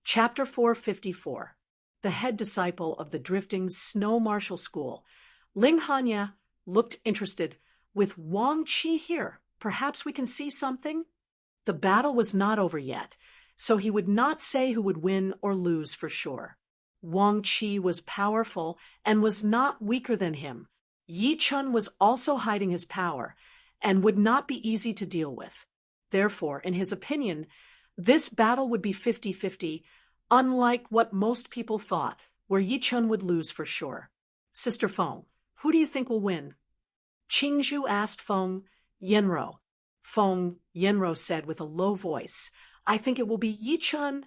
Chapter 454. The head disciple of the drifting snow martial school. Ling Hanya looked interested. With Wang Qi here, perhaps we can see something? The battle was not over yet, so he would not say who would win or lose for sure. Wang Qi was powerful and was not weaker than him. Yi Chun was also hiding his power and would not be easy to deal with. Therefore, in his opinion, this battle would be 50-50, unlike what most people thought, where Yi Chun would lose for sure. Sister Feng, who do you think will win? Qingzhu asked Feng Yenro. Feng Yenro said with a low voice, I think it will be Yi Chun.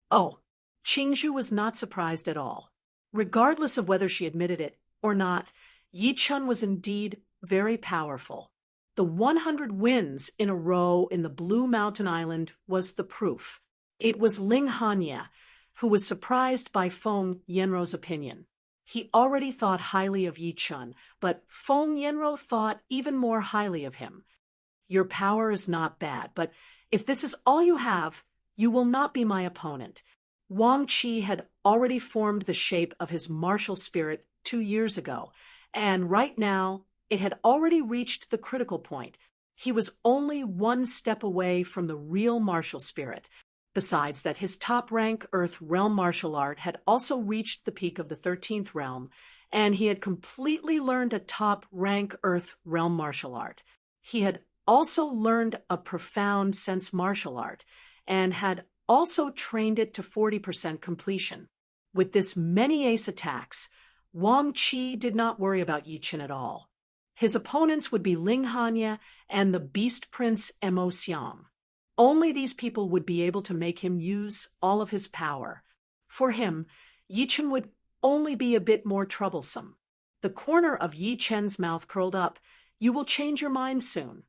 Oh, Qingzhu was not surprised at all. Regardless of whether she admitted it or not, Yi Chun was indeed very powerful. The 100 wins in a row in the Blue Mountain Island was the proof. It was Ling Hanya who was surprised by Feng Yenro's opinion. He already thought highly of Yi Chun, but Feng Yenro thought even more highly of him. Your power is not bad, but if this is all you have, you will not be my opponent. Wang Qi had already formed the shape of his martial spirit 2 years ago, and right now it had already reached the critical point. He was only one step away from the real martial spirit. Besides that, his top-rank Earth realm martial art had also reached the peak of the 13th realm, and he had completely learned a top-rank Earth realm martial art. He had also learned a profound sense martial art, and had also trained it to 40% completion. With this many ace attacks, Wang Qi did not worry about Yi Chun at all. His opponents would be Ling Hanya and the Beast Prince Mo Xiang. Only these people would be able to make him use all of his power. For him, Yi Chun would only be a bit more troublesome. The corner of Yi Chun's mouth curled up. You will change your mind soon.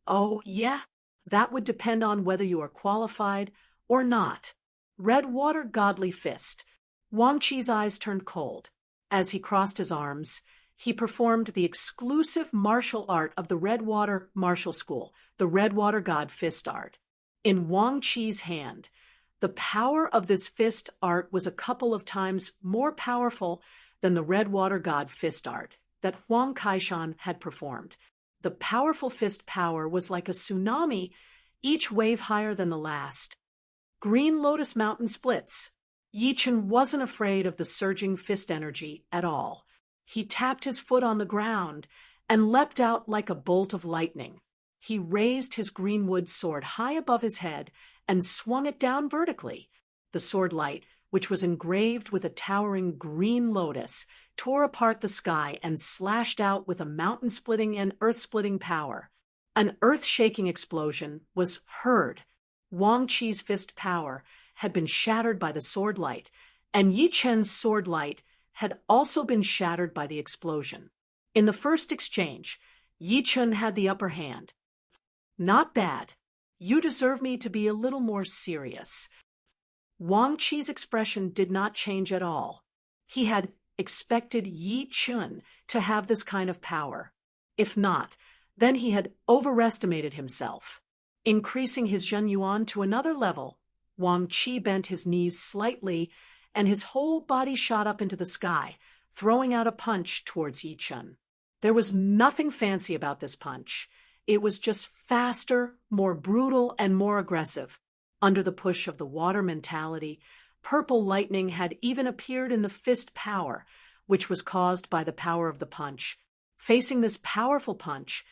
Oh, yeah? That would depend on whether you are qualified or not. Redwater Godly Fist. Wang Qi's eyes turned cold. As he crossed his arms, he performed the exclusive martial art of the Redwater Martial School, the Redwater God Fist art. In Wang Qi's hand, the power of this fist art was a couple of times more powerful than the Redwater God Fist art that Huang Kaishan had performed. The powerful fist power was like a tsunami, each wave higher than the last. Green Lotus Mountain splits. Yi Chun wasn't afraid of the surging fist energy at all. He tapped his foot on the ground and leapt out like a bolt of lightning. He raised his greenwood sword high above his head and swung it down vertically. The sword light, which was engraved with a towering green lotus, tore apart the sky and slashed out with a mountain-splitting and earth-splitting power. An earth-shaking explosion was heard. Wang Qi's fist power had been shattered by the sword light, and Yi Chun's sword light had also been shattered by the explosion. In the first exchange, Yi Chun had the upper hand. Not bad. You deserve me to be a little more serious. Wang Qi's expression did not change at all. He had expected Yi Chun to have this kind of power. If not, then he had overestimated himself. Increasing his Zhen Yuan to another level, Wang Qi bent his knees slightly, and his whole body shot up into the sky, throwing out a punch towards Yi Chun. There was nothing fancy about this punch. It was just faster, more brutal, and more aggressive. Under the push of the water mentality, purple lightning had even appeared in the fist power, which was caused by the power of the punch. Facing this powerful punch,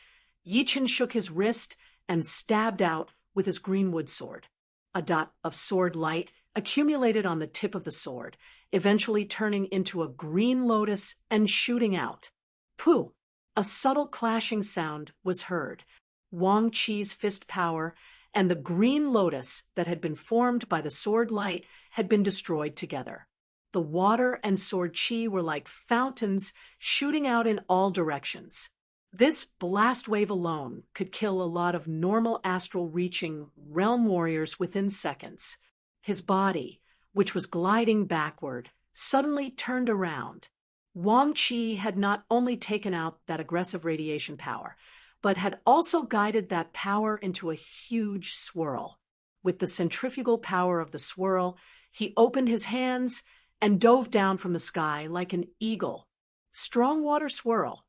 Yi Chun shook his wrist and stabbed out with his greenwood sword. A dot of sword light accumulated on the tip of the sword, eventually turning into a green lotus and shooting out. Pooh! A subtle clashing sound was heard. Wang Qi's fist power and the green lotus that had been formed by the sword light had been destroyed together. The water and sword qi were like fountains shooting out in all directions. This blast wave alone could kill a lot of normal astral-reaching realm warriors within seconds. His body, which was gliding backward, suddenly turned around. Wang Qi had not only taken out that aggressive radiation power, but had also guided that power into a huge swirl. With the centrifugal power of the swirl, He opened his hands and dove down from the sky like an eagle. Strong water swirl.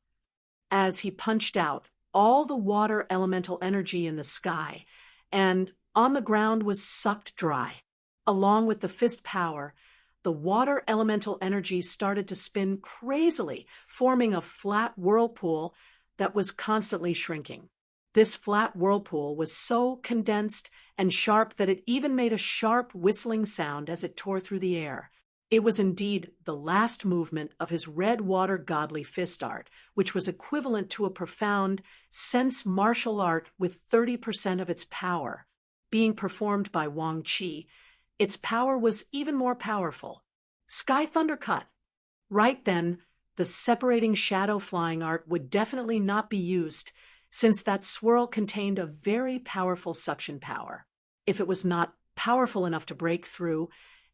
As he punched out all the water elemental energy in the sky, and on the ground was sucked dry. Along with the fist power, the water elemental energy started to spin crazily, forming a flat whirlpool that was constantly shrinking. This flat whirlpool was so condensed and sharp that it even made a sharp whistling sound as it tore through the air. It was indeed the last movement of his red water godly fist art, which was equivalent to a profound sense martial art with 30% of its power. Being performed by Wang Qi, its power was even more powerful. Sky Thunder Cut. Right then, the separating shadow flying art would definitely not be used, since that swirl contained a very powerful suction power. If it was not powerful enough to break through,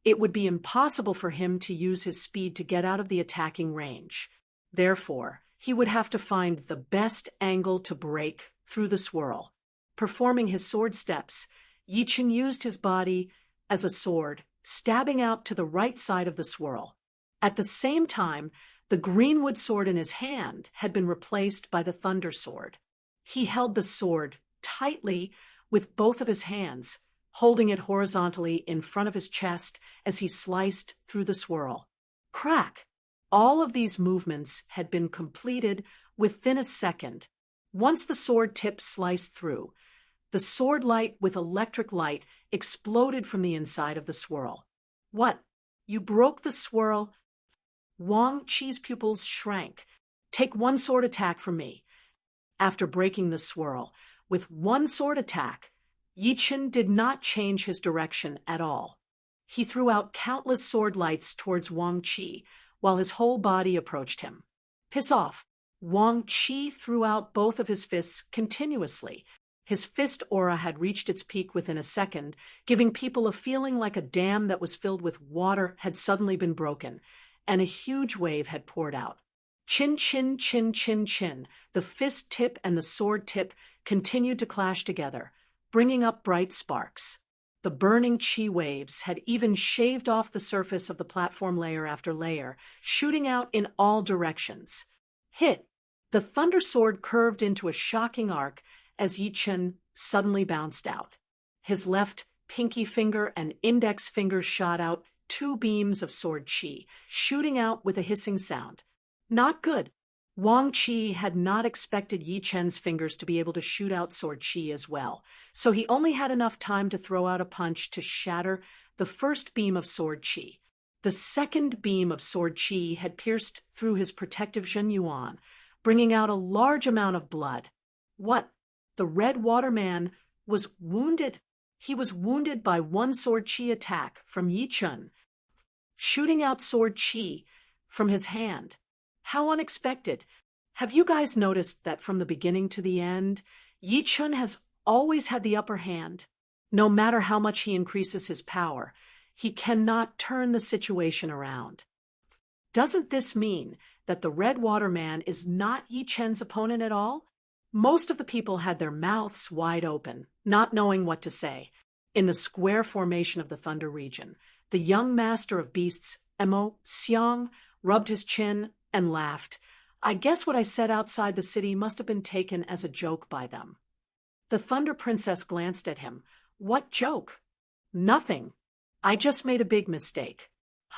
it would be impossible for him to use his speed to get out of the attacking range. Therefore, he would have to find the best angle to break through the swirl. Performing his sword steps, Yi Chen used his body as a sword, stabbing out to the right side of the swirl. At the same time, the greenwood sword in his hand had been replaced by the thunder sword. He held the sword tightly with both of his hands, holding it horizontally in front of his chest as he sliced through the swirl. Crack! All of these movements had been completed within a second. Once the sword tip sliced through, the sword light with electric light exploded from the inside of the swirl. What? You broke the swirl? Wang Qi's pupils shrank. Take one sword attack from me. After breaking the swirl, with one sword attack, Yi Chen did not change his direction at all. He threw out countless sword lights towards Wang Qi, while his whole body approached him. Piss off! Wang Qi threw out both of his fists continuously. His fist aura had reached its peak within a second, giving people a feeling like a dam that was filled with water had suddenly been broken, and a huge wave had poured out. Chin, chin, chin, chin, chin. The fist tip and the sword tip continued to clash together, bringing up bright sparks. The burning chi waves had even shaved off the surface of the platform layer after layer, shooting out in all directions. Hit! The thunder sword curved into a shocking arc as Yi Chen suddenly bounced out. His left pinky finger and index finger shot out 2 beams of sword chi, shooting out with a hissing sound. Not good. Wang Qi had not expected Yi Chen's fingers to be able to shoot out sword chi as well, so he only had enough time to throw out a punch to shatter the first beam of sword chi. The second beam of sword chi had pierced through his protective Zhen Yuan, bringing out a large amount of blood. What? The Red Water Man was wounded. He was wounded by one sword chi attack from Yi Chen, shooting out sword chi from his hand. How unexpected. Have you guys noticed that from the beginning to the end, Yi Chen has always had the upper hand? No matter how much he increases his power, he cannot turn the situation around. Doesn't this mean that the Red Water Man is not Yi Chen's opponent at all? Most of the people had their mouths wide open, not knowing what to say. In the square formation of the Thunder region, the young master of beasts, Emo Xiang, rubbed his chin and laughed. I guess what I said outside the city must have been taken as a joke by them. The Thunder Princess glanced at him. What joke? Nothing. I just made a big mistake.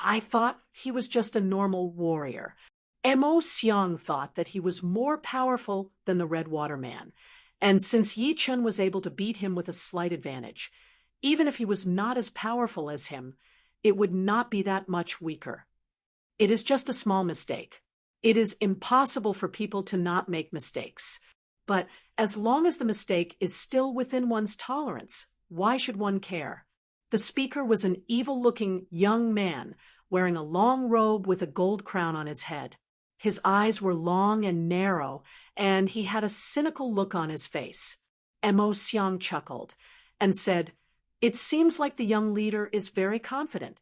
I thought he was just a normal warrior. Emo Xiang thought that he was more powerful than the Red Water Man, and since Yi Chen was able to beat him with a slight advantage, even if he was not as powerful as him, it would not be that much weaker. It is just a small mistake. It is impossible for people to not make mistakes. But as long as the mistake is still within one's tolerance, why should one care? The speaker was an evil-looking young man wearing a long robe with a gold crown on his head. His eyes were long and narrow, and he had a cynical look on his face. Emo Xiang chuckled and said, "It seems like the young leader is very confident."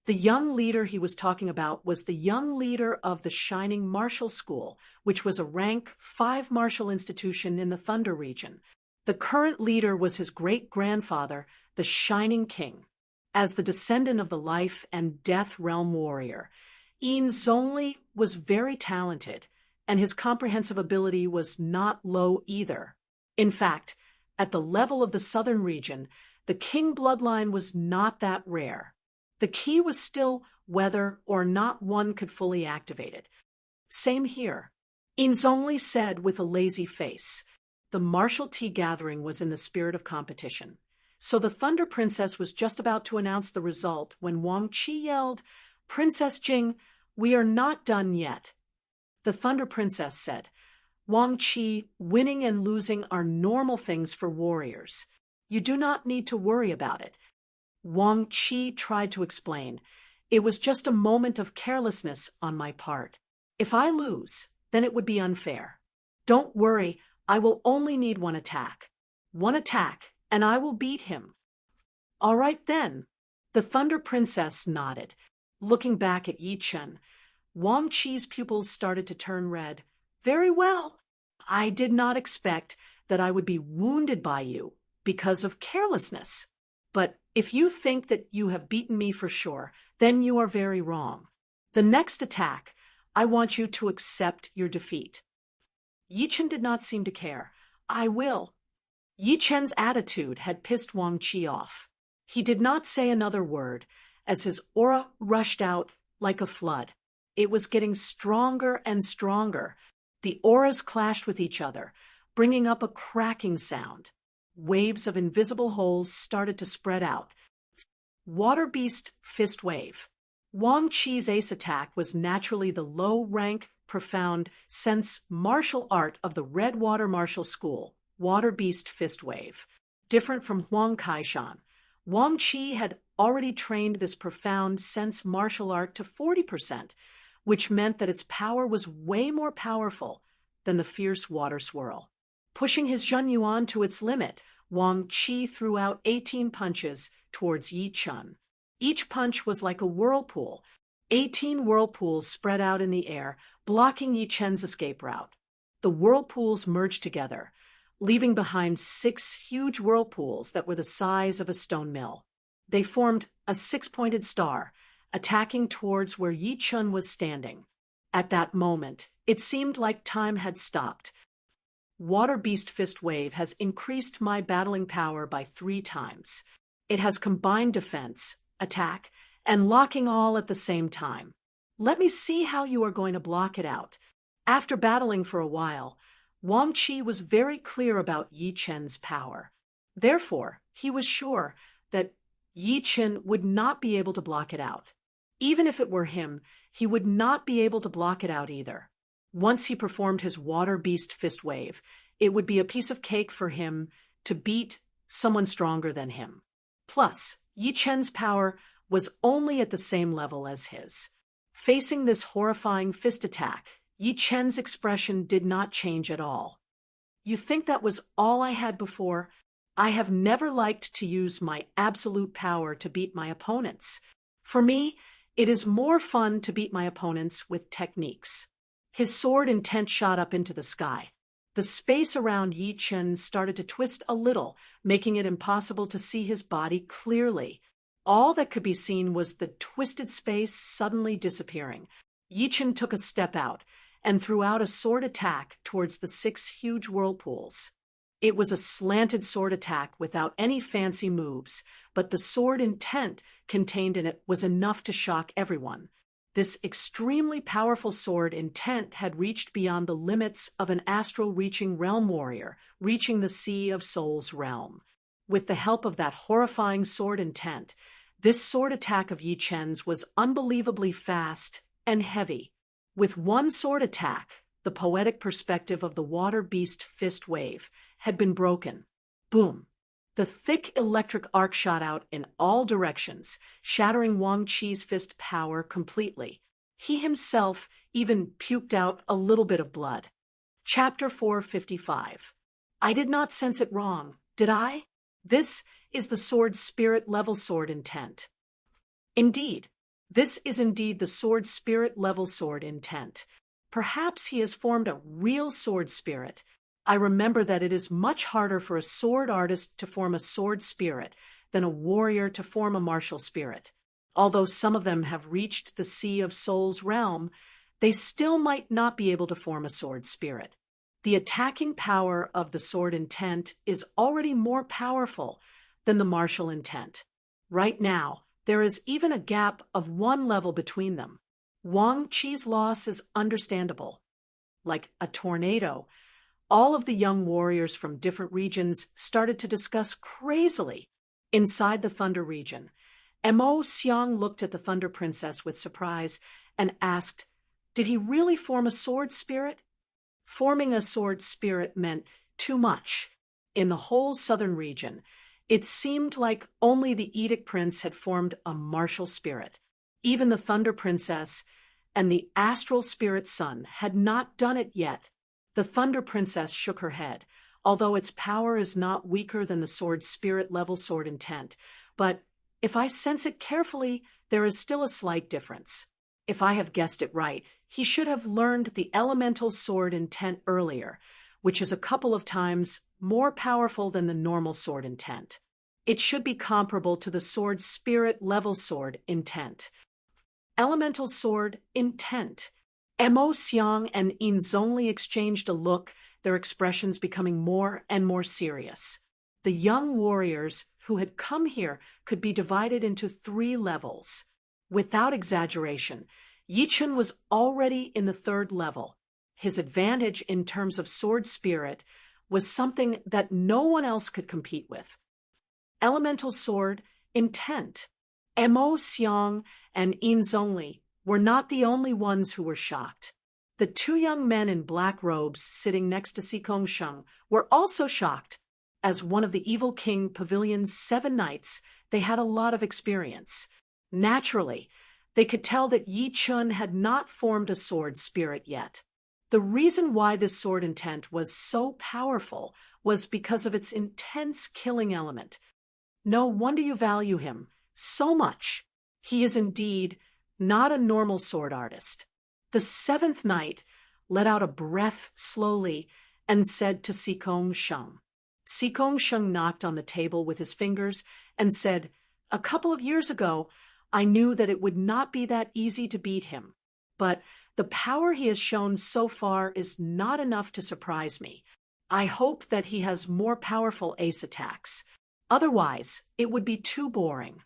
The young leader he was talking about was the young leader of the Shining Martial School, which was a rank 5 martial institution in the Thunder region. The current leader was his great-grandfather, the Shining King. As the descendant of the life and death realm warrior, Ian Zhongli was very talented, and his comprehensive ability was not low either. In fact, at the level of the southern region, the king bloodline was not that rare. The key was still whether or not one could fully activate it. Same here. Ian Zhongli said with a lazy face. The martial tea gathering was in the spirit of competition. So the Thunder Princess was just about to announce the result when Wang Qi yelled, "Princess Jing, we are not done yet." The Thunder Princess said, "Wang Qi, winning and losing are normal things for warriors. You do not need to worry about it." Wang Qi tried to explain, "It was just a moment of carelessness on my part. If I lose, then it would be unfair. Don't worry, I will only need one attack. One attack, and I will beat him." "All right then." The Thunder Princess nodded. Looking back at Yi Chen, Wang Qi's pupils started to turn red. "Very well. I did not expect that I would be wounded by you because of carelessness. But if you think that you have beaten me for sure, then you are very wrong. The next attack, I want you to accept your defeat." Yi Chen did not seem to care. "I will." Yi Chen's attitude had pissed Wang Qi off. He did not say another word, as his aura rushed out like a flood. It was getting stronger and stronger. The auras clashed with each other, bringing up a cracking sound. Waves of invisible holes started to spread out. Water Beast Fist Wave. Wang Qi's ace attack was naturally the low-rank, profound, sense martial art of the Red Water Martial School, Water Beast Fist Wave. Different from Huang Kaishan, Wang Qi had already trained this profound sense martial art to 40%, which meant that its power was way more powerful than the fierce water swirl. Pushing his Zhenyuan to its limit, Wang Qi threw out 18 punches towards Yi Chen. Each punch was like a whirlpool. 18 whirlpools spread out in the air, blocking Yi Chen's escape route. The whirlpools merged together, leaving behind 6 huge whirlpools that were the size of a stone mill. They formed a 6-pointed star, attacking towards where Yi Chen was standing. At that moment, it seemed like time had stopped. Water Beast Fist Wave has increased my battling power by 3 times. It has combined defense, attack, and locking all at the same time. Let me see how you are going to block it out. After battling for a while, Wang Qi was very clear about Yi Chen's power. Therefore, he was sure that Yi Chen would not be able to block it out. Even if it were him, he would not be able to block it out either. Once he performed his Water Beast Fist Wave, it would be a piece of cake for him to beat someone stronger than him. Plus, Yi Chen's power was only at the same level as his. Facing this horrifying fist attack, Yi Chen's expression did not change at all. "You think that was all I had before? I have never liked to use my absolute power to beat my opponents. For me, it is more fun to beat my opponents with techniques." His sword intent shot up into the sky. The space around Yi Chen started to twist a little, making it impossible to see his body clearly. All that could be seen was the twisted space suddenly disappearing. Yi Chen took a step out and threw out a sword attack towards the 6 huge whirlpools. It was a slanted sword attack without any fancy moves, but the sword intent contained in it was enough to shock everyone. This extremely powerful sword intent had reached beyond the limits of an astral-reaching realm warrior, reaching the Sea of Souls realm. With the help of that horrifying sword intent, this sword attack of Yi Chen's was unbelievably fast and heavy. With one sword attack, the poetic perspective of the Water Beast Fist Wave had been broken. Boom! The thick electric arc shot out in all directions, shattering Wang Qi's fist power completely. He himself even puked out a little bit of blood. Chapter 455. I did not sense it wrong, did I? This is the sword spirit level sword intent. Indeed, this is indeed the sword spirit level sword intent. Perhaps he has formed a real sword spirit. I remember that it is much harder for a sword artist to form a sword spirit than a warrior to form a martial spirit. Although some of them have reached the Sea of Souls realm, they still might not be able to form a sword spirit. The attacking power of the sword intent is already more powerful than the martial intent. Right now, there is even a gap of 1 level between them. Wang Qi's loss is understandable. Like a tornado, all of the young warriors from different regions started to discuss crazily inside the Thunder region. Mo Xiang looked at the Thunder Princess with surprise and asked, "Did he really form a sword spirit?" Forming a sword spirit meant too much. In the whole southern region, it seemed like only the Edict Prince had formed a martial spirit. Even the Thunder Princess and the Astral Spirit Son had not done it yet. The Thunder Princess shook her head, although its power is not weaker than the sword spirit level sword intent. But if I sense it carefully, there is still a slight difference. If I have guessed it right, he should have learned the elemental sword intent earlier, which is a couple of times more powerful than the normal sword intent. It should be comparable to the sword spirit level sword intent. Elemental sword intent. Mo Xiang and In Zhongli exchanged a look, their expressions becoming more and more serious. The young warriors who had come here could be divided into 3 levels. Without exaggeration, Yichun was already in the 3rd level. His advantage in terms of sword spirit was something that no one else could compete with. Elemental sword intent. Mo Xiang and In Zhongli were not the only ones who were shocked. The 2 young men in black robes sitting next to Xikong Sheng were also shocked. As one of the Evil King Pavilion's 7 knights, they had a lot of experience. Naturally, they could tell that Yi Chun had not formed a sword spirit yet. The reason why this sword intent was so powerful was because of its intense killing element. No wonder you value him so much. He is indeed not a normal sword artist. The 7th knight let out a breath slowly and said to Xikong Sheng. Xikong Sheng knocked on the table with his fingers and said, "A couple of years ago, I knew that it would not be that easy to beat him. But the power he has shown so far is not enough to surprise me. I hope that he has more powerful ace attacks. Otherwise, it would be too boring."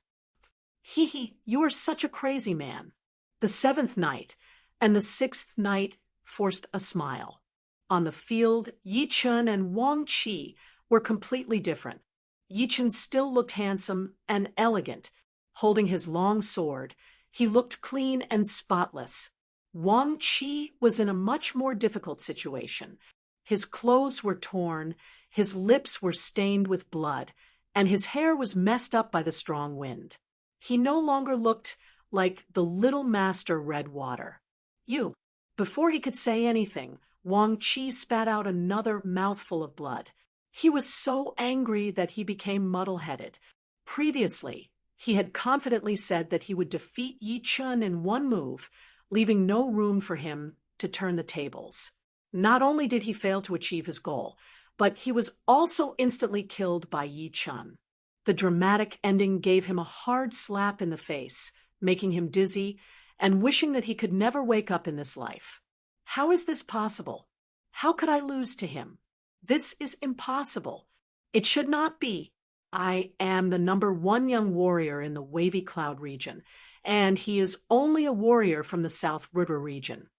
"Hee, you are such a crazy man." The 7th knight and the 6th knight forced a smile. On the field, Yi Chun and Wang Qi were completely different. Yi Chun still looked handsome and elegant. Holding his long sword, he looked clean and spotless. Wang Qi was in a much more difficult situation. His clothes were torn, his lips were stained with blood, and his hair was messed up by the strong wind. He no longer looked like the little master Redwater. "You." Before he could say anything, Wang Qi spat out another mouthful of blood. He was so angry that he became muddle-headed. Previously, he had confidently said that he would defeat Yi Chun in 1 move, leaving no room for him to turn the tables. Not only did he fail to achieve his goal, but he was also instantly killed by Yi Chun. The dramatic ending gave him a hard slap in the face, making him dizzy and wishing that he could never wake up in this life. How is this possible? How could I lose to him? This is impossible. It should not be. I am the #1 young warrior in the Wavy Cloud region, and he is only a warrior from the South River region.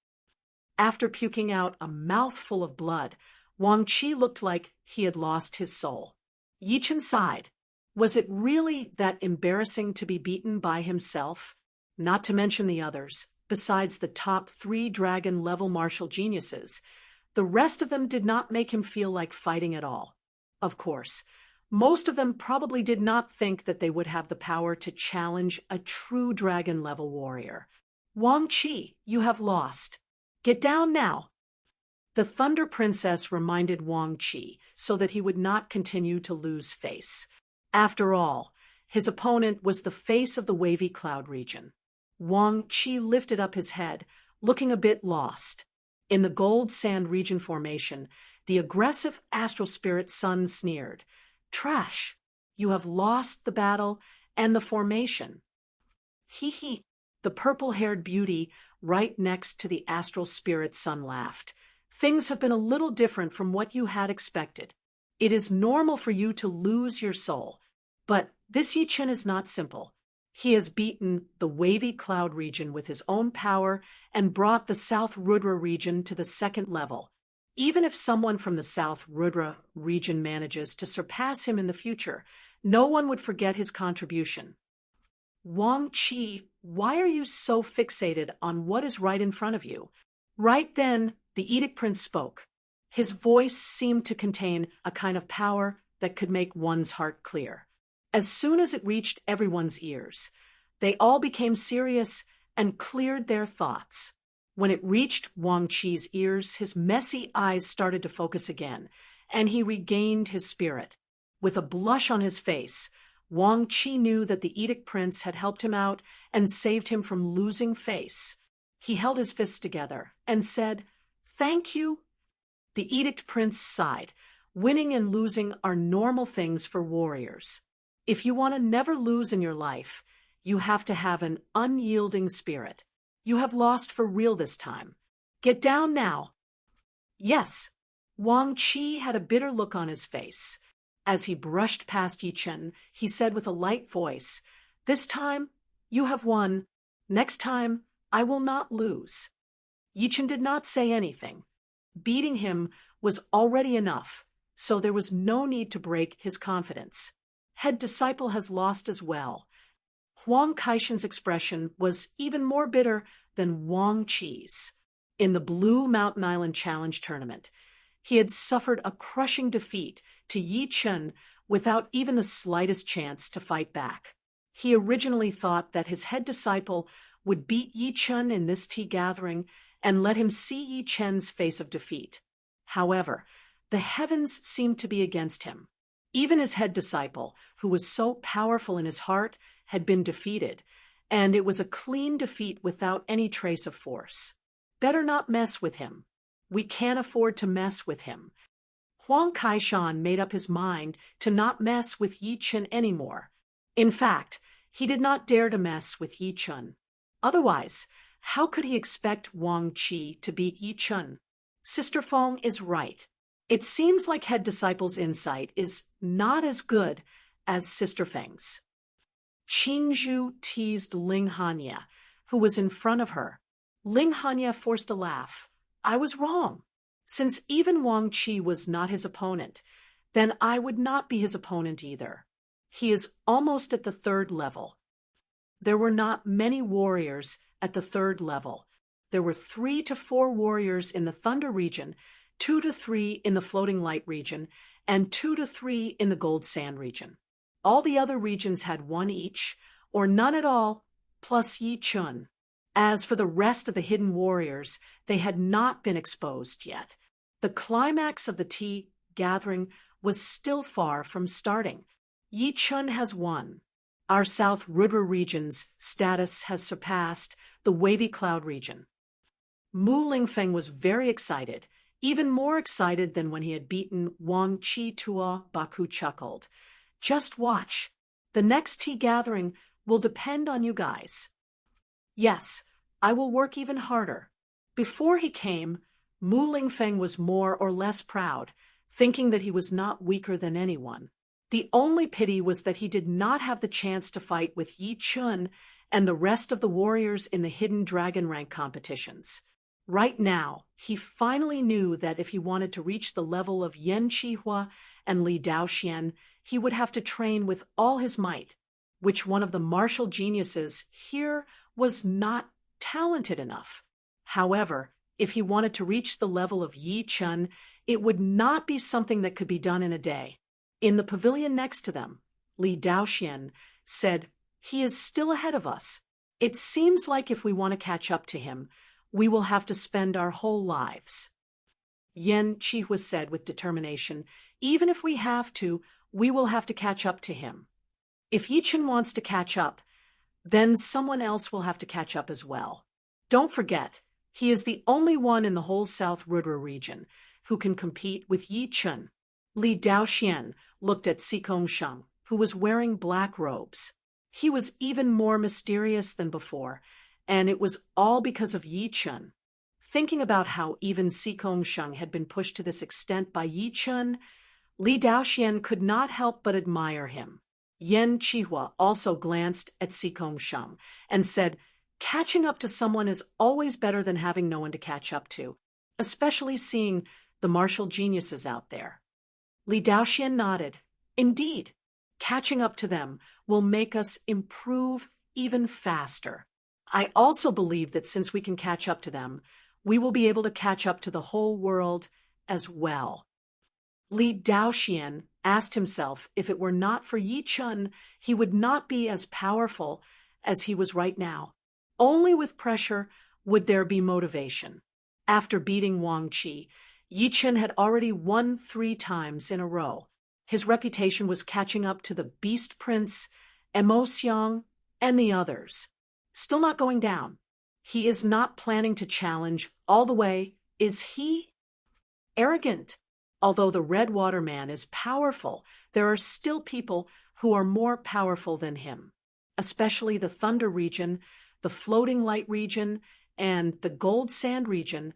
After puking out a mouthful of blood, Wang Qi looked like he had lost his soul. Yi Chun sighed. Was it really that embarrassing to be beaten by himself? Not to mention the others, besides the top 3 dragon-level martial geniuses. The rest of them did not make him feel like fighting at all. Of course, most of them probably did not think that they would have the power to challenge a true dragon-level warrior. "Wang Qi, you have lost. Get down now." The Thunder Princess reminded Wang Qi so that he would not continue to lose face. After all, his opponent was the face of the Wavy Cloud region. Wang Qi lifted up his head, looking a bit lost. In the Gold Sand region formation, the aggressive Astral Spirit Sun sneered. "Trash. You have lost the battle and the formation. Hee hee. The purple-haired beauty right next to the astral spirit son laughed. Things have been a little different from what you had expected. It is normal for you to lose your soul, but this Yi-Chen is not simple. He has beaten the wavy cloud region with his own power and brought the South Rudra region to the second level. Even if someone from the South Rudra region manages to surpass him in the future, no one would forget his contribution. Wang Qi, why are you so fixated on what is right in front of you? Right then, the Edict Prince spoke. His voice seemed to contain a kind of power that could make one's heart clear. As soon as it reached everyone's ears, they all became serious and cleared their thoughts. When it reached Wang Qi's ears, his messy eyes started to focus again, and he regained his spirit. With a blush on his face, Wang Qi knew that the Edict Prince had helped him out and saved him from losing face. He held his fists together and said, "Thank you." The Edict Prince sighed. Winning and losing are normal things for warriors. If you want to never lose in your life, you have to have an unyielding spirit. You have lost for real this time. Get down now. Yes. Wang Qi had a bitter look on his face. As he brushed past Yi-Chen, he said with a light voice, "This time, you have won. Next time, I will not lose." Yi-Chen did not say anything. Beating him was already enough, so there was no need to break his confidence. Head disciple has lost as well. Huang Kaishen's expression was even more bitter than Wang Qi's. In the Blue Mountain Island Challenge tournament, he had suffered a crushing defeat to Yi-Chen without even the slightest chance to fight back. He originally thought that his head disciple would beat Yi-Chen in this tea gathering and let him see Yi-Chen's face of defeat. However, the heavens seemed to be against him. Even his head disciple, who was so powerful in his heart, had been defeated, and it was a clean defeat without any trace of force. Better not mess with him. We can't afford to mess with him. Huang Kaishan made up his mind to not mess with Yi-Chen anymore. In fact, he did not dare to mess with Yi-Chen. Otherwise, how could he expect Wang Qi to beat Yi-Chen? Sister Feng is right. It seems like head disciple's insight is not as good as Sister Feng's. Qingzhu teased Ling Hanya, who was in front of her. Ling Hanya forced a laugh. I was wrong. Since even Wang Qi was not his opponent, then I would not be his opponent either. He is almost at the third level. There were not many warriors at the third level. There were 3 to 4 warriors in the Thunder region, 2 to 3 in the Floating Light region, and 2 to 3 in the Gold Sand region. All the other regions had 1 each, or none at all, plus Yi-Chen. As for the rest of the hidden warriors, they had not been exposed yet. The climax of the tea gathering was still far from starting. Yi-Chen has won. Our South Rudra region's status has surpassed the Wavy Cloud region. Mu Lingfeng was very excited, even more excited than when he had beaten Wang Qi. Tua Baku chuckled. Just watch. The next tea gathering will depend on you guys. Yes, I will work even harder. Before he came, Mu Lingfeng was more or less proud, thinking that he was not weaker than anyone. The only pity was that he did not have the chance to fight with Yi-Chen and the rest of the warriors in the hidden dragon rank competitions. Right now, he finally knew that if he wanted to reach the level of Yan Qihua and Li Daoxian, he would have to train with all his might, which one of the martial geniuses here was not talented enough. However, if he wanted to reach the level of Yi-Chen, it would not be something that could be done in a day. In the pavilion next to them, Li Daoxian said, "He is still ahead of us. It seems like if we want to catch up to him, we will have to spend our whole lives." Yan Qihua said with determination, "Even if we have to, we will have to catch up to him. If Yi-Chen wants to catch up, then someone else will have to catch up as well. Don't forget, he is the only one in the whole South Rudra region who can compete with Yi-Chen." Li Daoxian looked at Xikong Sheng. who was wearing black robes. He was even more mysterious than before, and it was all because of Yi Chun. Thinking about how even Si Kongsheng had been pushed to this extent by Yi Chun, Li Daoxian could not help but admire him. Yan Qihua also glanced at Si Kongsheng and said, "Catching up to someone is always better than having no one to catch up to, especially seeing the martial geniuses out there." Li Daoxian nodded. "Indeed, catching up to them will make us improve even faster. I also believe that since we can catch up to them, we will be able to catch up to the whole world as well." Li Daoxian asked himself if it were not for Yi Chun, he would not be as powerful as he was right now. Only with pressure would there be motivation. After beating Wang Qi, Yi Chun had already won 3 times in a row. His reputation was catching up to the Beast Prince, Mo Xiang, and the others. Still not going down. He is not planning to challenge all the way, is he? Arrogant. Although the Red Water Man is powerful, there are still people who are more powerful than him, especially the Thunder region, the Floating Light region, and the Gold Sand region,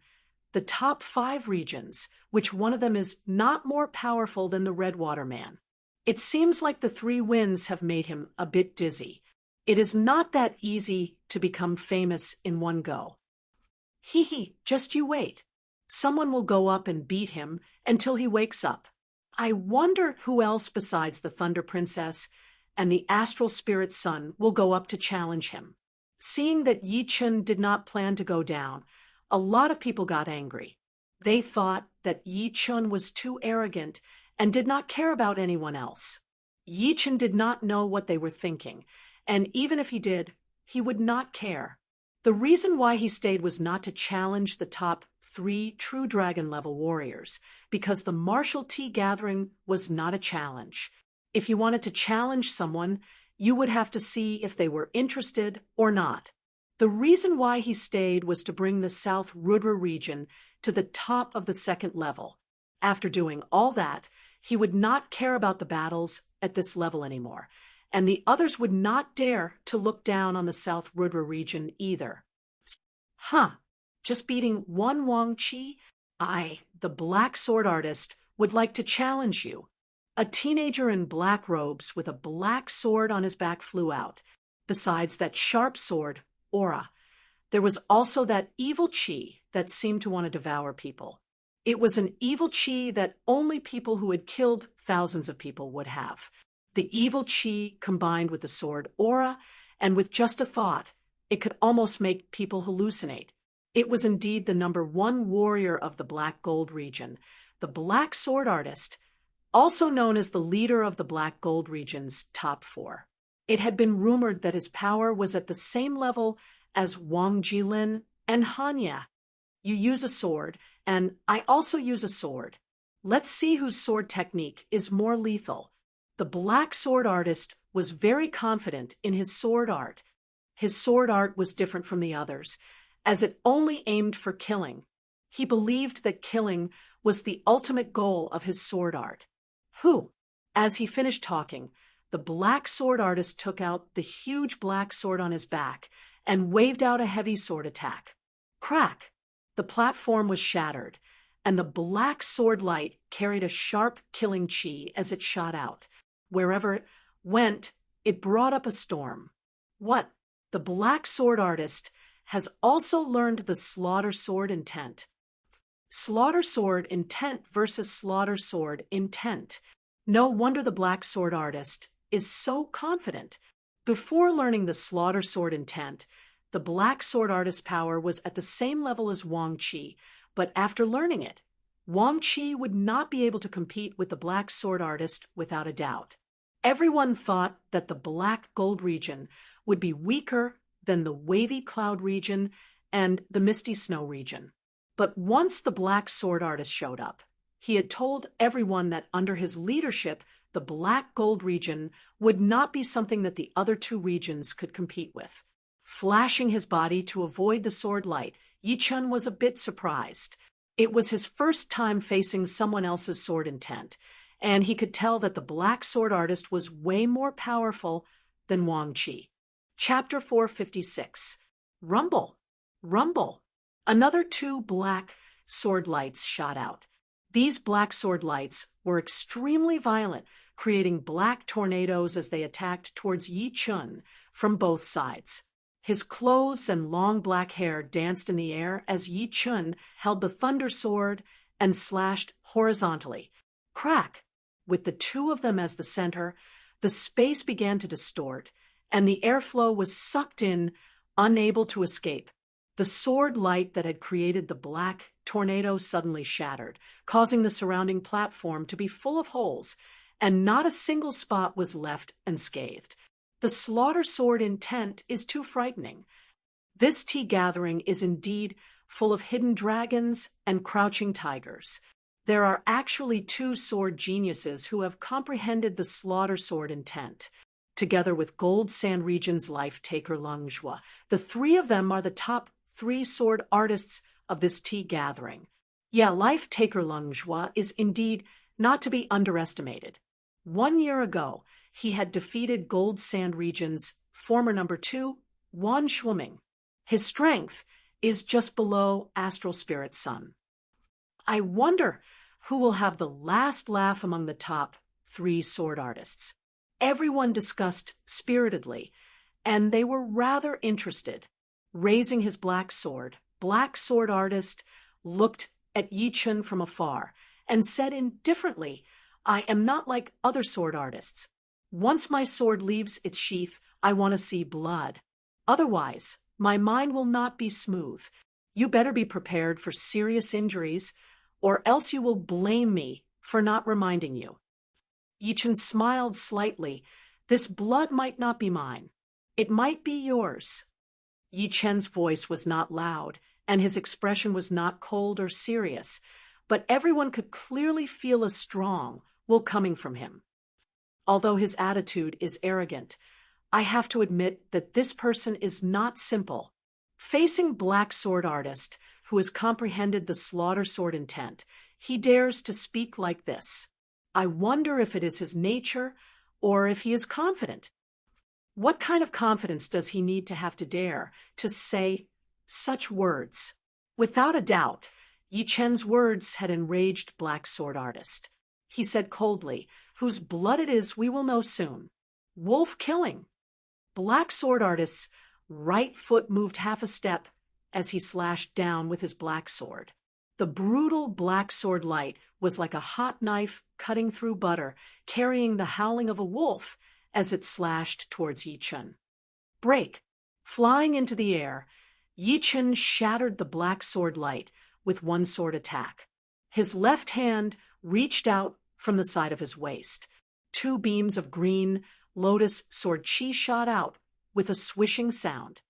the top 5 regions, which one of them is not more powerful than the Red Water Man. It seems like the 3 winds have made him a bit dizzy. It is not that easy to become famous in one go. Hee, just you wait. Someone will go up and beat him until he wakes up. I wonder who else besides the Thunder Princess and the Astral Spirit Sun will go up to challenge him. Seeing that Yi Chun did not plan to go down, a lot of people got angry. They thought that Yi Chun was too arrogant and did not care about anyone else. Yi Chun did not know what they were thinking, and even if he did, he would not care. The reason why he stayed was not to challenge the top 3 true dragon-level warriors, because the martial tea gathering was not a challenge. If you wanted to challenge someone, you would have to see if they were interested or not. The reason why he stayed was to bring the South Rudra region to the top of the 2nd level. After doing all that, he would not care about the battles at this level anymore, and the others would not dare to look down on the South Rudra region either. Just beating one Wang Qi? I, the Black Sword Artist, would like to challenge you. A teenager in black robes with a black sword on his back flew out. Besides that sharp sword, Aura, there was also that evil Qi that seemed to want to devour people. It was an evil Qi that only people who had killed thousands of people would have. The evil Qi combined with the sword Aura, and with just a thought, it could almost make people hallucinate. It was indeed the number 1 warrior of the Black Gold region, the Black Sword Artist, also known as the leader of the Black Gold region's top 4. It had been rumored that his power was at the same level as Wang Jilin and Hanya. You use a sword, and I also use a sword. Let's see whose sword technique is more lethal. The Black Sword Artist was very confident in his sword art. His sword art was different from the others, as it only aimed for killing. He believed that killing was the ultimate goal of his sword art. As he finished talking, the Black Sword Artist took out the huge black sword on his back and waved out a heavy sword attack. Crack! The platform was shattered, and the black sword light carried a sharp killing Qi as it shot out. Wherever it went, it brought up a storm. What? The Black Sword Artist has also learned the Slaughter Sword Intent. Slaughter Sword Intent versus Slaughter Sword Intent. No wonder the Black Sword Artist is so confident. Before learning the Slaughter Sword Intent, the Black Sword Artist's power was at the same level as Wang Qi, but after learning it, Wang Qi would not be able to compete with the Black Sword Artist without a doubt. Everyone thought that the Black Gold region would be weaker than the Wavy Cloud region and the Misty Snow region. But once the Black Sword Artist showed up, he had told everyone that under his leadership, the Black Gold region would not be something that the other 2 regions could compete with. Flashing his body to avoid the sword light, Yi Chun was a bit surprised. It was his first time facing someone else's sword intent, and he could tell that the black sword artist was way more powerful than Wang Qi. Chapter 456. Rumble, rumble. Another 2 black sword lights shot out. These black sword lights were extremely violent, creating black tornadoes as they attacked towards Yi Chun from both sides. His clothes and long black hair danced in the air as Yi Chun held the thunder sword and slashed horizontally. Crack! With the 2 of them as the center, the space began to distort, and the airflow was sucked in, unable to escape. The sword light that had created the black tornado suddenly shattered, causing the surrounding platform to be full of holes, and not a single spot was left unscathed. The slaughter sword intent is too frightening. This tea gathering is indeed full of hidden dragons and crouching tigers. There are actually 2 sword geniuses who have comprehended the slaughter sword intent, together with Gold Sand Region's life-taker Leng Zhua. The 3 of them are the top 3 sword artists of this tea gathering. Yeah, life-taker Leng Zhua is indeed not to be underestimated. 1 year ago, he had defeated Gold Sand Region's former number 2, Wan Shuoming. His strength is just below Astral Spirit Sun. I wonder who will have the last laugh among the top 3 sword artists. Everyone discussed spiritedly, and they were rather interested. Raising his black sword artist looked at Yi Chun from afar and said indifferently, "I am not like other sword artists. Once my sword leaves its sheath, I want to see blood. Otherwise, my mind will not be smooth. You better be prepared for serious injuries, or else you will blame me for not reminding you." Yi Chun smiled slightly. "This blood might not be mine. It might be yours." Yi Chen's voice was not loud, and his expression was not cold or serious, but everyone could clearly feel a strong will coming from him. Although his attitude is arrogant, I have to admit that this person is not simple. Facing black sword artist, who has comprehended the slaughter sword intent, he dares to speak like this. I wonder if it is his nature, or if he is confident. What kind of confidence does he need to have to dare to say such words? Without a doubt, Yi Chen's words had enraged black sword artist. He said coldly, "Whose blood it is we will know soon. Wolf killing." Black sword artist's right foot moved half a step as he slashed down with his black sword. The brutal black sword light was like a hot knife cutting through butter, carrying the howling of a wolf as it slashed towards Yi Chun. Break! Flying into the air, Yi Chun shattered the black sword light with one sword attack. His left hand reached out from the side of his waist. 2 beams of green lotus sword chi shot out with a swishing sound.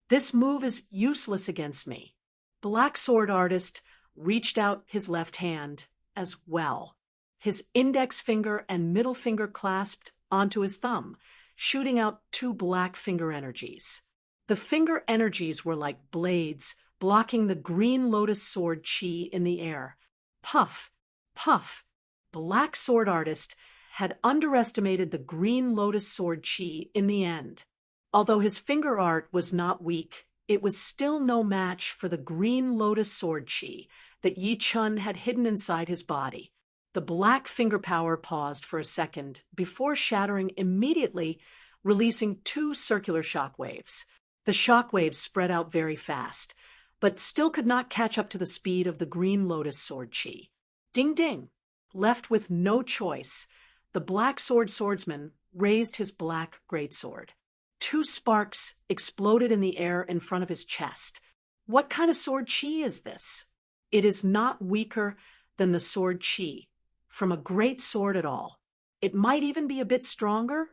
This move is useless against me. Black sword artist reached out his left hand as well. His index finger and middle finger clasped onto his thumb, shooting out 2 black finger energies. The finger energies were like blades, blocking the green lotus sword chi in the air. Puff, puff. Black sword artist had underestimated the green lotus sword chi in the end. Although his finger art was not weak, it was still no match for the green lotus sword chi that Yi Chun had hidden inside his body. The black finger power paused for a second before shattering immediately, releasing 2 circular shockwaves. The shockwaves spread out very fast, but still could not catch up to the speed of the green lotus sword chi. Ding ding! Left with no choice, the black swordsman raised his black greatsword. 2 sparks exploded in the air in front of his chest. What kind of sword chi is this? It is not weaker than the sword chi from a great sword at all. It might even be a bit stronger.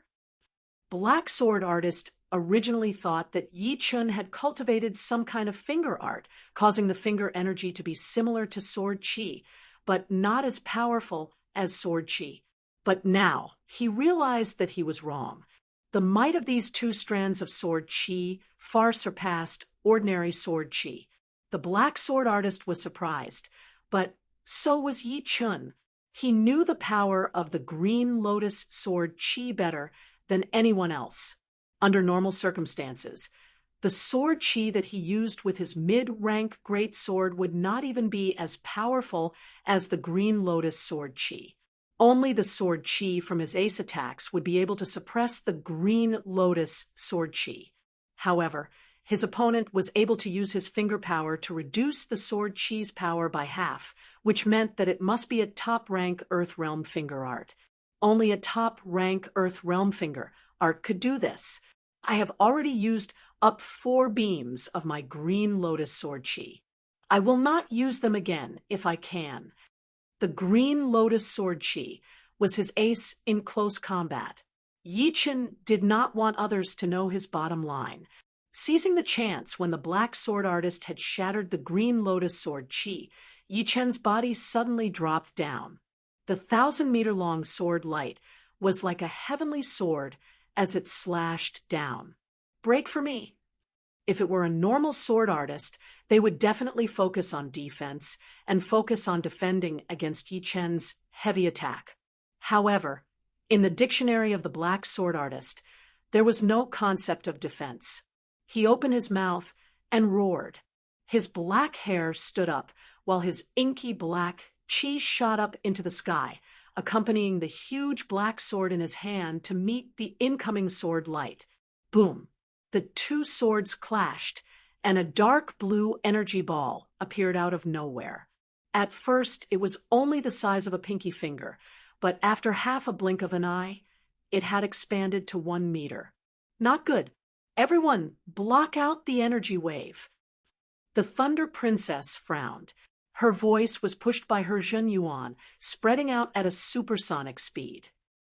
Black sword artist originally thought that Yi Chun had cultivated some kind of finger art, causing the finger energy to be similar to sword chi, but not as powerful as sword chi. But now he realized that he was wrong. The might of these 2 strands of sword chi far surpassed ordinary sword chi. The black sword artist was surprised, but so was Yi Chun. He knew the power of the Green Lotus sword chi better than anyone else. Under normal circumstances, the sword chi that he used with his mid-rank great sword would not even be as powerful as the Green Lotus sword chi. Only the sword chi from his ace attacks would be able to suppress the Green Lotus sword chi. However, his opponent was able to use his finger power to reduce the sword chi's power by half, which meant that it must be a top-rank Earth Realm finger art. Only a top-rank Earth Realm finger art could do this. I have already used up 4 beams of my Green Lotus sword chi. I will not use them again if I can. The Green Lotus sword chi was his ace in close combat. Yi Chen did not want others to know his bottom line. Seizing the chance when the black sword artist had shattered the Green Lotus sword chi, Yi Chen's body suddenly dropped down. The 1,000-meter-long sword light was like a heavenly sword as it slashed down. Break for me. If it were a normal sword artist, they would definitely focus on defense and focus on defending against Yi Chen's heavy attack. However, in the dictionary of the black sword artist, there was no concept of defense. He opened his mouth and roared. His black hair stood up, while his inky black chi shot up into the sky, accompanying the huge black sword in his hand to meet the incoming sword light. Boom! The 2 swords clashed, and a dark blue energy ball appeared out of nowhere. At first, it was only the size of a pinky finger, but after half a blink of an eye, it had expanded to 1 meter. Not good. Everyone, block out the energy wave. The Thunder Princess frowned. Her voice was pushed by her Zhen Yuan, spreading out at a supersonic speed.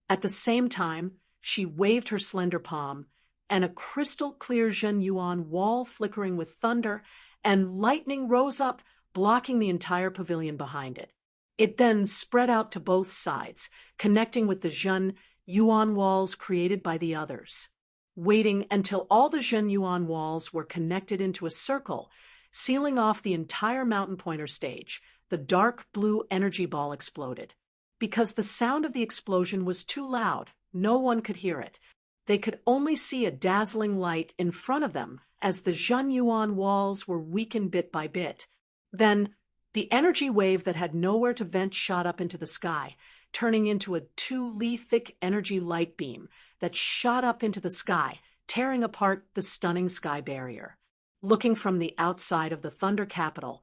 At the same time, she waved her slender palm, and a crystal-clear Zhen Yuan wall flickering with thunder and lightning rose up, blocking the entire pavilion behind it. It then spread out to both sides, connecting with the Zhen Yuan walls created by the others. Waiting until all the Zhen Yuan walls were connected into a circle, sealing off the entire Mountain Pointer stage, the dark blue energy ball exploded. Because the sound of the explosion was too loud, no one could hear it. They could only see a dazzling light in front of them as the Zhen Yuan walls were weakened bit by bit. Then, the energy wave that had nowhere to vent shot up into the sky, turning into a 2-li-thick energy light beam that shot up into the sky, tearing apart the stunning sky barrier. Looking from the outside of the Thunder Capital,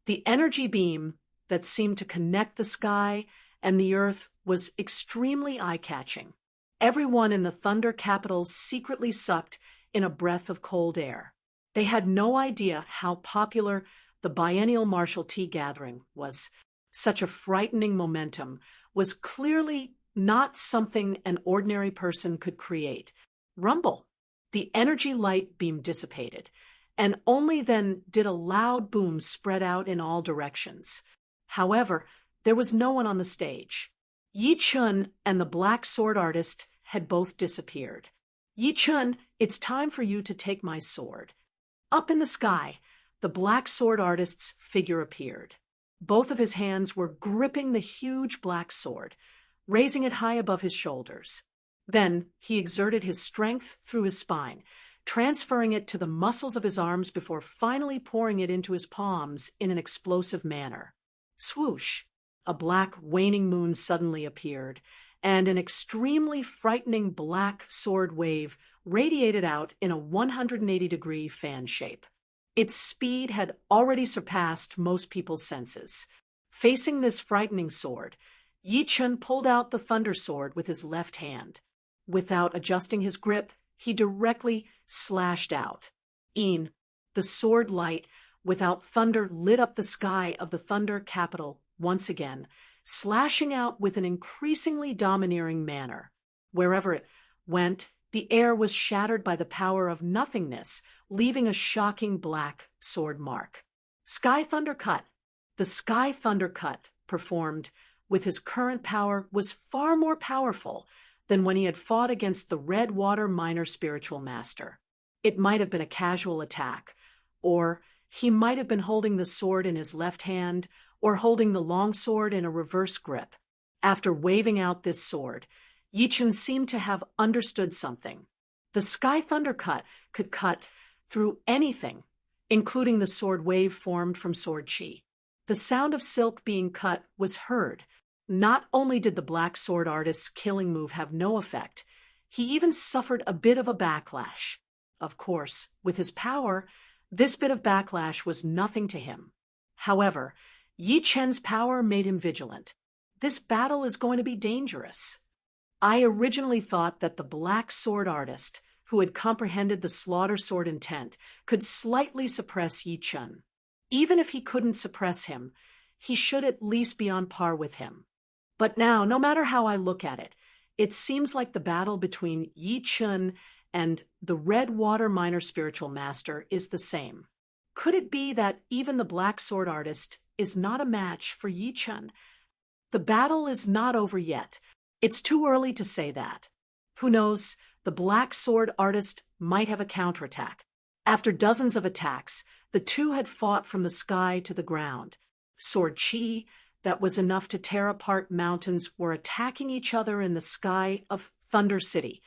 the energy beam that seemed to connect the sky and the earth was extremely eye-catching. Everyone in the Thunder Capital secretly sucked in a breath of cold air. They had no idea how popular the biennial martial tea gathering was. Such a frightening momentum was clearly not something an ordinary person could create. Rumble! The energy light beam dissipated, and only then did a loud boom spread out in all directions. However, there was no one on the stage. Yi Chen and the black sword artist had both disappeared. Yi Chen, it's time for you to take my sword. Up in the sky, the black sword artist's figure appeared. Both of his hands were gripping the huge black sword, raising it high above his shoulders. Then he exerted his strength through his spine, transferring it to the muscles of his arms before finally pouring it into his palms in an explosive manner. Swoosh! A black waning moon suddenly appeared, and an extremely frightening black sword wave radiated out in a 180-degree fan shape. Its speed had already surpassed most people's senses. Facing this frightening sword, Yi Chen pulled out the thunder sword with his left hand. Without adjusting his grip, he directly slashed out. The sword light without thunder lit up the sky of the Thunder Capital once again, slashing out with an increasingly domineering manner. Wherever it went, the air was shattered by the power of nothingness, leaving a shocking black sword mark. Sky Thunder Cut. The Sky Thunder Cut, performed with his current power, was far more powerful than when he had fought against the Red Water Minor Spiritual Master. It might have been a casual attack, or he might have been holding the sword in his left hand, or holding the long sword in a reverse grip. After waving out this sword, Yi Chen seemed to have understood something. The sky thunder cut could cut through anything, including the sword wave formed from sword chi. The sound of silk being cut was heard. Not only did the black sword artist's killing move have no effect, he even suffered a bit of a backlash. Of course, with his power, this bit of backlash was nothing to him. However, Yi Chen's power made him vigilant. This battle is going to be dangerous. I originally thought that the black sword artist, who had comprehended the slaughter sword intent, could slightly suppress Yi Chen. Even if he couldn't suppress him, he should at least be on par with him. But now, no matter how I look at it, it seems like the battle between Yi Chen and the Red Water Minor Spiritual Master is the same. Could it be that even the black sword artist is not a match for Yi Chen? The battle is not over yet. It's too early to say that. Who knows, the black sword artist might have a counterattack. After dozens of attacks, the two had fought from the sky to the ground. Sword chi that was enough to tear apart mountains were attacking each other in the sky of Thunder City.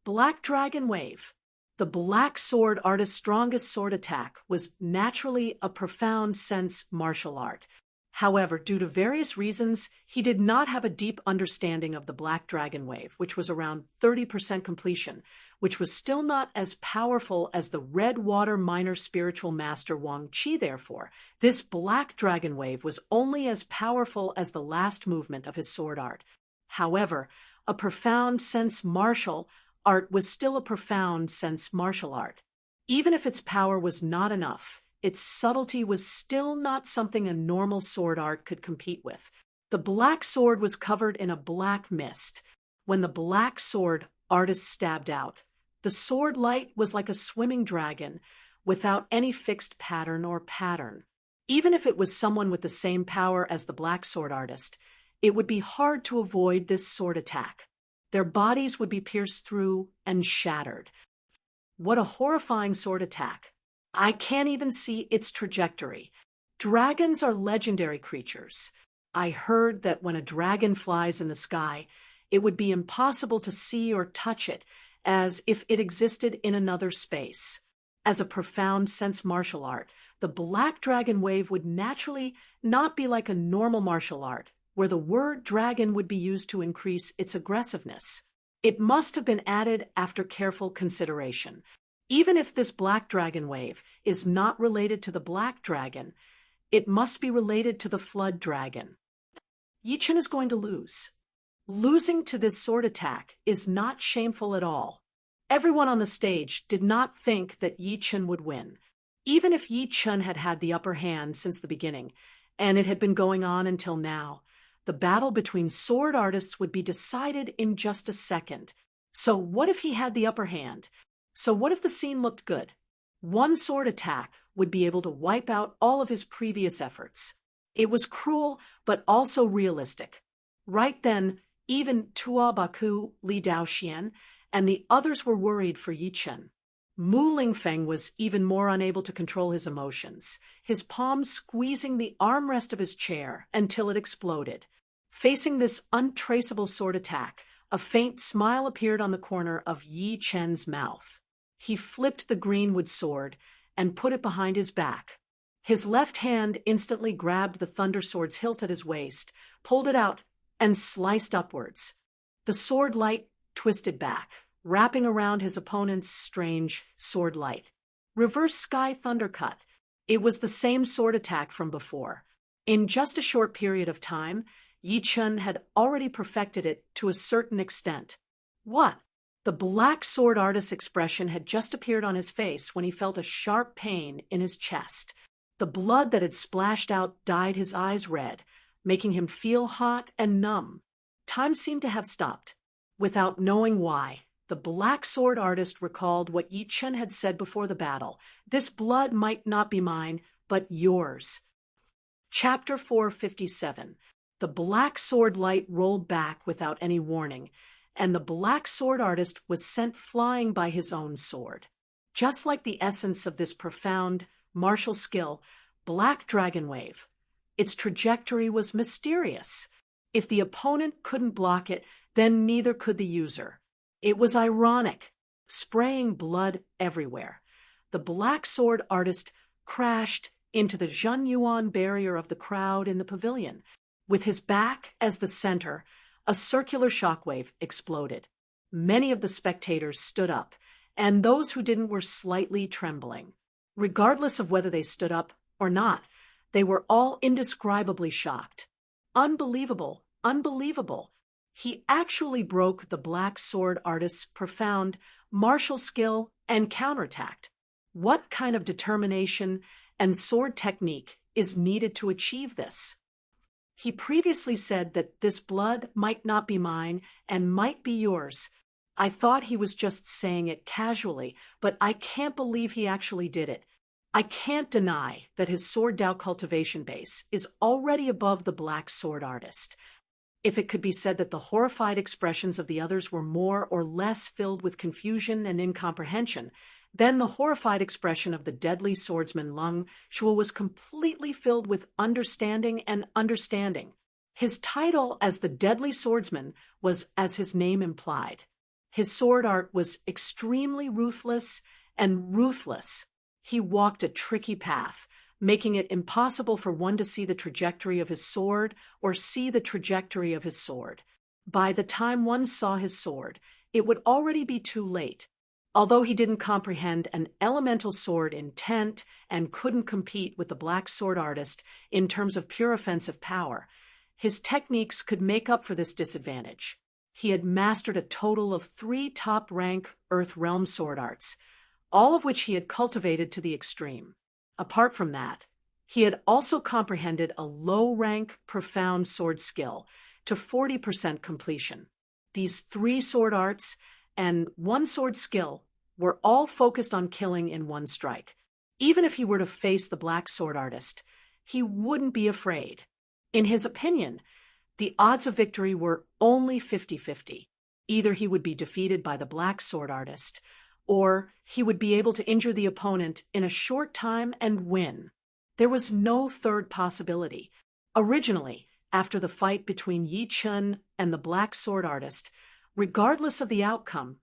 Black Dragon Wave. The black sword artist's strongest sword attack was naturally a profound sense martial art. However, due to various reasons, he did not have a deep understanding of the Black Dragon Wave, which was around 30% completion, which was still not as powerful as the Red Water Minor Spiritual Master Wang Qi. Therefore, this Black Dragon Wave was only as powerful as the last movement of his sword art. However, a profound sense martial art was still a profound sense martial art. Even if its power was not enough, its subtlety was still not something a normal sword art could compete with. The black sword was covered in a black mist. When the black sword artist stabbed out, the sword light was like a swimming dragon without any fixed pattern or pattern. Even if it was someone with the same power as the black sword artist, it would be hard to avoid this sword attack. Their bodies would be pierced through and shattered. What a horrifying sword attack. I can't even see its trajectory. Dragons are legendary creatures. I heard that when a dragon flies in the sky, it would be impossible to see or touch it, as if it existed in another space. As a profound sense martial art, the Black Dragon Wave would naturally not be like a normal martial art, where the word dragon would be used to increase its aggressiveness. It must have been added after careful consideration. Even if this Black Dragon Wave is not related to the Black Dragon, it must be related to the Flood Dragon. Yi Chen is going to lose. Losing to this sword attack is not shameful at all. Everyone on the stage did not think that Yi Chen would win. Even if Yi Chen had had the upper hand since the beginning, and it had been going on until now, the battle between sword artists would be decided in just a second. So what if he had the upper hand? So what if the scene looked good? One sword attack would be able to wipe out all of his previous efforts. It was cruel, but also realistic. Right then, even Tua Baku, Li Daoxian, and the others were worried for Yi Chen. Mu Lingfeng was even more unable to control his emotions, his palms squeezing the armrest of his chair until it exploded. Facing this untraceable sword attack, a faint smile appeared on the corner of Yi Chen's mouth. He flipped the greenwood sword and put it behind his back. His left hand instantly grabbed the thunder sword's hilt at his waist, pulled it out, and sliced upwards. The sword light twisted back, wrapping around his opponent's strange sword light. Reverse sky thundercut. It was the same sword attack from before. In just a short period of time, Yi Chen had already perfected it to a certain extent. What? The black sword artist's expression had just appeared on his face when he felt a sharp pain in his chest. The blood that had splashed out dyed his eyes red, making him feel hot and numb. Time seemed to have stopped. Without knowing why, the black sword artist recalled what Yi Chen had said before the battle. This blood might not be mine, but yours. Chapter 457. The black sword light rolled back without any warning, and the black sword artist was sent flying by his own sword. Just like the essence of this profound martial skill, Black Dragon Wave. Its trajectory was mysterious. If the opponent couldn't block it, then neither could the user. It was ironic, spraying blood everywhere. The black sword artist crashed into the Zhenyuan barrier of the crowd in the pavilion. With his back as the center, a circular shockwave exploded. Many of the spectators stood up, and those who didn't were slightly trembling. Regardless of whether they stood up or not, they were all indescribably shocked. Unbelievable, unbelievable. He actually broke the black sword artist's profound martial skill and counterattacked. What kind of determination and sword technique is needed to achieve this? He previously said that this blood might not be mine and might be yours. I thought he was just saying it casually, but I can't believe he actually did it. I can't deny that his sword Dao cultivation base is already above the black sword artist. If it could be said that the horrified expressions of the others were more or less filled with confusion and incomprehension, then the horrified expression of the deadly swordsman Lung Shuo was completely filled with understanding and understanding. His title as the deadly swordsman was as his name implied. His sword art was extremely ruthless and ruthless. He walked a tricky path, making it impossible for one to see the trajectory of his sword or see the trajectory of his sword. By the time one saw his sword, it would already be too late. Although he didn't comprehend an elemental sword intent and couldn't compete with the black sword artist in terms of pure offensive power, his techniques could make up for this disadvantage. He had mastered a total of 3 top-rank Earth Realm sword arts, all of which he had cultivated to the extreme. Apart from that, he had also comprehended a low-rank, profound sword skill to 40% completion. These 3 sword arts and 1 sword skill were all focused on killing in one strike. Even if he were to face the black sword artist, he wouldn't be afraid. In his opinion, the odds of victory were only 50-50. Either he would be defeated by the black sword artist, or he would be able to injure the opponent in a short time and win. There was no third possibility. Originally, after the fight between Yi Chun and the black sword artist, regardless of the outcome,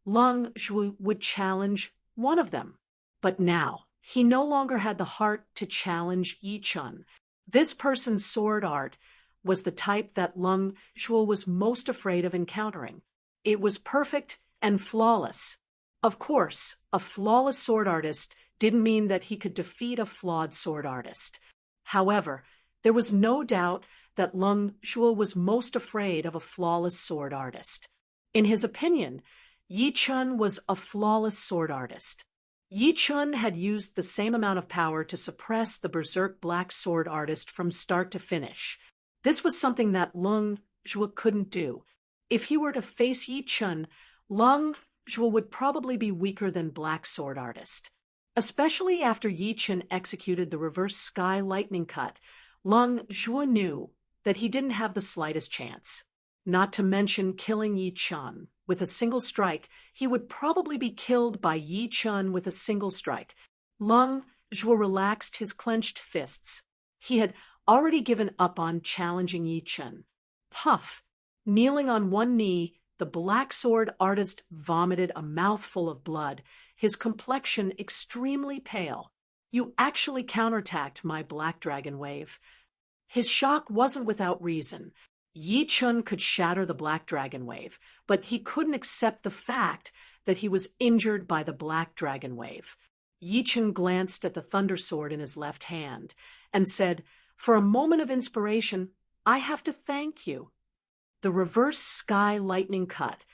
Lung Zhu would challenge one of them. But now, he no longer had the heart to challenge Yi Chun. This person's sword art was the type that Lung Zhu was most afraid of encountering. It was perfect and flawless. Of course, a flawless sword artist didn't mean that he could defeat a flawed sword artist. However, there was no doubt that Lung Zhu was most afraid of a flawless sword artist. In his opinion, Yi Chun was a flawless sword artist. Yi Chun had used the same amount of power to suppress the berserk black sword artist from start to finish. This was something that Lung Zhu couldn't do. If he were to face Yi Chun, Lung Zhu would probably be weaker than black sword artist. Especially after Yi Chun executed the reverse sky lightning cut, Lung Zhu knew that he didn't have the slightest chance. Not to mention killing Yi Chun. With a single strike, he would probably be killed by Yi Chun with a single strike. Lung Zhu relaxed his clenched fists. He had already given up on challenging Yi Chun. Puff! Kneeling on one knee, the black sword artist vomited a mouthful of blood, his complexion extremely pale. You actually counterattacked my black dragon wave. His shock wasn't without reason. Yi Chun could shatter the black dragon wave, but he couldn't accept the fact that he was injured by the black dragon wave. Yi Chun glanced at the thunder sword in his left hand and said, "For a moment of inspiration, I have to thank you." The reverse sky lightning cut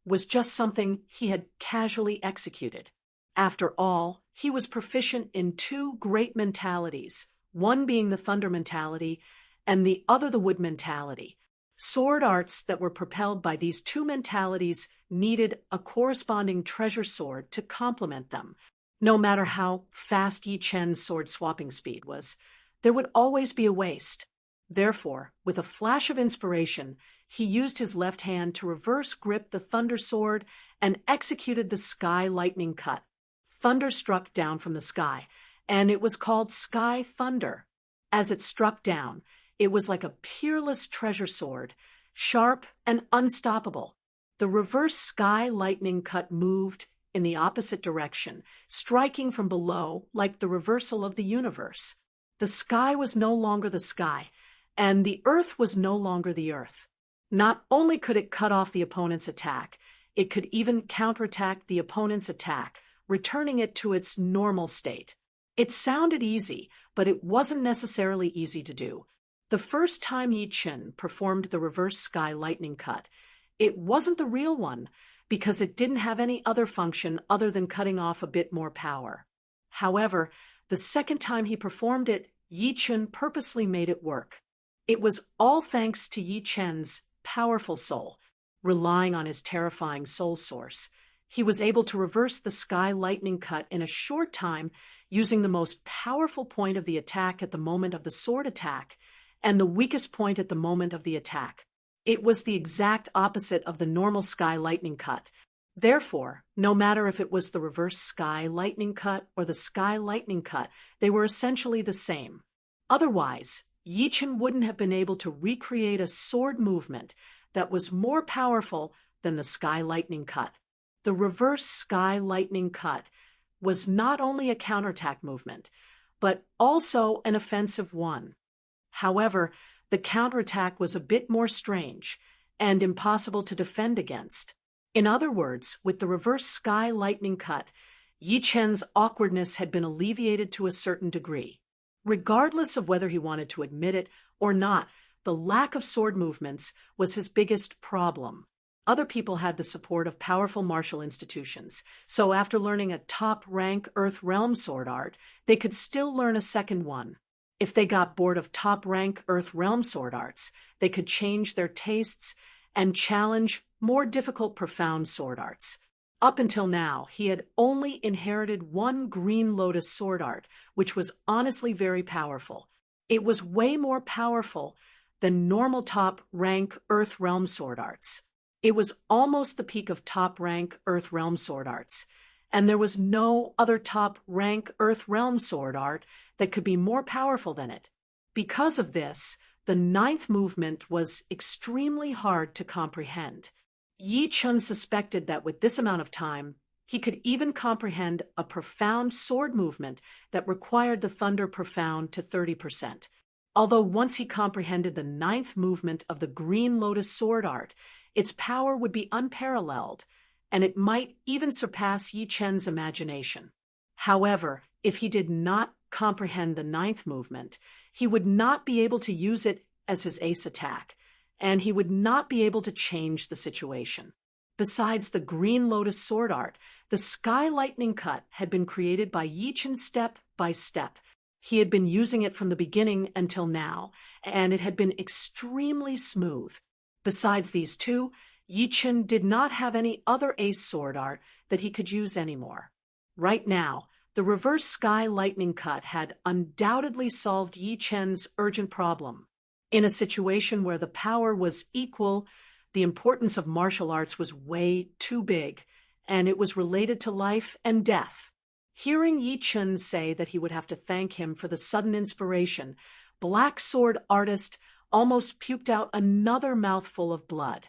was just something he had casually executed. After all, he was proficient in 2 great mentalities, one being the thunder mentality and the other the wood mentality. Sword arts that were propelled by these 2 mentalities needed a corresponding treasure sword to complement them. No matter how fast Yi Chen's sword swapping speed was, there would always be a waste. Therefore, with a flash of inspiration, he used his left hand to reverse grip the thunder sword and executed the sky lightning cut. Thunder struck down from the sky, and it was called sky thunder. As it struck down, It was like a peerless treasure sword, sharp and unstoppable. The reverse sky lightning cut moved in the opposite direction, striking from below like the reversal of the universe. The sky was no longer the sky, and the earth was no longer the earth. Not only could it cut off the opponent's attack, it could even counterattack the opponent's attack, returning it to its normal state. It sounded easy, but it wasn't necessarily easy to do. The first time Yi Chen performed the reverse sky lightning cut, it wasn't the real one because it didn't have any other function other than cutting off a bit more power. However, the second time he performed it, Yi Chen purposely made it work. It was all thanks to Yi Chen's powerful soul. Relying on his terrifying soul source, he was able to reverse the sky lightning cut in a short time using the most powerful point of the attack at the moment of the sword attack and the weakest point at the moment of the attack. It was the exact opposite of the normal sky lightning cut. Therefore, no matter if it was the reverse sky lightning cut or the sky lightning cut, they were essentially the same. Otherwise, Yi Chen wouldn't have been able to recreate a sword movement that was more powerful than the sky lightning cut. The reverse sky lightning cut was not only a counterattack movement, but also an offensive one. However, the counterattack was a bit more strange and impossible to defend against. In other words, with the reverse sky lightning cut, Yi Chen's awkwardness had been alleviated to a certain degree. Regardless of whether he wanted to admit it or not, the lack of sword movements was his biggest problem. Other people had the support of powerful martial institutions, so after learning a top-rank Earth Realm sword art, they could still learn a second one. If they got bored of top-rank Earth Realm sword arts, they could change their tastes and challenge more difficult profound sword arts. Up until now, he had only inherited one Green Lotus sword art, which was honestly very powerful. It was way more powerful than normal top-rank Earth Realm sword arts. It was almost the peak of top-rank Earth Realm sword arts, and there was no other top-rank Earth Realm sword art that could be more powerful than it. Because of this, the ninth movement was extremely hard to comprehend. Yi Chen suspected that with this amount of time, he could even comprehend a profound sword movement that required the Thunder Profound to 30%. Although once he comprehended the ninth movement of the Green Lotus sword art, its power would be unparalleled, and it might even surpass Yi Chen's imagination. However, if he did not comprehend the ninth movement, he would not be able to use it as his ace attack, and he would not be able to change the situation. Besides the Green Lotus sword art, the Sky Lightning Cut had been created by Yi Chen step by step. He had been using it from the beginning until now, and it had been extremely smooth. Besides these two, Yi Chen did not have any other ace sword art that he could use anymore. Right now, the reverse sky lightning cut had undoubtedly solved Yi Chen's urgent problem. In a situation where the power was equal, the importance of martial arts was way too big, and it was related to life and death. Hearing Yi Chen say that he would have to thank him for the sudden inspiration, Black Sword Artist almost puked out another mouthful of blood.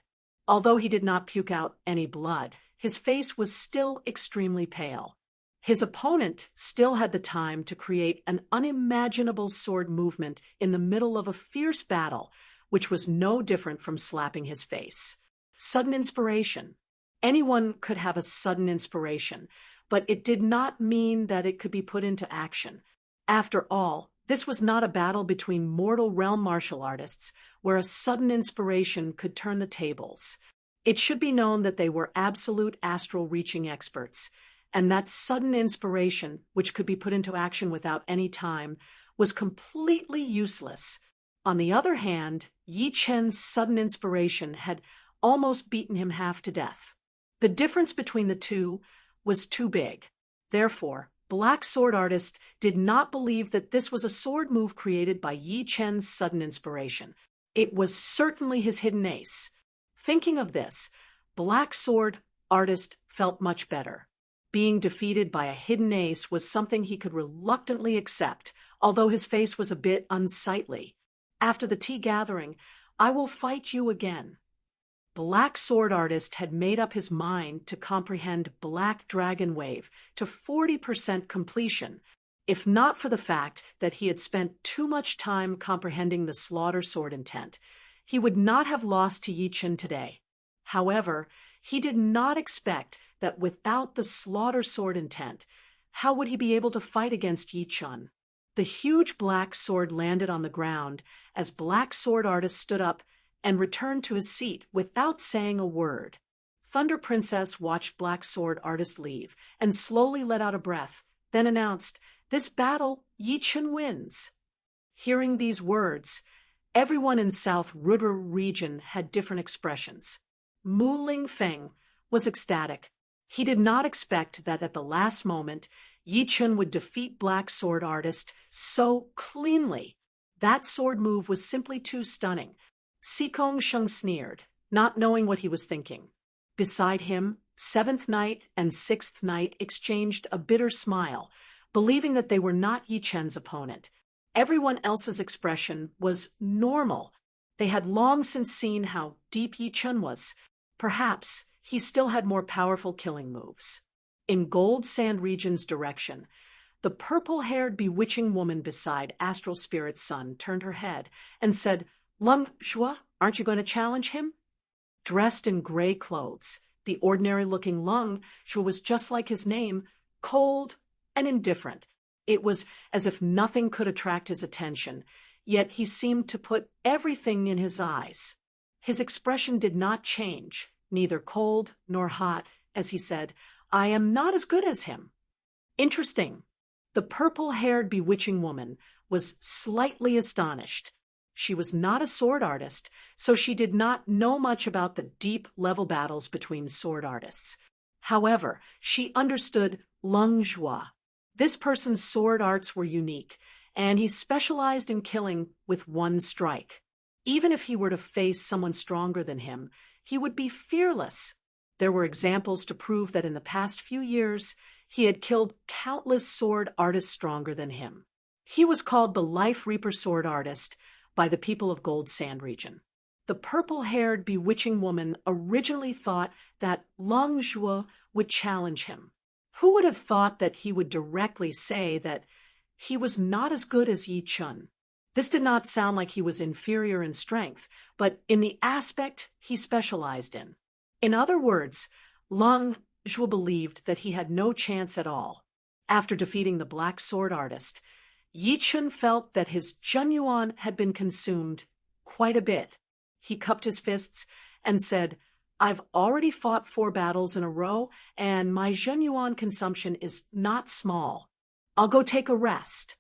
Although he did not puke out any blood, his face was still extremely pale. His opponent still had the time to create an unimaginable sword movement in the middle of a fierce battle, which was no different from slapping his face. Sudden inspiration. Anyone could have a sudden inspiration, but it did not mean that it could be put into action. After all, this was not a battle between mortal realm martial artists, where a sudden inspiration could turn the tables. It should be known that they were absolute astral reaching experts, and that sudden inspiration, which could be put into action without any time, was completely useless. On the other hand, Yi Chen's sudden inspiration had almost beaten him half to death. The difference between the two was too big. Therefore, Black Sword Artist did not believe that this was a sword move created by Yi Chen's sudden inspiration. It was certainly his hidden ace. Thinking of this, Black Sword Artist felt much better. Being defeated by a hidden ace was something he could reluctantly accept, although his face was a bit unsightly. After the tea gathering, I will fight you again. Black Sword Artist had made up his mind to comprehend Black Dragon Wave to 40% completion, if not for the fact that he had spent too much time comprehending the Slaughter Sword intent. He would not have lost to Yi Chen today. However, he did not expect that without the Slaughter Sword intent, how would he be able to fight against Yi Chen? The huge black sword landed on the ground as Black Sword Artist stood up and returned to his seat without saying a word. Thunder Princess watched Black Sword Artist leave and slowly let out a breath, then announced, "This battle, Yi Chen wins." Hearing these words, everyone in South Rudra region had different expressions. Mu Lingfeng was ecstatic. He did not expect that at the last moment, Yi Chen would defeat Black Sword Artist so cleanly. That sword move was simply too stunning. Sikong Sheng sneered, not knowing what he was thinking. Beside him, Seventh Knight and Sixth Knight exchanged a bitter smile, believing that they were not Yi Chen's opponent. Everyone else's expression was normal. They had long since seen how deep Yi Chen was. Perhaps he still had more powerful killing moves. In Gold Sand Region's direction, the purple-haired bewitching woman beside Astral Spirit's son turned her head and said, "Lung Shua, aren't you going to challenge him?" Dressed in gray clothes, the ordinary-looking Lung Shua was just like his name, cold and indifferent. It was as if nothing could attract his attention, yet he seemed to put everything in his eyes. His expression did not change, neither cold nor hot, as he said, "I am not as good as him." Interesting. The purple-haired bewitching woman was slightly astonished. She was not a sword artist, so she did not know much about the deep-level battles between sword artists. However, she understood Lung Zhua. This person's sword arts were unique, and he specialized in killing with one strike. Even if he were to face someone stronger than him, he would be fearless. There were examples to prove that in the past few years, he had killed countless sword artists stronger than him. He was called the Life Reaper Sword Artist by the people of Gold Sand region. The purple-haired, bewitching woman originally thought that Lung Zhua would challenge him. Who would have thought that he would directly say that he was not as good as Yi Chen? This did not sound like he was inferior in strength, but in the aspect he specialized in. In other words, Lung Zhua believed that he had no chance at all. After defeating the Black Sword Artist, Yi Chen felt that his Zhenyuan had been consumed quite a bit. He cupped his fists and said, "I've already fought 4 battles in a row, and my Zhenyuan consumption is not small. I'll go take a rest."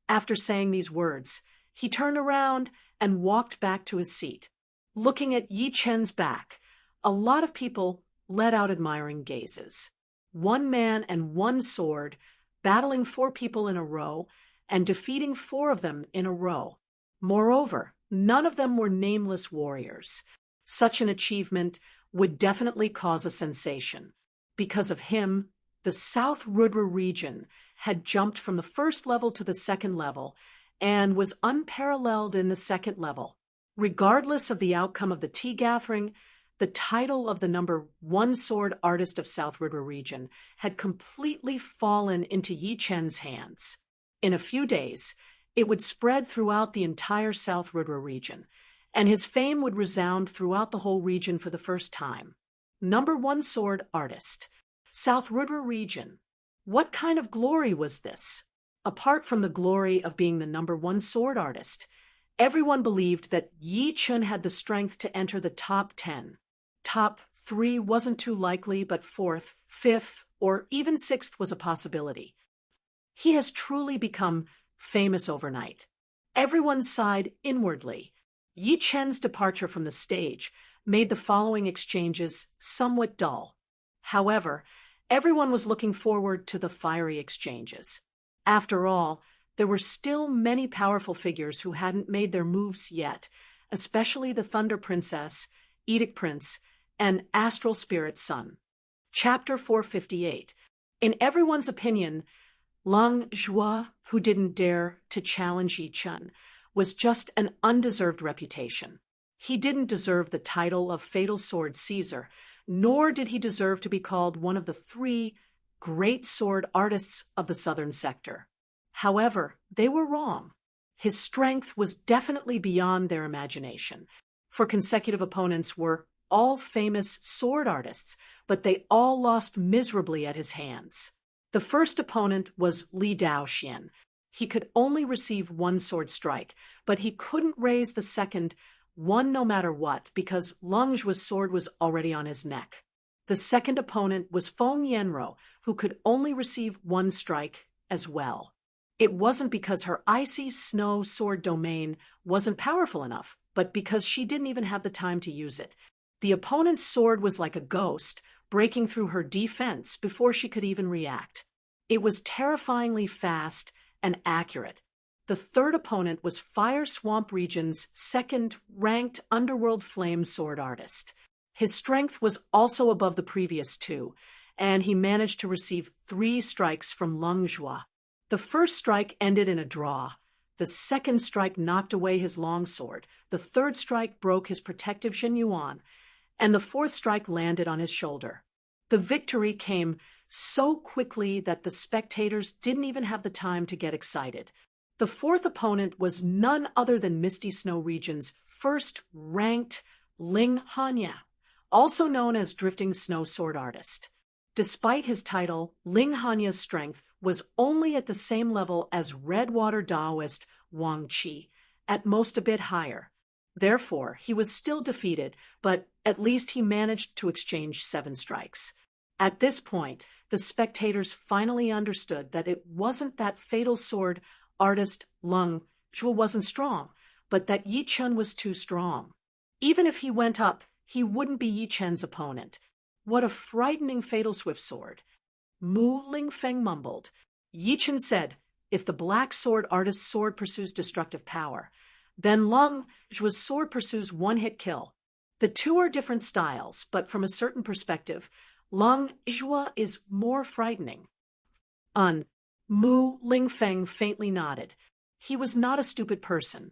After saying these words, he turned around and walked back to his seat. Looking at Yi Chen's back, a lot of people let out admiring gazes. 1 man and 1 sword, battling 4 people in a row, and defeating 4 of them in a row. Moreover, none of them were nameless warriors. Such an achievement would definitely cause a sensation. Because of him, the South Rudra region had jumped from the 1st level to the 2nd level and was unparalleled in the 2nd level. Regardless of the outcome of the tea gathering, the title of the number 1 sword artist of South Rudra region had completely fallen into Yi Chen's hands. In a few days, it would spread throughout the entire South Rudra region, and his fame would resound throughout the whole region for the first time. Number 1 sword artist. South Rudra region. What kind of glory was this? Apart from the glory of being the number 1 sword artist, everyone believed that Yi Chen had the strength to enter the top 10. Top 3 wasn't too likely, but 4th, 5th, or even 6th was a possibility. He has truly become famous overnight. Everyone sighed inwardly. Yi Chen's departure from the stage made the following exchanges somewhat dull. However, everyone was looking forward to the fiery exchanges. After all, there were still many powerful figures who hadn't made their moves yet, especially the Thunder Princess, Edict Prince, and Astral Spirit's son. Chapter 458. In everyone's opinion, Lung Zhua, who didn't dare to challenge Yi Chen, was just an undeserved reputation. He didn't deserve the title of Fatal Sword Caesar, nor did he deserve to be called one of the 3 great sword artists of the southern sector. However, they were wrong. His strength was definitely beyond their imagination, for consecutive opponents were all famous sword artists, but they all lost miserably at his hands. The first opponent was Li Daoxian. He could only receive 1 sword strike, but he couldn't raise the second one no matter what, because Leng Zhuo's sword was already on his neck. The second opponent was Feng Yanro, who could only receive 1 strike as well. It wasn't because her icy snow sword domain wasn't powerful enough, but because she didn't even have the time to use it. The opponent's sword was like a ghost, breaking through her defense before she could even react. It was terrifyingly fast and accurate. The third opponent was Fire Swamp Region's 2nd-ranked Underworld Flame sword artist. His strength was also above the previous 2, and he managed to receive 3 strikes from Leng Zhuo. The first strike ended in a draw. The second strike knocked away his longsword. The third strike broke his protective Zhenyuan, and the fourth strike landed on his shoulder. The victory came so quickly that the spectators didn't even have the time to get excited. The fourth opponent was none other than Misty Snow Region's 1st-ranked Ling Hanya, also known as Drifting Snow Sword Artist. Despite his title, Ling Hanya's strength was only at the same level as Redwater Daoist Wang Qi, at most a bit higher. Therefore, he was still defeated, but at least he managed to exchange 7 strikes. At this point, the spectators finally understood that it wasn't that fatal sword artist Leng Zhuo wasn't strong, but that Yi Chen was too strong. Even if he went up, he wouldn't be Yi Chen's opponent. What a frightening fatal swift sword. Mu Lingfeng mumbled. Yi Chen said, if the black sword artist's sword pursues destructive power, then Leng Zhuo's sword pursues one-hit kill. The 2 are different styles, but from a certain perspective, Leng Zhuo is more frightening. Mu Lingfeng faintly nodded. He was not a stupid person.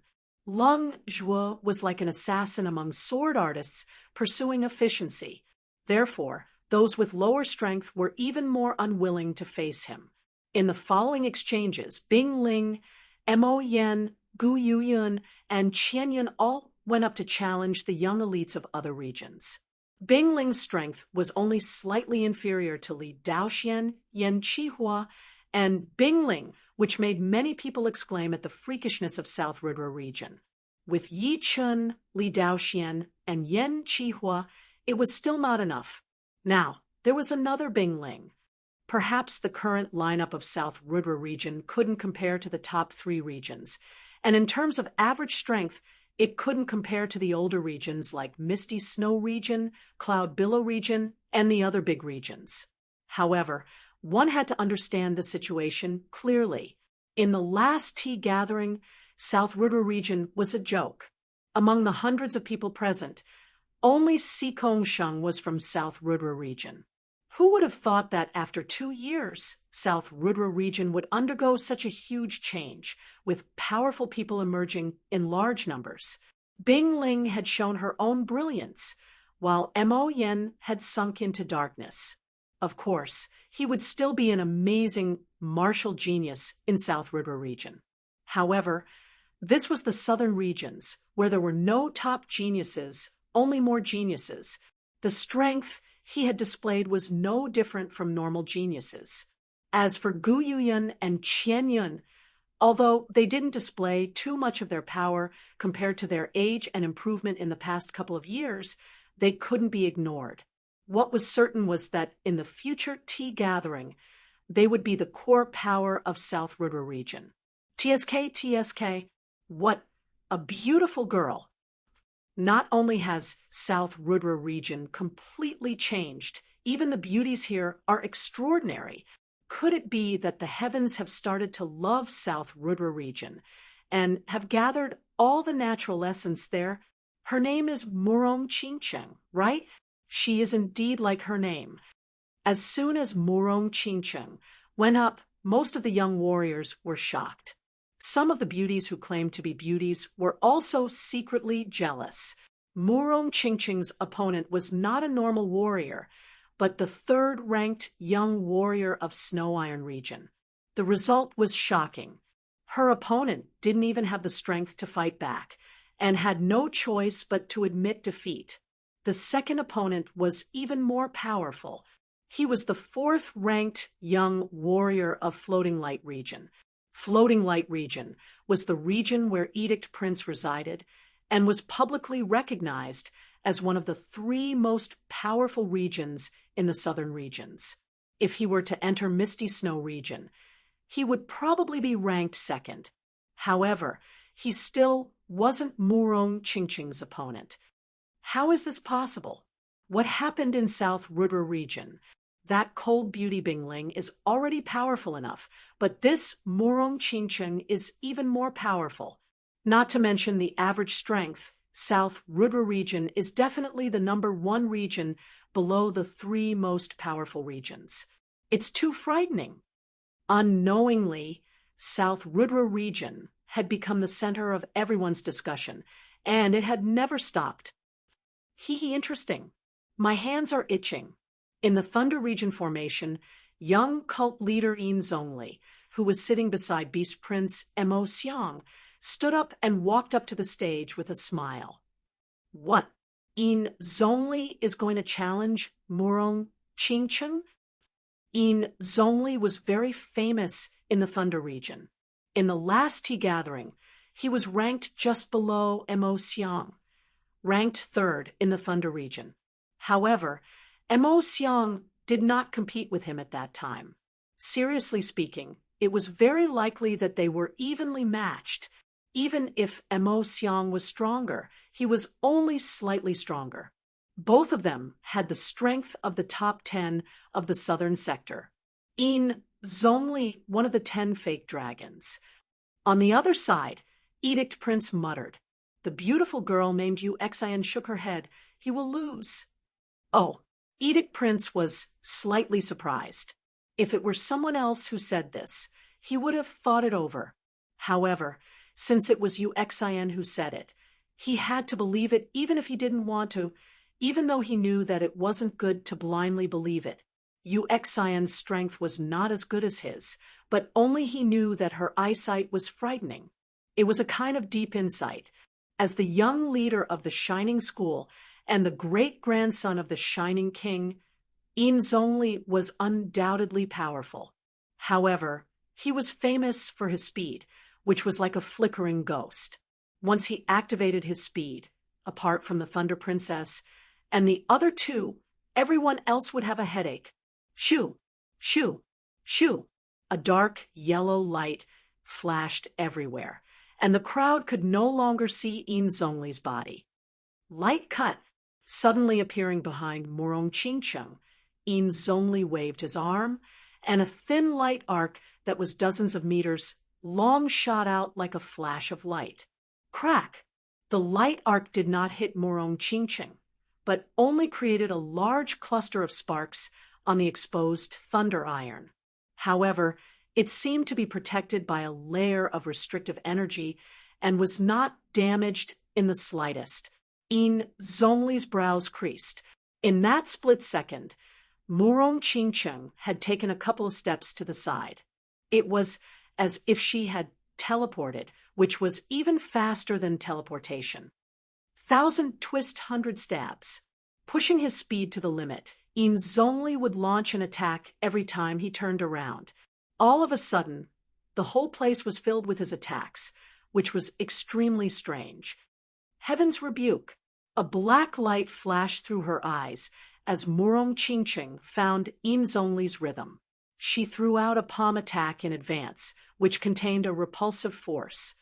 Leng Zhuo was like an assassin among sword artists pursuing efficiency. Therefore, those with lower strength were even more unwilling to face him. In the following exchanges, Bing Ling, Mo Yan, Gu Yuyun, and Qian Yun all went up to challenge the young elites of other regions. Bing Ling's strength was only slightly inferior to Li Daoxian, Yan Qihua, and Bing Ling, which made many people exclaim at the freakishness of South Ridra region. With Yi Chen, Li Daoxian, and Yan Qihua, it was still not enough. Now, there was another Bing Ling. Perhaps the current lineup of South Ridra region couldn't compare to the top 3 regions, and in terms of average strength, it couldn't compare to the older regions like Misty Snow region, Cloud Billow region, and the other big regions. However, one had to understand the situation clearly. In the last tea gathering, South Ridra region was a joke. Among the hundreds of people present, only Si Kongsheng was from South Ridra region. Who would have thought that after 2 years, South Ridra region would undergo such a huge change, with powerful people emerging in large numbers? Bing Ling had shown her own brilliance, while Mo Yan had sunk into darkness. Of course, he would still be an amazing martial genius in South Ridra region. However, this was the southern regions, where there were no top geniuses, only more geniuses. The strength he had displayed was no different from normal geniuses. As for Gu Yuyun and Qian Yun, although they didn't display too much of their power compared to their age and improvement in the past couple of years, they couldn't be ignored. What was certain was that in the future tea gathering, they would be the core power of South Ridra region. TSK, what a beautiful girl. Not only has South Ridra region completely changed, even the beauties here are extraordinary. Could it be that the heavens have started to love South Ridra region and have gathered all the natural essence there? Her name is Murong Qingcheng, right? She is indeed like her name. As soon as Murong Qingcheng went up, most of the young warriors were shocked. Some of the beauties who claimed to be beauties were also secretly jealous. Murong Qingqing's opponent was not a normal warrior, but the third-ranked young warrior of Snow Iron region. The result was shocking. Her opponent didn't even have the strength to fight back, and had no choice but to admit defeat. The second opponent was even more powerful. He was the fourth-ranked young warrior of Floating Light region. Floating Light region was the region where Edict Prince resided and was publicly recognized as one of the 3 most powerful regions in the southern regions. If he were to enter Misty Snow region, he would probably be ranked second. However, he still wasn't Murong Qingqing's opponent. How is this possible? What happened in South Rudra region? That cold beauty Bingling is already powerful enough, but this Murong Qingqing is even more powerful. Not to mention the average strength, South Rudra region is definitely the #1 region below the 3 most powerful regions. It's too frightening. Unknowingly, South Rudra region had become the center of everyone's discussion, and it had never stopped. Interesting. My hands are itching. In the Thunder region formation, young cult leader Yin Zhongli, who was sitting beside Beast Prince Mo Xiang, stood up and walked up to the stage with a smile. What? Yin Zhongli is going to challenge Murong Qingqing? Yin Zhongli was very famous in the Thunder region. In the last tea gathering, he was ranked just below Mo Xiang, ranked 3rd in the Thunder region. However, Mo Xiang did not compete with him at that time. Seriously speaking, it was very likely that they were evenly matched. Even if Mo Xiang was stronger, he was only slightly stronger. Both of them had the strength of the top 10 of the southern sector. Yin Zhongli, one of the 10 fake dragons. On the other side, Edict Prince muttered. The beautiful girl named Yu Xian shook her head. He will lose. Oh, Edict Prince was slightly surprised. If it were someone else who said this, he would have thought it over. However, since it was Yu Xian who said it, he had to believe it even if he didn't want to, even though he knew that it wasn't good to blindly believe it. Yu Xian's strength was not as good as his, but only he knew that her eyesight was frightening. It was a kind of deep insight. As the young leader of the Shining School and the great-grandson of the Shining King, Yin Zhongli was undoubtedly powerful. However, he was famous for his speed, which was like a flickering ghost. Once he activated his speed, apart from the Thunder Princess, and the other 2, everyone else would have a headache. Shoo! Shoo! Shoo! A dark yellow light flashed everywhere, and the crowd could no longer see Yin Zhongli's body. Light cut, suddenly appearing behind Murong Qingqing. Yin Zhongli waved his arm, and a thin light arc that was dozens of meters long shot out like a flash of light. Crack! The light arc did not hit Murong Qingqing, but only created a large cluster of sparks on the exposed thunder iron. However, it seemed to be protected by a layer of restrictive energy and was not damaged in the slightest. Yin Zhongli's brows creased. In that split second, Murong Qingqing had taken a couple of steps to the side. It was as if she had teleported, which was even faster than teleportation. 1,000 twist 100 stabs. Pushing his speed to the limit, Yin Zhongli would launch an attack every time he turned around. All of a sudden, the whole place was filled with his attacks, which was extremely strange. Heaven's rebuke. A black light flashed through her eyes as Murong Qingqing found Yin Zhongli's rhythm. She threw out a palm attack in advance, which contained a repulsive force.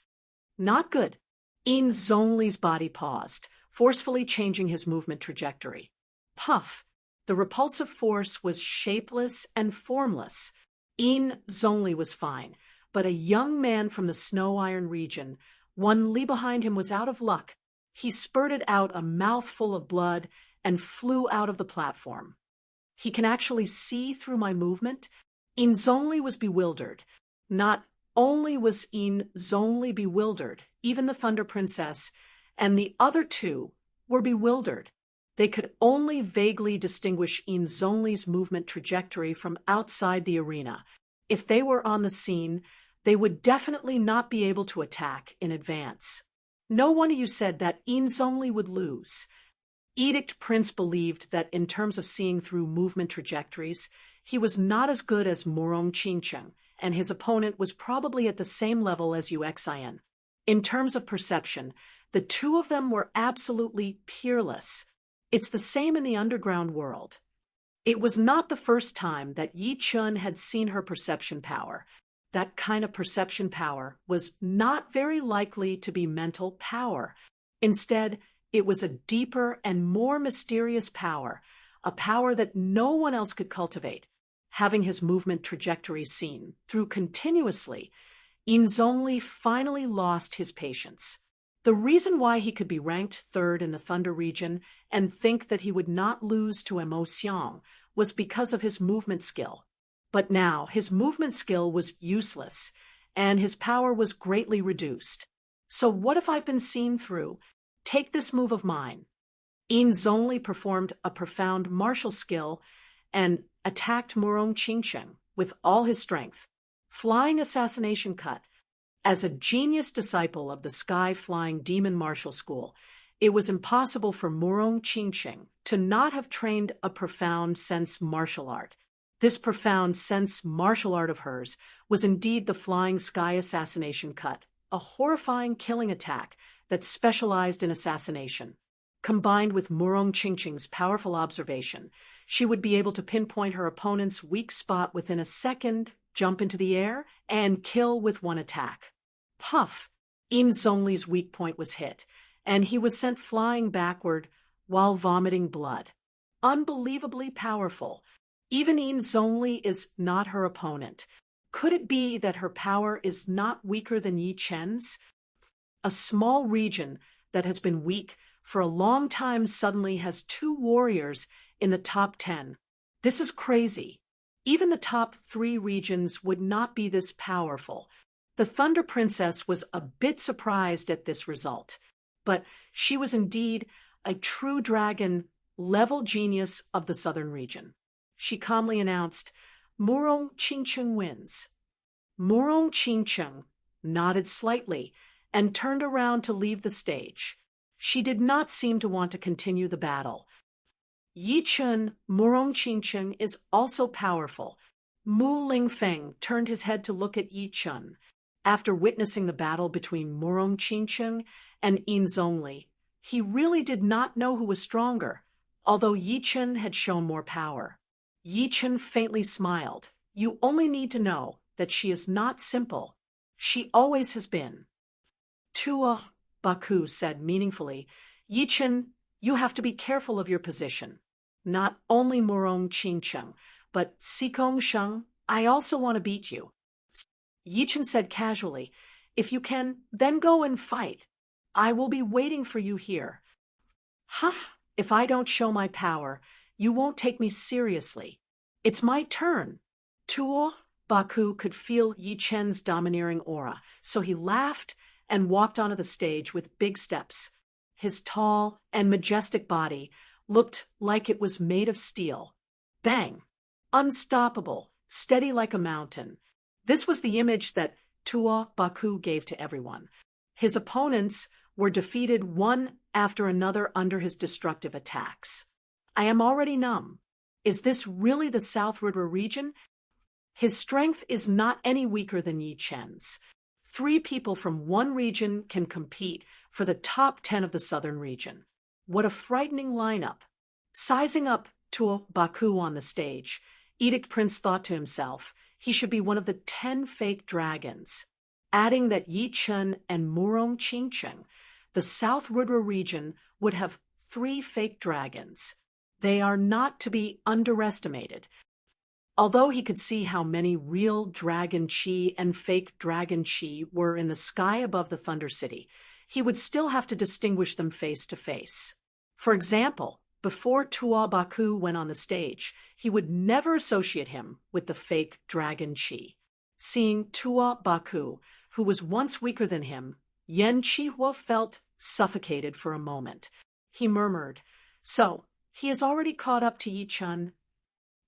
Not good. Yin Zhongli's body paused, forcefully changing his movement trajectory. Puff! The repulsive force was shapeless and formless. Yin Zhongli was fine, but a young man from the Snow Iron region, one Li behind him, was out of luck. He spurted out a mouthful of blood and flew out of the platform. He can actually see through my movement? Yin Zhongli was bewildered. Not only was Yin Zhongli bewildered, even the Thunder Princess, and the other two were bewildered. They could only vaguely distinguish Yin Zhongli's movement trajectory from outside the arena. If they were on the scene, they would definitely not be able to attack in advance. No one of you said that Yin Zhongli would lose. Edict Prince believed that in terms of seeing through movement trajectories, he was not as good as Murong Qingcheng, and his opponent was probably at the same level as Uxian. In terms of perception, the two of them were absolutely peerless. It's the same in the underground world. It was not the first time that Yi Chun had seen her perception power. That kind of perception power was not very likely to be mental power. Instead, it was a deeper and more mysterious power, a power that no one else could cultivate. Having his movement trajectory seen through continuously, Yin Zhongli finally lost his patience. The reason why he could be ranked third in the Thunder region and think that he would not lose to Mo Xiang was because of his movement skill. But now his movement skill was useless, and his power was greatly reduced. So what if I've been seen through? Take this move of mine. Yin Zhongli performed a profound martial skill and attacked Murong Qingcheng with all his strength. Flying assassination cut. As a genius disciple of the sky-flying demon martial school, it was impossible for Murong Qingcheng to not have trained a profound sense martial art. This profound sense martial art of hers was indeed the flying sky assassination cut, a horrifying killing attack that specialized in assassination. Combined with Murong Qingcheng's powerful observation, she would be able to pinpoint her opponent's weak spot within a second, jump into the air, and kill with one attack. Puff! Yin Zhongli's weak point was hit, and he was sent flying backward while vomiting blood. Unbelievably powerful. Even Yin Zhongli is not her opponent. Could it be that her power is not weaker than Yi Chen's? A small region that has been weak for a long time suddenly has two warriors in the top 10. This is crazy. Even the top 3 regions would not be this powerful. The Thunder Princess was a bit surprised at this result, but she was indeed a true dragon-level genius of the southern region. She calmly announced, "Murong Qingcheng wins." Murong Qingcheng nodded slightly and turned around to leave the stage. She did not seem to want to continue the battle. Yi Chun, Murong Qingcheng, is also powerful. Mu Lingfeng turned his head to look at Yi Chun. After witnessing the battle between Murong Qingcheng and Yin Zhongli, he really did not know who was stronger, although Yi Chun had shown more power. Yi Chun faintly smiled. You only need to know that she is not simple. She always has been. Tua, Baku said meaningfully, Yi Chun, you have to be careful of your position. Not only Murong Qingcheng, but Sikong Sheng, I also want to beat you. Yi Chun said casually, if you can, then go and fight. I will be waiting for you here. Huh, if I don't show my power, you won't take me seriously. It's my turn. Tuo, Baku could feel Yi Chen's domineering aura, so he laughed and walked onto the stage with big steps. His tall and majestic body looked like it was made of steel. Bang! Unstoppable, steady like a mountain. This was the image that Tuo Baku gave to everyone. His opponents were defeated one after another under his destructive attacks. I am already numb. Is this really the South River region? His strength is not any weaker than Yi Chen's. 3 people from one region can compete for the top 10 of the southern region. What a frightening lineup. Sizing up Tuo Baku on the stage, Edict Prince thought to himself, he should be one of the 10 fake dragons. Adding that Yi Chun and Murong Qingcheng, the South River region would have 3 fake dragons. They are not to be underestimated. Although he could see how many real dragon chi and fake dragon chi were in the sky above the Thunder City, he would still have to distinguish them face to face. For example, before Tuo Baku went on the stage, he would never associate him with the fake dragon chi. Seeing Tuo Baku, who was once weaker than him, Yen Qihua felt suffocated for a moment. He murmured, "So, he has already caught up to Yi Chun."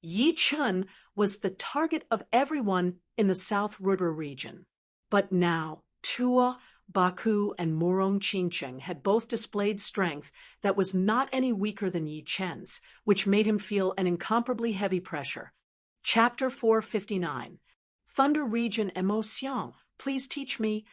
Yi Chun was the target of everyone in the South Rudra region. But now, Tuo Baku and Murong Qingcheng had both displayed strength that was not any weaker than Yi Chen's, which made him feel an incomparably heavy pressure. Chapter 459. Thunder Region Emotion, please teach me.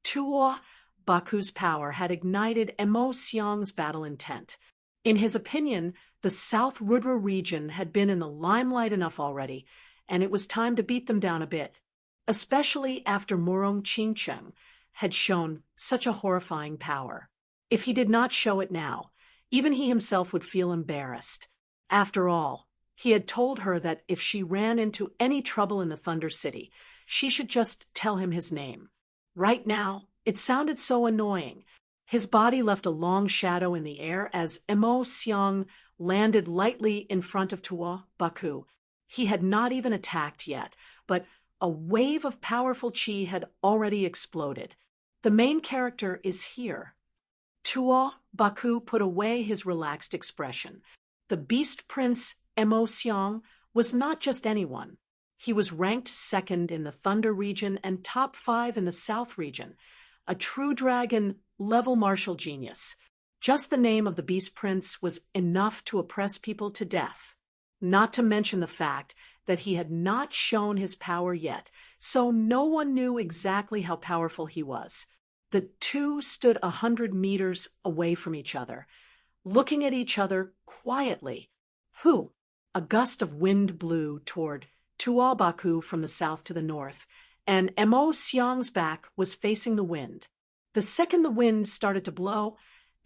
Tuo Baku's power had ignited Emotion's battle intent. In his opinion, the South Rudra region had been in the limelight enough already, and it was time to beat them down a bit, especially after Murong Qingcheng had shown such a horrifying power. If he did not show it now, even he himself would feel embarrassed. After all, he had told her that if she ran into any trouble in the Thunder City, she should just tell him his name. Right now, it sounded so annoying. His body left a long shadow in the air as Emo Xiang landed lightly in front of Tuo Baku. He had not even attacked yet, but a wave of powerful qi had already exploded. The main character is here. Tuo Baku put away his relaxed expression. The Beast Prince Emo Xiang was not just anyone. He was ranked second in the Thunder region and top 5 in the South region, a true dragon level martial genius. Just the name of the Beast Prince was enough to oppress people to death. Not to mention the fact that he had not shown his power yet, so no one knew exactly how powerful he was. The two stood 100 meters away from each other, looking at each other quietly. Who? A gust of wind blew toward Tuo Baku from the south to the north, and Emo Xiang's back was facing the wind. The second the wind started to blow,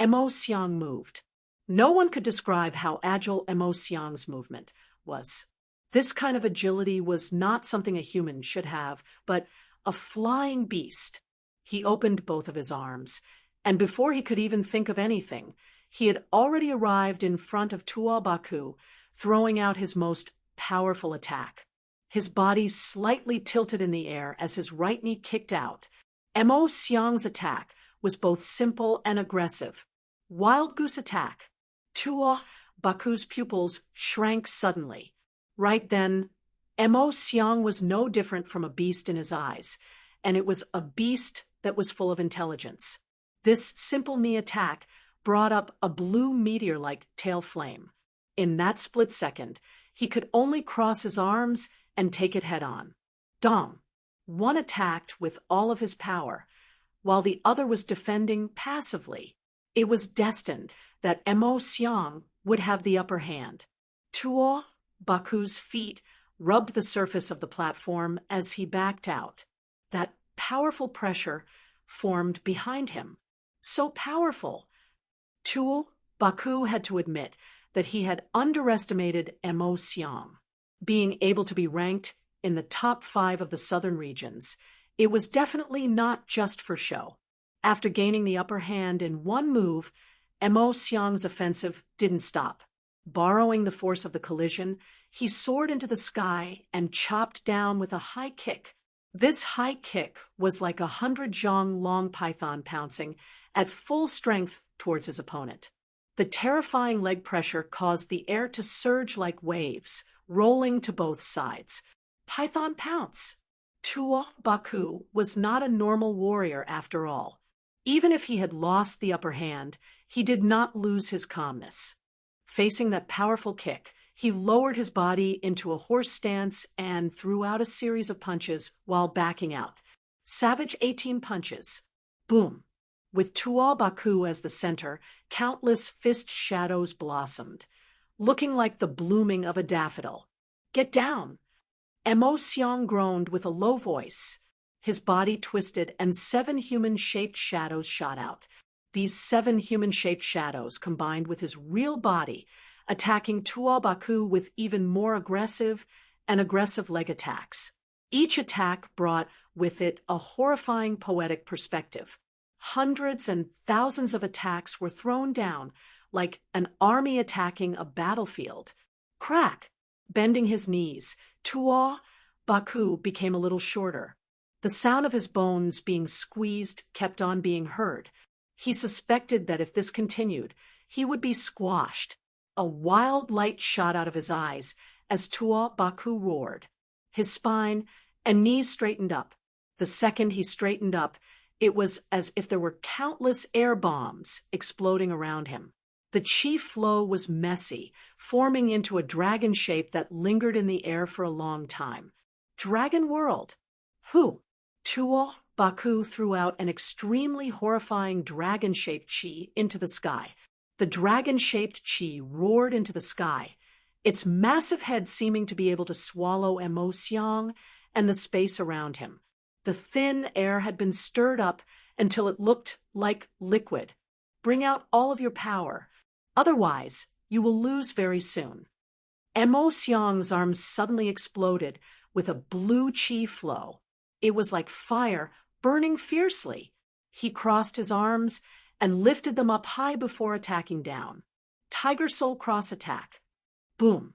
Emo Xiang moved. No one could describe how agile Emo Xiang's movement was. This kind of agility was not something a human should have, but a flying beast. He opened both of his arms, and before he could even think of anything, he had already arrived in front of Tuo Baku, throwing out his most powerful attack. His body slightly tilted in the air as his right knee kicked out. Emo Xiang's attack was both simple and aggressive. Wild goose attack. Tuo Baku's pupils shrank suddenly. Right then, Emo Xiang was no different from a beast in his eyes, and it was a beast that was full of intelligence. This simple knee attack brought up a blue meteor-like tail flame. In that split second, he could only cross his arms and take it head-on. Dong! One attacked with all of his power, while the other was defending passively. It was destined that Emo Xiang would have the upper hand. Tuo Baku's feet rubbed the surface of the platform as he backed out. That powerful pressure formed behind him. So powerful! Tuo Baku had to admit that he had underestimated Emo Xiang. Being able to be ranked in the top 5 of the southern regions, it was definitely not just for show. After gaining the upper hand in one move, Emo Xiang's offensive didn't stop. Borrowing the force of the collision, he soared into the sky and chopped down with a high kick. This high kick was like 100 zhong long python pouncing at full strength towards his opponent. The terrifying leg pressure caused the air to surge like waves, rolling to both sides. Python pounce! Tuo Baku was not a normal warrior after all. Even if he had lost the upper hand, he did not lose his calmness. Facing that powerful kick, he lowered his body into a horse stance and threw out a series of punches while backing out. Savage 18 punches. Boom! With Tuo Baku as the center, countless fist shadows blossomed, looking like the blooming of a daffodil. Get down! Emo Xiang groaned with a low voice. His body twisted and 7 human-shaped shadows shot out. These 7 human-shaped shadows combined with his real body, attacking Tuo Baku with even more aggressive leg attacks. Each attack brought with it a horrifying poetic perspective. Hundreds and thousands of attacks were thrown down like an army attacking a battlefield. Crack! Bending his knees, Tuo Baku became a little shorter. The sound of his bones being squeezed kept on being heard. He suspected that if this continued, he would be squashed. A wild light shot out of his eyes as Tuo Baku roared. His spine and knees straightened up. The second he straightened up, it was as if there were countless air bombs exploding around him. The chi flow was messy, forming into a dragon shape that lingered in the air for a long time. Dragon World! Who? Tuo Baku threw out an extremely horrifying dragon-shaped chi into the sky. The dragon-shaped chi roared into the sky, its massive head seeming to be able to swallow Xiang and the space around him. The thin air had been stirred up until it looked like liquid. Bring out all of your power. Otherwise, you will lose very soon. Xiang's arms suddenly exploded with a blue chi flow. It was like fire burning fiercely. He crossed his arms and lifted them up high before attacking down. Tiger Soul Cross Attack. Boom.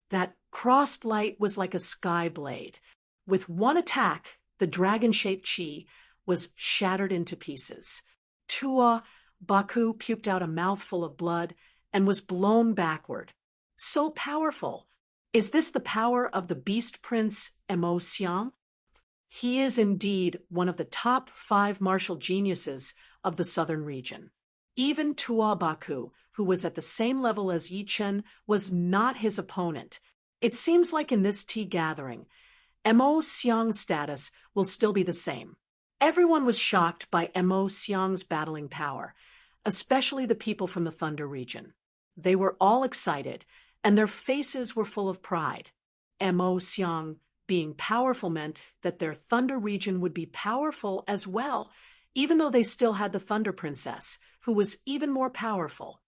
That crossed light was like a sky blade. With one attack, the dragon-shaped chi was shattered into pieces. Tuo Baku puked out a mouthful of blood and was blown backward. So powerful. Is this the power of the Beast Prince Xiang? He is indeed one of the top 5 martial geniuses of the southern region. Even Tuo Baku, who was at the same level as Yi Chen, was not his opponent. It seems like in this tea gathering, Xiang's status will still be the same. Everyone was shocked by Xiang's battling power, especially the people from the Thunder region. They were all excited, and their faces were full of pride. Xiang being powerful meant that their Thunder region would be powerful as well, even though they still had the Thunder Princess, who was even more powerful.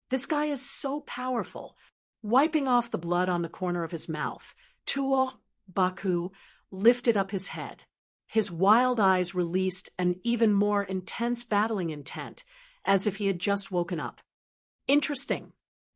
This guy is so powerful. Wiping off the blood on the corner of his mouth, Tuo Baku lifted up his head. His wild eyes released an even more intense battling intent, as if he had just woken up. Interesting.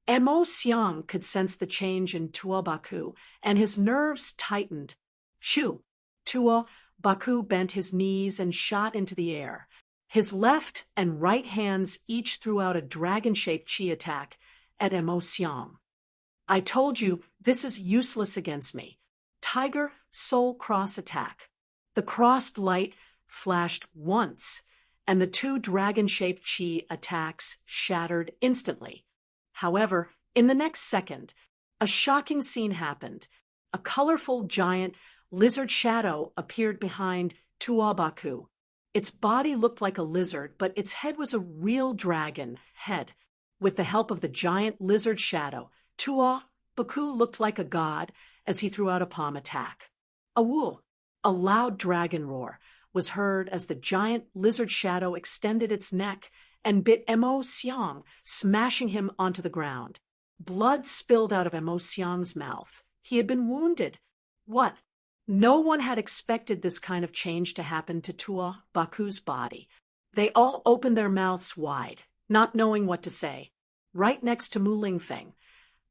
Xiang could sense the change in Tuo Baku, and his nerves tightened. Shoo! Tuo Baku bent his knees and shot into the air. His left and right hands each threw out a dragon-shaped chi attack at Xiang. I told you, this is useless against me. Tiger Soul Cross Attack. The crossed light flashed once, and the 2 dragon-shaped chi attacks shattered instantly. However, in the next second, a shocking scene happened. A colorful giant lizard shadow appeared behind Tuo Baku. Its body looked like a lizard, but its head was a real dragon head. With the help of the giant lizard shadow, Tuo Baku looked like a god as he threw out a palm attack. Awoo! A loud dragon roar was heard as the giant lizard shadow extended its neck and bit Xiang, smashing him onto the ground. Blood spilled out of Xiang's mouth. He had been wounded. What? No one had expected this kind of change to happen to Tuo Baku's body. They all opened their mouths wide, not knowing what to say. Right next to Mu Lingfeng,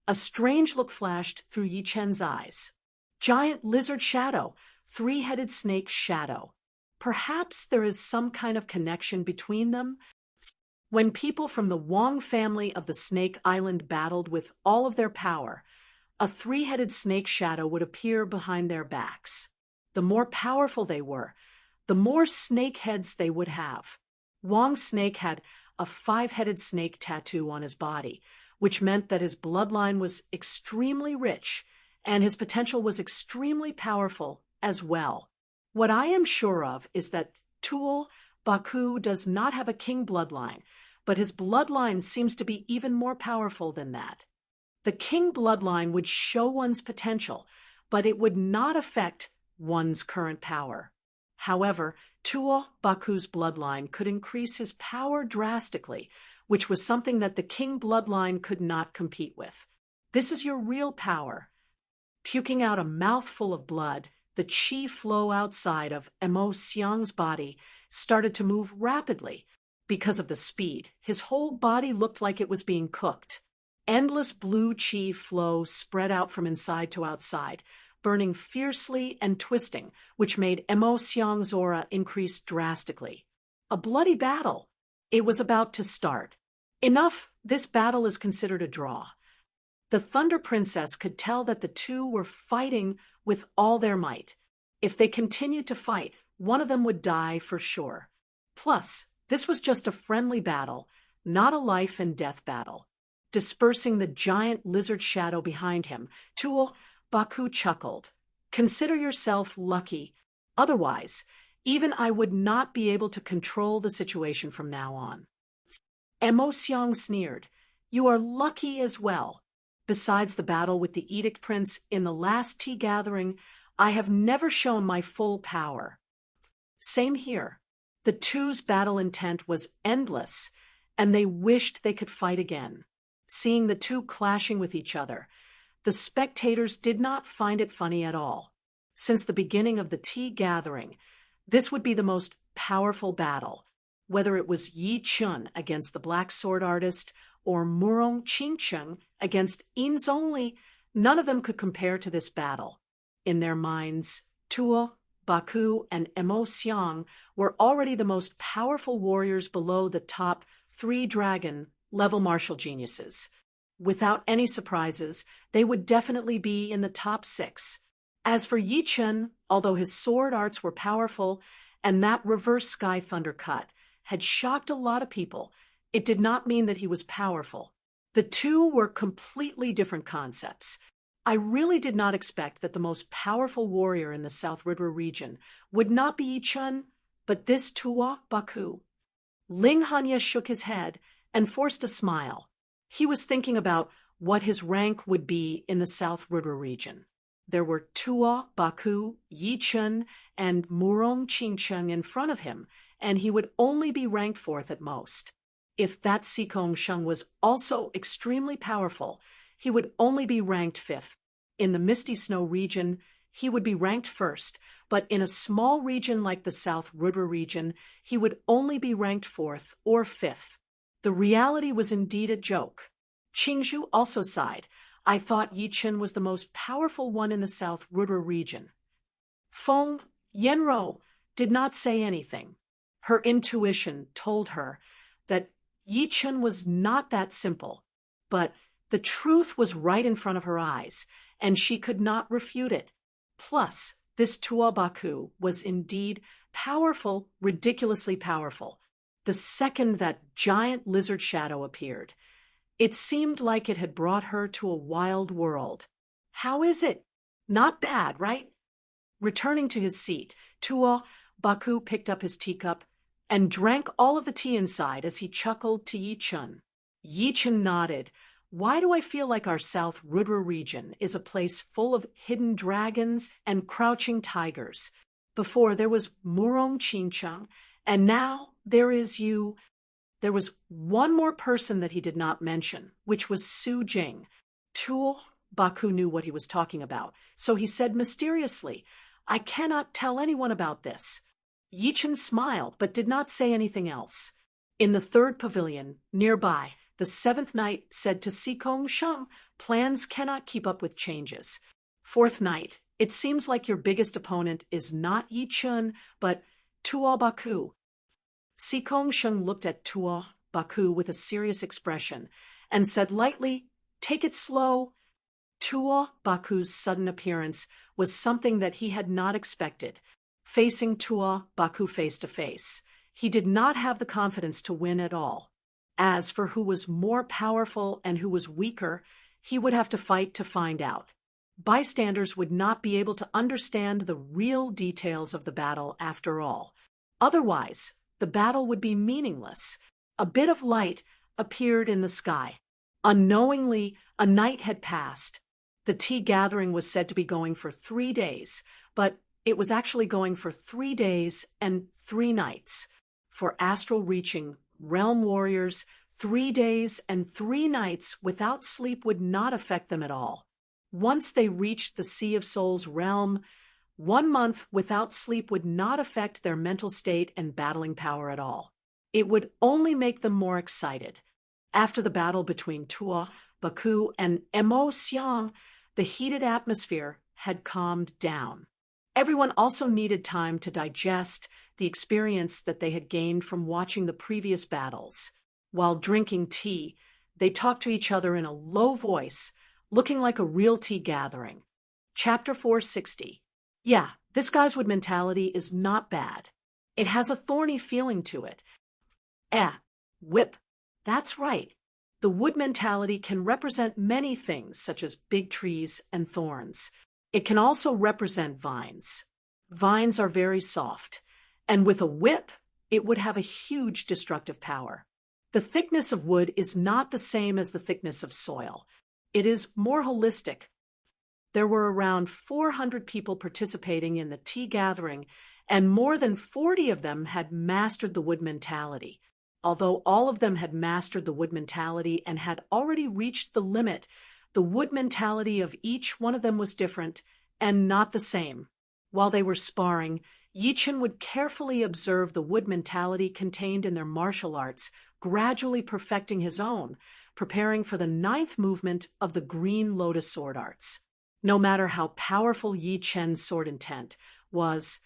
a strange look flashed through Yi Chen's eyes. Giant lizard shadow, 3-headed snake shadow. Perhaps there is some kind of connection between them? When people from the Wang family of the Snake Island battled with all of their power, a 3-headed snake shadow would appear behind their backs. The more powerful they were, the more snake heads they would have. Wang's snake had a 5-headed snake tattoo on his body, which meant that his bloodline was extremely rich, and his potential was extremely powerful as well. What I am sure of is that Tuo Baku does not have a king bloodline, but his bloodline seems to be even more powerful than that. The king bloodline would show one's potential, but it would not affect one's current power. However, Tuo Baku's bloodline could increase his power drastically, which was something that the king bloodline could not compete with. This is your real power. Puking out a mouthful of blood, the chi flow outside of Xiang's body started to move rapidly. Because of the speed, his whole body looked like it was being cooked. Endless blue chi flow spread out from inside to outside, burning fiercely and twisting, which made Emo Xiang's aura increase drastically. A bloody battle. It was about to start. Enough, this battle is considered a draw. The Thunder Princess could tell that the two were fighting with all their might. If they continued to fight, one of them would die for sure. Plus, this was just a friendly battle, not a life and death battle. Dispersing the giant lizard shadow behind him, Tuo Baku chuckled. Consider yourself lucky. Otherwise, even I would not be able to control the situation from now on. Emo Xiang sneered. You are lucky as well. Besides the battle with the Edict Prince in the last tea gathering, I have never shown my full power. Same here. The two's battle intent was endless, and they wished they could fight again. Seeing the two clashing with each other, the spectators did not find it funny at all. Since the beginning of the tea gathering, this would be the most powerful battle, whether it was Yi Chun against the Black Sword Artist or Murong Qingcheng against Yin Zhongli, none of them could compare to this battle. In their minds, Tuo, Baku, and Emo Xiang were already the most powerful warriors below the top 3 dragon-level martial geniuses. Without any surprises, they would definitely be in the top 6. As for Yi Chun, although his sword arts were powerful and that reverse sky thunder cut had shocked a lot of people, it did not mean that he was powerful. The two were completely different concepts. I really did not expect that the most powerful warrior in the South River region would not be Yi Chun, but this Tuo Baku. Ling Hanya shook his head and forced a smile. He was thinking about what his rank would be in the South River region. There were Tuo Baku, Yi Chun, and Murong Qingcheng in front of him, and he would only be ranked 4th at most. If that Sikong Sheng was also extremely powerful, he would only be ranked 5th. In the Misty Snow region, he would be ranked 1st, but in a small region like the South River region, he would only be ranked 4th or 5th. The reality was indeed a joke. Qingzhu also sighed. I thought Yi Chun was the most powerful one in the South River region. Feng Yanro did not say anything. Her intuition told her that Yi Chun was not that simple, but the truth was right in front of her eyes, and she could not refute it. Plus, this Tuo Baku was indeed powerful, ridiculously powerful. The second that giant lizard shadow appeared, it seemed like it had brought her to a wild world. How is it? Not bad, right? Returning to his seat, Tuo Baku picked up his teacup and drank all of the tea inside as he chuckled to Yi Chun. Yi Chun nodded. Why do I feel like our South River region is a place full of hidden dragons and crouching tigers? Before there was Murong Qingcheng, and now there is you. There was one more person that he did not mention, which was Su Jing. Tuo Baku knew what he was talking about, so he said mysteriously, I cannot tell anyone about this. Yi Chun smiled, but did not say anything else. In the 3rd pavilion, nearby, the 7th knight said to Sikong Sheng, plans cannot keep up with changes. 4th knight, it seems like your biggest opponent is not Yi Chun, but Tuo Baku. Sikong Sheng looked at Tuo Baku with a serious expression and said lightly, take it slow. Tuo Baku's sudden appearance was something that he had not expected. Facing Tuo Baku face to face, he did not have the confidence to win at all. As for who was more powerful and who was weaker, he would have to fight to find out. Bystanders would not be able to understand the real details of the battle after all. Otherwise, the battle would be meaningless. A bit of light appeared in the sky. Unknowingly, a night had passed. The tea gathering was said to be going for 3 days, but it was actually going for 3 days and 3 nights. For astral-reaching realm warriors, 3 days and 3 nights without sleep would not affect them at all. Once they reached the Sea of Souls realm, 1 month without sleep would not affect their mental state and battling power at all. It would only make them more excited. After the battle between Tuo Baku and Emo Xiang, the heated atmosphere had calmed down. Everyone also needed time to digest the experience that they had gained from watching the previous battles. While drinking tea, they talked to each other in a low voice, looking like a real tea gathering. Chapter 460. Yeah, this guy's wood mentality is not bad. It has a thorny feeling to it. Whip. That's right. The wood mentality can represent many things, such as big trees and thorns. It can also represent vines. Vines are very soft, and with a whip, it would have a huge destructive power. The thickness of wood is not the same as the thickness of soil. It is more holistic. There were around 400 people participating in the tea gathering, and more than 40 of them had mastered the wood mentality. Although all of them had mastered the wood mentality and had already reached the limit, the wood mentality of each one of them was different and not the same. While they were sparring, Yichen would carefully observe the wood mentality contained in their martial arts, gradually perfecting his own, preparing for the 9th movement of the Green Lotus sword arts. No matter how powerful Yi Chen's sword intent was,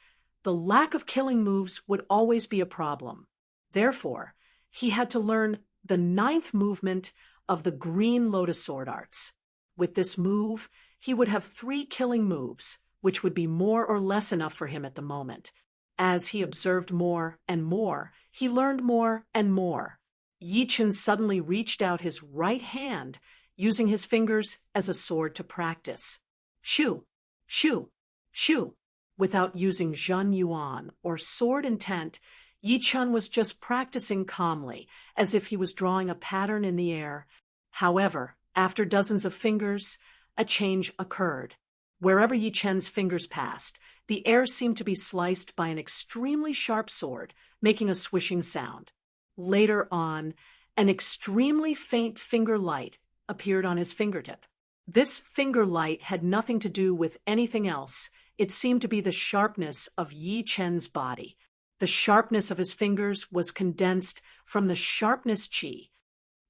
the lack of killing moves would always be a problem. Therefore, he had to learn the 9th movement of the Green Lotus sword arts. With this move, he would have 3 killing moves, which would be more or less enough for him at the moment. As he observed more and more, he learned more and more. Yi Chen suddenly reached out his right hand, using his fingers as a sword to practice. Shoo, shoo, shoo. Without using Zhen Yuan or sword intent, Yi Chen was just practicing calmly, as if he was drawing a pattern in the air. However, after dozens of fingers, a change occurred. Wherever Yi Chen's fingers passed, the air seemed to be sliced by an extremely sharp sword, making a swishing sound. Later on, an extremely faint finger light appeared on his fingertip. This finger light had nothing to do with anything else. It seemed to be the sharpness of Yi Chen's body. The sharpness of his fingers was condensed from the sharpness qi.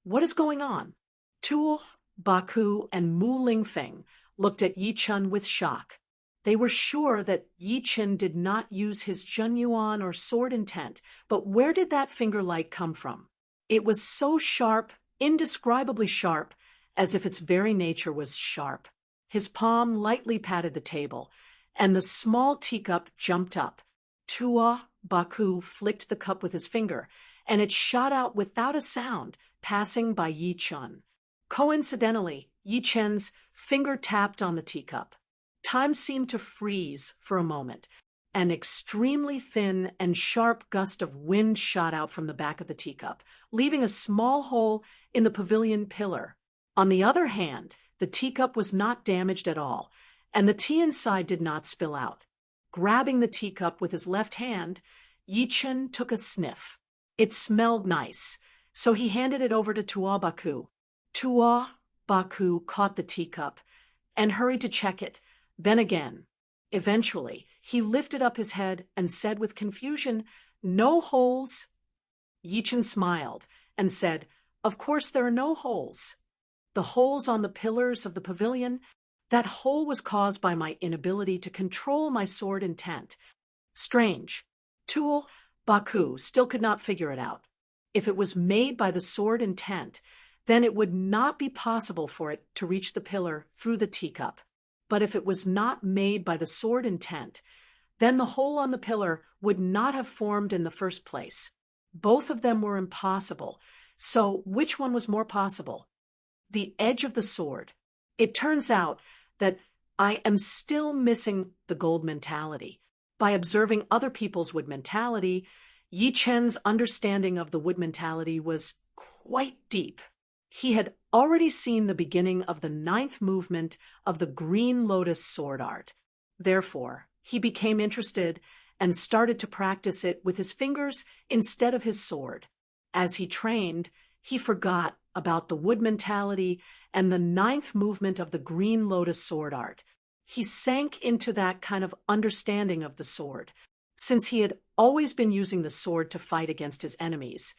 What is going on? Tuo, Baku, and Mu Lingfeng looked at Yi Chen with shock. They were sure that Yi Chen did not use his Zhen Yuan or sword intent, but where did that finger light come from? It was so sharp, indescribably sharp, as if its very nature was sharp. His palm lightly patted the table, and the small teacup jumped up. Tuo, Baku flicked the cup with his finger, and it shot out without a sound, passing by Yi Chen. Coincidentally, Yi Chen's finger tapped on the teacup. Time seemed to freeze for a moment. An extremely thin and sharp gust of wind shot out from the back of the teacup, leaving a small hole in the pavilion pillar. On the other hand, the teacup was not damaged at all, and the tea inside did not spill out. Grabbing the teacup with his left hand, Yi Chen took a sniff. It smelled nice, so he handed it over to Tuo Baku. Tuo Baku caught the teacup and hurried to check it, then again. Eventually, he lifted up his head and said with confusion, "No holes." Yi Chen smiled and said, "Of course there are no holes. The holes on the pillars of the pavilion, that hole was caused by my inability to control my sword intent." Strange. Tuo Baku still could not figure it out. If it was made by the sword intent, then it would not be possible for it to reach the pillar through the teacup. But if it was not made by the sword intent, then the hole on the pillar would not have formed in the first place. Both of them were impossible. So which one was more possible? The edge of the sword. It turns out that I am still missing the gold mentality. By observing other people's wood mentality, Yi Chen's understanding of the wood mentality was quite deep. He had already seen the beginning of the 9th movement of the Green Lotus sword art. Therefore, he became interested and started to practice it with his fingers instead of his sword. As he trained, he forgot about the wood mentality and the 9th movement of the Green Lotus sword art. He sank into that kind of understanding of the sword, since he had always been using the sword to fight against his enemies,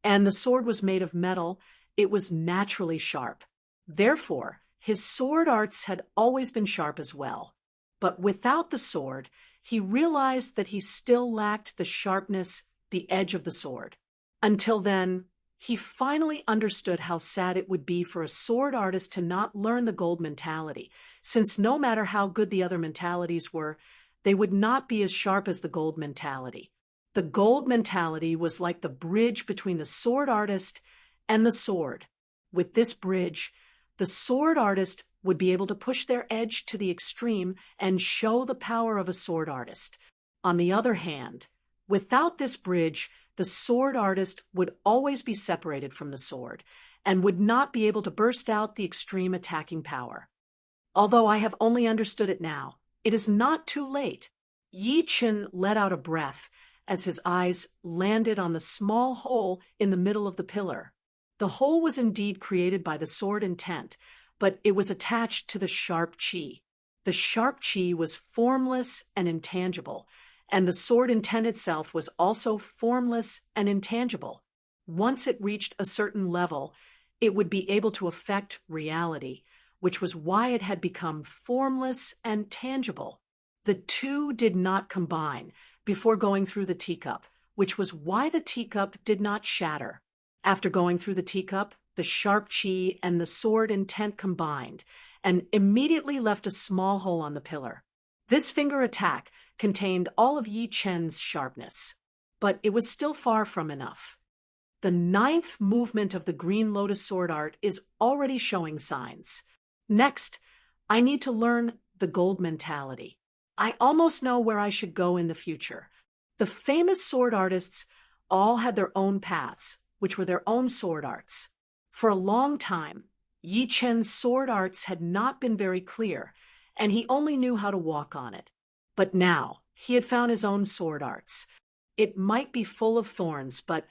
and the sword was made of metal. It was naturally sharp. Therefore, his sword arts had always been sharp as well. But without the sword, he realized that he still lacked the sharpness, the edge of the sword. Until then, he finally understood how sad it would be for a sword artist to not learn the gold mentality, since no matter how good the other mentalities were, they would not be as sharp as the gold mentality. The gold mentality was like the bridge between the sword artist and the sword. With this bridge, the sword artist would be able to push their edge to the extreme and show the power of a sword artist. On the other hand, without this bridge, the sword artist would always be separated from the sword and would not be able to burst out the extreme attacking power. Although I have only understood it now, it is not too late. Yi Chen let out a breath as his eyes landed on the small hole in the middle of the pillar. The hole was indeed created by the sword intent, but it was attached to the sharp chi. The sharp chi was formless and intangible, and the sword intent itself was also formless and intangible. Once it reached a certain level, it would be able to affect reality, which was why it had become formless and tangible. The two did not combine before going through the teacup, which was why the teacup did not shatter. After going through the teacup, the sharp chi and the sword intent combined and immediately left a small hole on the pillar. This finger attack contained all of Yi Chen's sharpness, but it was still far from enough. The 9th movement of the Green Lotus sword art is already showing signs. Next, I need to learn the gold mentality. I almost know where I should go in the future. The famous sword artists all had their own paths, which were their own sword arts. For a long time, Yi Chen's sword arts had not been very clear, and he only knew how to walk on it. But now, he had found his own sword arts. It might be full of thorns, but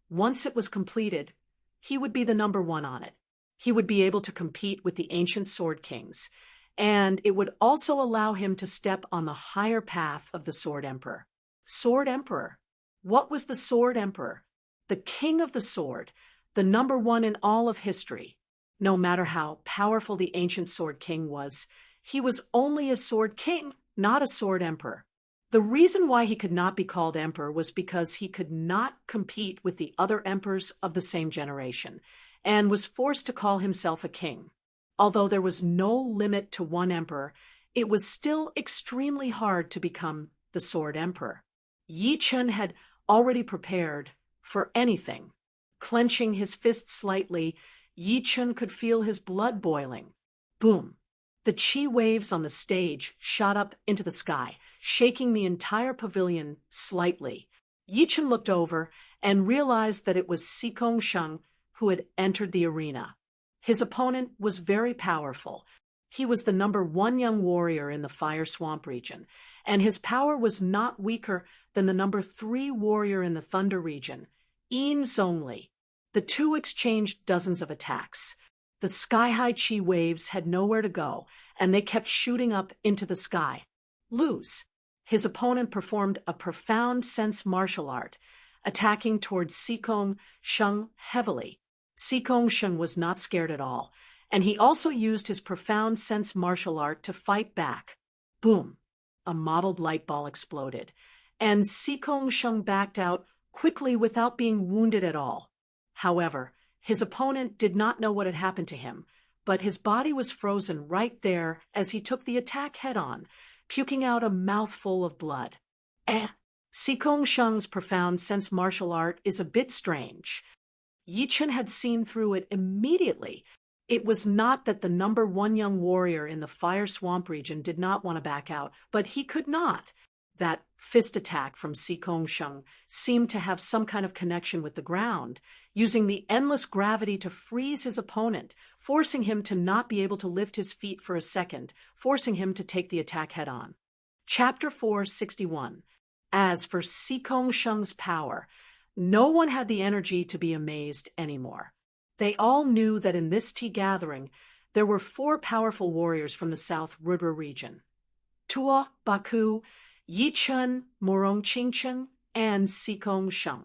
once it was completed, he would be the number one on it. He would be able to compete with the ancient sword kings, and it would also allow him to step on the higher path of the Sword Emperor. Sword Emperor. What was the Sword Emperor? The king of the sword, the number one in all of history. No matter how powerful the ancient sword king was, he was only a sword king, not a sword emperor. The reason why he could not be called emperor was because he could not compete with the other emperors of the same generation, and was forced to call himself a king. Although there was no limit to one emperor, it was still extremely hard to become the sword emperor. Yi Chen had already prepared for anything. Clenching his fist slightly, Yi Chen could feel his blood boiling. Boom! The chi waves on the stage shot up into the sky, shaking the entire pavilion slightly. Yi Chen looked over and realized that it was Sikong Sheng who had entered the arena. His opponent was very powerful. He was the number one young warrior in the Fire Swamp region, and his power was not weaker than the number 3 warrior in the Thunder region, Yin Zhongli. The two exchanged dozens of attacks. The sky-high chi waves had nowhere to go, and they kept shooting up into the sky. Lose. His opponent performed a profound sense martial art, attacking towards Sikong Sheng heavily. Sikong Sheng was not scared at all, and he also used his profound sense martial art to fight back. Boom! A mottled light ball exploded, and Sikong Sheng backed out quickly without being wounded at all. However, his opponent did not know what had happened to him, but his body was frozen right there as he took the attack head-on, puking out a mouthful of blood. Sikong Sheng's profound sense martial art is a bit strange. Yi Chen had seen through it immediately. It was not that the number one young warrior in the Fire Swamp region did not want to back out, but he could not. That fist attack from Sikong Sheng seemed to have some kind of connection with the ground, using the endless gravity to freeze his opponent, forcing him to not be able to lift his feet for a second, forcing him to take the attack head-on. Chapter 461. As for Sikong Sheng's power, no one had the energy to be amazed anymore. They all knew that in this tea gathering, there were 4 powerful warriors from the South River region. Tuo, Baku, Yi Chen, Morong Qingcheng, and Sikong Sheng.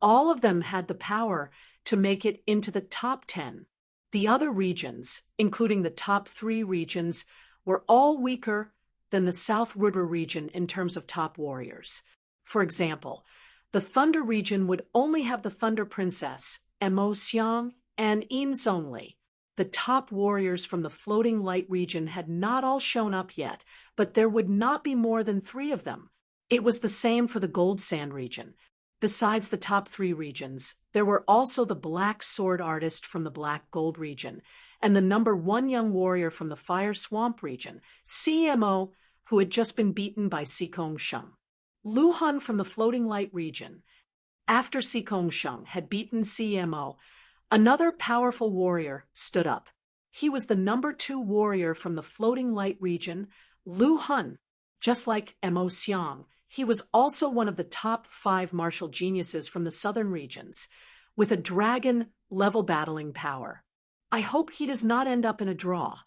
All of them had the power to make it into the top 10. The other regions, including the top 3 regions, were all weaker than the South River region in terms of top warriors. For example, the Thunder region would only have the Thunder Princess, Xiang, and Eames only. The top warriors from the Floating Light region had not all shown up yet, but there would not be more than 3 of them. It was the same for the Gold Sand region. Besides the top 3 regions, there were also the Black Sword Artist from the Black Gold region, and the number 1 young warrior from the Fire Swamp region, CMO, who had just been beaten by Sikong Sheng. Lu Han from the Floating Light region. After Sikong Sheng had beaten CMO, another powerful warrior stood up. He was the number 2 warrior from the Floating Light region, Lu Han. Just like Mo Xiang, he was also one of the top 5 martial geniuses from the southern regions, with a dragon-level battling power. I hope he does not end up in a draw.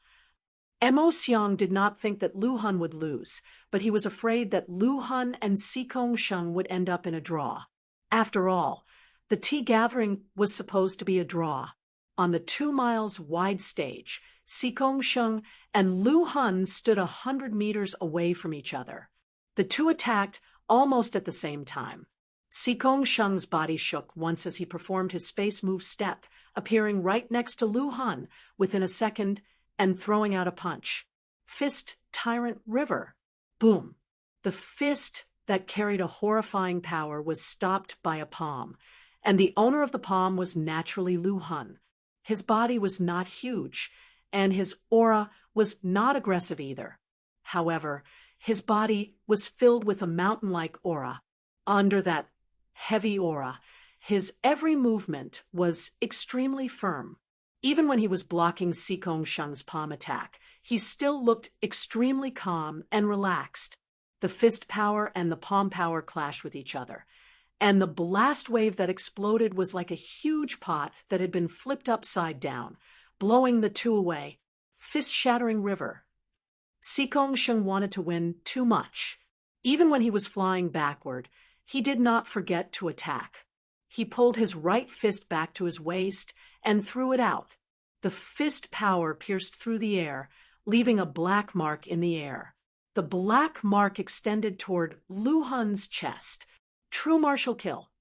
Mo Xiang did not think that Lu Han would lose, but he was afraid that Lu Han and Sikong Sheng would end up in a draw. After all, the tea gathering was supposed to be a draw. On the 2 miles wide stage, Sikong Sheng and Lu Han stood 100 meters away from each other. The two attacked almost at the same time. Sikong Sheng's body shook once as he performed his space move step, appearing right next to Lu Han within a second and throwing out a punch. Fist Tyrant River. Boom. The fist that carried a horrifying power was stopped by a palm, and the owner of the palm was naturally Lu Han. His body was not huge, and his aura was not aggressive either. However, his body was filled with a mountain-like aura. Under that heavy aura, his every movement was extremely firm. Even when he was blocking Sikong Sheng's palm attack, he still looked extremely calm and relaxed. The fist power and the palm power clashed with each other, and the blast wave that exploded was like a huge pot that had been flipped upside down, blowing the two away. Fist-shattering river. Sikong Sheng wanted to win too much. Even when he was flying backward, he did not forget to attack. He pulled his right fist back to his waist and threw it out. The fist power pierced through the air, leaving a black mark in the air. The black mark extended toward Lu Han's chest. True martial kill.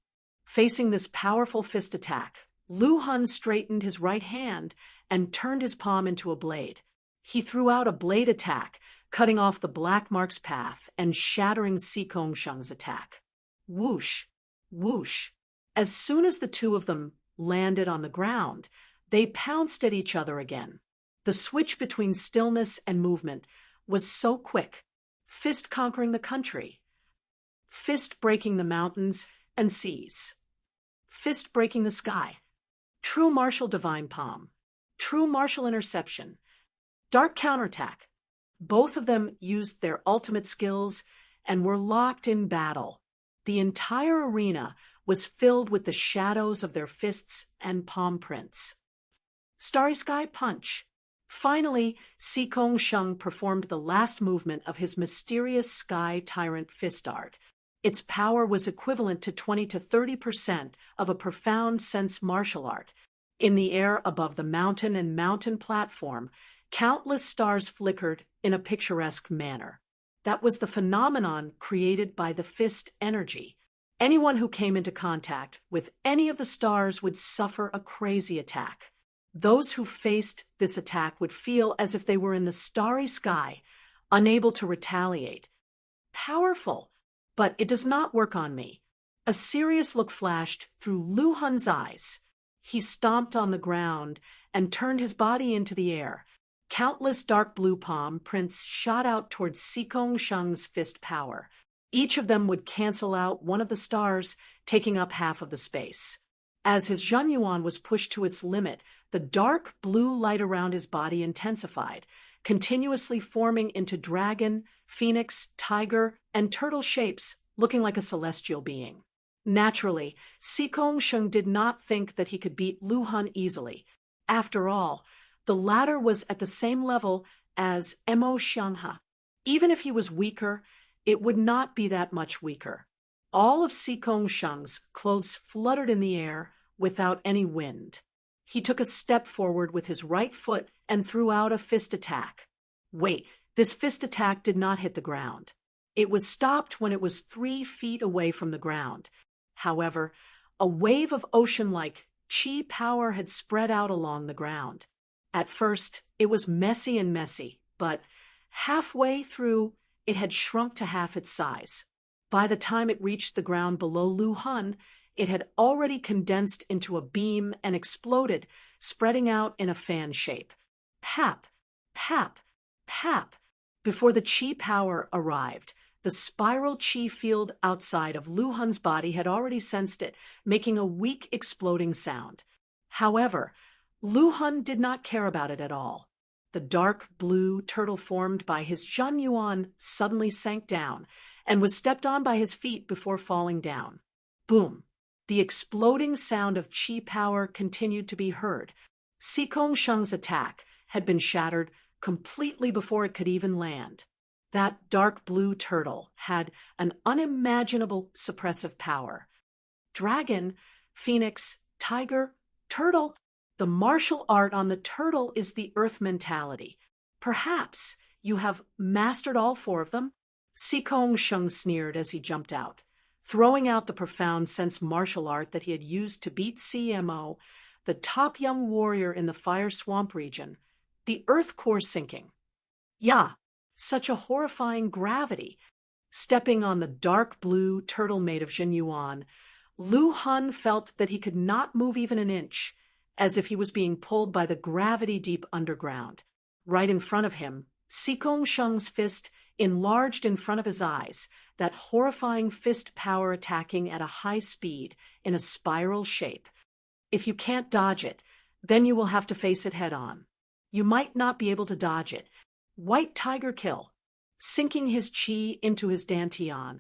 Facing this powerful fist attack, Lu Han straightened his right hand and turned his palm into a blade. He threw out a blade attack, cutting off the black mark's path and shattering Sikong Sheng's attack. Whoosh, whoosh. As soon as the two of them landed on the ground, they pounced at each other again. The switch between stillness and movement was so quick. Fist conquering the country. Fist breaking the mountains and seas. Fist breaking the sky. True martial divine palm. True martial interception. Dark counterattack. Both of them used their ultimate skills and were locked in battle. The entire arena was filled with the shadows of their fists and palm prints. Starry Sky Punch. Finally, Sikong Sheng performed the last movement of his mysterious Sky Tyrant fist art. Its power was equivalent to 20 to 30% of a profound sense martial art. In the air above the mountain and mountain platform, countless stars flickered in a picturesque manner. That was the phenomenon created by the fist energy. Anyone who came into contact with any of the stars would suffer a crazy attack. Those who faced this attack would feel as if they were in the starry sky, unable to retaliate. Powerful, but it does not work on me. A serious look flashed through Lu Han's eyes. He stomped on the ground and turned his body into the air. Countless dark blue palm prints shot out towards Sikong Sheng's fist power. Each of them would cancel out one of the stars, taking up half of the space. As his Zhenyuan was pushed to its limit, the dark blue light around his body intensified, continuously forming into dragon, phoenix, tiger, and turtle shapes, looking like a celestial being. Naturally, Sikong Sheng did not think that he could beat Lu Han easily. After all, the latter was at the same level as Mo Xiang. Even if he was weaker, it would not be that much weaker. All of Sikong Sheng's clothes fluttered in the air without any wind. He took a step forward with his right foot and threw out a fist attack. Wait, This fist attack did not hit the ground. It was stopped when it was 3 feet away from the ground. However, a wave of ocean-like chi power had spread out along the ground. At first, it was messy, but halfway through, it had shrunk to half its size. By the time it reached the ground below Lu Han, it had already condensed into a beam and exploded, spreading out in a fan shape. Pap, pap, pap. Before the chi power arrived, the spiral chi field outside of Lu Han's body had already sensed it, making a weak exploding sound. However, Lu Han did not care about it at all. The dark blue turtle formed by his Zhan Yuan suddenly sank down and was stepped on by his feet before falling down. Boom! The exploding sound of chi power continued to be heard. Sikong Sheng's attack had been shattered completely before it could even land. That dark blue turtle had an unimaginable suppressive power. Dragon, phoenix, tiger, turtle. The martial art on the turtle is the earth mentality. Perhaps you have mastered all 4 of them? Sikong Sheng sneered as he jumped out, throwing out the profound sense martial art that he had used to beat CMO, the top young warrior in the Fire Swamp region, the earth core sinking. Yeah, such a horrifying gravity. Stepping on the dark blue turtle made of Zhen Yuan, Lu Han felt that he could not move even an inch, as if he was being pulled by the gravity deep underground. Right in front of him, Sikong Sheng's fist enlarged in front of his eyes, that horrifying fist power attacking at a high speed in a spiral shape. If you can't dodge it, then you will have to face it head on. You might not be able to dodge it. White tiger kill. Sinking his chi into his dantian,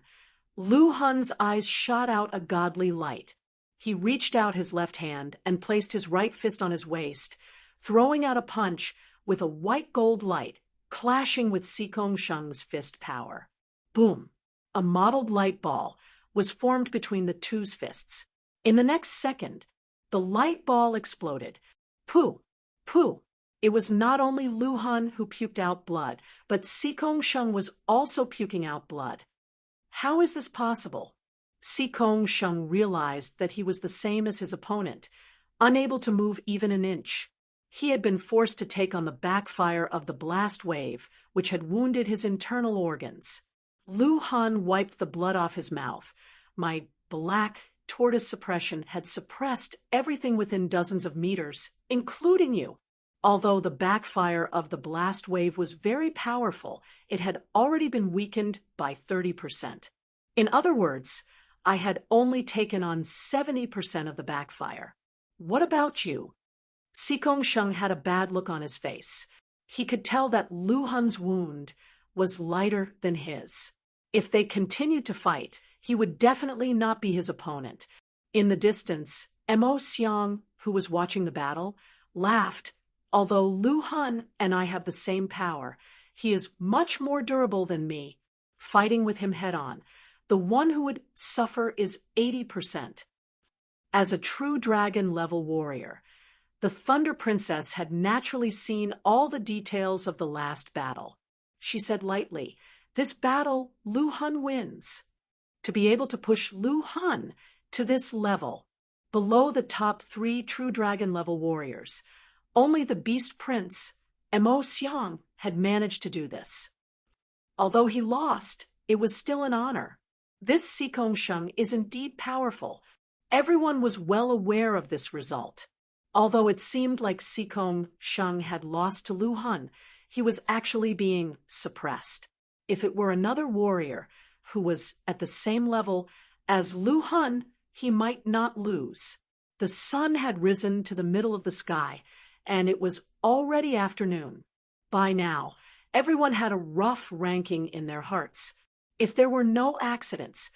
Lu Han's eyes shot out a godly light. He reached out his left hand and placed his right fist on his waist, throwing out a punch with a white gold light, clashing with Sikong Sheng's fist power. Boom! A mottled light ball was formed between the two's fists. In the next second, the light ball exploded. Pooh! Pooh! It was not only Lu Han who puked out blood, but Sikong Sheng was also puking out blood. How is this possible? Sikong Sheng realized that he was the same as his opponent, unable to move even an inch. He had been forced to take on the backfire of the blast wave, which had wounded his internal organs. Lu Han wiped the blood off his mouth. My black tortoise suppression had suppressed everything within dozens of meters, including you. Although the backfire of the blast wave was very powerful, it had already been weakened by 30%. In other words, I had only taken on 70% of the backfire. What about you? Sikong Sheng had a bad look on his face. He could tell that Lu Han's wound was lighter than his. If they continued to fight, he would definitely not be his opponent. In the distance, Mo Xiang, who was watching the battle, laughed. Although Lu Han and I have the same power, he is much more durable than me. Fighting with him head-on, the one who would suffer is 80%. As a true dragon-level warrior, the Thunder Princess had naturally seen all the details of the last battle. She said lightly, "This battle, Lu Han wins." To be able to push Lu Han to this level, below the top 3 true dragon-level warriors, only the Beast Prince, Mo Xiang, had managed to do this. Although he lost, it was still an honor. This Sikong Sheng is indeed powerful. Everyone was well aware of this result. Although it seemed like Sikong Sheng had lost to Lu Han, he was actually being suppressed. If it were another warrior who was at the same level as Lu Han, he might not lose. The sun had risen to the middle of the sky, and it was already afternoon. By now, everyone had a rough ranking in their hearts. If there were no accidents,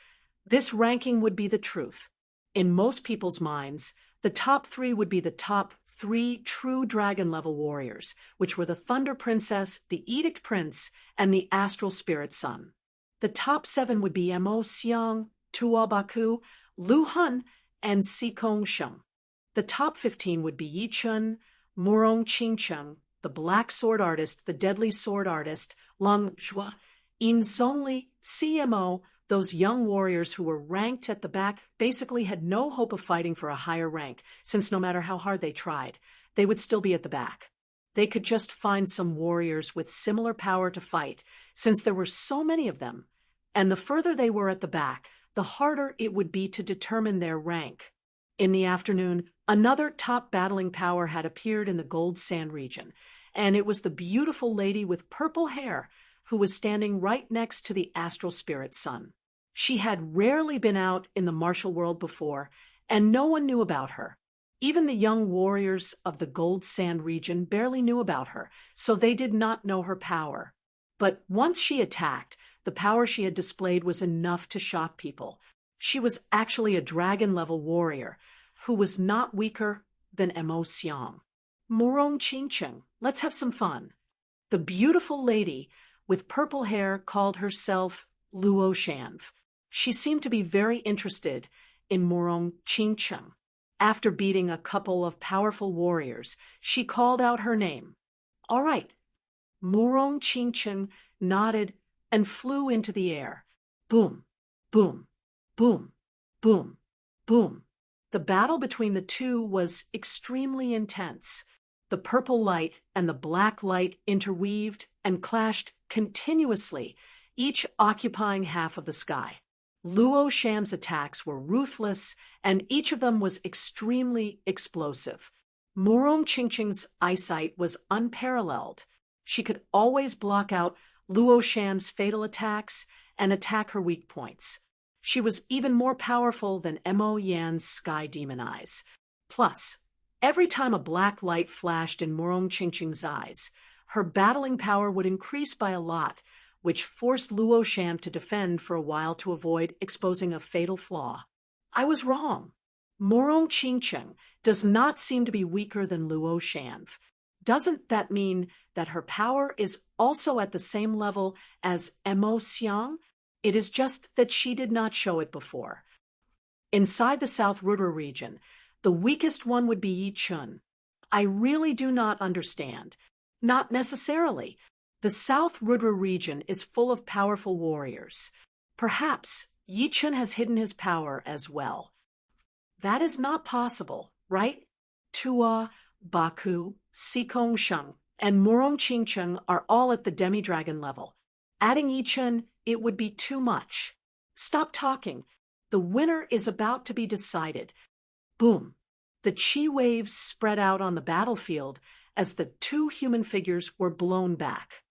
this ranking would be the truth. In most people's minds, the top 3 would be the top 3 true dragon-level warriors, which were the Thunder Princess, the Edict Prince, and the Astral Spirit Son. The top 7 would be Mo Xiang, Tuo Baku, Lu Han, and Sikong Sheng. The top 15 would be Yi Chun, Murong Qingcheng, the Black Sword Artist, the Deadly Sword Artist, Long Zhua, in Zhongli, CMO, those young warriors who were ranked at the back basically had no hope of fighting for a higher rank, since no matter how hard they tried, they would still be at the back. They could just find some warriors with similar power to fight, since there were so many of them, and the further they were at the back, the harder it would be to determine their rank. In the afternoon, another top battling power had appeared in the Gold Sand region, and it was the beautiful lady with purple hair who was standing right next to the astral spirit sun. She had rarely been out in the martial world before, and no one knew about her. Even the young warriors of the Gold Sand region barely knew about her, so they did not know her power. But once she attacked, the power she had displayed was enough to shock people. She was actually a dragon-level warrior, who was not weaker than Mo Xiang. Murong Qingcheng, let's have some fun. The beautiful lady with purple hair called herself Luo Shanv. She seemed to be very interested in Murong Qingcheng. After beating a couple of powerful warriors, she called out her name. All right. Murong Qingcheng nodded and flew into the air. Boom, boom, boom, boom, boom. The battle between the two was extremely intense. The purple light and the black light interweaved and clashed continuously, each occupying half of the sky. Luo Sham's attacks were ruthless, and each of them was extremely explosive. Murong Qingcheng's eyesight was unparalleled. She could always block out Luo Sham's fatal attacks and attack her weak points. She was even more powerful than Mo Yan's sky demon eyes. Plus, every time a black light flashed in Murong Qingcheng's eyes, her battling power would increase by a lot, which forced Luo Sham to defend for a while to avoid exposing a fatal flaw. I was wrong. Murong Qingcheng does not seem to be weaker than Luo Sham. Doesn't that mean that her power is also at the same level as Mo Xiang? It is just that she did not show it before. Inside the South Rudra region, the weakest one would be Yi Chun. I really do not understand. Not necessarily. The South Rudra region is full of powerful warriors. Perhaps Yi Chun has hidden his power as well. That is not possible, right? Tua, Baku, Sikong Sheng, and Murong Qingcheng are all at the demi-dragon level. Adding Yi Chun, it would be too much. Stop talking. The winner is about to be decided. Boom. The chi waves spread out on the battlefield as the two human figures were blown back.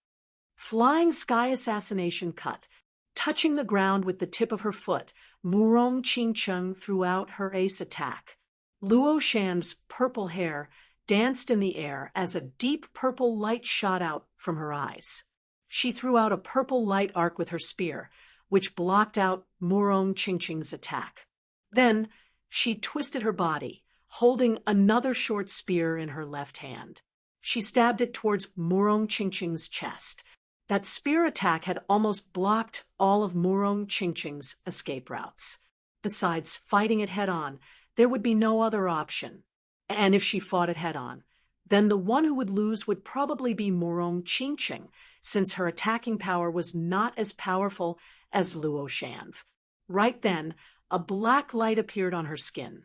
Flying sky assassination cut. Touching the ground with the tip of her foot, Murong Qingcheng threw out her ace attack. Luo Sham's purple hair danced in the air as a deep purple light shot out from her eyes. She threw out a purple light arc with her spear, which blocked out Murong Qingcheng's attack. Then she twisted her body, holding another short spear in her left hand. She stabbed it towards Murong Qingcheng's chest. That spear attack had almost blocked all of Murong Qingcheng's escape routes. Besides fighting it head-on, there would be no other option. And if she fought it head-on, then the one who would lose would probably be Murong Qingcheng, since her attacking power was not as powerful as Luo Shanv. Right then, a black light appeared on her skin.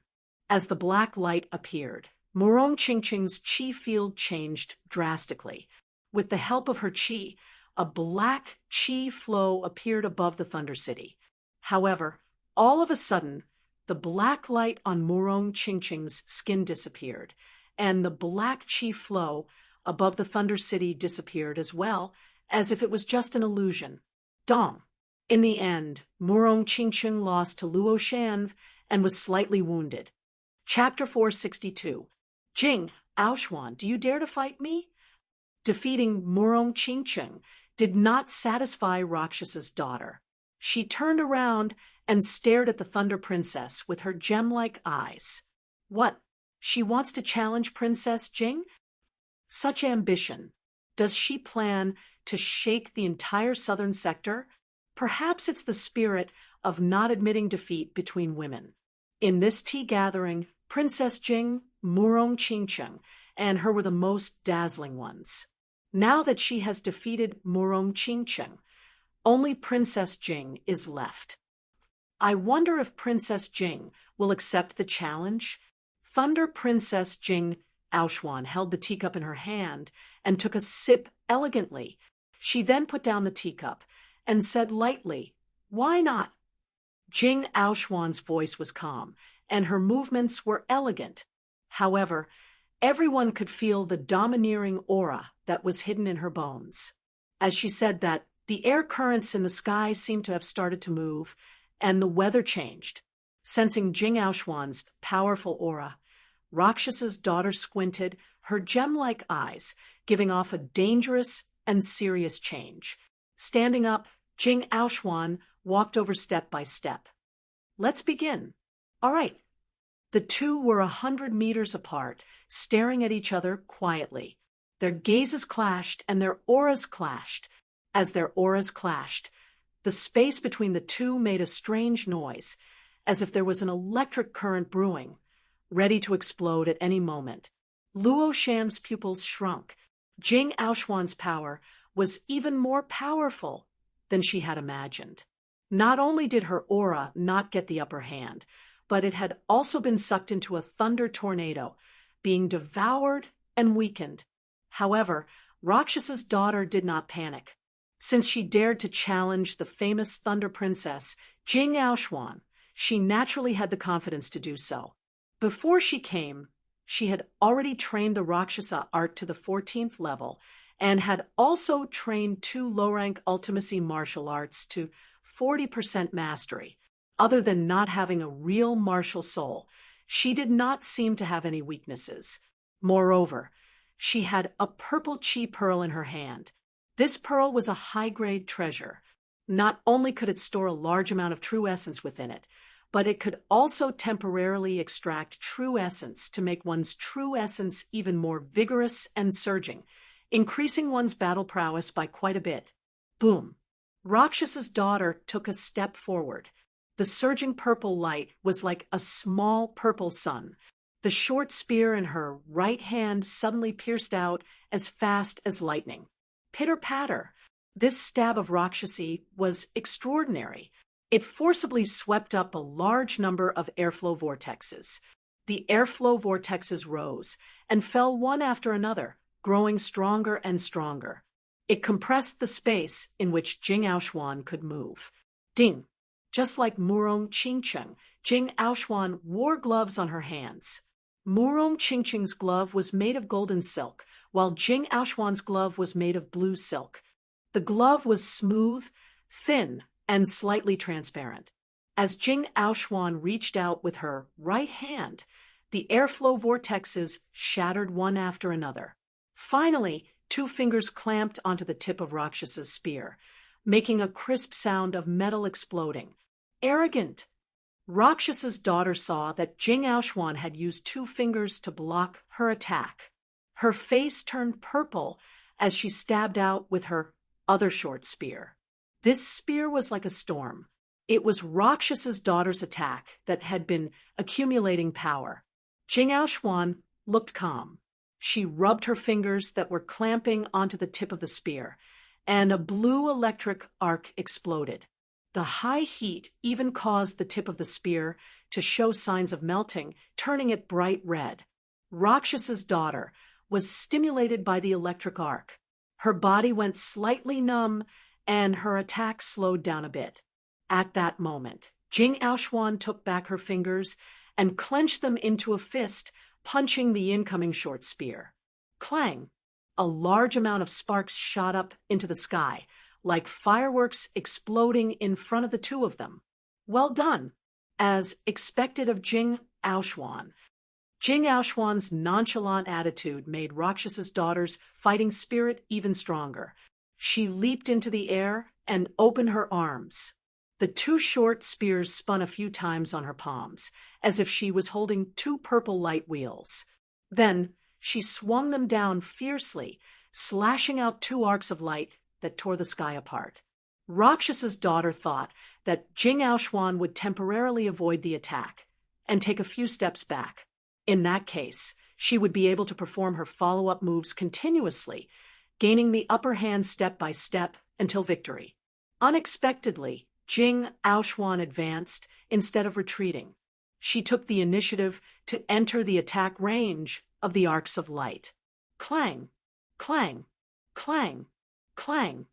As the black light appeared, Murong Qingcheng's chi field changed drastically. With the help of her chi, a black chi flow appeared above the Thunder City. However, all of a sudden, the black light on Murong Qingcheng's skin disappeared, and the black chi flow above the Thunder City disappeared as well, as if it was just an illusion. Dong. In the end, Murong Qingcheng lost to Luo Shanv and was slightly wounded. Chapter 462. Jing, Aoxuan, do you dare to fight me? Defeating Murong Qingcheng did not satisfy Rakshasa's daughter. She turned around and stared at the Thunder Princess with her gem-like eyes. What? She wants to challenge Princess Jing? Such ambition. Does she plan to shake the entire southern sector? Perhaps it's the spirit of not admitting defeat between women. In this tea gathering, Princess Jing, Murong Qingcheng, and her were the most dazzling ones. Now that she has defeated Murong Qingcheng, only Princess Jing is left. I wonder if Princess Jing will accept the challenge? Thunder Princess Jing Aoshuan held the teacup in her hand and took a sip elegantly. She then put down the teacup and said lightly, "Why not?" Jing Aoshuan's voice was calm, and her movements were elegant. However, everyone could feel the domineering aura that was hidden in her bones. As she said that, the air currents in the sky seemed to have started to move, and the weather changed. Sensing Jing Aoshuan's powerful aura, Rakshasa's daughter squinted, her gem-like eyes giving off a dangerous and serious change. Standing up, Jing Aoshuan walked over step by step. "Let's begin." "All right." The two were 100 meters apart, staring at each other quietly. Their gazes clashed and their auras clashed. As their auras clashed, the space between the two made a strange noise, as if there was an electric current brewing, ready to explode at any moment. Luo Shan's pupils shrunk. Jing Aoshuan's power was even more powerful than she had imagined. Not only did her aura not get the upper hand, but it had also been sucked into a thunder tornado, being devoured and weakened. However, Rakshasa's daughter did not panic. Since she dared to challenge the famous Thunder Princess, Jing Aoshuan, she naturally had the confidence to do so. Before she came, she had already trained the Rakshasa art to the 14th level and had also trained 2 low-rank ultimacy martial arts to 40% mastery. Other than not having a real martial soul, she did not seem to have any weaknesses. Moreover, she had a purple chi pearl in her hand. This pearl was a high-grade treasure. Not only could it store a large amount of true essence within it, but it could also temporarily extract true essence to make one's true essence even more vigorous and surging, increasing one's battle prowess by quite a bit. Boom! Rakshasa's daughter took a step forward. The surging purple light was like a small purple sun. The short spear in her right hand suddenly pierced out as fast as lightning. Pitter-patter! This stab of Rakshasi was extraordinary. It forcibly swept up a large number of airflow vortexes. The airflow vortexes rose and fell one after another, growing stronger and stronger. It compressed the space in which Jing Aoshuan could move. Ding! Just like Murong Qingcheng, Jing Aoshuan wore gloves on her hands. Murong Qingcheng's glove was made of golden silk, while Jing Aoshuan's glove was made of blue silk. The glove was smooth, thin, and slightly transparent. As Jing Aoshuan reached out with her right hand, the airflow vortexes shattered one after another. Finally, 2 fingers clamped onto the tip of Rakshasa's spear, making a crisp sound of metal exploding. Arrogant! Rakshasa's daughter saw that Jing Aoshuan had used 2 fingers to block her attack. Her face turned purple as she stabbed out with her other short spear. This spear was like a storm. It was Rakshasa's daughter's attack that had been accumulating power. Jing Aoshuan looked calm. She rubbed her fingers that were clamping onto the tip of the spear, and a blue electric arc exploded. The high heat even caused the tip of the spear to show signs of melting, turning it bright red. Rakshasa's daughter was stimulated by the electric arc. Her body went slightly numb, and her attack slowed down a bit. At that moment, Jing Aoshuan took back her fingers and clenched them into a fist, punching the incoming short spear. Clang! A large amount of sparks shot up into the sky, like fireworks exploding in front of the 2 of them. Well done! As expected of Jing Aoshuan. Jing Aoshuan's nonchalant attitude made Rakshasa's daughter's fighting spirit even stronger. She leaped into the air and opened her arms. The 2 short spears spun a few times on her palms, as if she was holding 2 purple light wheels. Then she swung them down fiercely, slashing out 2 arcs of light that tore the sky apart. Rakshasa's daughter thought that Jing Aoshuan would temporarily avoid the attack and take a few steps back. In that case, she would be able to perform her follow-up moves continuously, gaining the upper hand step by step until victory. Unexpectedly, Jing Aoshuan advanced instead of retreating. She took the initiative to enter the attack range of the arcs of light. Clang, clang, clang, clang,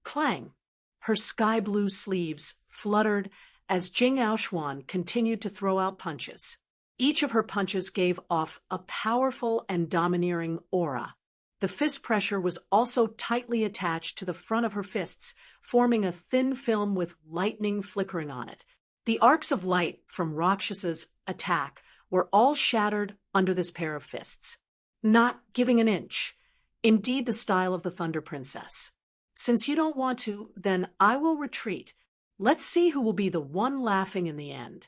clang. Her sky-blue sleeves fluttered as Jing Aoshuan continued to throw out punches. Each of her punches gave off a powerful and domineering aura. The fist pressure was also tightly attached to the front of her fists, forming a thin film with lightning flickering on it. The arcs of light from Rakshas's attack were all shattered under this pair of fists, not giving an inch. Indeed, the style of the Thunder Princess. Since you don't want to, then I will retreat. Let's see who will be the one laughing in the end.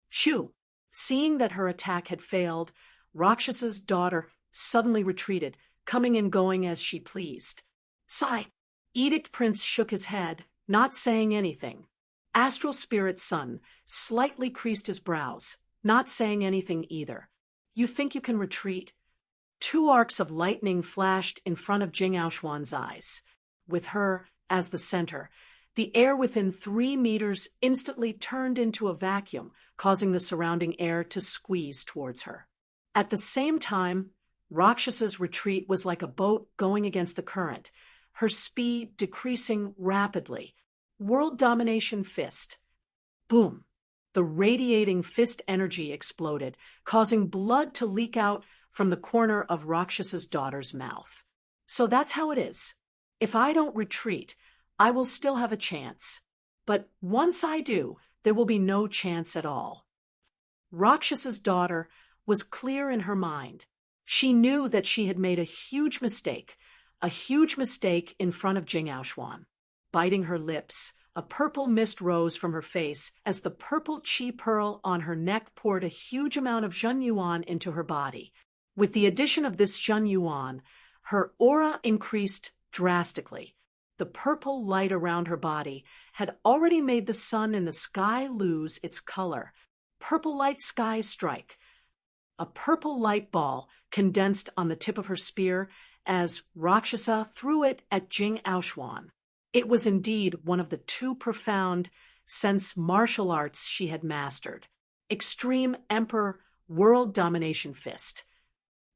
Shoo! Seeing that her attack had failed, Rakshas's daughter suddenly retreated, coming and going as she pleased. Sigh! Edict Prince shook his head, not saying anything. Astral Spirit Son slightly creased his brows, not saying anything either. You think you can retreat? Two arcs of lightning flashed in front of Jing Aoshuan's eyes. With her as the center, the air within 3 meters instantly turned into a vacuum, causing the surrounding air to squeeze towards her. At the same time, Rakshas's retreat was like a boat going against the current, her speed decreasing rapidly. World Domination Fist. Boom! The radiating fist energy exploded, causing blood to leak out from the corner of Rakshas's daughter's mouth. So that's how it is. If I don't retreat, I will still have a chance. But once I do, there will be no chance at all. Rakshas's daughter was clear in her mind. She knew that she had made a huge mistake in front of Jing Aoshuan. Biting her lips, a purple mist rose from her face as the purple chi pearl on her neck poured a huge amount of Zhen Yuan into her body. With the addition of this Zhen Yuan, her aura increased drastically. The purple light around her body had already made the sun in the sky lose its color. Purple light sky strike. A purple light ball condensed on the tip of her spear as Rakshasa threw it at Jing Aoshuan. It was indeed one of the 2 profound sense martial arts she had mastered. Extreme Emperor World Domination Fist.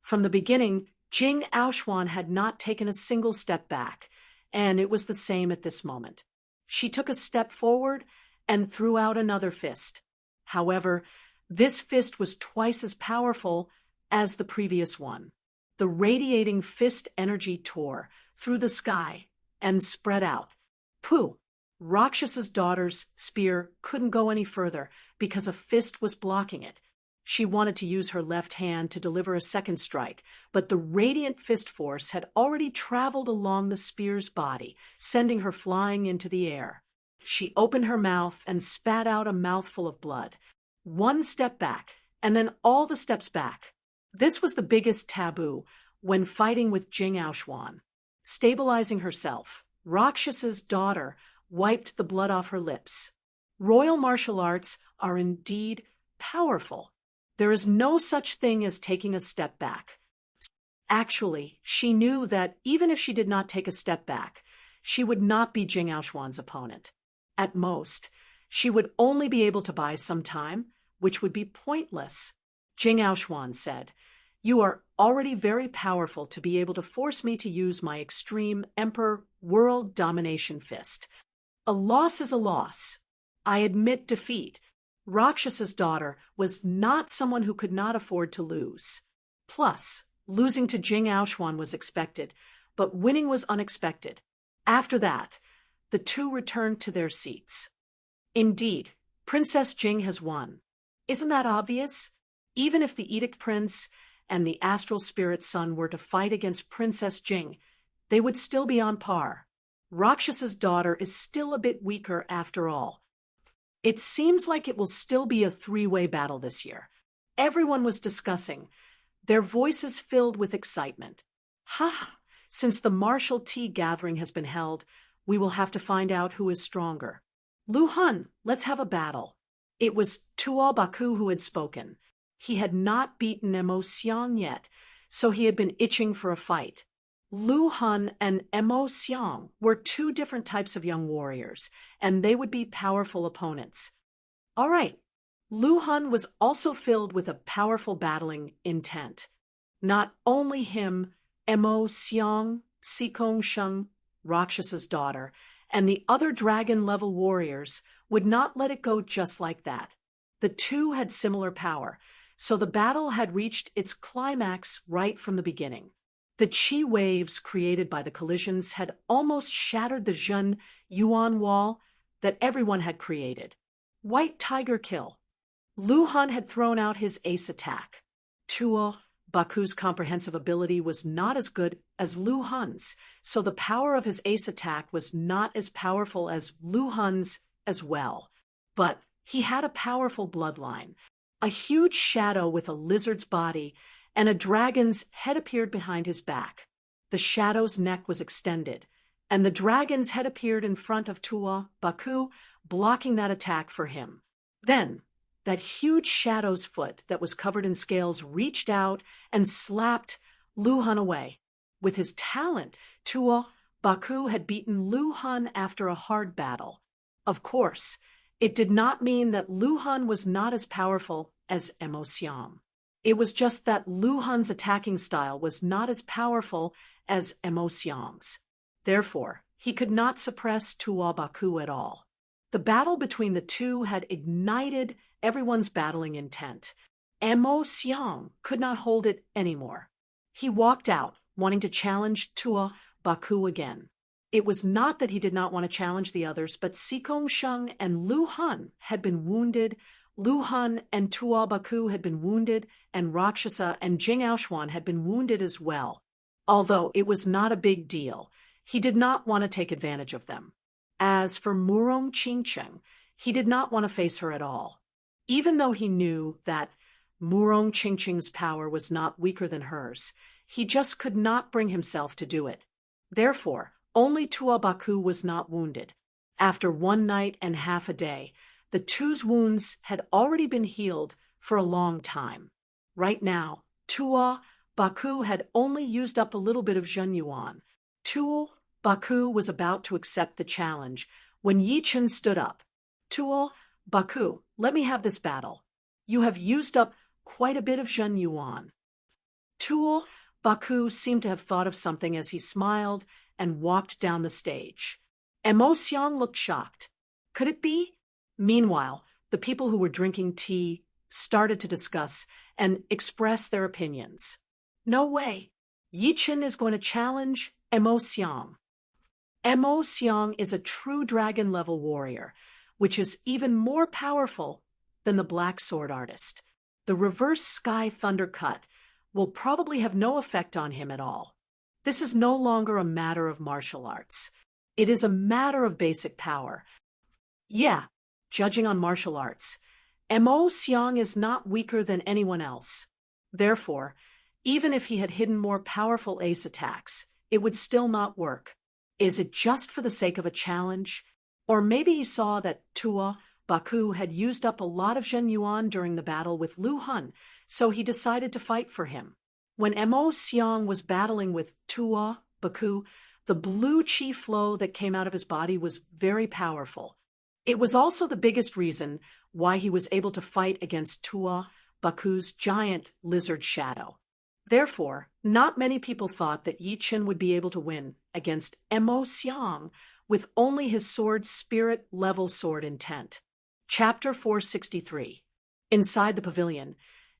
From the beginning, Jing Aoshuan had not taken a single step back, and it was the same at this moment. She took a step forward and threw out another fist. However, this fist was twice as powerful as the previous one. The radiating fist energy tore through the sky and spread out. Pooh! Rakshas's daughter's spear couldn't go any further because a fist was blocking it. She wanted to use her left hand to deliver a second strike, but the radiant fist force had already traveled along the spear's body, sending her flying into the air. She opened her mouth and spat out a mouthful of blood. 1 step back, and then all the steps back. This was the biggest taboo when fighting with Jing Aoshuan. Stabilizing herself, Rakshas's daughter wiped the blood off her lips. Royal martial arts are indeed powerful. There is no such thing as taking a step back. Actually, she knew that even if she did not take a step back, she would not be Jing Aoshuan's opponent. At most, she would only be able to buy some time, which would be pointless. Jing Aoshuan said, "You are already very powerful to be able to force me to use my extreme Emperor World Domination Fist. A loss is a loss. I admit defeat. Rakshas's daughter was not someone who could not afford to lose. Plus, losing to Jing Aoshuan was expected, but winning was unexpected. After that, the 2 returned to their seats. Indeed, Princess Jing has won. Isn't that obvious? Even if the Edict Prince and the Astral Spirit Son were to fight against Princess Jing, they would still be on par. Rakshas's daughter is still a bit weaker after all. It seems like it will still be a 3-way battle this year." Everyone was discussing, their voices filled with excitement. Since the martial tea gathering has been held, we will have to find out who is stronger. Lu Han, let's have a battle. It was Tuol Baku who had spoken. He had not beaten Emo Xiang yet, so he had been itching for a fight. Lu Han and Mo Xiang were two different types of young warriors, and they would be powerful opponents. All right, Lu Han was also filled with a powerful battling intent. Not only him, Mo Xiang, Sikong Sheng, Rakshasa's daughter, and the other dragon-level warriors would not let it go just like that. The two had similar power, so the battle had reached its climax right from the beginning. The chi waves created by the collisions had almost shattered the Zhen Yuan wall that everyone had created. White Tiger Kill. Lu Han had thrown out his ace attack. Tuo Baku's comprehensive ability was not as good as Lu Han's, so the power of his ace attack was not as powerful as Lu Han's as well. But he had a powerful bloodline. A huge shadow with a lizard's body and a dragon's head appeared behind his back. The shadow's neck was extended, and the dragon's head appeared in front of Tuo Baku, blocking that attack for him. Then, that huge shadow's foot that was covered in scales reached out and slapped Lu Han away. With his talent, Tuo Baku had beaten Lu Han after a hard battle. Of course, it did not mean that Lu Han was not as powerful as Mo Xiang. It was just that Lu Han's attacking style was not as powerful as Mo Xiang's. Therefore, he could not suppress Tuo Baku at all. The battle between the two had ignited everyone's battling intent. Mo Xiang could not hold it anymore. He walked out, wanting to challenge Tuo Baku again. It was not that he did not want to challenge the others, but Sikong Sheng and Lu Han had been wounded. Lu Han and Tuo Baku had been wounded, and Rakshasa and Jing Aoshuan had been wounded as well. Although it was not a big deal, he did not want to take advantage of them. As for Murong Qingcheng, he did not want to face her at all. Even though he knew that Murong Qingcheng's power was not weaker than hers, he just could not bring himself to do it. Therefore, only Tuo Baku was not wounded. After 1 night and half a day, the two's wounds had already been healed for a long time. Right now, Tuo Baku had only used up a little bit of Zhen Yuan. Tuo Baku was about to accept the challenge when Yi Chen stood up. Tuo Baku, let me have this battle. You have used up quite a bit of Zhen Yuan. Tuo Baku seemed to have thought of something as he smiled and walked down the stage. Mo Xiang looked shocked. Could it be? Meanwhile, the people who were drinking tea started to discuss and express their opinions. No way. Yi Chen is going to challenge Mo Xiang. Mo Xiang is a true dragon-level warrior, which is even more powerful than the Black Sword Artist. The reverse sky thunder cut will probably have no effect on him at all. This is no longer a matter of martial arts. It is a matter of basic power. Yeah, judging on martial arts, Mo Xiang is not weaker than anyone else. Therefore, even if he had hidden more powerful ace attacks, it would still not work. Is it just for the sake of a challenge? Or maybe he saw that Tuo Baku had used up a lot of Zhen Yuan during the battle with Lu Han, so he decided to fight for him. When Mo Xiang was battling with Tuo Baku, the blue chi flow that came out of his body was very powerful. It was also the biggest reason why he was able to fight against Tuo Baku's giant lizard shadow. Therefore, not many people thought that Yi Chen would be able to win against Mo Xiang with only his sword's spirit-level sword intent. Chapter 463. Inside the pavilion,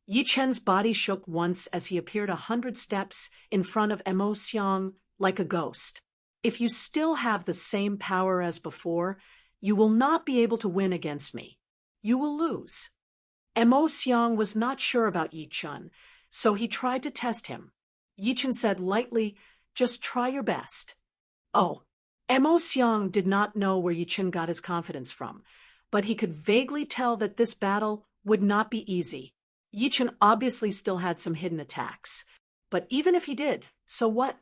Yi Chen's body shook once as he appeared 100 steps in front of Mo Xiang like a ghost. If you still have the same power as before, you will not be able to win against me. You will lose. Mo Xiang was not sure about Yi Chen, so he tried to test him. Yi Chen said lightly, "Just try your best." Oh, Mo Xiang did not know where Yi Chen got his confidence from, but he could vaguely tell that this battle would not be easy. Yi Chen obviously still had some hidden attacks. But even if he did, so what?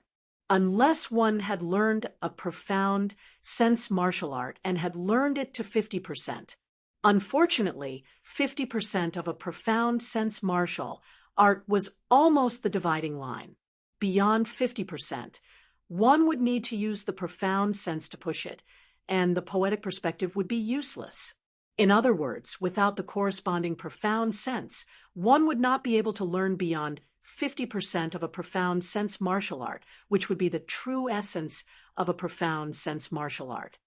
Unless one had learned a profound sense martial art and had learned it to 50%. Unfortunately, 50% of a profound sense martial art was almost the dividing line. Beyond 50%, One would need to use the profound sense to push it, and the poetic perspective would be useless. In other words, without the corresponding profound sense, one would not be able to learn beyond 50% of a profound sense martial art, which would be the true essence of a profound sense martial art.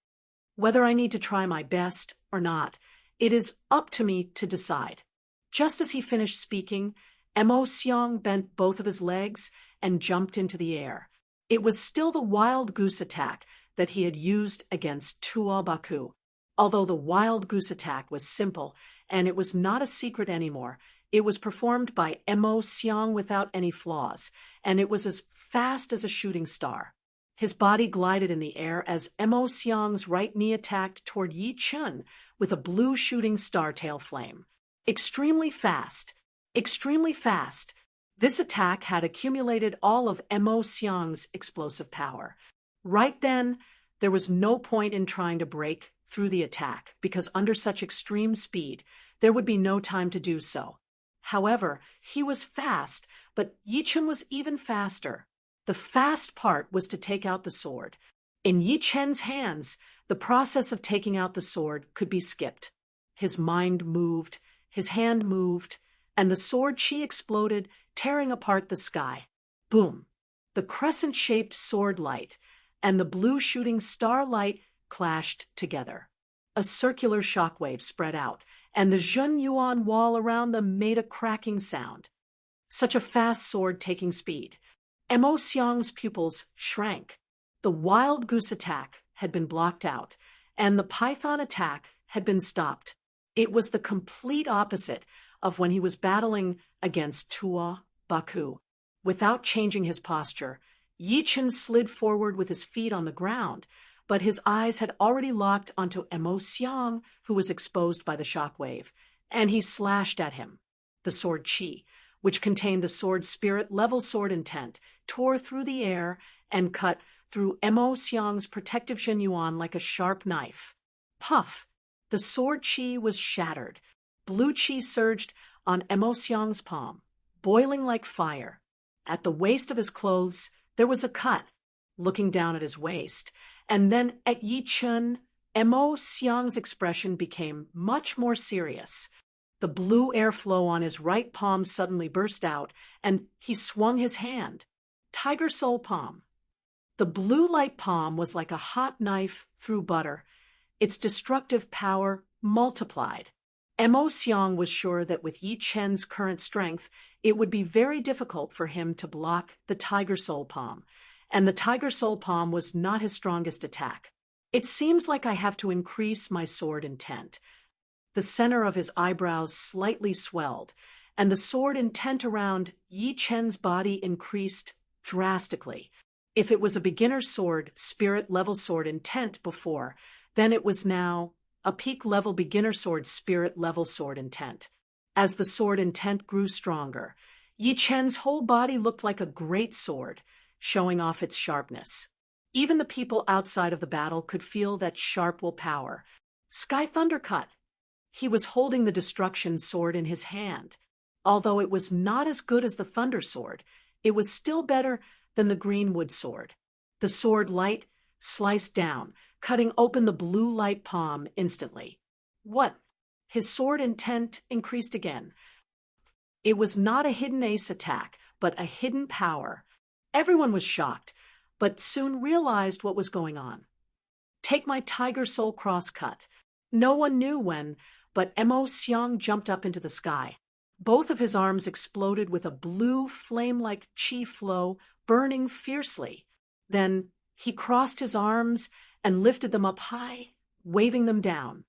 Whether I need to try my best or not, it is up to me to decide. Just as he finished speaking, Emo Xiong bent both of his legs and jumped into the air. It was still the wild goose attack that he had used against Tuo Baku. Although the wild goose attack was simple and it was not a secret anymore, it was performed by Emo Xiong without any flaws, and it was as fast as a shooting star. His body glided in the air as Emo Xiong's right knee attacked toward Yi Chun with a blue shooting star tail flame. Extremely fast. Extremely fast. This attack had accumulated all of Emo Xiong's explosive power. Right then, there was no point in trying to break through the attack, because under such extreme speed, there would be no time to do so. However, he was fast, but Yi Chun was even faster. The fast part was to take out the sword. In Yi Chen's hands, the process of taking out the sword could be skipped. His mind moved, his hand moved, and the sword chi exploded, tearing apart the sky. Boom! The crescent-shaped sword light and the blue shooting star light clashed together. A circular shockwave spread out, and the Zhenyuan wall around them made a cracking sound. Such a fast sword-taking speed. Emo Xiong's pupils shrank. The wild goose attack had been blocked out, and the python attack had been stopped. It was the complete opposite of when he was battling against Tuo Baku. Without changing his posture, Yi Chun slid forward with his feet on the ground, but his eyes had already locked onto Emo Xiong, who was exposed by the shockwave, and he slashed at him. The sword chi, which contained the sword spirit level sword intent, tore through the air and cut through Emo Xiong's protective Zhenyuan like a sharp knife. Puff! The sword chi was shattered. Blue chi surged on Emo Xiong's palm, boiling like fire. At the waist of his clothes, there was a cut. Looking down at his waist, and then at Yi Chun, Emo Xiong's expression became much more serious. The blue airflow on his right palm suddenly burst out, and he swung his hand. Tiger Soul Palm. The blue light palm was like a hot knife through butter, its destructive power multiplied. Emo Xiong was sure that with Yi Chen's current strength, it would be very difficult for him to block the Tiger Soul Palm, and the Tiger Soul Palm was not his strongest attack. It seems like I have to increase my sword intent. The center of his eyebrows slightly swelled, and the sword intent around Yi Chen's body increased drastically. If it was a beginner sword, spirit level sword intent before, then it was now a peak level beginner sword, spirit level sword intent. As the sword intent grew stronger, Yi Chen's whole body looked like a great sword, showing off its sharpness. Even the people outside of the battle could feel that sharp willpower. Sky Thundercut! He was holding the destruction sword in his hand. Although it was not as good as the Thunder Sword, it was still better than the Greenwood Sword. The sword light sliced down, cutting open the blue light palm instantly. What? His sword intent increased again. It was not a hidden ace attack, but a hidden power. Everyone was shocked, but soon realized what was going on. Take my Tiger Soul cross cut. No one knew when, but Emo Xiong jumped up into the sky. Both of his arms exploded with a blue flame-like chi flow, burning fiercely. Then he crossed his arms and lifted them up high, waving them down.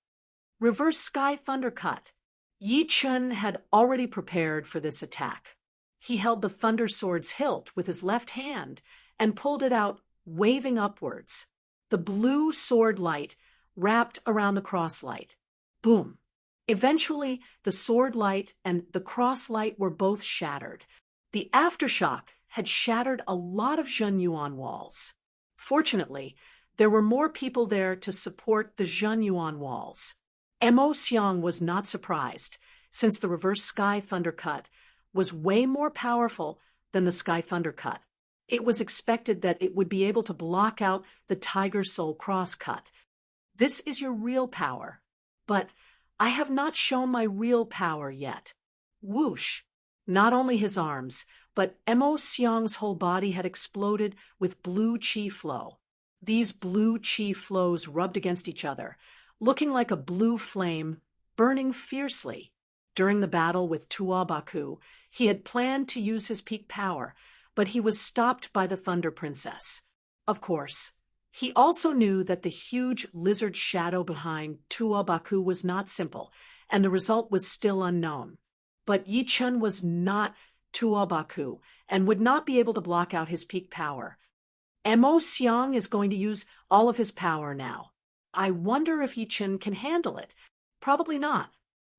Reverse Sky Thundercut. Yi Chun had already prepared for this attack. He held the Thunder Sword's hilt with his left hand and pulled it out, waving upwards. The blue sword light wrapped around the cross light. Boom! Eventually, the sword light and the cross light were both shattered. The aftershock had shattered a lot of Zhenyuan walls. Fortunately, there were more people there to support the Zhenyuan walls. Emo Xiong was not surprised, since the reverse Sky Thundercut was way more powerful than the Sky Thundercut. It was expected that it would be able to block out the Tiger Soul crosscut. This is your real power. But I have not shown my real power yet. Whoosh! Not only his arms, but Mo Xiang's whole body had exploded with blue chi flow. These blue chi flows rubbed against each other, looking like a blue flame burning fiercely. During the battle with Tuo Baku, he had planned to use his peak power, but he was stopped by the Thunder Princess. Of course, he also knew that the huge lizard shadow behind Tuo Baku was not simple, and the result was still unknown. But Yi Chun was not Tuo Baku and would not be able to block out his peak power. Mo Xiang is going to use all of his power now. I wonder if Yi Chun can handle it. Probably not.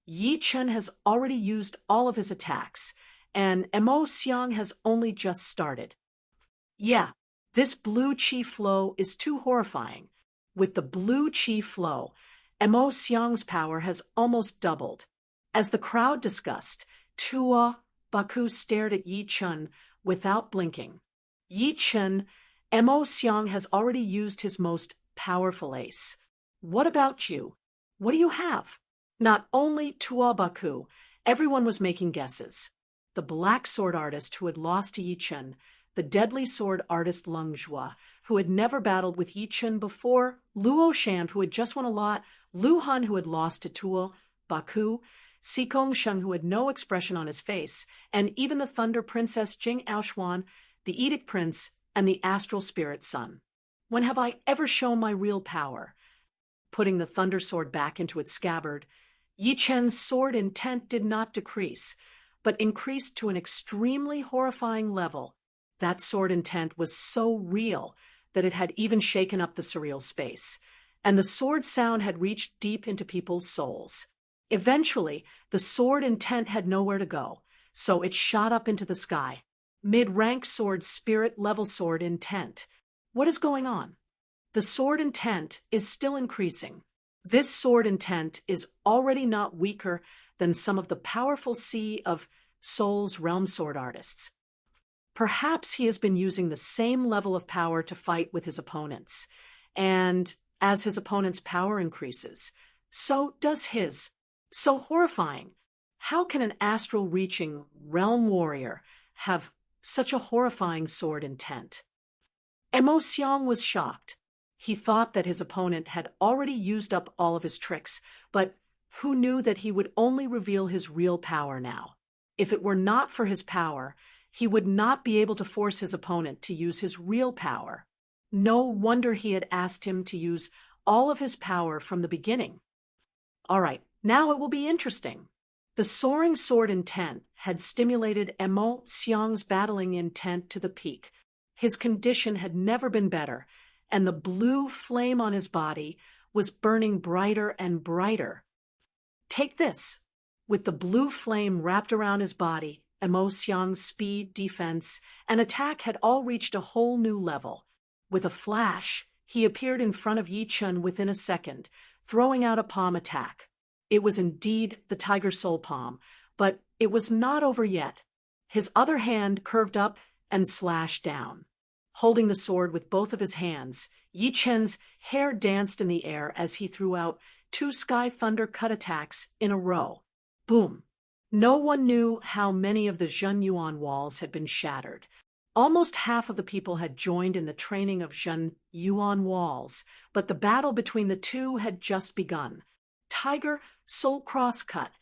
Yi Chun has already used all of his attacks, and Mo Xiang has only just started. Yeah, this blue chi flow is too horrifying. With the blue chi flow, Mo Xiang's power has almost doubled. As the crowd discussed, Tuo Baku stared at Yi Chun without blinking. Yi Chun, Mo Xiang has already used his most powerful ace. What about you? What do you have? Not only Tuo Baku, everyone was making guesses. The black sword artist who had lost to Yi Chun, the deadly sword artist Leng Zhua, who had never battled with Yi Chun before, Luo Shan, who had just won a lot, Lu Han, who had lost to Tuo Baku, Xikong Sheng, who had no expression on his face, and even the Thunder Princess Jing Aoshuan, the Edict Prince, and the Astral Spirit Son. When have I ever shown my real power? Putting the Thunder Sword back into its scabbard, Yi Chen's sword intent did not decrease, but increased to an extremely horrifying level. That sword intent was so real that it had even shaken up the surreal space, and the sword sound had reached deep into people's souls. Eventually, the sword intent had nowhere to go, so it shot up into the sky. Mid-rank sword spirit level sword intent. What is going on? The sword intent is still increasing. This sword intent is already not weaker than some of the powerful sea of Soul's realm sword artists. Perhaps he has been using the same level of power to fight with his opponents, and as his opponent's power increases, so does his. So horrifying. How can an astral-reaching realm warrior have such a horrifying sword intent? Mo Xiang was shocked. He thought that his opponent had already used up all of his tricks, but who knew that he would only reveal his real power now? If it were not for his power, he would not be able to force his opponent to use his real power. No wonder he had asked him to use all of his power from the beginning. All right, now it will be interesting. The soaring sword intent had stimulated Mo Xiang's battling intent to the peak. His condition had never been better, and the blue flame on his body was burning brighter and brighter. Take this. With the blue flame wrapped around his body, Mo Xiang's speed, defense, and attack had all reached a whole new level. With a flash, he appeared in front of Yi Chun within a second, throwing out a palm attack. It was indeed the Tiger Soul Palm, but it was not over yet. His other hand curved up and slashed down. Holding the sword with both of his hands, Yi Chen's hair danced in the air as he threw out 2 Sky Thunder cut attacks in a row. Boom! No one knew how many of the Zhen Yuan walls had been shattered. Almost half of the people had joined in the training of Zhen Yuan walls, but the battle between the two had just begun. Tiger Soul Cross Cut,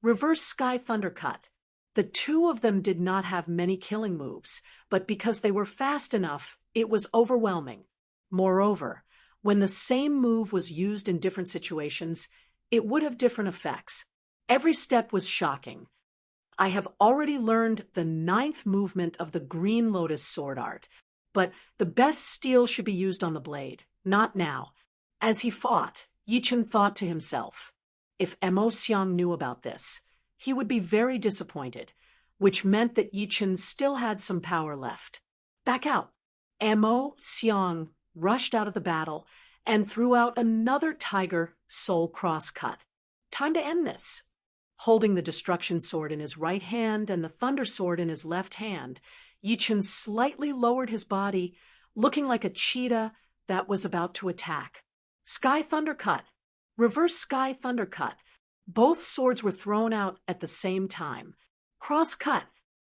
Reverse Sky Thunder Cut. The two of them did not have many killing moves, but because they were fast enough, it was overwhelming. Moreover, when the same move was used in different situations, it would have different effects. Every step was shocking. I have already learned the 9th movement of the Green Lotus sword art, but the best steel should be used on the blade, not now. As he fought, Yi Chun thought to himself, if Mo Xiang knew about this, he would be very disappointed, which meant that Yi Chun still had some power left. Back out. Mo Xiang rushed out of the battle and threw out another Tiger Soul Cross Cut. Time to end this. Holding the Destruction Sword in his right hand and the Thunder Sword in his left hand, Yi Chun slightly lowered his body, looking like a cheetah that was about to attack. Sky Thundercut. Reverse Sky Thundercut. Both swords were thrown out at the same time. Cross Cut.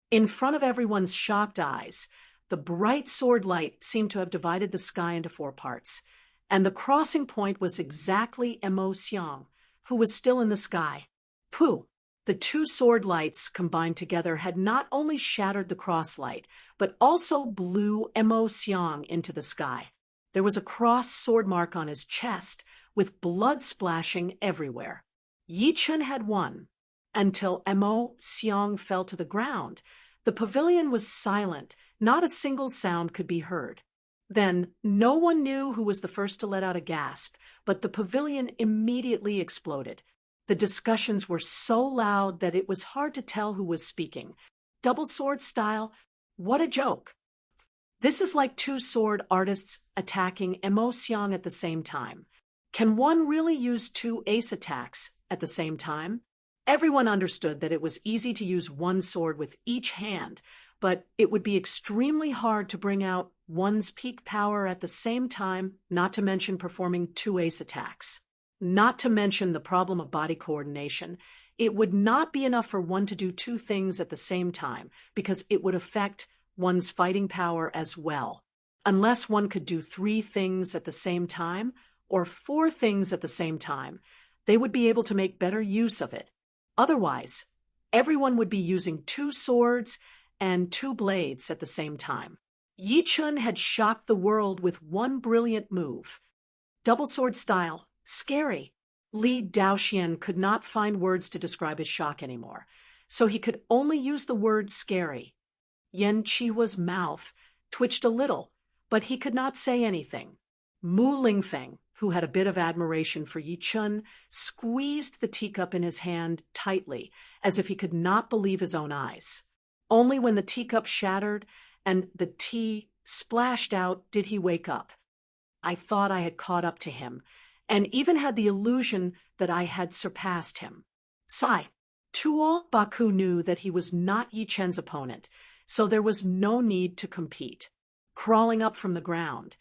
In front of everyone's shocked eyes, the bright sword light seemed to have divided the sky into 4 parts, and the crossing point was exactly Emo Xiang, who was still in the sky. Pooh! The 2 sword lights combined together had not only shattered the cross light, but also blew Emo Xiang into the sky. There was a cross sword mark on his chest, with blood splashing everywhere. Yi Chun had won. Until Emo Xiang fell to the ground, the pavilion was silent. Not a single sound could be heard. Then, no one knew who was the first to let out a gasp, but the pavilion immediately exploded. The discussions were so loud that it was hard to tell who was speaking. Double sword style? What a joke! This is like 2 sword artists attacking Emo Xiang at the same time. Can one really use 2 ace attacks at the same time? Everyone understood that it was easy to use 1 sword with each hand, but it would be extremely hard to bring out one's peak power at the same time, not to mention performing 2 ace attacks. Not to mention the problem of body coordination. It would not be enough for one to do 2 things at the same time, because it would affect one's fighting power as well. Unless one could do 3 things at the same time, or 4 things at the same time, they would be able to make better use of it. Otherwise, everyone would be using 2 swords and 2 blades at the same time. Yi Chun had shocked the world with 1 brilliant move. Double sword style, scary. Li Daoxian could not find words to describe his shock anymore, so he could only use the word scary. Yan Qihua's mouth twitched a little, but he could not say anything. Mu Lingfeng, who had a bit of admiration for Yi Chun, squeezed the teacup in his hand tightly, as if he could not believe his own eyes. Only when the teacup shattered and the tea splashed out did he wake up. I thought I had caught up to him, and even had the illusion that I had surpassed him. Sigh. Tuo Baku knew that he was not Yi Chen's opponent, so there was no need to compete. Crawling up from the ground,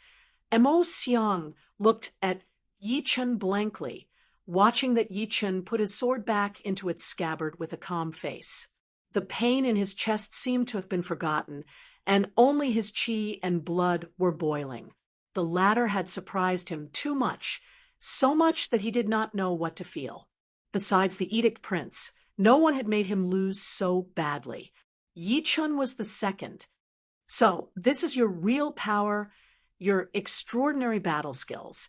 Emo Xiang looked at Yi Chen blankly, watching that Yi Chen put his sword back into its scabbard with a calm face. The pain in his chest seemed to have been forgotten, and only his qi and blood were boiling. The latter had surprised him too much, so much that he did not know what to feel. Besides the Edict Prince, no one had made him lose so badly. Yi Chun was the second. So, this is your real power, your extraordinary battle skills.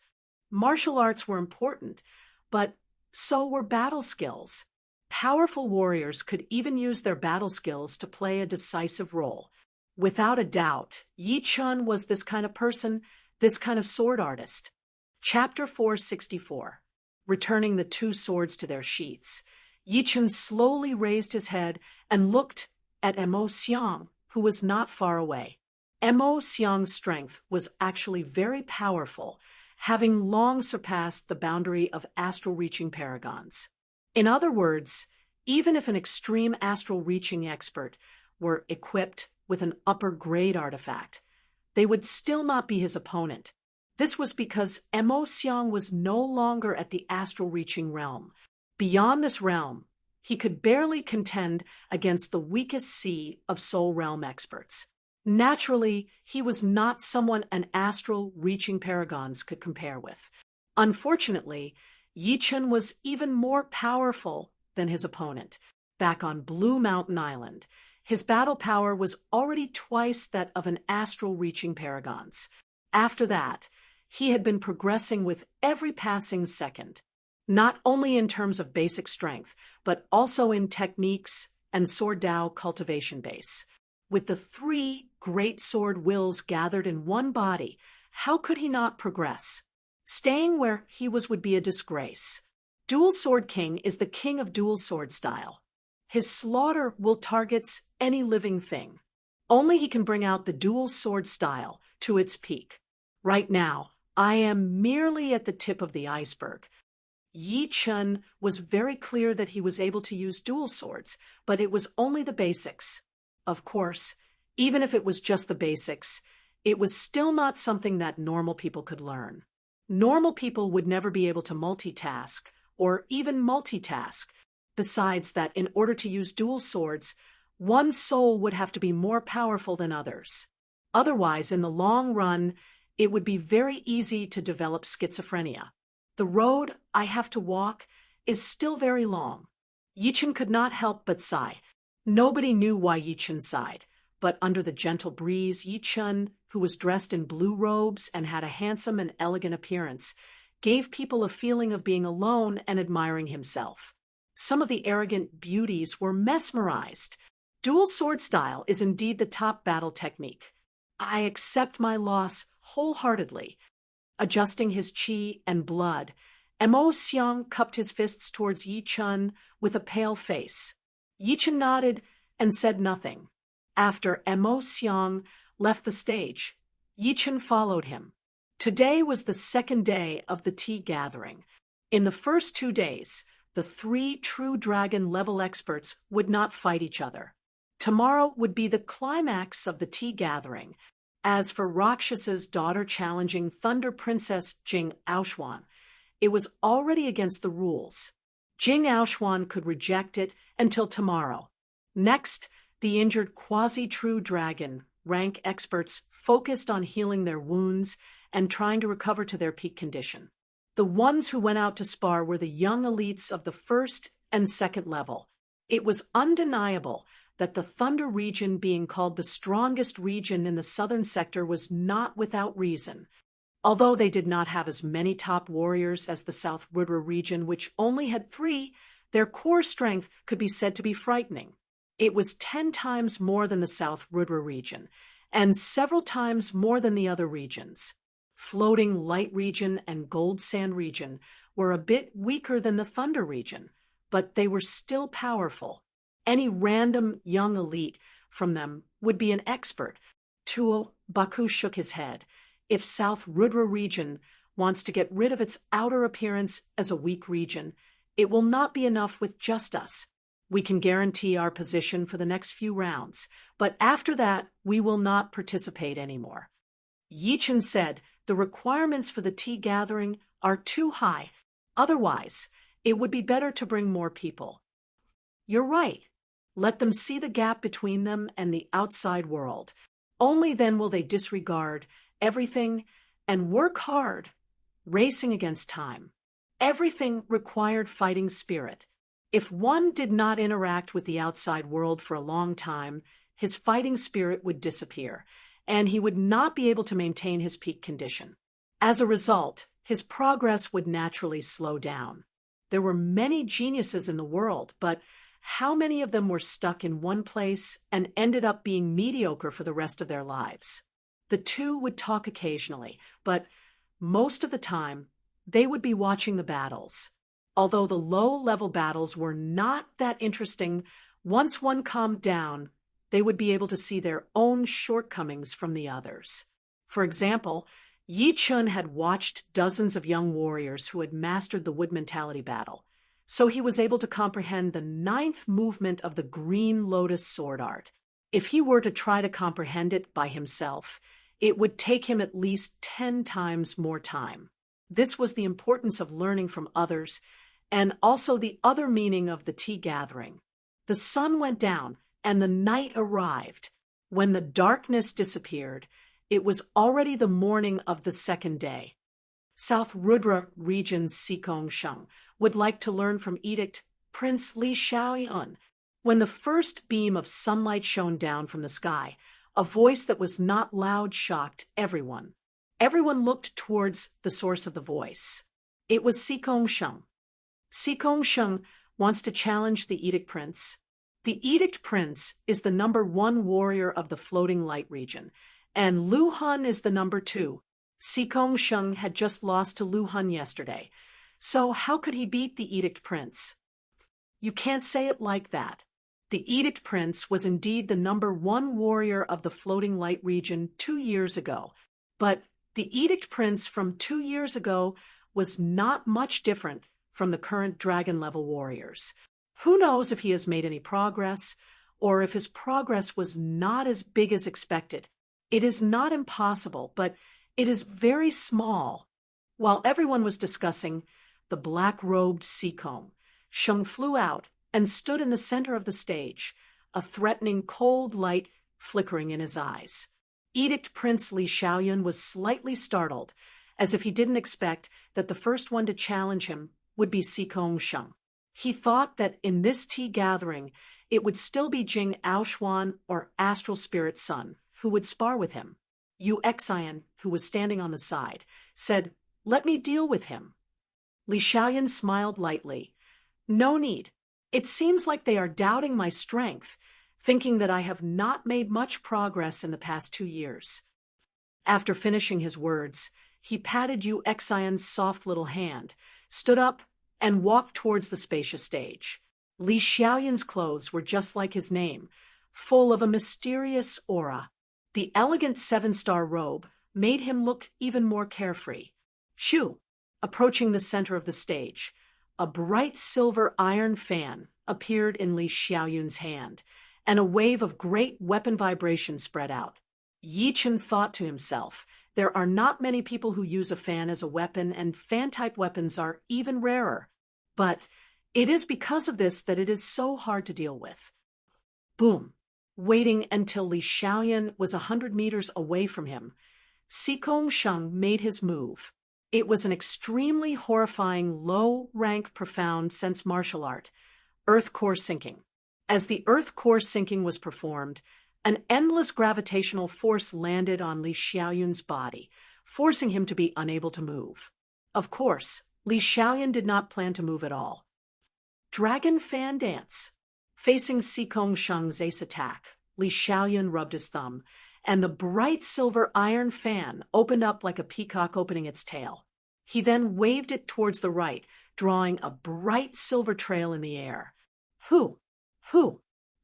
Martial arts were important, but so were battle skills. Powerful warriors could even use their battle skills to play a decisive role. Without a doubt, Yi Chun was this kind of person, this kind of sword artist. Chapter 464. Returning the 2 swords to their sheaths, Yi Chun slowly raised his head and looked at Emo Xiang, who was not far away. Emo Xiang's strength was actually very powerful, having long surpassed the boundary of astral-reaching paragons. In other words, even if an extreme astral-reaching expert were equipped with an upper-grade artifact, they would still not be his opponent. This was because Emo Xiang was no longer at the astral-reaching realm. Beyond this realm, he could barely contend against the weakest sea of soul realm experts. Naturally, he was not someone an astral-reaching paragons could compare with. Unfortunately, Yi Chun was even more powerful than his opponent. Back on Blue Mountain Island, his battle power was already twice that of an astral-reaching paragons. After that, he had been progressing with every passing second, not only in terms of basic strength, but also in techniques and sword Dao cultivation base. With the 3 great sword wills gathered in one body, how could he not progress? Staying where he was would be a disgrace. Dual Sword King is the king of dual sword style. His slaughter will targets any living thing. Only he can bring out the dual sword style to its peak. Right now, I am merely at the tip of the iceberg. Yi Chun was very clear that he was able to use dual swords, but it was only the basics. Of course, Even if it was just the basics, it was still not something that normal people could learn. Normal people would never be able to multitask, or even multitask. Besides that, in order to use dual swords, one soul would have to be more powerful than others. Otherwise, in the long run, it would be very easy to develop schizophrenia. The road I have to walk is still very long. Yichen could not help but sigh. Nobody knew why Yichen sighed, but under the gentle breeze, Yichen, who was dressed in blue robes and had a handsome and elegant appearance, gave people a feeling of being alone and admiring himself. Some of the arrogant beauties were mesmerized. Dual sword style is indeed the top battle technique. I accept my loss wholeheartedly. Adjusting his qi and blood, Mo Xiang cupped his fists towards Yi Chun with a pale face. Yi Chun nodded and said nothing. After Mo Xiang left the stage, Yi Chun followed him. Today was the second day of the tea gathering. In the first 2 days, the 3 true dragon level experts would not fight each other. Tomorrow would be the climax of the tea gathering. As for Rakshasa's daughter challenging Thunder Princess Jing Aoshuan, it was already against the rules. Jing Aoshuan could reject it until tomorrow. Next, the injured quasi-true dragon rank experts focused on healing their wounds and trying to recover to their peak condition. The ones who went out to spar were the young elites of the first and second level. It was undeniable that the Thunder region, being called the strongest region in the southern sector, was not without reason. Although they did not have as many top warriors as the South Rudra region, which only had 3, their core strength could be said to be frightening. It was 10 times more than the South Rudra region, and several times more than the other regions. Floating Light region and Gold Sand region were a bit weaker than the Thunder region, but they were still powerful. Any random young elite from them would be an expert. Tuo Baku shook his head. If South Rudra region wants to get rid of its outer appearance as a weak region, it will not be enough with just us. We can guarantee our position for the next few rounds, but after that, we will not participate anymore. Yichen said the requirements for the tea gathering are too high. Otherwise, it would be better to bring more people. You're right. Let them see the gap between them and the outside world. Only then will they disregard everything and work hard, racing against time. Everything required fighting spirit. If one did not interact with the outside world for a long time, his fighting spirit would disappear, and he would not be able to maintain his peak condition. As a result, his progress would naturally slow down. There were many geniuses in the world, but how many of them were stuck in one place and ended up being mediocre for the rest of their lives? The two would talk occasionally, but most of the time, they would be watching the battles. Although the low-level battles were not that interesting, once one calmed down, they would be able to see their own shortcomings from the others. For example, Yi Chun had watched dozens of young warriors who had mastered the wood mentality battle, so he was able to comprehend the 9th movement of the Green Lotus sword art. If he were to try to comprehend it by himself, it would take him at least 10 times more time. This was the importance of learning from others, and also the other meaning of the tea gathering. The sun went down, and the night arrived. When the darkness disappeared, it was already the morning of the second day. South Rudra region's Sikong Sheng would like to learn from Edict Prince Li Xiaoyun. When the first beam of sunlight shone down from the sky, a voice that was not loud shocked everyone. Everyone looked towards the source of the voice. It was Sikong Sheng. Sikong Sheng wants to challenge the Edict Prince. The Edict Prince is the #1 warrior of the Floating Light region, and Lu Han is the #2. Sikong Sheng had just lost to Lu Han yesterday, so how could he beat the Edict Prince? You can't say it like that. The Edict Prince was indeed the #1 warrior of the Floating Light region 2 years ago, but the Edict Prince from 2 years ago was not much different from the current dragon-level warriors. Who knows if he has made any progress, or if his progress was not as big as expected. It is not impossible, but it is very small. While everyone was discussing, the black-robed Seacombe, Sheng flew out and stood in the center of the stage, a threatening cold light flickering in his eyes. Edict Prince Li Xiaoyun was slightly startled, as if he didn't expect that the first one to challenge him would be Seacombe Sheng. He thought that in this tea gathering, it would still be Jing Aoshuan or Astral Spirit Sun who would spar with him. Yu Xian, who was standing on the side, said, "Let me deal with him." Li Xiaoyun smiled lightly. "No need. It seems like they are doubting my strength, thinking that I have not made much progress in the past 2 years." After finishing his words, he patted Yu Xian's soft little hand, stood up, and walked towards the spacious stage. Li Xiaoyun's clothes were just like his name, full of a mysterious aura. The elegant 7-star robe made him look even more carefree. Shoo! Approaching the center of the stage, a bright silver iron fan appeared in Li Xiaoyun's hand, and a wave of great weapon vibration spread out. Yi Chen thought to himself, there are not many people who use a fan as a weapon, and fan-type weapons are even rarer. But it is because of this that it is so hard to deal with. Boom! Waiting until Li Xiaoyun was 100 meters away from him, Seacombe Sheng made his move. It was an extremely horrifying, low-rank, profound sense martial art, Earth Core Sinking. As the Earth Core Sinking was performed, an endless gravitational force landed on Li Xiaoyun's body, forcing him to be unable to move. Of course, Li Xiaoyun did not plan to move at all. Dragon Fan Dance. Facing Seacombe Sheng's ace attack, Li Xiaoyun rubbed his thumb, and the bright silver iron fan opened up like a peacock opening its tail. He then waved it towards the right, drawing a bright silver trail in the air. Hoo! Hoo!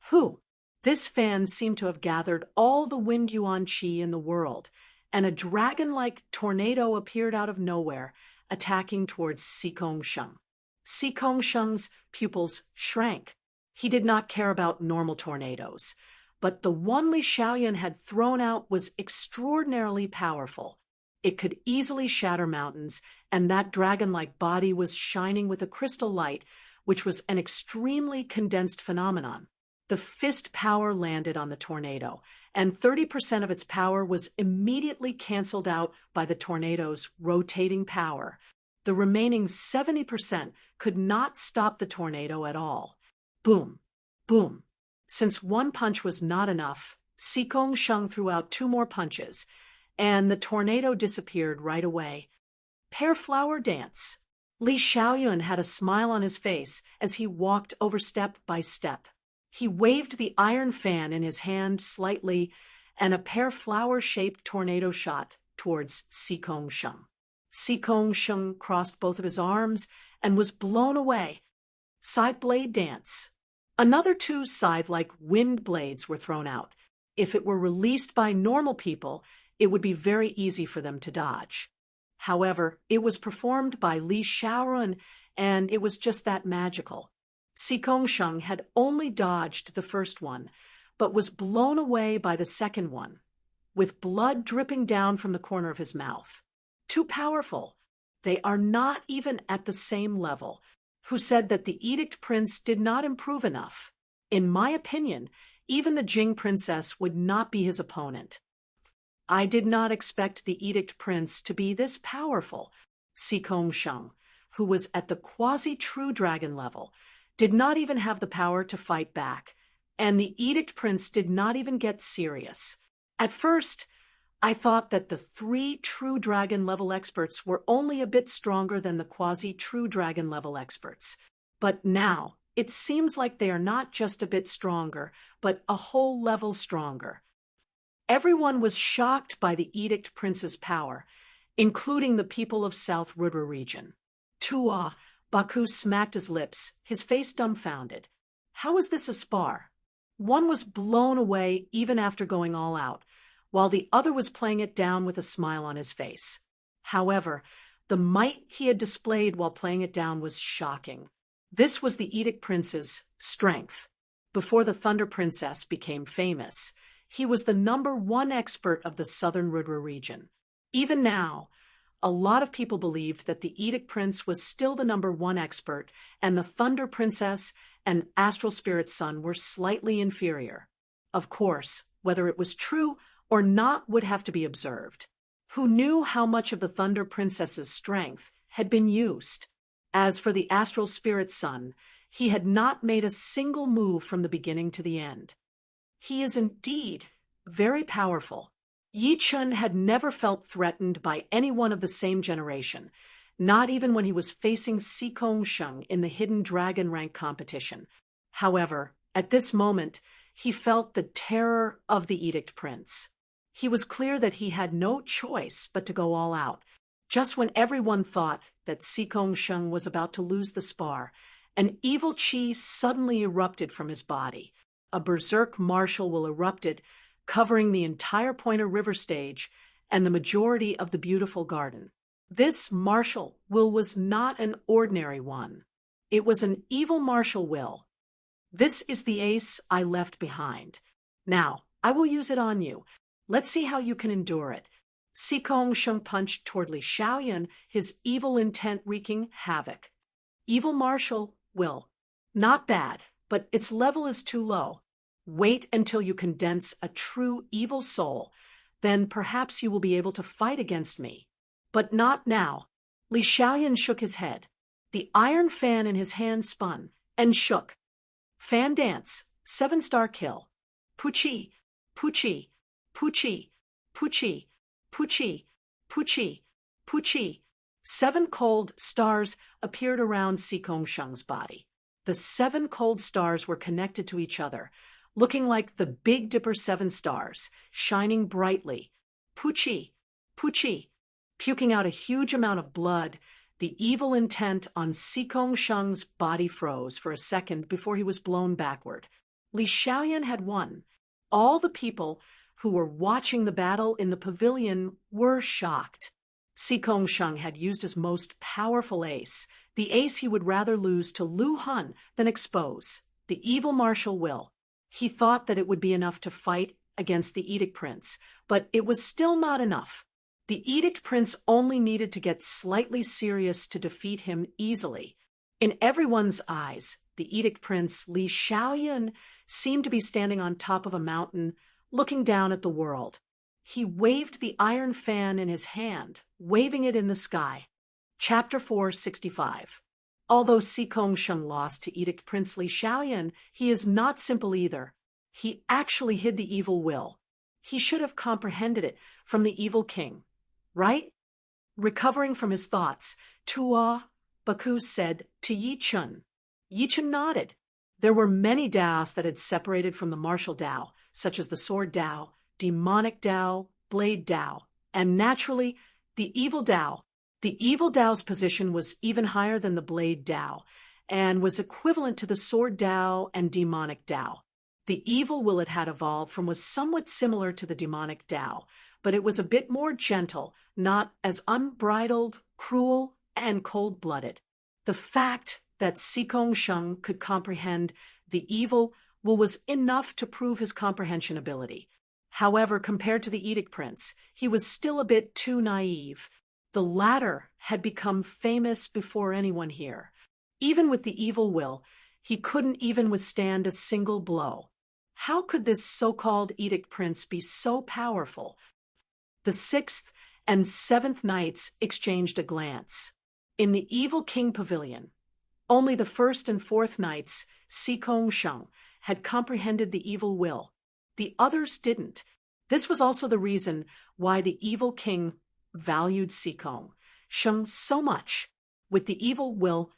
Hoo! This fan seemed to have gathered all the wind yuan qi in the world, and a dragon-like tornado appeared out of nowhere, attacking towards Seacombe Sheng. Seacombe Sheng's pupils shrank. He did not care about normal tornadoes, but the one Li Xiaoyun had thrown out was extraordinarily powerful. It could easily shatter mountains, and that dragon-like body was shining with a crystal light, which was an extremely condensed phenomenon. The fist power landed on the tornado, and 30% of its power was immediately canceled out by the tornado's rotating power. The remaining 70% could not stop the tornado at all. Boom! Boom! Since one punch was not enough, Seacombe Sheng threw out 2 more punches, and the tornado disappeared right away. Pear Flower Dance. Li Xiaoyun had a smile on his face as he walked over step by step. He waved the iron fan in his hand slightly, and a pear flower-shaped tornado shot towards Seacombe Sheng. Seacombe Sheng crossed both of his arms and was blown away. Scythe Blade Dance. Another 2 scythe-like wind blades were thrown out. If it were released by normal people, it would be very easy for them to dodge. However, it was performed by Li Xiaoyun, and it was just that magical. Seacombe Sheng had only dodged the first one, but was blown away by the second one, with blood dripping down from the corner of his mouth. Too powerful. They are not even at the same level. Who said that the Edict Prince did not improve enough? In my opinion, even the Jing Princess would not be his opponent. I did not expect the Edict Prince to be this powerful. Seacombe Sheng, who was at the quasi-true dragon level, did not even have the power to fight back, and the Edict Prince did not even get serious. At first, I thought that the 3 true dragon level experts were only a bit stronger than the quasi-true dragon level experts. But now, it seems like they are not just a bit stronger, but a whole level stronger. Everyone was shocked by the Edict Prince's power, including the people of South Rudra region. Tua, Baku smacked his lips, his face dumbfounded. How is this a spar? One was blown away even after going all out, while the other was playing it down with a smile on his face. However, the might he had displayed while playing it down was shocking. This was the Edict Prince's strength. Before the Thunder Princess became famous, he was the #1 expert of the southern Rudra region. Even now, a lot of people believed that the Edict Prince was still the #1 expert, and the Thunder Princess and Astral Spirit Son were slightly inferior. Of course, whether it was true or not would have to be observed. Who knew how much of the Thunder Princess's strength had been used? As for the Astral Spirit Son, he had not made a single move from the beginning to the end. He is indeed very powerful. Yi Chun had never felt threatened by anyone of the same generation, not even when he was facing Sikong Sheng in the Hidden Dragon rank competition. However, at this moment, he felt the terror of the Edict Prince. He was clear that he had no choice but to go all out. Just when everyone thought that Sikong Sheng was about to lose the spar, an evil chi suddenly erupted from his body. A berserk martial will erupted, covering the entire Pointer River stage and the majority of the beautiful garden. This martial will was not an ordinary one. It was an evil martial will. This is the ace I left behind. Now, I will use it on you. Let's see how you can endure it. Sikong Sheng punched toward Li Xiaoyan, his evil intent wreaking havoc. Evil martial will. Not bad, but its level is too low. Wait until you condense a true evil soul, then perhaps you will be able to fight against me. But not now. Li Xiaoyan shook his head. The iron fan in his hand spun and shook. Fan dance, 7-star kill. Puchi, Puchi, Puchi, Puchi, Puchi, Puchi, Puchi. 7 cold stars appeared around Sikong Sheng's body. The 7 cold stars were connected to each other, looking like the Big Dipper 7 stars, shining brightly. Puchi, Puchi, puking out a huge amount of blood. The evil intent on Sikong Sheng's body froze for a second before he was blown backward. Li Xiaoyan had won. All the people who were watching the battle in the pavilion were shocked. Sikong Sheng had used his most powerful ace, the ace he would rather lose to Lu Han than expose, the evil martial will. He thought that it would be enough to fight against the Edict Prince, but it was still not enough. The Edict Prince only needed to get slightly serious to defeat him easily. In everyone's eyes, the Edict Prince, Li Xiaoyan, seemed to be standing on top of a mountain, looking down at the world. He waved the iron fan in his hand, waving it in the sky. Chapter 465. Although Sikong Sheng lost to Edict Prince Li Xiaoyan, he is not simple either. He actually hid the evil will. He should have comprehended it from the evil king, right? Recovering from his thoughts, Tua Baku said to Yi Chun. Yi Chun nodded. There were many Daos that had separated from the martial Dao, such as the Sword Dao, Demonic Dao, Blade Dao, and naturally, the Evil Dao. The Evil Dao's position was even higher than the Blade Dao, and was equivalent to the Sword Dao and Demonic Dao. The evil will it had evolved from was somewhat similar to the Demonic Dao, but it was a bit more gentle, not as unbridled, cruel, and cold-blooded. The fact that Sikong Sheng could comprehend the evil will was enough to prove his comprehension ability. However, compared to the Edict Prince, he was still a bit too naive. The latter had become famous before anyone here. Even with the evil will, he couldn't even withstand a single blow. How could this so-called Edict Prince be so powerful? The 6th and 7th knights exchanged a glance. In the Evil King Pavilion, only the 1st and 4th knights, Sikong Sheng, had comprehended the evil will. The others didn't. This was also the reason why the evil king valued Sikong Sheng so much. With the evil will,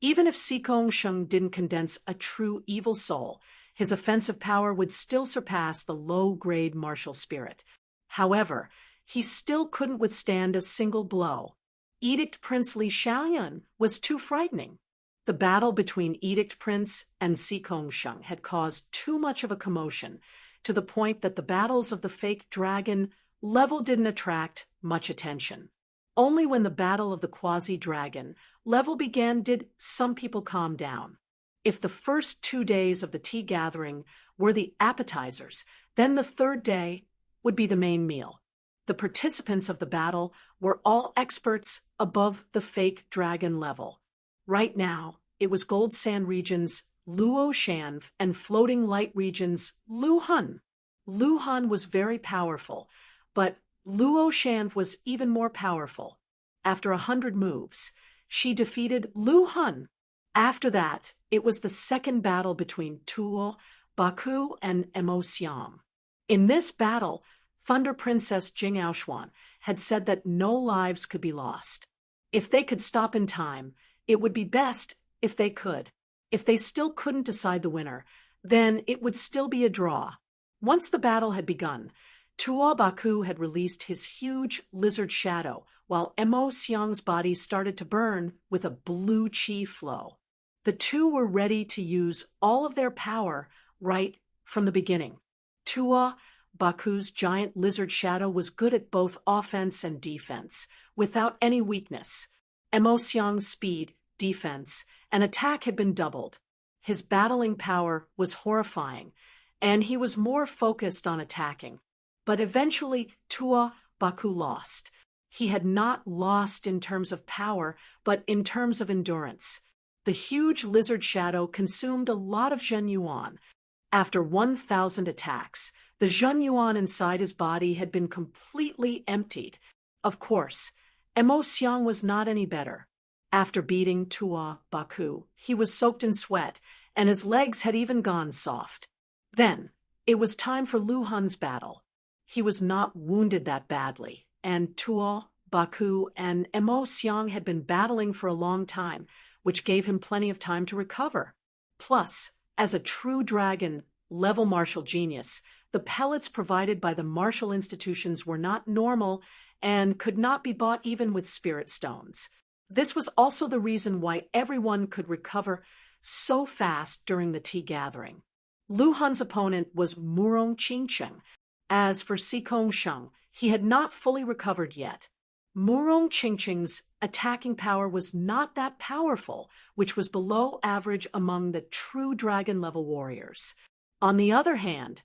even if Sikong Sheng didn't condense a true evil soul, his offensive power would still surpass the low-grade martial spirit. However, he still couldn't withstand a single blow. Edict Prince Li Xiaoyan was too frightening. The battle between Edict Prince and Sikong Sheng had caused too much of a commotion, to the point that the battles of the fake dragon level didn't attract much attention. Only when the battle of the quasi-dragon level began did some people calm down. If the first 2 days of the tea gathering were the appetizers, then the third day would be the main meal. The participants of the battle were all experts above the fake dragon level. Right now, it was Gold Sand Region's Luo Shanv and Floating Light Region's Lu Hun. Lu Hun was very powerful, but Luo Shanv was even more powerful. After 100 moves, she defeated Lu Hun. After that, it was the second battle between Tuo, Baku, and Emotion. In this battle, Thunder Princess Jing Aoshuan had said that no lives could be lost. If they could stop in time, it would be best if they could. If they still couldn't decide the winner, then it would still be a draw. Once the battle had begun, Tuo Baku had released his huge lizard shadow, while Emotion's body started to burn with a blue chi flow. The two were ready to use all of their power right from the beginning. Tuo Baku's giant lizard shadow was good at both offense and defense, without any weakness. Emotion's speed, defense, and attack had been doubled. His battling power was horrifying, and he was more focused on attacking. But eventually, Tuo Baku lost. He had not lost in terms of power, but in terms of endurance. The huge lizard shadow consumed a lot of Zhen Yuan. After 1,000 attacks, the Zhen Yuan inside his body had been completely emptied. Of course, Emotion was not any better. After beating Tuo Baku, he was soaked in sweat, and his legs had even gone soft. Then, it was time for Lu Hun's battle. He was not wounded that badly, and Tuo Baku and Emotion had been battling for a long time, which gave him plenty of time to recover. Plus, as a true dragon level martial genius, the pellets provided by the martial institutions were not normal and could not be bought even with spirit stones. This was also the reason why everyone could recover so fast during the tea gathering. Lu Hun's opponent was Murong Qingcheng. As for Sikong Sheng, he had not fully recovered yet. Murong Qingcheng's attacking power was not that powerful, which was below average among the true dragon-level warriors. On the other hand,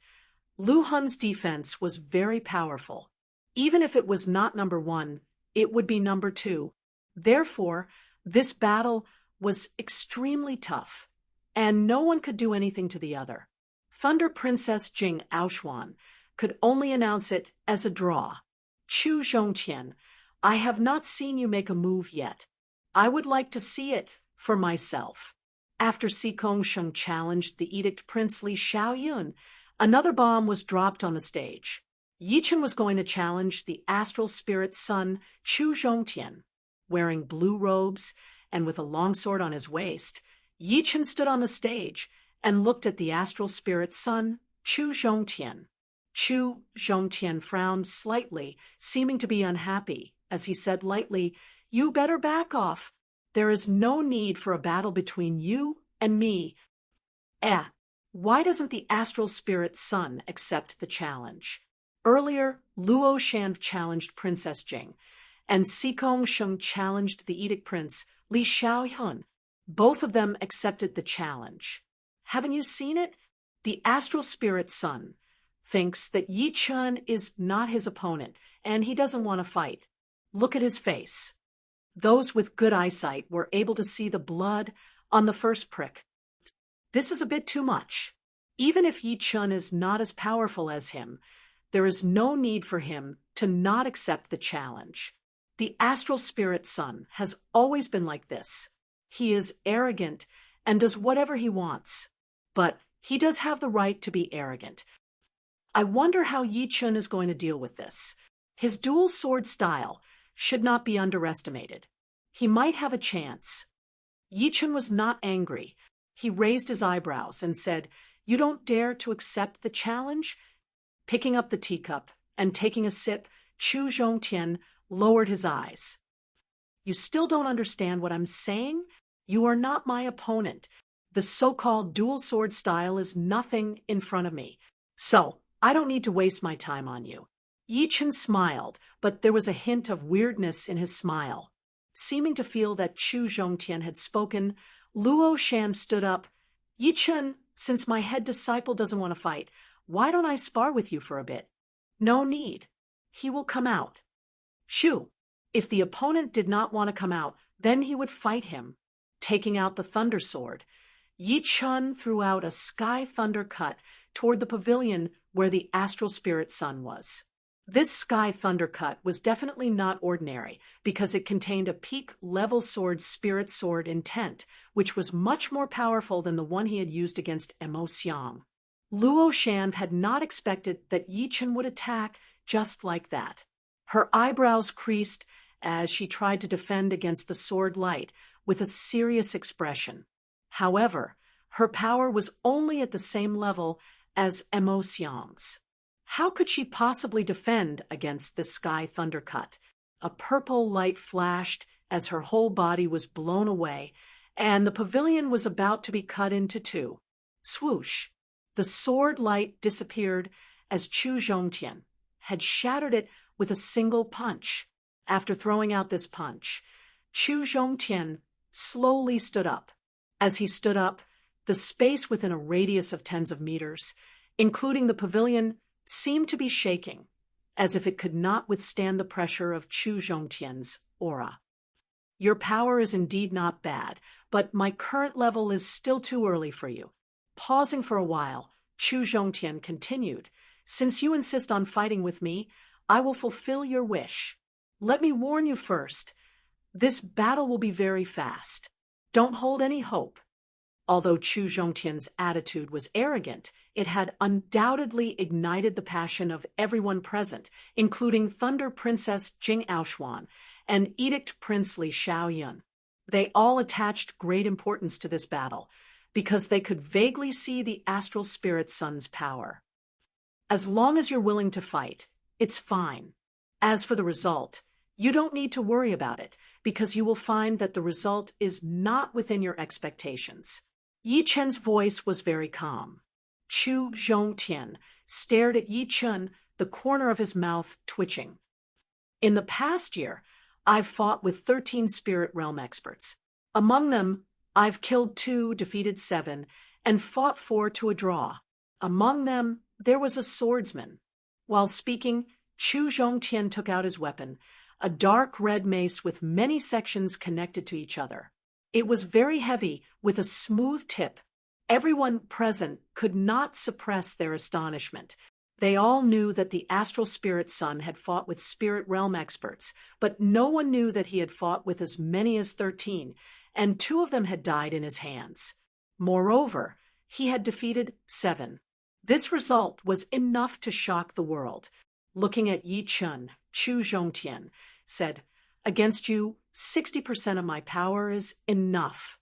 Lu Hun's defense was very powerful. Even if it was not number 1, it would be number 2. Therefore, this battle was extremely tough, and no one could do anything to the other. Thunder Princess Jing Aoshuan could only announce it as a draw. Chu Zhongtian, I have not seen you make a move yet. I would like to see it for myself. After Sikong Sheng challenged the Edict Prince Li Xiaoyun, another bomb was dropped on the stage. Yichen was going to challenge the astral spirit son Chu Zhongtian. Wearing blue robes and with a longsword on his waist, Yichen stood on the stage and looked at the astral spirit son Chu Zhongtian. Chu Zhongtian frowned slightly, seeming to be unhappy, as he said lightly, "You better back off. There is no need for a battle between you and me." Why doesn't the astral spirit son accept the challenge? Earlier, Luo Shan challenged Princess Jing, and Sikong Sheng challenged the Edict Prince Li Xiaoyun. Both of them accepted the challenge. Haven't you seen it? The astral spirit son thinks that Yi Chun is not his opponent, and he doesn't want to fight. Look at his face. Those with good eyesight were able to see the blood on the first prick. This is a bit too much. Even if Yi Chun is not as powerful as him, there is no need for him to not accept the challenge. The astral spirit son has always been like this. He is arrogant and does whatever he wants. But he does have the right to be arrogant. I wonder how Yi Chun is going to deal with this. His dual sword style should not be underestimated. He might have a chance. Yi Chun was not angry. He raised his eyebrows and said, "You don't dare to accept the challenge?" Picking up the teacup and taking a sip, Chu Zhongtian lowered his eyes. "You still don't understand what I'm saying? You are not my opponent. The so-called dual sword style is nothing in front of me. So, I don't need to waste my time on you." Yi Chun smiled, but there was a hint of weirdness in his smile. Seeming to feel that Chu Zhongtian had spoken, Luo Shan stood up Yi Chun, since my head disciple doesn't want to fight, why don't I spar with you for a bit? No need. He will come out. Shoo! If the opponent did not want to come out, then he would fight him. Taking out the thunder sword, Yi Chun threw out a sky thunder cut toward the pavilion where the astral spirit sun was. This sky thunder cut was definitely not ordinary because it contained a peak-level spirit sword intent, which was much more powerful than the one he had used against Xiang. Luo Shan had not expected that Yi Chun would attack just like that. Her eyebrows creased as she tried to defend against the sword light with a serious expression. However, her power was only at the same level as Xiang's. How could she possibly defend against this sky thundercut? A purple light flashed as her whole body was blown away, and the pavilion was about to be cut into two. Swoosh! The sword light disappeared as Chu Zhongtian had shattered it with a single punch. After throwing out this punch, Chu Zhongtian slowly stood up. As he stood up, the space within a radius of tens of meters, including the pavilion, seemed to be shaking, as if it could not withstand the pressure of Chu Zhongtian's aura. Your power is indeed not bad, but my current level is still too early for you. Pausing for a while, Chu Zhongtian continued, Since you insist on fighting with me, I will fulfill your wish. Let me warn you first. This battle will be very fast. Don't hold any hope. Although Chu Zhongtian's attitude was arrogant, it had undoubtedly ignited the passion of everyone present, including Thunder Princess Jing Aoshuan and Edict Prince Li Xiaoyun. They all attached great importance to this battle, because they could vaguely see the astral spirit sun's power. As long as you're willing to fight, it's fine. As for the result, you don't need to worry about it, because you will find that the result is not within your expectations. Yi Chun's voice was very calm. Chu Zhongtian stared at Yi Chun, the corner of his mouth twitching. In the past year, I've fought with 13 spirit realm experts. Among them, I've killed 2, defeated 7, and fought 4 to a draw. Among them, there was a swordsman. While speaking, Chu Zhongtian took out his weapon, a dark red mace with many sections connected to each other. It was very heavy, with a smooth tip. Everyone present could not suppress their astonishment. They all knew that the astral spirit sun had fought with spirit realm experts, but no one knew that he had fought with as many as 13, and 2 of them had died in his hands. Moreover, he had defeated 7. This result was enough to shock the world. Looking at Yi Chun, Chu Zhongtian said, Against you, 60% of my power is enough.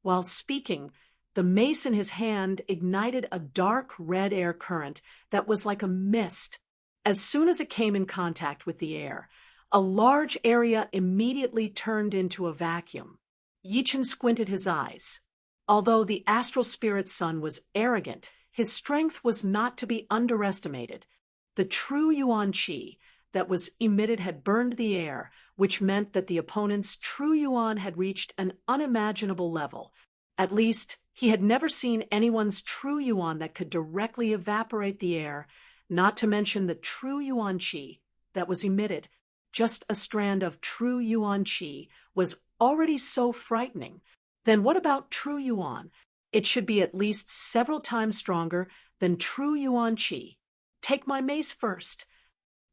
While speaking, the mace in his hand ignited a dark red air current that was like a mist. As soon as it came in contact with the air, a large area immediately turned into a vacuum. Yi Chun squinted his eyes. Although the astral spirit sun was arrogant, his strength was not to be underestimated. The true Yuan Qi that was emitted had burned the air, which meant that the opponent's true Yuan had reached an unimaginable level. At least, he had never seen anyone's true Yuan that could directly evaporate the air, not to mention the true Yuan Qi that was emitted. Just a strand of true Yuan Qi was already so frightening. Then what about true Yuan? It should be at least several times stronger than true Yuan Qi. Take my mace first.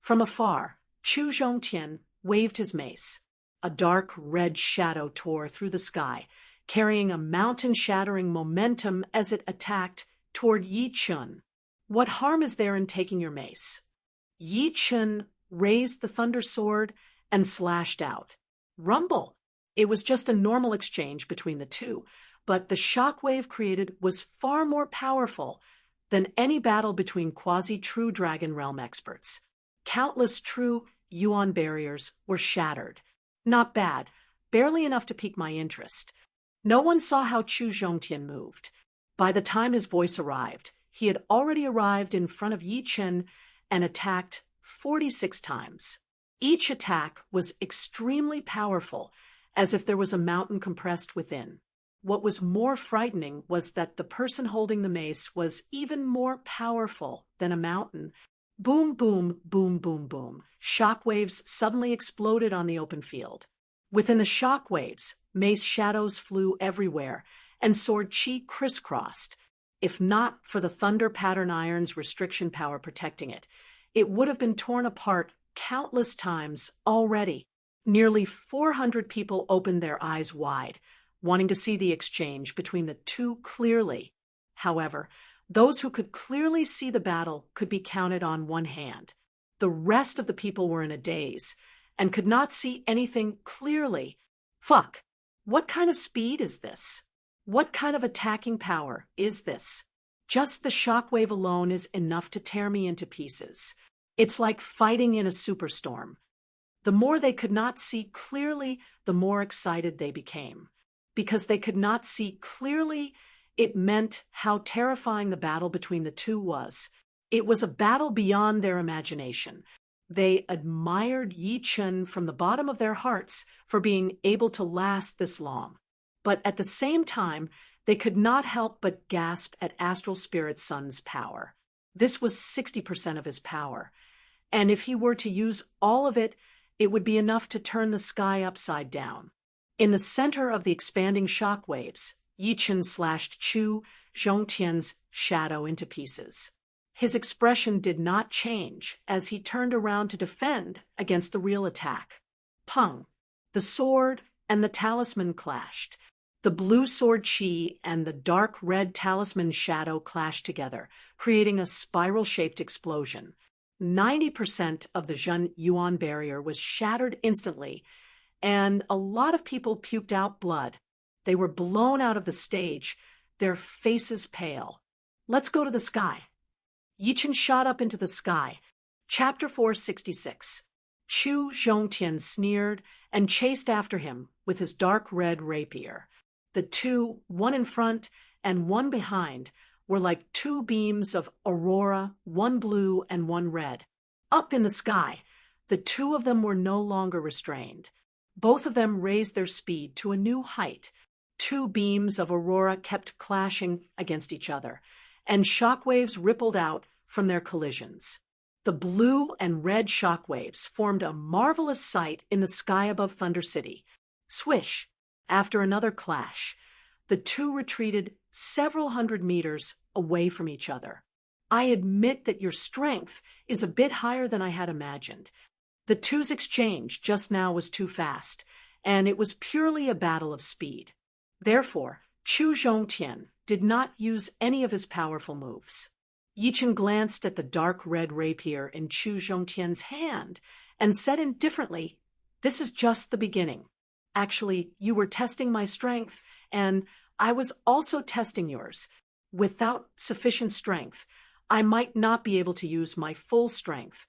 From afar, Chu Zhongtian waved his mace. A dark red shadow tore through the sky, carrying a mountain-shattering momentum as it attacked toward Yi Chun. What harm is there in taking your mace? Yi Chun raised the thunder sword and slashed out. Rumble! It was just a normal exchange between the two, but the shockwave created was far more powerful than any battle between quasi-true Dragon Realm experts. Countless true Yuan barriers were shattered. Not bad, barely enough to pique my interest. No one saw how Chu Zhongtian moved. By the time his voice arrived, he had already arrived in front of Yi Chun and attacked 46 times. Each attack was extremely powerful, as if there was a mountain compressed within. What was more frightening was that the person holding the mace was even more powerful than a mountain. Boom, boom, boom, boom, boom. Shockwaves suddenly exploded on the open field. Within the shockwaves, mace shadows flew everywhere, and sword chi crisscrossed. If not for the thunder pattern iron's restriction power protecting it, it would have been torn apart countless times already. Nearly 400 people opened their eyes wide, wanting to see the exchange between the two clearly. However, those who could clearly see the battle could be counted on one hand. The rest of the people were in a daze and could not see anything clearly. Fuck! What kind of speed is this? What kind of attacking power is this? Just the shockwave alone is enough to tear me into pieces. It's like fighting in a superstorm. The more they could not see clearly, the more excited they became. Because they could not see clearly, it meant how terrifying the battle between the two was. It was a battle beyond their imagination. They admired Yi Chen from the bottom of their hearts for being able to last this long. But at the same time, they could not help but gasp at Astral Spirit Sun's power. This was 60% of his power. And if he were to use all of it, it would be enough to turn the sky upside down. In the center of the expanding shockwaves, Yi Chen slashed Chu Zhongtian's shadow into pieces. His expression did not change as he turned around to defend against the real attack. Pung! The sword and the talisman clashed. The blue sword chi and the dark red talisman shadow clashed together, creating a spiral-shaped explosion. 90% of the Zhen Yuan barrier was shattered instantly, and a lot of people puked out blood. They were blown out of the stage, their faces pale. Let's go to the sky. Yi Chen shot up into the sky. Chapter 466. Chu Zhongtian sneered and chased after him with his dark red rapier. The two, one in front and one behind, were like two beams of aurora, one blue and one red. Up in the sky, the two of them were no longer restrained. Both of them raised their speed to a new height. Two beams of aurora kept clashing against each other, and shockwaves rippled out from their collisions. The blue and red shockwaves formed a marvelous sight in the sky above Thunder City. Swish! After another clash, the two retreated several hundred meters away from each other. I admit that your strength is a bit higher than I had imagined. The two's exchange just now was too fast, and it was purely a battle of speed. Therefore, Chu Zhongtian did not use any of his powerful moves. Yi Chen glanced at the dark red rapier in Chu Zhongtian's hand and said indifferently, "This is just the beginning. Actually, you were testing my strength, and I was also testing yours. Without sufficient strength, I might not be able to use my full strength."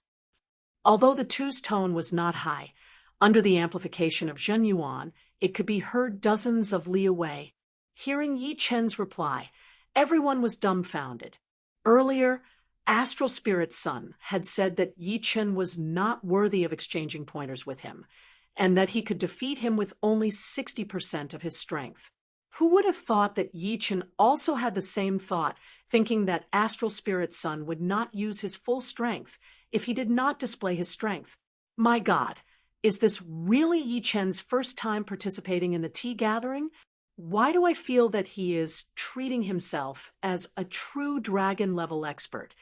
Although the two's tone was not high, under the amplification of Zhen Yuan, it could be heard dozens of li away. Hearing Yi Chen's reply, everyone was dumbfounded. Earlier, Astral Spirit Sun had said that Yi Chen was not worthy of exchanging pointers with him, and that he could defeat him with only 60% of his strength. Who would have thought that Yi Chen also had the same thought, thinking that Astral Spirit Sun would not use his full strength if he did not display his strength? My God, is this really Yi Chen's first time participating in the tea gathering? Why do I feel that he is treating himself as a true dragon-level expert?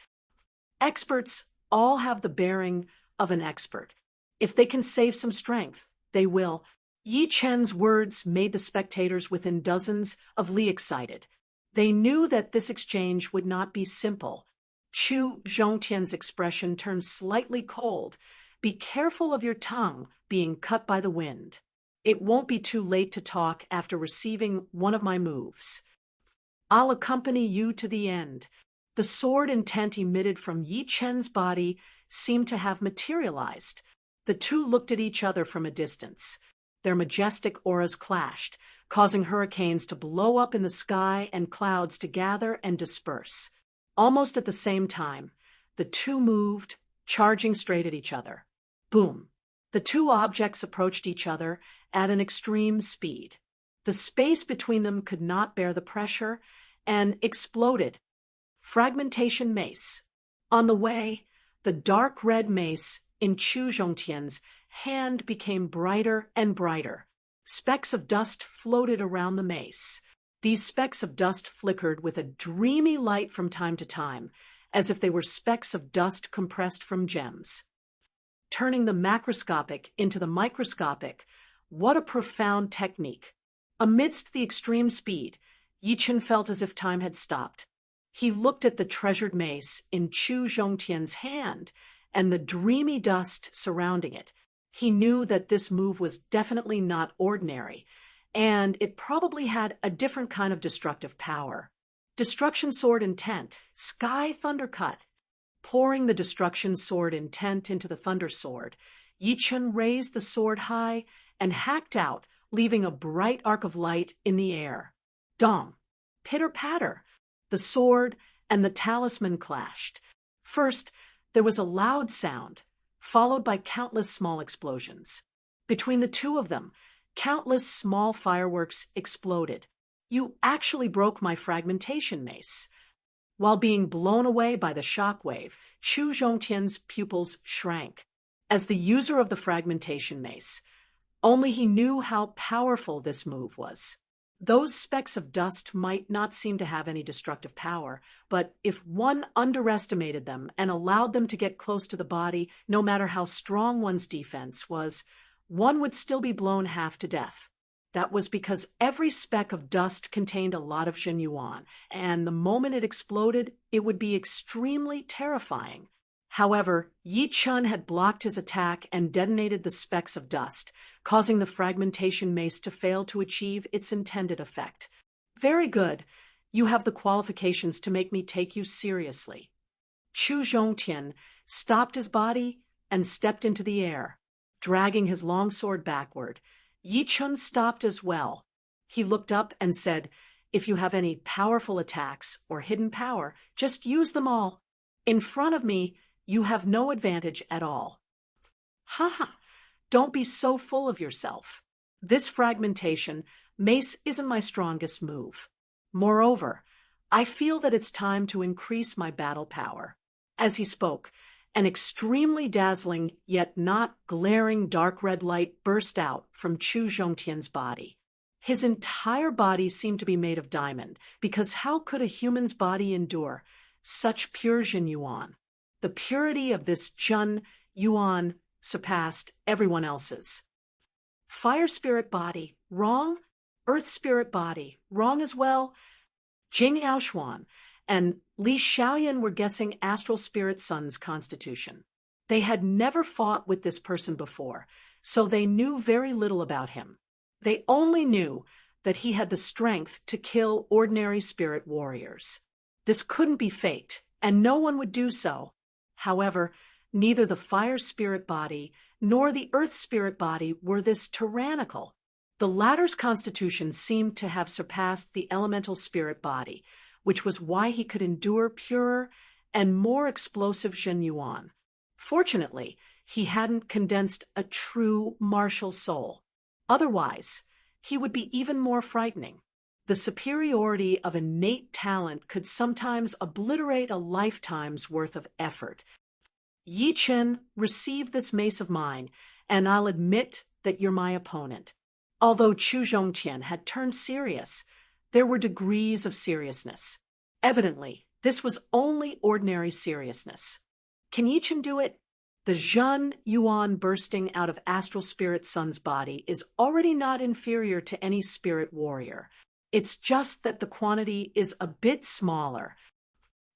Experts all have the bearing of an expert. If they can save some strength, they will. Yi Chen's words made the spectators within dozens of li excited. They knew that this exchange would not be simple. Chu Zhongtian's expression turned slightly cold. Be careful of your tongue being cut by the wind. It won't be too late to talk after receiving one of my moves. I'll accompany you to the end. The sword intent emitted from Yi Chen's body seemed to have materialized. The two looked at each other from a distance. Their majestic auras clashed, causing hurricanes to blow up in the sky and clouds to gather and disperse. Almost at the same time, the two moved, charging straight at each other. Boom! The two objects approached each other at an extreme speed. The space between them could not bear the pressure and exploded. Fragmentation mace. On the way, the dark red mace in Chu Zhongtian's hand became brighter and brighter. Specks of dust floated around the mace. These specks of dust flickered with a dreamy light from time to time, as if they were specks of dust compressed from gems. Turning the macroscopic into the microscopic, what a profound technique! Amidst the extreme speed, Yichen felt as if time had stopped. He looked at the treasured mace in Chu Zhongtian's hand and the dreamy dust surrounding it. He knew that this move was definitely not ordinary, and it probably had a different kind of destructive power. Destruction Sword Intent, Sky Thundercut. Pouring the Destruction Sword Intent into the Thunder Sword, Yichen raised the sword high and hacked out, leaving a bright arc of light in the air. Dong! Pitter-patter! The sword and the talisman clashed. First, there was a loud sound, followed by countless small explosions. Between the two of them, countless small fireworks exploded. You actually broke my fragmentation mace. While being blown away by the shockwave, Chu Zhongtian's pupils shrank. As the user of the fragmentation mace, only he knew how powerful this move was. Those specks of dust might not seem to have any destructive power, but if one underestimated them and allowed them to get close to the body, no matter how strong one's defense was, one would still be blown half to death. That was because every speck of dust contained a lot of Zhenyuan, and the moment it exploded, it would be extremely terrifying. However, Yi Chun had blocked his attack and detonated the specks of dust, causing the fragmentation mace to fail to achieve its intended effect. Very good. You have the qualifications to make me take you seriously. Chu Zhongtian stopped his body and stepped into the air, dragging his long sword backward. Yi Chun stopped as well. He looked up and said, "If you have any powerful attacks or hidden power, just use them all. In front of me, you have no advantage at all." Ha ha! Don't be so full of yourself. This fragmentation mace isn't my strongest move. Moreover, I feel that it's time to increase my battle power. As he spoke, an extremely dazzling yet not glaring dark red light burst out from Chu Zhongtian's body. His entire body seemed to be made of diamond, because how could a human's body endure such pure Zhenyuan? The purity of this Zhen Yuan surpassed everyone else's. Fire spirit body, wrong. Earth spirit body, wrong as well. Jing Yaoshuan and Li Xiaoyan were guessing astral spirit sun's constitution. They had never fought with this person before, so they knew very little about him. They only knew that he had the strength to kill ordinary spirit warriors. This couldn't be faked, and no one would do so. However, neither the fire spirit body nor the earth spirit body were this tyrannical. The latter's constitution seemed to have surpassed the elemental spirit body, which was why he could endure purer and more explosive Zhenyuan. Fortunately, he hadn't condensed a true martial soul. Otherwise, he would be even more frightening. The superiority of innate talent could sometimes obliterate a lifetime's worth of effort. Yi Chen, receive this mace of mine, and I'll admit that you're my opponent. Although Chu Zhongtian had turned serious, there were degrees of seriousness. Evidently, this was only ordinary seriousness. Can Yi Chen do it? The Zhen Yuan bursting out of astral spirit sun's body is already not inferior to any spirit warrior. It's just that the quantity is a bit smaller.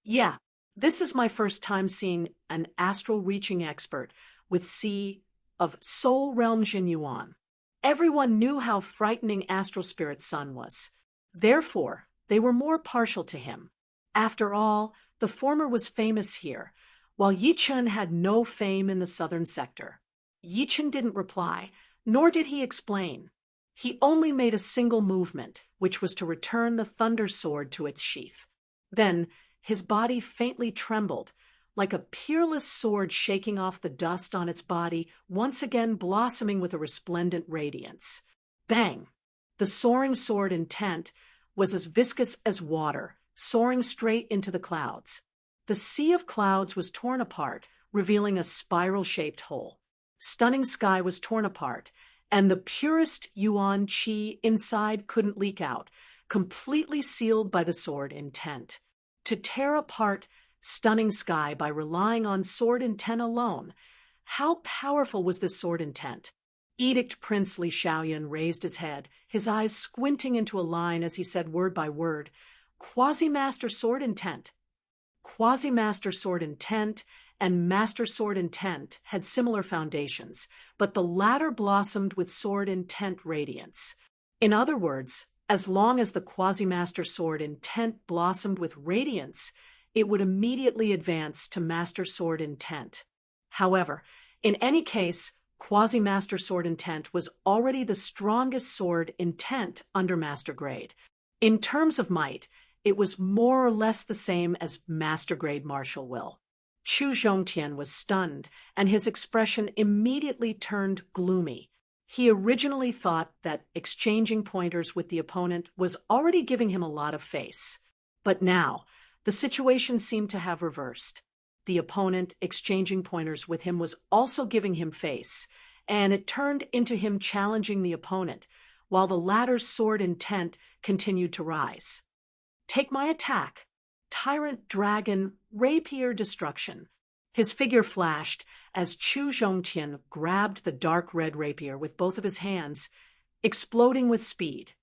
Yeah, this is my first time seeing an astral reaching expert with C of Soul Realm Zhenyuan. Everyone knew how frightening astral spirit sun was. Therefore, they were more partial to him. After all, the former was famous here, while Yi Chen had no fame in the southern sector. Yi Chen didn't reply, nor did he explain. He only made a single movement, which was to return the thunder sword to its sheath. Then, his body faintly trembled, like a peerless sword shaking off the dust on its body, once again blossoming with a resplendent radiance. Bang! The soaring sword intent was as viscous as water, soaring straight into the clouds. The sea of clouds was torn apart, revealing a spiral-shaped hole. Stunning sky was torn apart, and the purest yuan qi inside couldn't leak out, completely sealed by the sword intent. To tear apart stunning sky by relying on sword intent alone, how powerful was this sword intent? Edict Prince Li Xiaoyan raised his head, his eyes squinting into a line as he said word by word, Quasi-Master Sword Intent. Quasi-Master Sword Intent and Master Sword Intent had similar foundations, but the latter blossomed with Sword Intent radiance. In other words, as long as the Quasi-Master Sword Intent blossomed with radiance, it would immediately advance to Master Sword Intent. However, in any case, Quasi-Master Sword Intent was already the strongest sword intent under Master Grade. In terms of might, it was more or less the same as Master Grade Martial Will. Chu Zhongtian was stunned, and his expression immediately turned gloomy. He originally thought that exchanging pointers with the opponent was already giving him a lot of face. But now, the situation seemed to have reversed. The opponent exchanging pointers with him was also giving him face, and it turned into him challenging the opponent, while the latter's sword intent continued to rise. Take my attack. Tyrant Dragon Rapier Destruction. His figure flashed as Chu Zhongtian grabbed the dark red rapier with both of his hands, exploding with speed.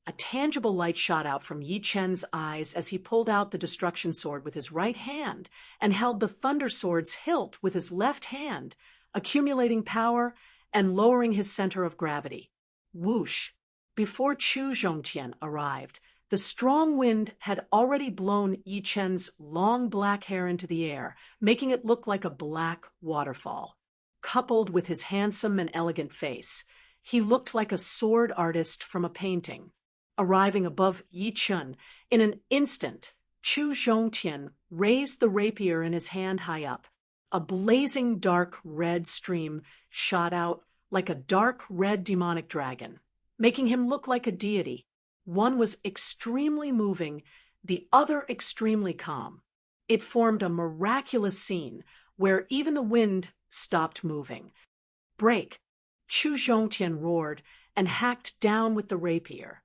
A tangible light shot out from Yi Chen's eyes as he pulled out the destruction sword with his right hand and held the thunder sword's hilt with his left hand, accumulating power and lowering his center of gravity. Whoosh! Before Chu Zhongtian arrived, the strong wind had already blown Yi Chen's long black hair into the air, making it look like a black waterfall. Coupled with his handsome and elegant face, he looked like a sword artist from a painting. Arriving above Yi Chen, in an instant, Chu Zhongtian raised the rapier in his hand high up. A blazing dark red stream shot out like a dark red demonic dragon, making him look like a deity. One was extremely moving, the other extremely calm. It formed a miraculous scene where even the wind stopped moving. Break! Chu Zhongtian roared and hacked down with the rapier.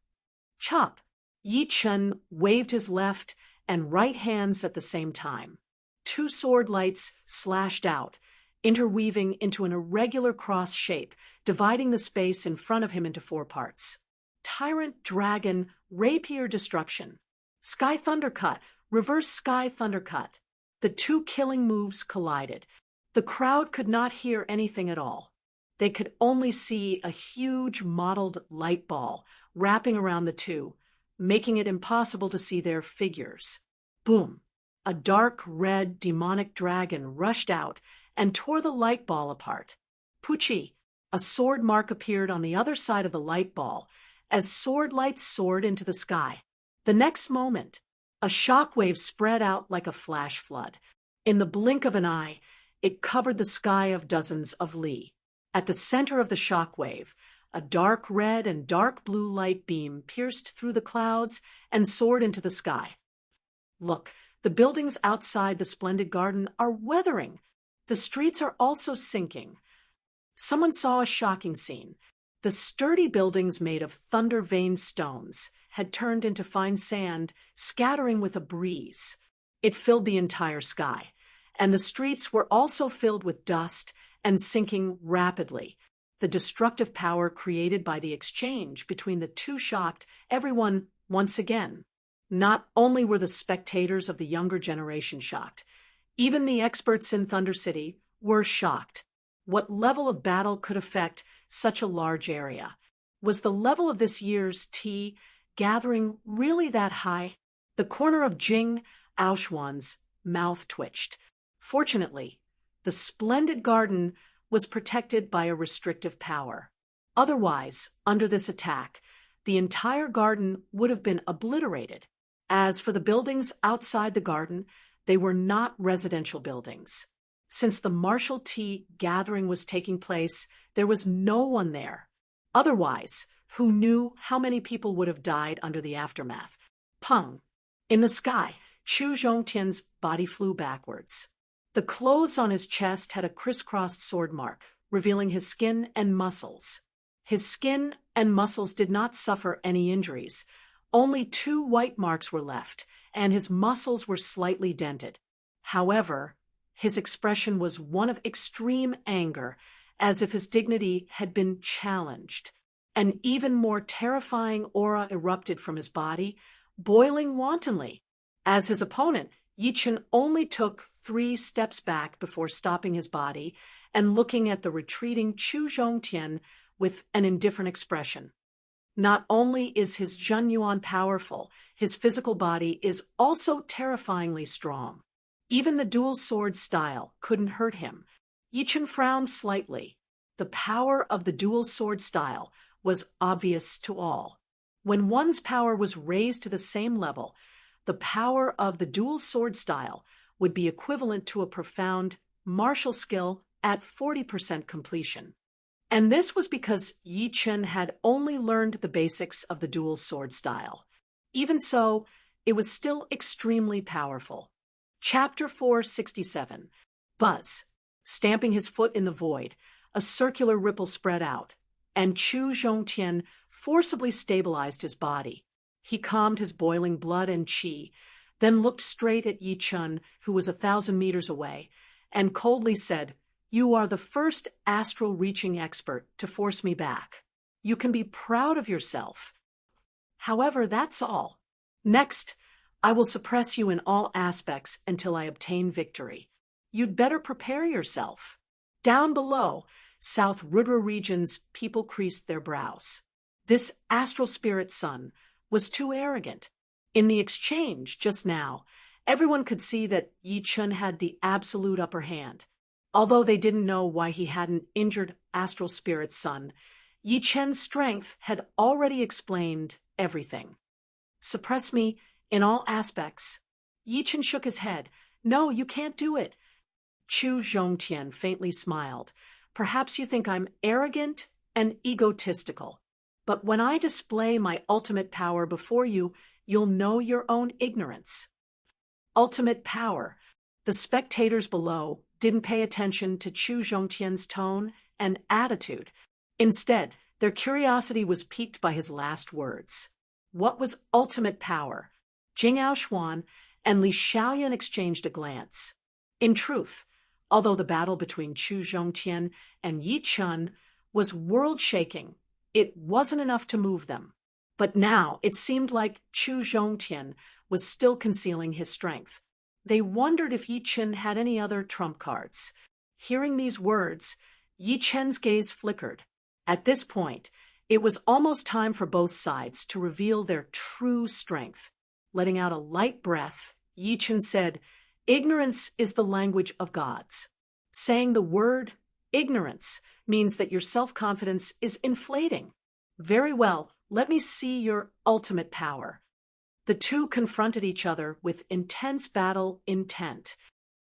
Chop! Yi Chen waved his left and right hands at the same time. Two sword lights slashed out, interweaving into an irregular cross shape, dividing the space in front of him into four parts. Tyrant Dragon Rapier Destruction. Sky Thundercut, Reverse Sky Thundercut. The two killing moves collided. The crowd could not hear anything at all. They could only see a huge mottled light ball wrapping around the two, making it impossible to see their figures. Boom! A dark red demonic dragon rushed out and tore the light ball apart. Puchi! A sword mark appeared on the other side of the light ball as sword lights soared into the sky. The next moment, a shockwave spread out like a flash flood. In the blink of an eye, it covered the sky of dozens of li. At the center of the shockwave, a dark red and dark blue light beam pierced through the clouds and soared into the sky. Look, the buildings outside the splendid garden are weathering. The streets are also sinking. Someone saw a shocking scene. The sturdy buildings made of thunder-veined stones had turned into fine sand, scattering with a breeze. It filled the entire sky, and the streets were also filled with dust and sinking rapidly. The destructive power created by the exchange between the two shocked everyone once again. Not only were the spectators of the younger generation shocked, even the experts in Thunder City were shocked. What level of battle could affect such a large area? Was the level of this year's tea gathering really that high? The corner of Jing Aoxuan's mouth twitched. Fortunately, the splendid garden was protected by a restrictive power. Otherwise, under this attack, the entire garden would have been obliterated. As for the buildings outside the garden, they were not residential buildings. Since the martial tea gathering was taking place, there was no one there. Otherwise, who knew how many people would have died under the aftermath? Pung! In the sky, Chu Zhongtian's body flew backwards. The clothes on his chest had a crisscrossed sword mark, revealing his skin and muscles. His skin and muscles did not suffer any injuries. Only 2 white marks were left, and his muscles were slightly dented. However, his expression was one of extreme anger, as if his dignity had been challenged. An even more terrifying aura erupted from his body, boiling wantonly. As his opponent, Yi Chen only took 3 steps back before stopping his body and looking at the retreating Chu Zhongtian with an indifferent expression. Not only is his Zhenyuan powerful, his physical body is also terrifyingly strong. Even the dual sword style couldn't hurt him. Yi Chen frowned slightly. The power of the dual sword style was obvious to all. When one's power was raised to the same level, the power of the dual sword style would be equivalent to a profound martial skill at 40% completion. And this was because Yi Chen had only learned the basics of the dual sword style. Even so, it was still extremely powerful. Chapter 467. Buzz. Stamping his foot in the void, a circular ripple spread out, and Chu Zhongtian forcibly stabilized his body. He calmed his boiling blood and qi, then looked straight at Yi Chen, who was 1,000 meters away, and coldly said, "You are the first astral-reaching expert to force me back. You can be proud of yourself. However, that's all. Next, I will suppress you in all aspects until I obtain victory. You'd better prepare yourself." Down below, South Rudra region's people creased their brows. This astral spirit son was too arrogant. In the exchange just now, everyone could see that Yi Chen had the absolute upper hand. Although they didn't know why he hadn't injured astral spirit son, Yi Chen's strength had already explained everything. Suppress me in all aspects. Yi Chen shook his head. No, you can't do it. Chu Zhongtian faintly smiled. Perhaps you think I'm arrogant and egotistical. But when I display my ultimate power before you, you'll know your own ignorance. Ultimate power. The spectators below didn't pay attention to Chu Zhongtian's tone and attitude. Instead, their curiosity was piqued by his last words. What was ultimate power? Jing Aoshuan and Li Xiaoyan exchanged a glance. In truth, although the battle between Chu Zhongtian and Yi Chen was world-shaking, it wasn't enough to move them. But now it seemed like Chu Zhongtian was still concealing his strength. They wondered if Yi Chen had any other trump cards. Hearing these words, Yi Chen's gaze flickered. At this point, it was almost time for both sides to reveal their true strength. Letting out a light breath, Yi Chen said, "Ignorance is the language of gods." Saying the word ignorance means that your self-confidence is inflating. Very well, let me see your ultimate power. The two confronted each other with intense battle intent.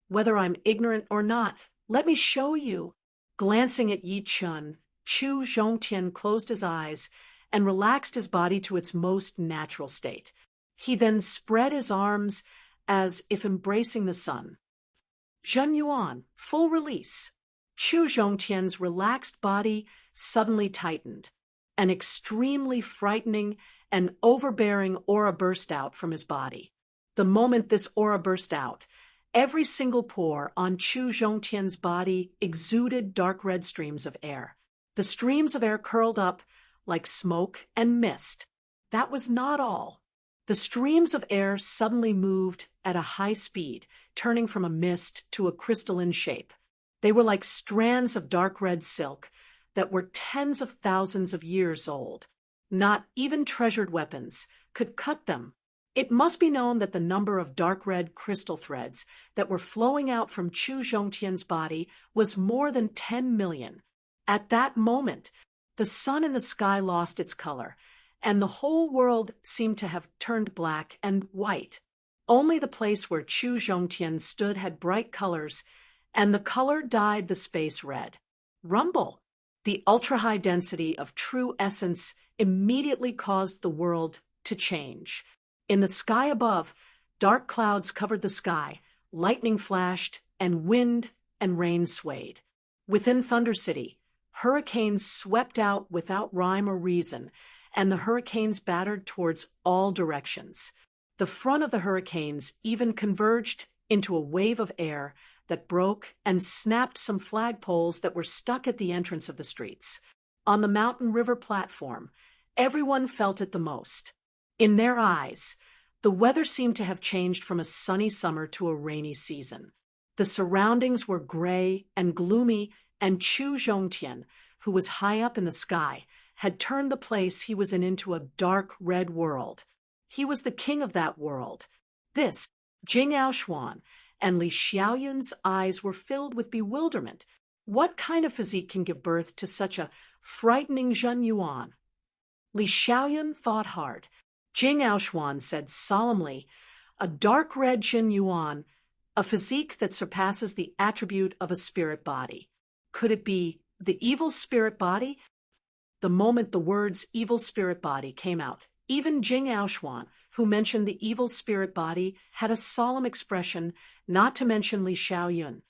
Whether I'm ignorant or not, let me show you. Glancing at Yi Chen, Chu Zhongtian closed his eyes and relaxed his body to its most natural state. He then spread his arms as if embracing the sun. Zhenyuan, full release. Chu Zhongtian's relaxed body suddenly tightened. An extremely frightening and overbearing aura burst out from his body. The moment this aura burst out, every single pore on Chu Zhongtian's body exuded dark red streams of air. The streams of air curled up like smoke and mist. That was not all. The streams of air suddenly moved at a high speed, turning from a mist to a crystalline shape. They were like strands of dark red silk that were tens of thousands of years old. Not even treasured weapons could cut them. It must be known that the number of dark red crystal threads that were flowing out from Chu Zhongtian's body was more than 10 million. At that moment, the sun in the sky lost its color, and the whole world seemed to have turned black and white. Only the place where Chu Zhongtian stood had bright colors, and the color dyed the space red. Rumble! The ultra-high density of true essence immediately caused the world to change. In the sky above, dark clouds covered the sky, lightning flashed, and wind and rain swayed. Within Thunder City, hurricanes swept out without rhyme or reason, and the hurricanes battered towards all directions. The front of the hurricanes even converged into a wave of air that broke and snapped some flagpoles that were stuck at the entrance of the streets. On the mountain river platform, everyone felt it the most. In their eyes, the weather seemed to have changed from a sunny summer to a rainy season. The surroundings were gray and gloomy, and Chu Zhongtian, who was high up in the sky, had turned the place he was in into a dark red world. He was the king of that world. This, Jing Aoshuan, and Li Xiaoyun's eyes were filled with bewilderment. What kind of physique can give birth to such a frightening Zhen Yuan? Li Xiaoyun thought hard. Jing Aoshuan said solemnly, "A dark red Zhen Yuan, a physique that surpasses the attribute of a spirit body. Could it be the evil spirit body?" The moment the words evil spirit body came out, even Jing Aoshuan, who mentioned the evil spirit body, had a solemn expression, not to mention Li Xiaoyun.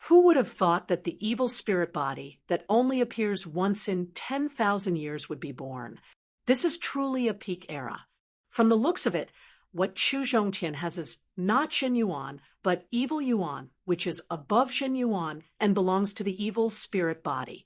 Who would have thought that the evil spirit body that only appears once in 10,000 years would be born? This is truly a peak era. From the looks of it, what Chu Zhongtian has is not Zhen Yuan, but evil Yuan, which is above Zhen Yuan and belongs to the evil spirit body.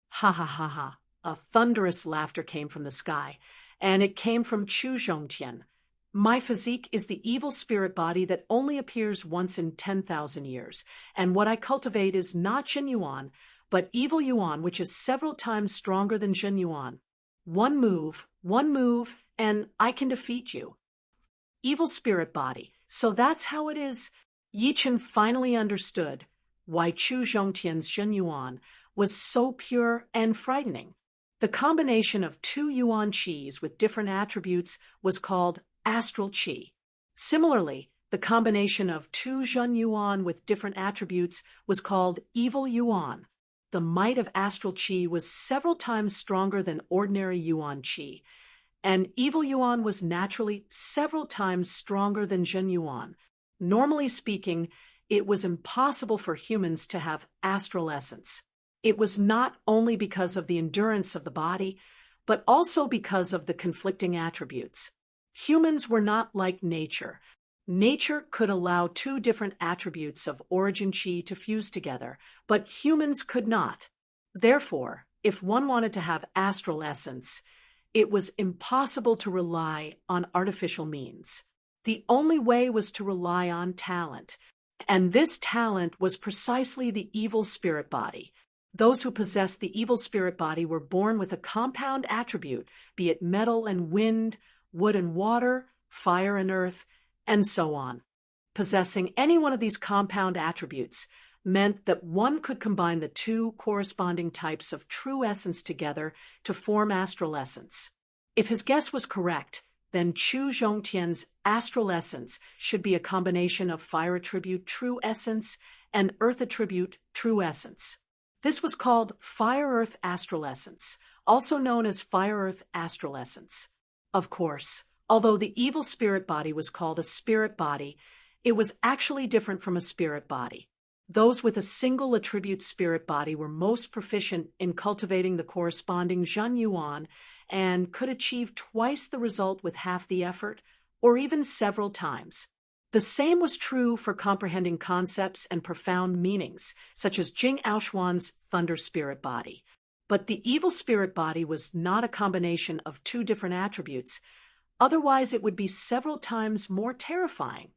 Ha ha ha ha. A thunderous laughter came from the sky, and it came from Chu Zhongtian. My physique is the evil spirit body that only appears once in 10,000 years, and what I cultivate is not Zhen Yuan, but evil Yuan, which is several times stronger than Zhen Yuan. One move, and I can defeat you. Evil spirit body. So that's how it is. Yi Chen finally understood why Chu Zhongtian's Zhen Yuan was so pure and frightening. The combination of two Yuan Qis with different attributes was called astral Qi. Similarly, the combination of two Zhen Yuan with different attributes was called evil Yuan. The might of astral Qi was several times stronger than ordinary Yuan Qi, and evil Yuan was naturally several times stronger than Zhen Yuan. Normally speaking, it was impossible for humans to have astral essence. It was not only because of the endurance of the body, but also because of the conflicting attributes. Humans were not like nature. Nature could allow two different attributes of origin Qi to fuse together, but humans could not. Therefore, if one wanted to have astral essence, it was impossible to rely on artificial means. The only way was to rely on talent, and this talent was precisely the evil spirit body. Those who possessed the evil spirit body were born with a compound attribute, be it metal and wind, wood and water, fire and earth, and so on. Possessing any one of these compound attributes meant that one could combine the two corresponding types of true essence together to form astral essence. If his guess was correct, then Chu Zhongtian's astral essence should be a combination of fire attribute true essence and earth attribute true essence. This was called fire-earth astral essence, also known as fire-earth astral essence. Of course, although the evil spirit body was called a spirit body, it was actually different from a spirit body. Those with a single attribute spirit body were most proficient in cultivating the corresponding Zhen Yuan and could achieve twice the result with half the effort, or even several times. The same was true for comprehending concepts and profound meanings, such as Jing Aoshuan's thunder spirit body. But the evil spirit body was not a combination of two different attributes. Otherwise, it would be several times more terrifying,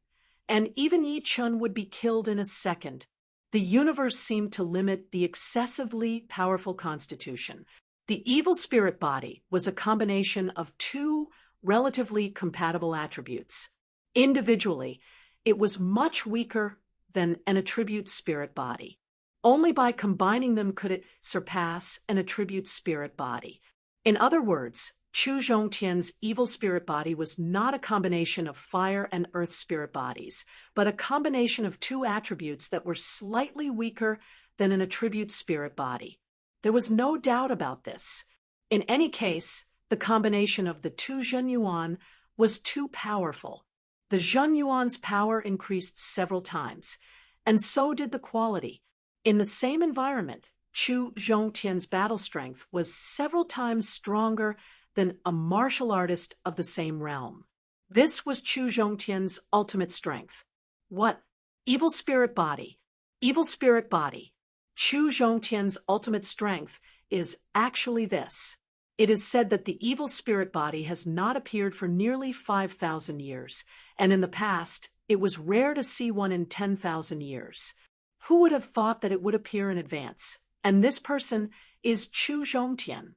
and even Yi Chen would be killed in a second. The universe seemed to limit the excessively powerful constitution. The evil spirit body was a combination of two relatively compatible attributes. Individually, it was much weaker than an attribute spirit body. Only by combining them could it surpass an attribute spirit body. In other words, Chu Zhongtian's evil spirit body was not a combination of fire and earth spirit bodies, but a combination of two attributes that were slightly weaker than an attribute spirit body. There was no doubt about this. In any case, the combination of the two Zhenyuan was too powerful. The Zhenyuan's power increased several times, and so did the quality. In the same environment, Chu Zhongtian's battle strength was several times stronger than a martial artist of the same realm. This was Chu Zhongtian's ultimate strength. What? Evil spirit body. Evil spirit body. Chu Zhongtian's ultimate strength is actually this. It is said that the evil spirit body has not appeared for nearly 5,000 years, and in the past, it was rare to see one in 10,000 years. Who would have thought that it would appear in advance? And this person is Chu Zhongtian.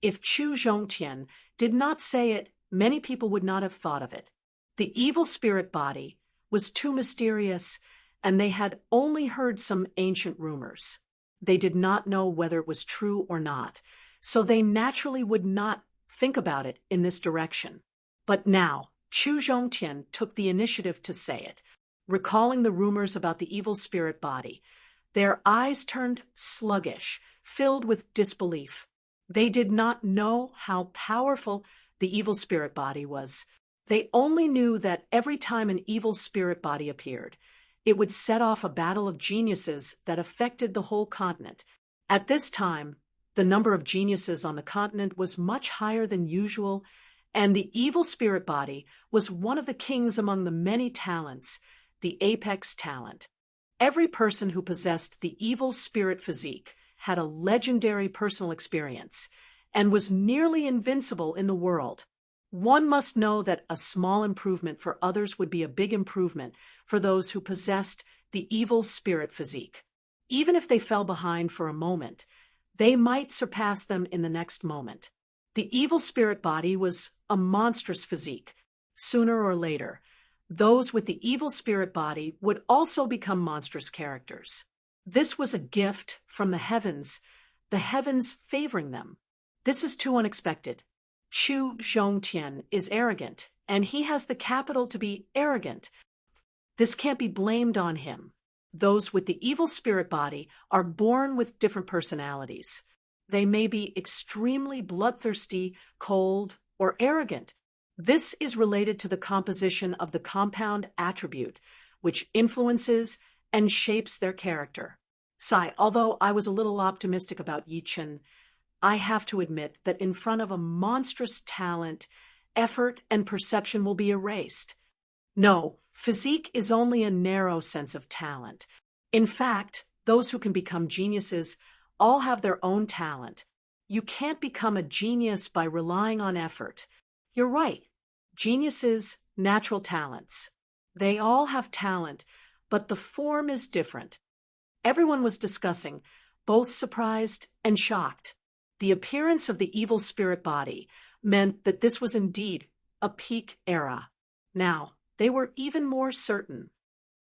If Chu Zhongtian did not say it, many people would not have thought of it. The evil spirit body was too mysterious, and they had only heard some ancient rumors. They did not know whether it was true or not, so they naturally would not think about it in this direction. But now, Chu Zhongtian took the initiative to say it, recalling the rumors about the evil spirit body. Their eyes turned sluggish, filled with disbelief. They did not know how powerful the evil spirit body was. They only knew that every time an evil spirit body appeared, it would set off a battle of geniuses that affected the whole continent. At this time, the number of geniuses on the continent was much higher than usual, and the evil spirit body was one of the kings among the many talents, the apex talent. Every person who possessed the evil spirit physique had a legendary personal experience and was nearly invincible in the world. One must know that a small improvement for others would be a big improvement for those who possessed the evil spirit physique. Even if they fell behind for a moment, they might surpass them in the next moment. The evil spirit body was a monstrous physique. Sooner or later, those with the evil spirit body would also become monstrous characters. This was a gift from the heavens favoring them. This is too unexpected. Chu Zhongtian is arrogant, and he has the capital to be arrogant. This can't be blamed on him. Those with the evil spirit body are born with different personalities. They may be extremely bloodthirsty, cold, or arrogant. This is related to the composition of the compound attribute, which influences and shapes their character. Although I was a little optimistic about Yi Chen, I have to admit that in front of a monstrous talent, effort and perception will be erased. No, physique is only a narrow sense of talent. In fact, those who can become geniuses all have their own talent. You can't become a genius by relying on effort. You're right. Geniuses, natural talents. They all have talent, but the form is different. Everyone was discussing, both surprised and shocked. The appearance of the evil spirit body meant that this was indeed a peak era. Now, they were even more certain.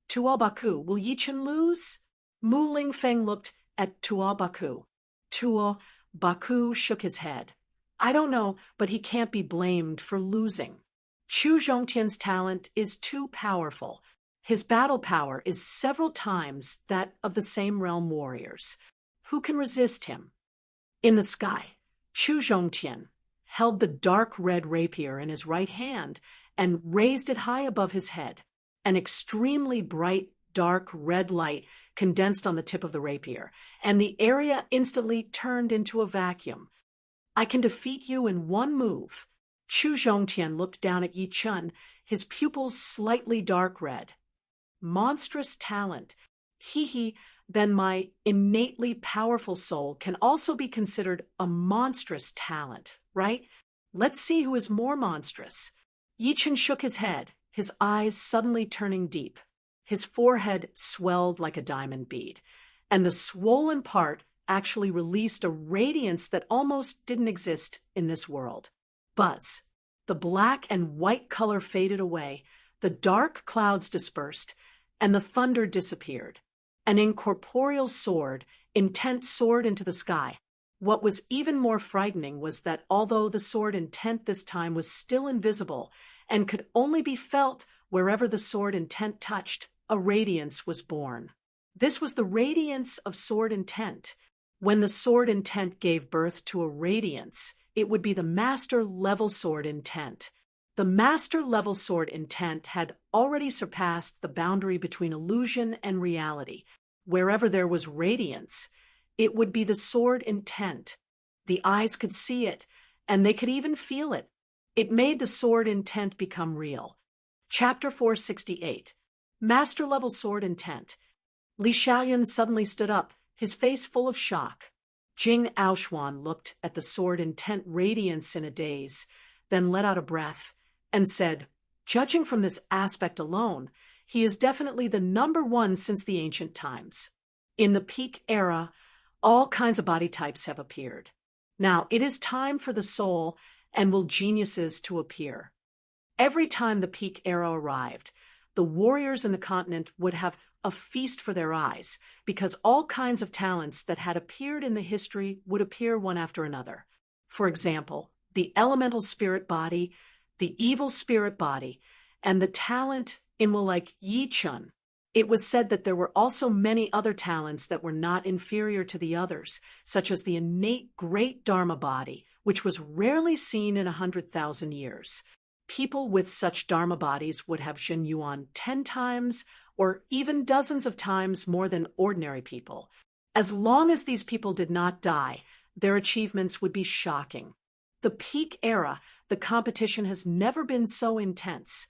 Tuo Baku, will Yi Chen lose? Mu Lingfeng looked at Tuo Baku. Tuo Baku shook his head. I don't know, but he can't be blamed for losing. Chu Zhongtian's talent is too powerful. His battle power is several times that of the same realm warriors. Who can resist him? In the sky, Chu Zhongtian held the dark red rapier in his right hand and raised it high above his head. An extremely bright, dark red light condensed on the tip of the rapier, and the area instantly turned into a vacuum. I can defeat you in one move. Chu Zhongtian looked down at Yi Chen, his pupils slightly dark red. Monstrous talent. Then my innately powerful soul can also be considered a monstrous talent, right? Let's see who is more monstrous. Yi Chen shook his head, his eyes suddenly turning deep. His forehead swelled like a diamond bead, and the swollen part actually released a radiance that almost didn't exist in this world. Buzz. The black and white color faded away, the dark clouds dispersed, and the thunder disappeared. An incorporeal sword, intent soared into the sky. What was even more frightening was that although the sword intent this time was still invisible and could only be felt wherever the sword intent touched, a radiance was born. This was the radiance of sword intent. When the sword intent gave birth to a radiance, it would be the master-level sword intent. The master-level sword intent had already surpassed the boundary between illusion and reality. Wherever there was radiance, it would be the sword intent. The eyes could see it, and they could even feel it. It made the sword intent become real. Chapter 468. Master-level sword intent. Li Xiaoyun suddenly stood up, his face full of shock. Jing Aoshuan looked at the sword intent radiance in a daze, then let out a breath, and said, "Judging from this aspect alone, he is definitely the number one since the ancient times. In the peak era, all kinds of body types have appeared. Now it is time for the soul and will geniuses to appear." Every time the peak era arrived, the warriors in the continent would have a feast for their eyes, because all kinds of talents that had appeared in the history would appear one after another. For example, the elemental spirit body, the evil spirit body, and the talent in like Yi Chun. It was said that there were also many other talents that were not inferior to the others, such as the innate great Dharma body, which was rarely seen in 100,000 years. People with such Dharma bodies would have Zhen Yuan 10 times or even dozens of times more than ordinary people. As long as these people did not die, their achievements would be shocking. The peak era, the competition has never been so intense.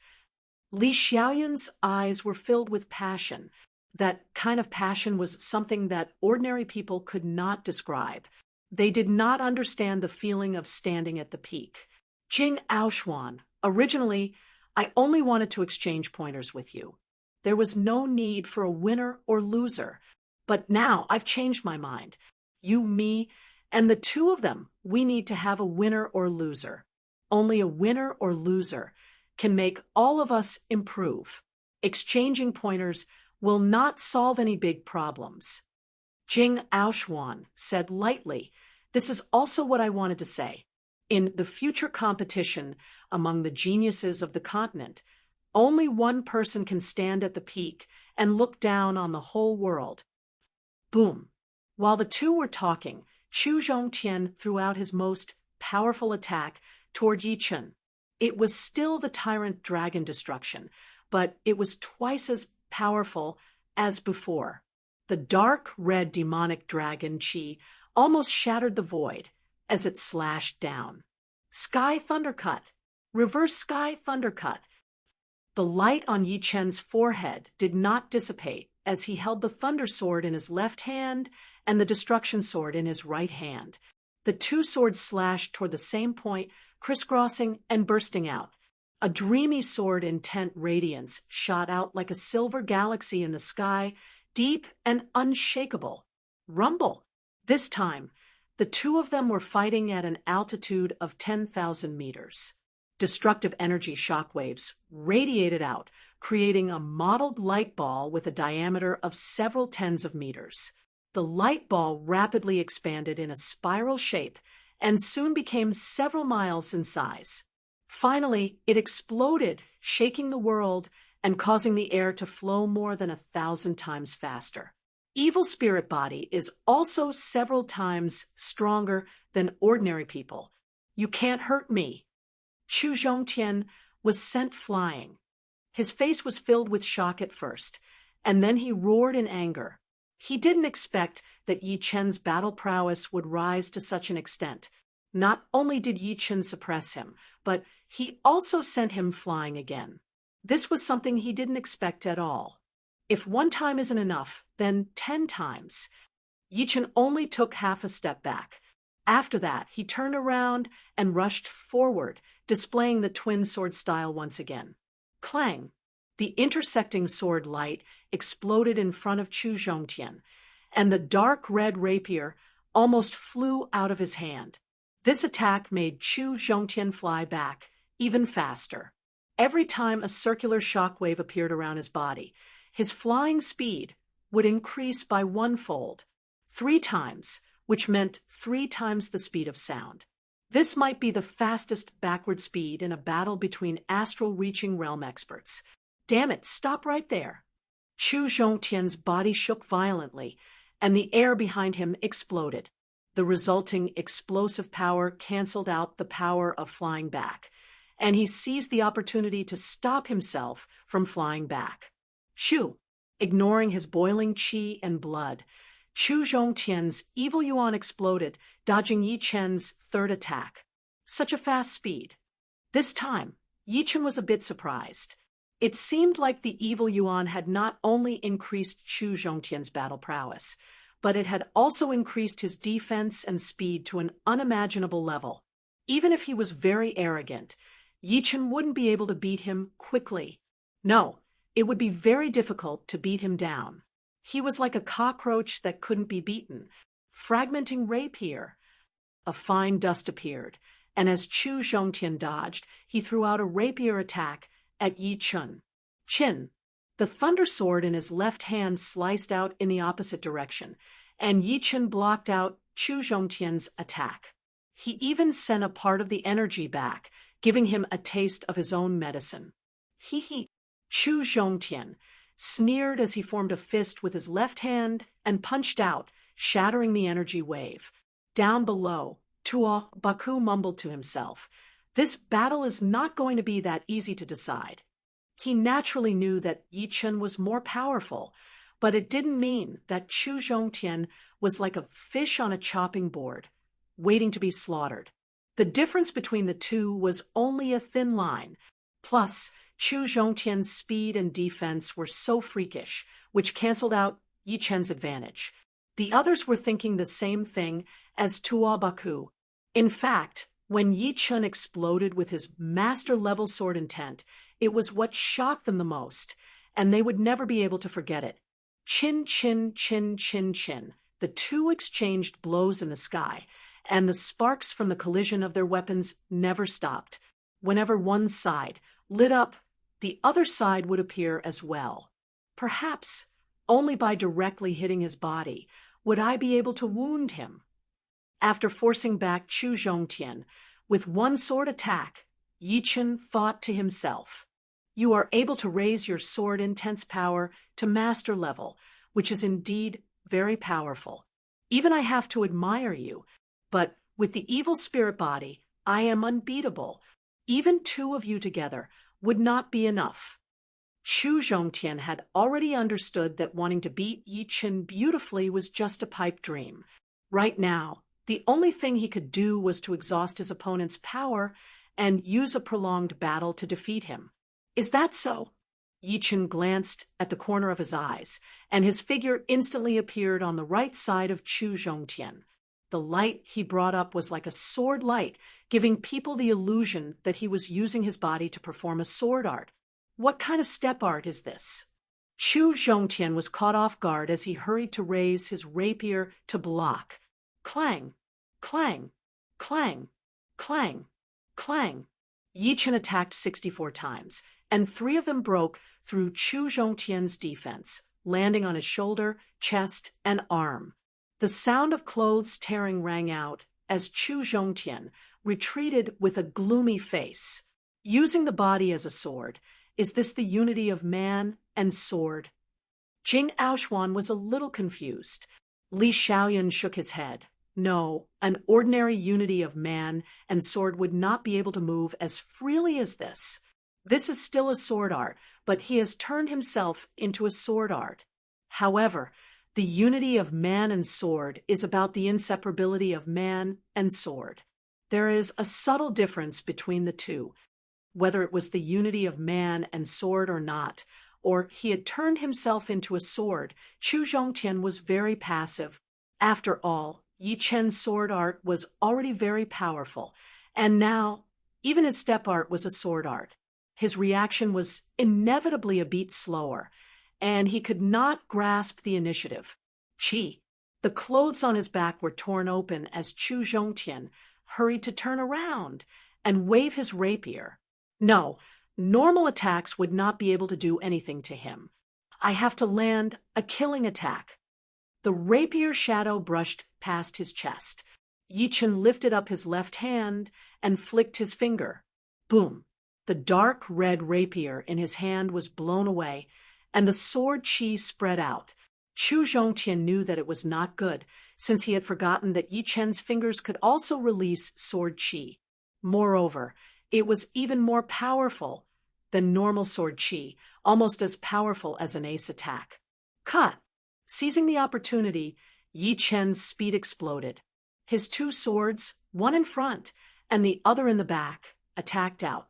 Li Xiaoyun's eyes were filled with passion. That kind of passion was something that ordinary people could not describe. They did not understand the feeling of standing at the peak. Jing Aoshuan, originally, I only wanted to exchange pointers with you. There was no need for a winner or loser. But now I've changed my mind. You, me, and the two of them, we need to have a winner or loser. Only a winner or loser can make all of us improve. Exchanging pointers will not solve any big problems. Jing Aoshuan said lightly, "This is also what I wanted to say. In the future competition among the geniuses of the continent, only one person can stand at the peak and look down on the whole world." Boom. While the two were talking, Chu Zhongtian threw out his most powerful attack toward Yi Chun. It was still the Tyrant dragon destruction, but it was twice as powerful as before. The dark red demonic dragon Qi almost shattered the void as it slashed down. Sky Thundercut. Reverse Sky Thundercut. The light on Yi Chen's forehead did not dissipate as he held the Thunder Sword in his left hand and the Destruction Sword in his right hand. The two swords slashed toward the same point, crisscrossing and bursting out. A dreamy sword intent radiance shot out like a silver galaxy in the sky, deep and unshakable. Rumble. This time, the two of them were fighting at an altitude of 10,000 meters. Destructive energy shockwaves radiated out, creating a mottled light ball with a diameter of several tens of meters. The light ball rapidly expanded in a spiral shape and soon became several miles in size. Finally, it exploded, shaking the world and causing the air to flow more than 1,000 times faster. Evil spirit body is also several times stronger than ordinary people. You can't hurt me. Chu Zhongtian was sent flying. His face was filled with shock at first, and then he roared in anger. He didn't expect that Yi Chen's battle prowess would rise to such an extent. Not only did Yi Chen suppress him, but he also sent him flying again. This was something he didn't expect at all. If one time isn't enough, then 10 times. Yi Chen only took half a step back. After that, he turned around and rushed forward, displaying the twin sword style once again. Clang! The intersecting sword light exploded in front of Chu Zhongtian, and the dark red rapier almost flew out of his hand. This attack made Chu Zhongtian fly back even faster. Every time a circular shockwave appeared around his body, his flying speed would increase by 1-fold, 3 times, which meant 3 times the speed of sound. This might be the fastest backward speed in a battle between astral-reaching realm experts. Damn it, stop right there. Chu Zhongtian's body shook violently, and the air behind him exploded. The resulting explosive power canceled out the power of flying back, and he seized the opportunity to stop himself from flying back. Shoo! Ignoring his boiling qi and blood, Chu Zhongtian's evil yuan exploded, dodging Yi Chen's third attack. Such a fast speed. This time, Yi Chen was a bit surprised. It seemed like the evil yuan had not only increased Chu Zhongtian's battle prowess, but it had also increased his defense and speed to an unimaginable level. Even if he was very arrogant, Yi Chen wouldn't be able to beat him quickly. No, it would be very difficult to beat him down. He was like a cockroach that couldn't be beaten, fragmenting rapier. A fine dust appeared, and as Chu Zhongtian dodged, he threw out a rapier attack at Yi Chen. Chin. The thunder sword in his left hand sliced out in the opposite direction, and Yi Chen blocked out Chu Zhongtian's attack. He even sent a part of the energy back, giving him a taste of his own medicine. He. Chu Zhongtian sneered as he formed a fist with his left hand and punched out, shattering the energy wave. Down below, Tuo Baku mumbled to himself, "This battle is not going to be that easy to decide." He naturally knew that Yi Chen was more powerful, but it didn't mean that Chu Zhongtian was like a fish on a chopping board, waiting to be slaughtered. The difference between the two was only a thin line. Plus, Chu Zhongtian's speed and defense were so freakish, which canceled out Yi Chen's advantage. The others were thinking the same thing as Tuo Baku. In fact, when Yi Chen exploded with his master-level sword intent, it was what shocked them the most, and they would never be able to forget it. Chin, chin, chin, chin, chin. The two exchanged blows in the sky, and the sparks from the collision of their weapons never stopped. Whenever one side lit up, the other side would appear as well. Perhaps only by directly hitting his body would I be able to wound him. After forcing back Chu Zhongtian with one sword attack, Yi Chen thought to himself, "You are able to raise your sword intense power to master level, which is indeed very powerful. Even I have to admire you, but with the evil spirit body, I am unbeatable. Even two of you together would not be enough." Chu Zhongtian had already understood that wanting to beat Yi Chen beautifully was just a pipe dream. Right now, the only thing he could do was to exhaust his opponent's power and use a prolonged battle to defeat him. "Is that so?" Yi Chen glanced at the corner of his eyes, and his figure instantly appeared on the right side of Chu Zhongtian. The light he brought up was like a sword light, giving people the illusion that he was using his body to perform a sword art. What kind of step art is this? Chu Zhongtian was caught off guard as he hurried to raise his rapier to block. Clang, clang, clang, clang, clang. Yi Chen attacked 64 times, and 3 of them broke through Chu Zhongtian's defense, landing on his shoulder, chest, and arm. The sound of clothes tearing rang out as Chu Zhongtian retreated with a gloomy face. Using the body as a sword, is this the unity of man and sword? Jing Aoshuan was a little confused. Li Xiaoyan shook his head. No, an ordinary unity of man and sword would not be able to move as freely as this. This is still a sword art, but he has turned himself into a sword art. However, the unity of man and sword is about the inseparability of man and sword. There is a subtle difference between the two. Whether it was the unity of man and sword or not, or he had turned himself into a sword, Chu Zhongtian was very passive. After all, Yi Chen's sword art was already very powerful, and now even his step art was a sword art. His reaction was inevitably a beat slower, and he could not grasp the initiative. Qi. The clothes on his back were torn open as Chu Zhongtian hurried to turn around and wave his rapier. No, normal attacks would not be able to do anything to him. I have to land a killing attack. The rapier shadow brushed past his chest. Yi Chen lifted up his left hand and flicked his finger. Boom! The dark red rapier in his hand was blown away, and the sword qi spread out. Chu Zhongtian knew that it was not good, since he had forgotten that Yi Chen's fingers could also release sword qi. Moreover, it was even more powerful than normal sword qi, almost as powerful as an ace attack. Cut! Seizing the opportunity, Yi Chen's speed exploded. His two swords, one in front and the other in the back, attacked out.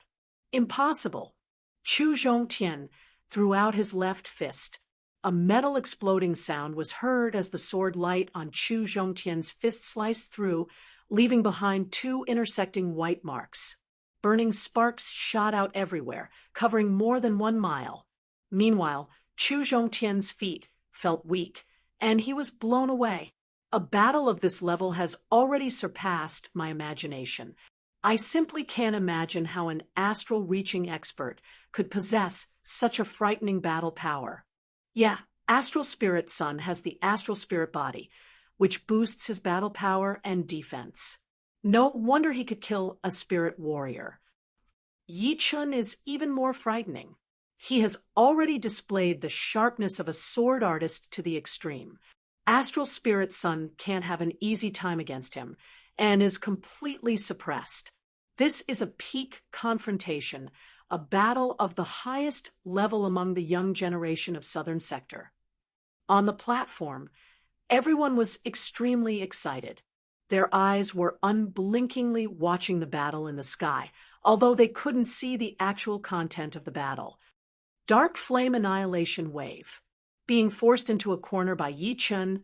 Impossible! Chu Zhongtian threw out his left fist. A metal exploding sound was heard as the sword light on Chu Zhongtian's fist sliced through, leaving behind two intersecting white marks. Burning sparks shot out everywhere, covering more than 1 mile. Meanwhile, Chu Zhongtian's feet felt weak, and he was blown away. A battle of this level has already surpassed my imagination. I simply can't imagine how an astral-reaching expert could possess such a frightening battle power. Yeah, Astral Spirit Sun has the Astral Spirit Body, which boosts his battle power and defense. No wonder he could kill a spirit warrior. Yi Chen is even more frightening. He has already displayed the sharpness of a sword artist to the extreme. Astral Spirit Sun can't have an easy time against him, and is completely suppressed. This is a peak confrontation, a battle of the highest level among the young generation of Southern Sector. On the platform, everyone was extremely excited. Their eyes were unblinkingly watching the battle in the sky, although they couldn't see the actual content of the battle. Dark Flame Annihilation Wave. Being forced into a corner by Yi Chen,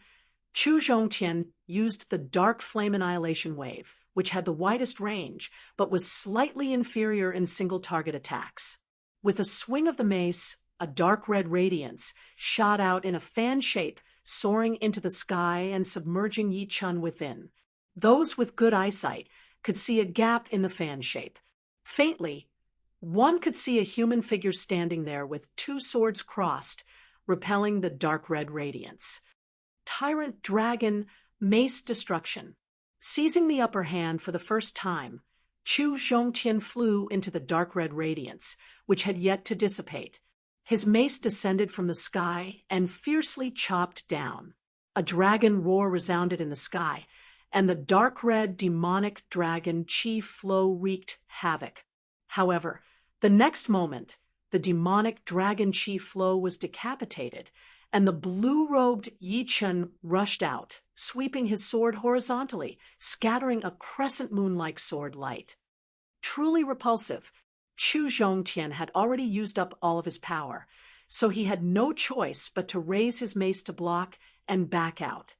Chu Zhongtian used the Dark Flame Annihilation Wave, which had the widest range, but was slightly inferior in single-target attacks. With a swing of the mace, a dark red radiance shot out in a fan shape, soaring into the sky and submerging Yi Chen within. Those with good eyesight could see a gap in the fan shape. Faintly, one could see a human figure standing there with two swords crossed, repelling the dark red radiance. Tyrant Dragon Mace Destruction. Seizing the upper hand for the first time, Chu Zhongtian flew into the dark red radiance, which had yet to dissipate. His mace descended from the sky and fiercely chopped down. A dragon roar resounded in the sky, and the dark red demonic dragon chi flow wreaked havoc. However, the next moment, the demonic dragon chi flow was decapitated, and the blue-robed Yi Chen rushed out, sweeping his sword horizontally, scattering a crescent moon-like sword light. Truly repulsive, Chu Zhongtian had already used up all of his power, so he had no choice but to raise his mace to block and back out.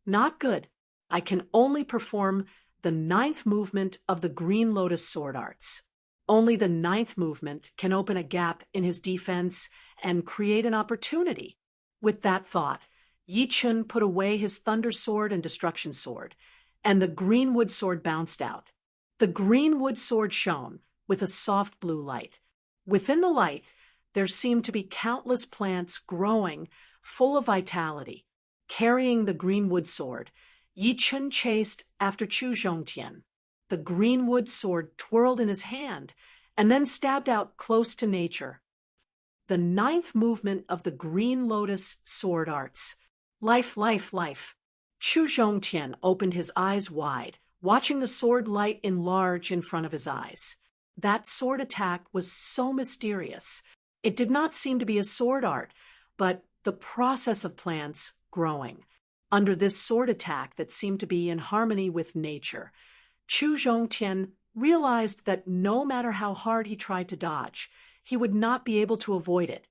Not good. I can only perform the 9th movement of the Green Lotus Sword Arts. Only the 9th movement can open a gap in his defense and create an opportunity. With that thought, Yi Chen put away his Thunder Sword and Destruction Sword, and the green wood sword bounced out. The green wood sword shone with a soft blue light. Within the light, there seemed to be countless plants growing, full of vitality. Carrying the green wood sword, Yi Chen chased after Chu Zhongtian. The green wood sword twirled in his hand, and then stabbed out close to nature. The 9th movement of the Green Lotus Sword Arts. Life, life, life. Chu Zhongtian opened his eyes wide, watching the sword light enlarge in front of his eyes. That sword attack was so mysterious. It did not seem to be a sword art, but the process of plants growing. Under this sword attack that seemed to be in harmony with nature, Chu Zhongtian realized that no matter how hard he tried to dodge, he would not be able to avoid it.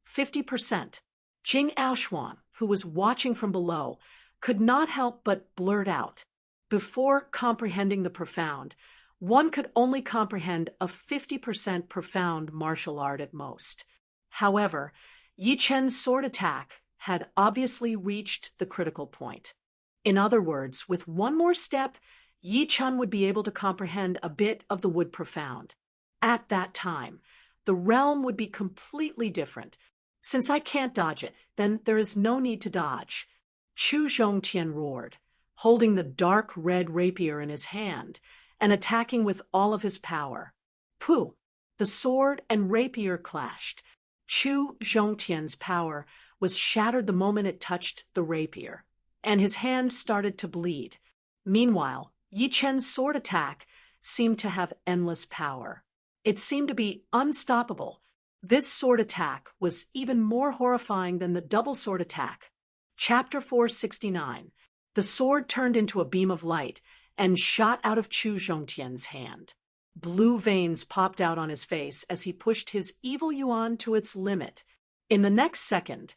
50%. Jing Aoshuan, who was watching from below, could not help but blurt out. Before comprehending the profound, one could only comprehend a 50% profound martial art at most. However, Yi Chen's sword attack had obviously reached the critical point. In other words, with one more step, Yi Chen would be able to comprehend a bit of the wood profound. At that time, the realm would be completely different. Since I can't dodge it, then there is no need to dodge. Chu Zhongtian roared, holding the dark red rapier in his hand and attacking with all of his power. Pooh! The sword and rapier clashed. Chu Zhongtian's power was shattered the moment it touched the rapier, and his hand started to bleed. Meanwhile, Yi Chen's sword attack seemed to have endless power. It seemed to be unstoppable. This sword attack was even more horrifying than the double sword attack. Chapter 469. The sword turned into a beam of light and shot out of Chu Zhongtian's hand. Blue veins popped out on his face as he pushed his evil yuan to its limit. In the next second,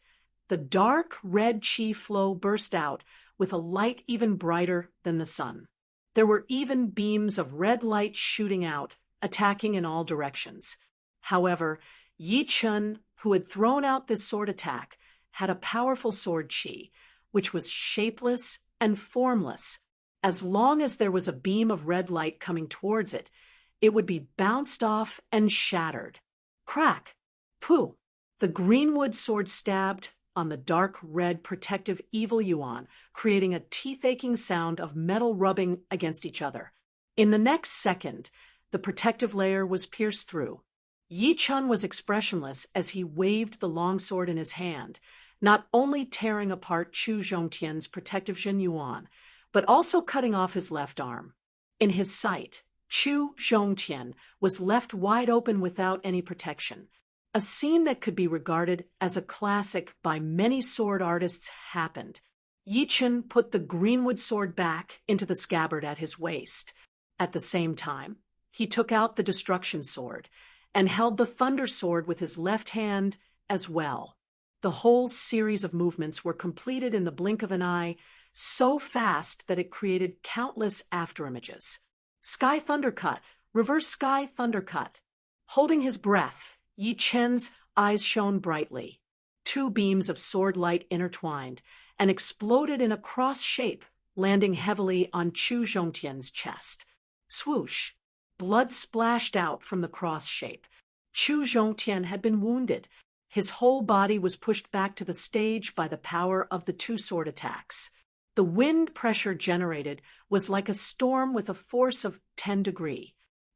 the dark red qi flow burst out with a light even brighter than the sun. There were even beams of red light shooting out, attacking in all directions. However, Yi Chen, who had thrown out this sword attack, had a powerful sword qi, which was shapeless and formless. As long as there was a beam of red light coming towards it, it would be bounced off and shattered. Crack! Pooh! The greenwood sword stabbed on the dark red protective evil yuan, creating a teeth-aching sound of metal rubbing against each other. In the next second, the protective layer was pierced through. Yi Chen was expressionless as he waved the longsword in his hand, not only tearing apart Chu Zhongtian's protective Jin Yuan, but also cutting off his left arm. In his sight, Chu Zhongtian was left wide open without any protection. A scene that could be regarded as a classic by many sword artists happened. Yi Chen put the greenwood sword back into the scabbard at his waist. At the same time, he took out the destruction sword and held the thunder sword with his left hand as well. The whole series of movements were completed in the blink of an eye, so fast that it created countless afterimages. Sky Thundercut, Reverse Sky Thundercut. Holding his breath, Yi Chen's eyes shone brightly. Two beams of sword light intertwined and exploded in a cross shape, landing heavily on Chu Zhongtian's chest. Swoosh! Blood splashed out from the cross shape. Chu Zhongtian had been wounded. His whole body was pushed back to the stage by the power of the two sword attacks. The wind pressure generated was like a storm with a force of 10 degrees.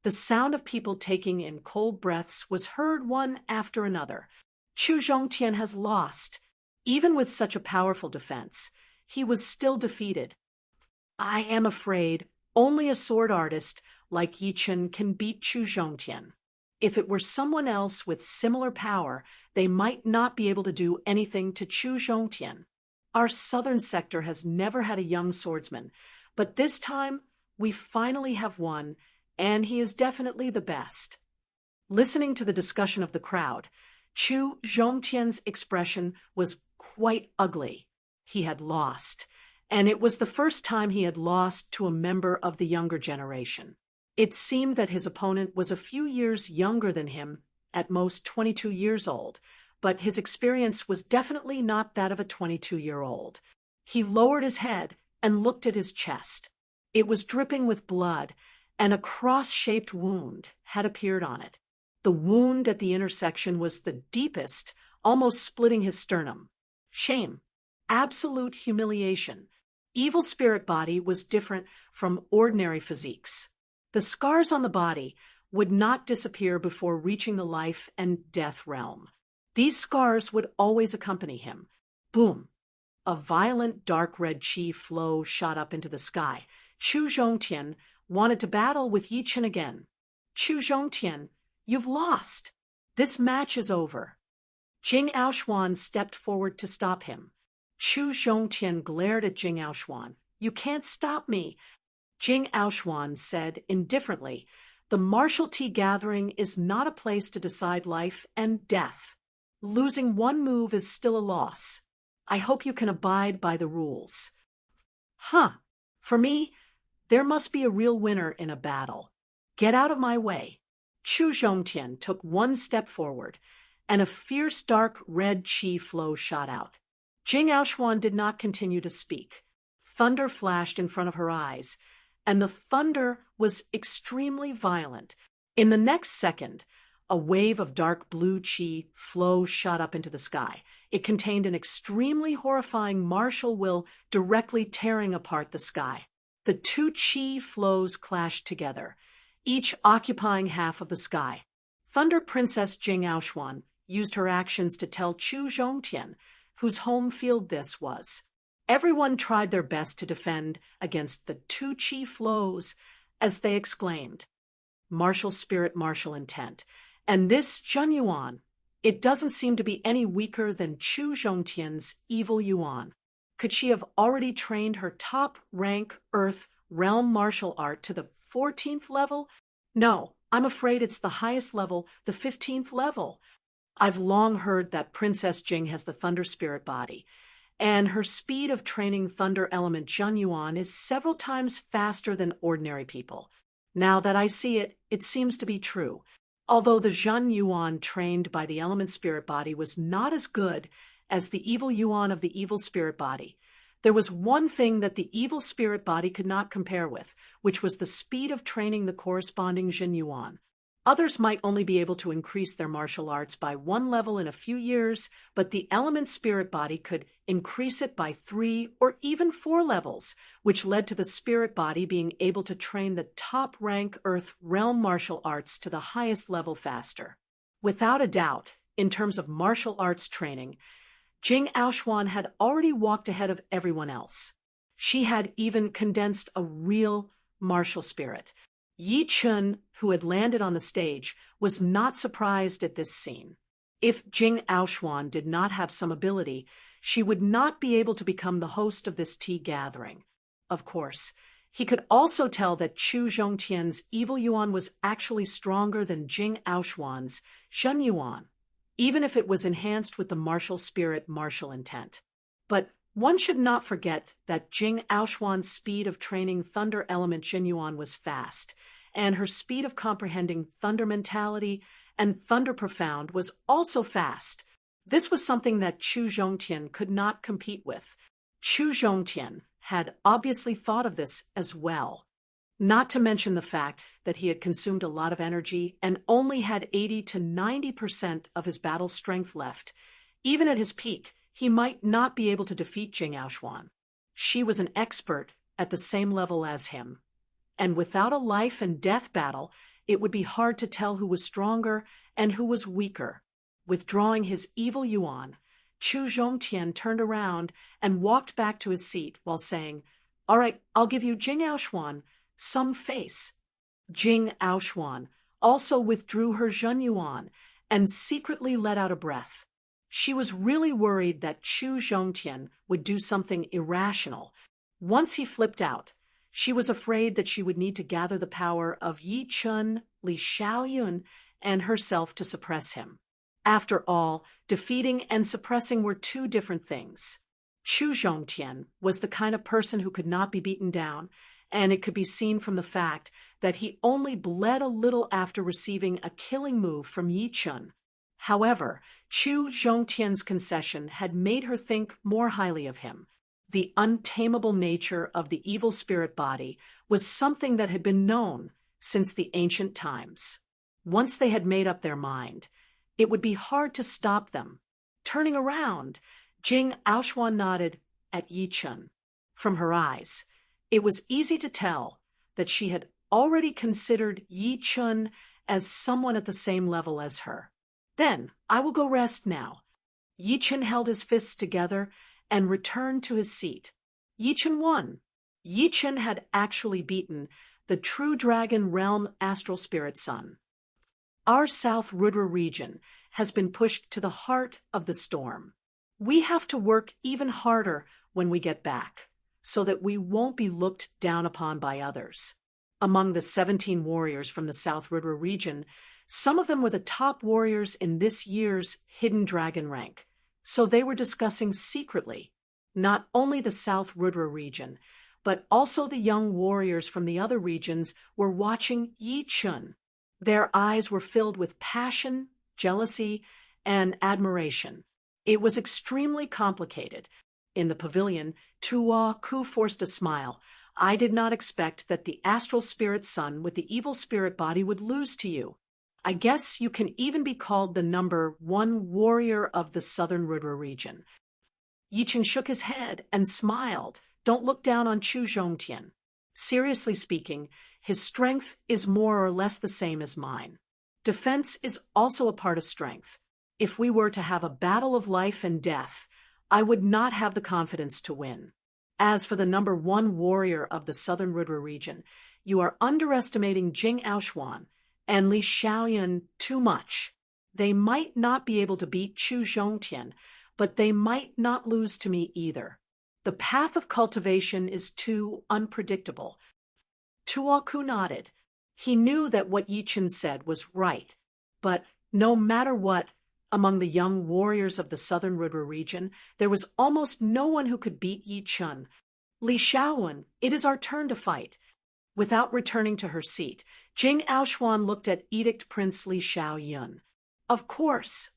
The sound of people taking in cold breaths was heard one after another. Chu Zhongtian has lost. Even with such a powerful defense, he was still defeated. I am afraid only a sword artist like Yi Chen can beat Chu Zhongtian. If it were someone else with similar power, they might not be able to do anything to Chu Zhongtian. Our southern sector has never had a young swordsman, but this time we finally have one, and he is definitely the best. Listening to the discussion of the crowd, Chu Zhongtian's expression was quite ugly. He had lost, and it was the first time he had lost to a member of the younger generation. It seemed that his opponent was a few years younger than him, at most 22 years old, but his experience was definitely not that of a 22-year-old. He lowered his head and looked at his chest. It was dripping with blood, and a cross-shaped wound had appeared on it. The wound at the intersection was the deepest, almost splitting his sternum. Shame. Absolute humiliation. Evil spirit body was different from ordinary physiques. The scars on the body would not disappear before reaching the life and death realm. These scars would always accompany him. Boom! A violent dark red qi flow shot up into the sky. Chu Zhongtian wanted to battle with Yi Chen again. Chu Zhongtian, you've lost. This match is over. Jing Aoshuan stepped forward to stop him. Chu Zhongtian glared at Jing Aoshuan. You can't stop me. Jing Aoshuan said indifferently, the martial tea gathering is not a place to decide life and death. Losing one move is still a loss. I hope you can abide by the rules. For me, there must be a real winner in a battle. Get out of my way. Chu Zhongtian took one step forward, and a fierce dark red qi flow shot out. Jing Aoshuan did not continue to speak. Thunder flashed in front of her eyes, and the thunder was extremely violent. In the next second, a wave of dark blue qi flow shot up into the sky. It contained an extremely horrifying martial will directly tearing apart the sky. The two qi flows clashed together, each occupying half of the sky. Thunder Princess Jing Aoshuan used her actions to tell Chu Zhongtian whose home field this was. Everyone tried their best to defend against the two chi flows, as they exclaimed. Martial spirit, martial intent. And this Zhen Yuan, it doesn't seem to be any weaker than Chu Zhongtian's evil Yuan. Could she have already trained her top-rank Earth realm martial art to the 14th level? No, I'm afraid it's the highest level, the 15th level. I've long heard that Princess Jing has the Thunder Spirit body, and her speed of training Thunder Element Zhen Yuan is several times faster than ordinary people. Now that I see it, it seems to be true. Although the Zhen Yuan trained by the Element Spirit body was not as good as the evil Yuan of the evil spirit body, there was one thing that the evil spirit body could not compare with, which was the speed of training the corresponding Zhen Yuan. Others might only be able to increase their martial arts by 1 level in a few years, but the element spirit body could increase it by 3 or even 4 levels, which led to the spirit body being able to train the top-rank Earth realm martial arts to the highest level faster. Without a doubt, in terms of martial arts training, Jing Aoshuan had already walked ahead of everyone else. She had even condensed a real martial spirit. Yi Chun, who had landed on the stage, was not surprised at this scene. If Jing Aoshuan did not have some ability, she would not be able to become the host of this tea gathering. Of course, he could also tell that Chu Zhongtian's evil Yuan was actually stronger than Jing Aoshuan's Zhen Yuan, even if it was enhanced with the martial spirit, martial intent. But one should not forget that Jing Aoshuan's speed of training Thunder Element Zhen Yuan was fast, and her speed of comprehending Thunder Mentality and Thunder Profound was also fast. This was something that Chu Zhongtian could not compete with. Chu Zhongtian had obviously thought of this as well. Not to mention the fact that he had consumed a lot of energy and only had 80 to 90% of his battle strength left. Even at his peak, he might not be able to defeat Jing Aoshuan. She was an expert at the same level as him. And without a life and death battle, it would be hard to tell who was stronger and who was weaker. Withdrawing his evil Yuan, Chu Zhongtian turned around and walked back to his seat while saying, "All right, I'll give you Jing Aoshuan some face." Jing Aoshuan also withdrew her Zhen Yuan and secretly let out a breath. She was really worried that Chu Zhongtian would do something irrational. Once he flipped out, she was afraid that she would need to gather the power of Yi Chun, Li Xiaoyun, and herself to suppress him. After all, defeating and suppressing were two different things. Chu Zhongtian was the kind of person who could not be beaten down, and it could be seen from the fact that he only bled a little after receiving a killing move from Yi Chun. However, Chu Zhongtian's concession had made her think more highly of him. The untamable nature of the evil spirit body was something that had been known since the ancient times. Once they had made up their mind, it would be hard to stop them. Turning around, Jing Aoshuan nodded at Yi Chun. From her eyes, it was easy to tell that she had already considered Yi Chun as someone at the same level as her. "Then I will go rest now." Yi Chun held his fists together and returned to his seat. Yi Chun won. Yi Chun had actually beaten the true dragon realm astral spirit sun. Our South Rudra region has been pushed to the heart of the storm. We have to work even harder when we get back, so that we won't be looked down upon by others. Among the 17 warriors from the South Rudra region, some of them were the top warriors in this year's Hidden Dragon rank, so they were discussing secretly not only the South Rudra region, but also the young warriors from the other regions were watching Yi Chun. Their eyes were filled with passion, jealousy, and admiration. It was extremely complicated. In the pavilion, Tuwa Ku forced a smile. "I did not expect that the astral spirit sun with the evil spirit body would lose to you. I guess you can even be called the number 1 warrior of the Southern Rudra region." Yi Chun shook his head and smiled. "Don't look down on Chu Zhongtian. Seriously speaking, his strength is more or less the same as mine. Defense is also a part of strength. If we were to have a battle of life and death, I would not have the confidence to win. As for the #1 warrior of the southern River region, you are underestimating Jing Aoshuan and Li Xiaoyun too much. They might not be able to beat Chu Zhongtian, but they might not lose to me either. The path of cultivation is too unpredictable. Tuoku nodded. He knew that what Yi Chen said was right, but no matter what, among the young warriors of the southern River region, there was almost no one who could beat Yi Chen. Li Xiaoyun, it is our turn to fight. Without returning to her seat, Jing Aoshuan looked at Edict Prince Li Xiaoyun. Of course.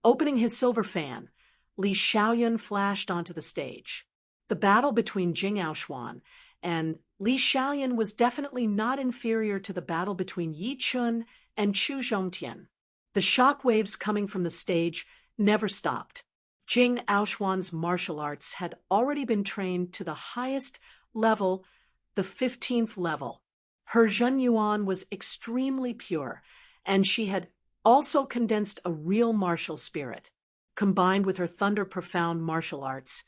Opening his silver fan, Li Xiaoyun flashed onto the stage. The battle between Jing Aoshuan and Li Xiaoyun was definitely not inferior to the battle between Yi Chen and Chu Zhongtian. The shock waves coming from the stage never stopped. Jing Aoshuan's martial arts had already been trained to the highest level, the 15th level. Her Zhenyuan was extremely pure, and she had also condensed a real martial spirit. Combined with her thunder profound martial arts,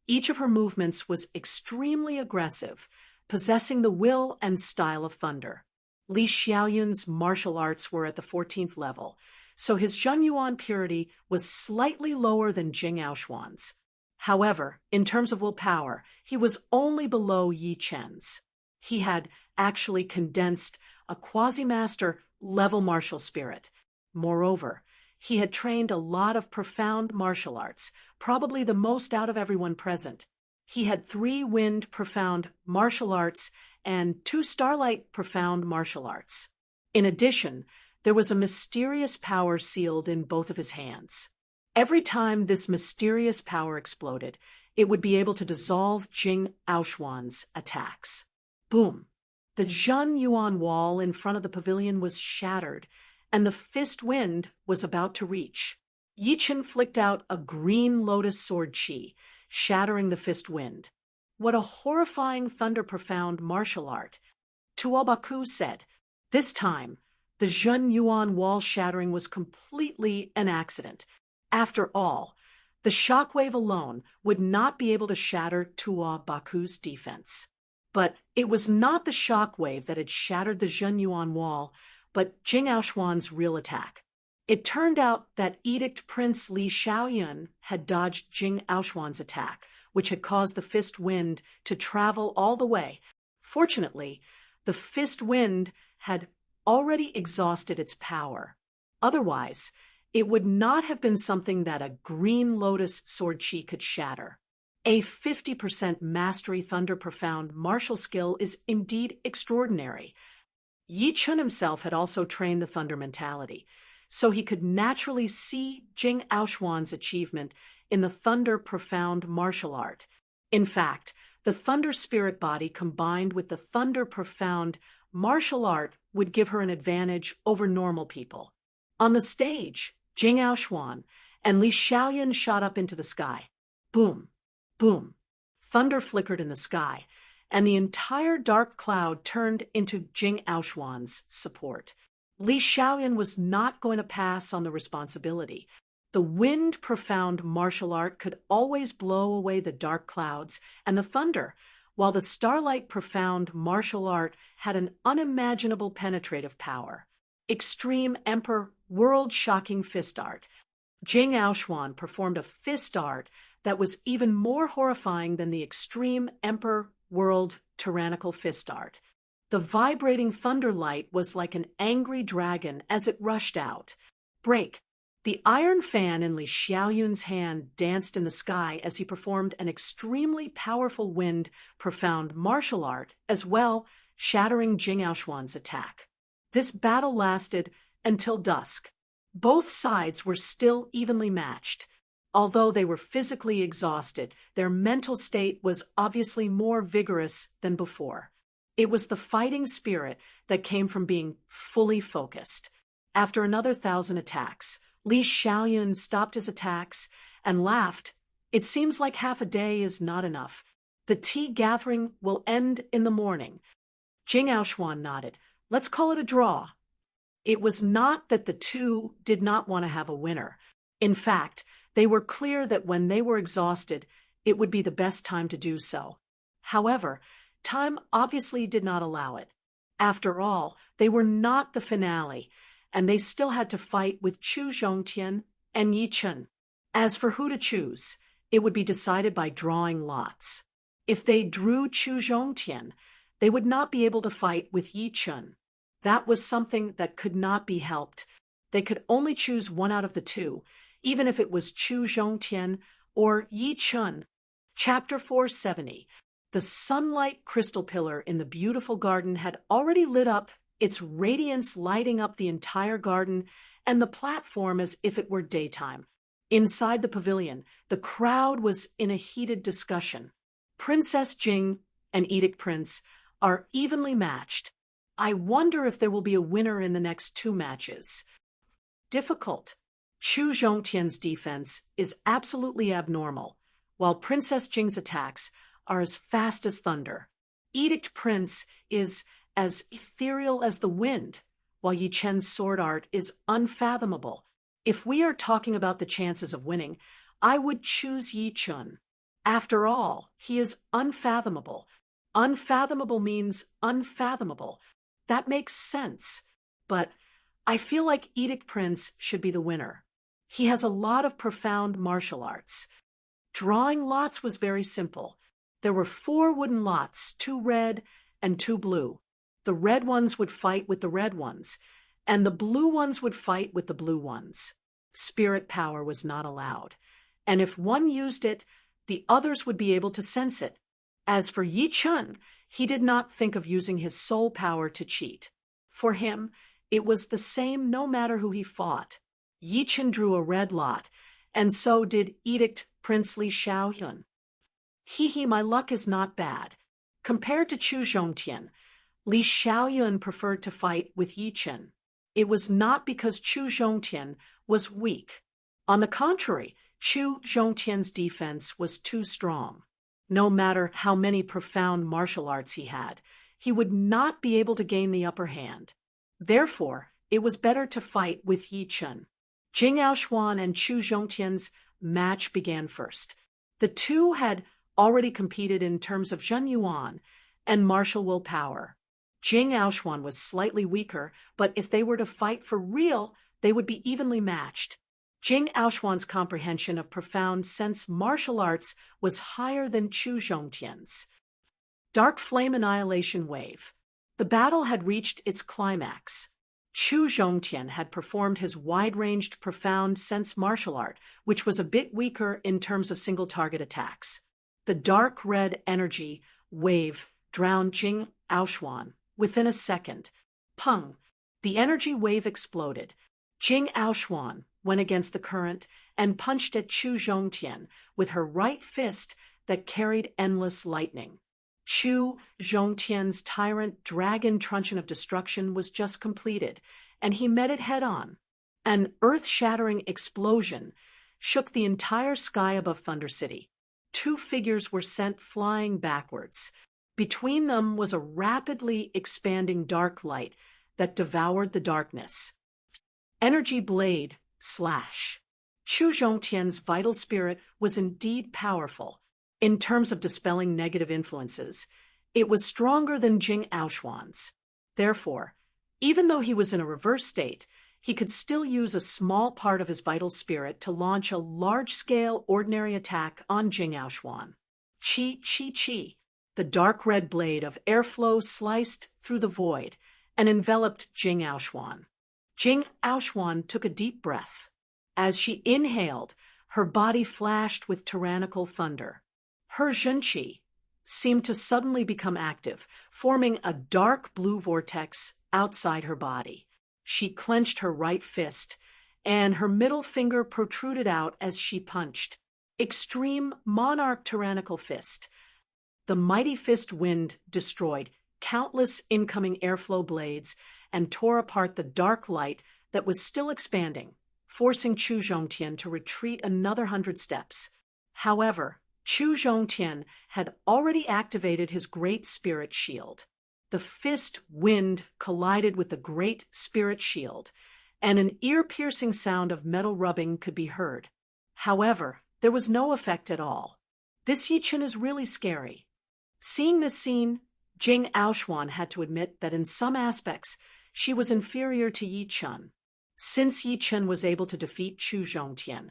each of her movements was extremely aggressive, possessing the will and style of thunder. Li Xiaoyun's martial arts were at the 14th level, so his Zhenyuan purity was slightly lower than Jing Aoshuan's. However, in terms of willpower, he was only below Yi Chen's. He had actually condensed a quasi-master level martial spirit. Moreover, he had trained a lot of profound martial arts, probably the most out of everyone present. He had 3 wind profound martial arts and 2 starlight profound martial arts. In addition, there was a mysterious power sealed in both of his hands. Every time this mysterious power exploded, it would be able to dissolve Jing Aoshuan's attacks. Boom! The Zhenyuan wall in front of the pavilion was shattered, and the fist wind was about to reach. Yi Chen flicked out a green lotus sword chi, shattering the fist wind. What a horrifying thunder profound martial art, Tuobaku said. This time, the Zhenyuan wall shattering was completely an accident. After all, the shockwave alone would not be able to shatter Tuobaku's defense. But it was not the shockwave that had shattered the Zhenyuan wall, but Jing Aoshuan's real attack. It turned out that Edict Prince Li Xiaoyun had dodged Jing Aoshuan's attack, which had caused the fist wind to travel all the way. Fortunately, the fist wind had already exhausted its power. Otherwise, it would not have been something that a green lotus sword chi could shatter. A 50% mastery thunder profound martial skill is indeed extraordinary. Yi Chen himself had also trained the thunder mentality, so he could naturally see Jing Aoshuan's achievement in the thunder profound martial art. In fact, the thunder spirit body combined with the thunder profound martial art would give her an advantage over normal people. On the stage, Jing Aoshuan and Li Xiaoyun shot up into the sky. Boom, boom. Thunder flickered in the sky, and the entire dark cloud turned into Jing Aoshuan's support. Li Xiaoyun was not going to pass on the responsibility. The wind profound martial art could always blow away the dark clouds and the thunder, while the starlight profound martial art had an unimaginable penetrative power. Extreme Emperor world-shocking fist art. Jing Aoshuan performed a fist art that was even more horrifying than the Extreme Emperor world tyrannical fist art. The vibrating thunder light was like an angry dragon as it rushed out. Break! The iron fan in Li Xiaoyun's hand danced in the sky as he performed an extremely powerful wind profound martial art as well, shattering Jing Aoshuan's attack. This battle lasted until dusk. Both sides were still evenly matched. Although they were physically exhausted, their mental state was obviously more vigorous than before. It was the fighting spirit that came from being fully focused. After another 1,000 attacks, Li Xiaoyun stopped his attacks and laughed. It seems like half a day is not enough. The tea gathering will end in the morning. Jing Aoshuan nodded. Let's call it a draw. It was not that the two did not want to have a winner. In fact, They were clear that when they were exhausted, it would be the best time to do so. However, time obviously did not allow it. After all, they were not the finale, and they still had to fight with Chu Zhongtian and Yi Chen. As for who to choose, it would be decided by drawing lots. If they drew Chu Zhongtian, they would not be able to fight with Yi Chen. That was something that could not be helped. They could only choose one out of the two, even if it was Chu Zhongtian or Yi Chen. Chapter 470. The sunlight crystal pillar in the beautiful garden had already lit up, its radiance lighting up the entire garden and the platform as if it were daytime. Inside the pavilion, the crowd was in a heated discussion. Princess Jing and Edict Prince are evenly matched. I wonder if there will be a winner in the next 2 matches. Difficult. Chu Zhongtian's defense is absolutely abnormal, while Princess Jing's attacks are as fast as thunder. Edict Prince is as ethereal as the wind, while Yi Chen's sword art is unfathomable. If we are talking about the chances of winning, I would choose Yi Chen. After all, he is unfathomable. Unfathomable means unfathomable. That makes sense. But I feel like Edict Prince should be the winner. He has a lot of profound martial arts. Drawing lots was very simple. There were 4 wooden lots, 2 red and 2 blue. The red ones would fight with the red ones, and the blue ones would fight with the blue ones. Spirit power was not allowed, and if one used it, the others would be able to sense it. As for Yi Chen, he did not think of using his soul power to cheat. For him, it was the same no matter who he fought. Yi Chen drew a red lot, and so did Edict Prince Li Xiaoyun. My luck is not bad. Compared to Chu Zhongtian, Li Xiaoyun preferred to fight with Yi Chen. It was not because Chu Zhongtian was weak. On the contrary, Chu Zhongtian's defense was too strong. No matter how many profound martial arts he had, he would not be able to gain the upper hand. Therefore, it was better to fight with Yi Chen. Jing Aoshuan and Chu Zhongtian's match began first. The two had already competed in terms of Zhen Yuan and martial willpower. Jing Aoshuan was slightly weaker, but if they were to fight for real, they would be evenly matched. Jing Aoshuan's comprehension of profound sense martial arts was higher than Chu Zhongtian's. Dark Flame Annihilation Wave. The battle had reached its climax. Chu Zhongtian had performed his wide-ranged profound sense martial art, which was a bit weaker in terms of single-target attacks. The dark red energy wave drowned Jing Aoshuan within a second. Pung! The energy wave exploded. Jing Aoshuan went against the current and punched at Chu Zhongtian with her right fist that carried endless lightning. Chu Zhongtian's Tyrant dragon truncheon of destruction was just completed, and he met it head-on. An earth-shattering explosion shook the entire sky above Thunder City. 2 figures were sent flying backwards. Between them was a rapidly expanding dark light that devoured the darkness. Energy blade slash. Chu Zhongtian's vital spirit was indeed powerful. In terms of dispelling negative influences, it was stronger than Jing Aoshuan's. Therefore, even though he was in a reverse state, he could still use a small part of his vital spirit to launch a large-scale ordinary attack on Jing Aoshuan. Chi, chi, chi. The dark red blade of airflow sliced through the void and enveloped Jing Aoshuan. Jing Aoshuan took a deep breath. As she inhaled, her body flashed with tyrannical thunder. Her zhenqi seemed to suddenly become active, forming a dark blue vortex outside her body. She clenched her right fist, and her middle finger protruded out as she punched. Extreme monarch tyrannical fist. The mighty fist wind destroyed countless incoming airflow blades and tore apart the dark light that was still expanding, forcing Chu Zhongtian to retreat another 100 steps. However, Chu Zhongtian had already activated his Great Spirit Shield. The fist wind collided with the Great Spirit Shield, and an ear-piercing sound of metal rubbing could be heard. However, there was no effect at all. This Yi Chen is really scary. Seeing this scene, Jing Aoxuan had to admit that in some aspects, she was inferior to Yi Chen. Since Yi Chen was able to defeat Chu Zhongtian,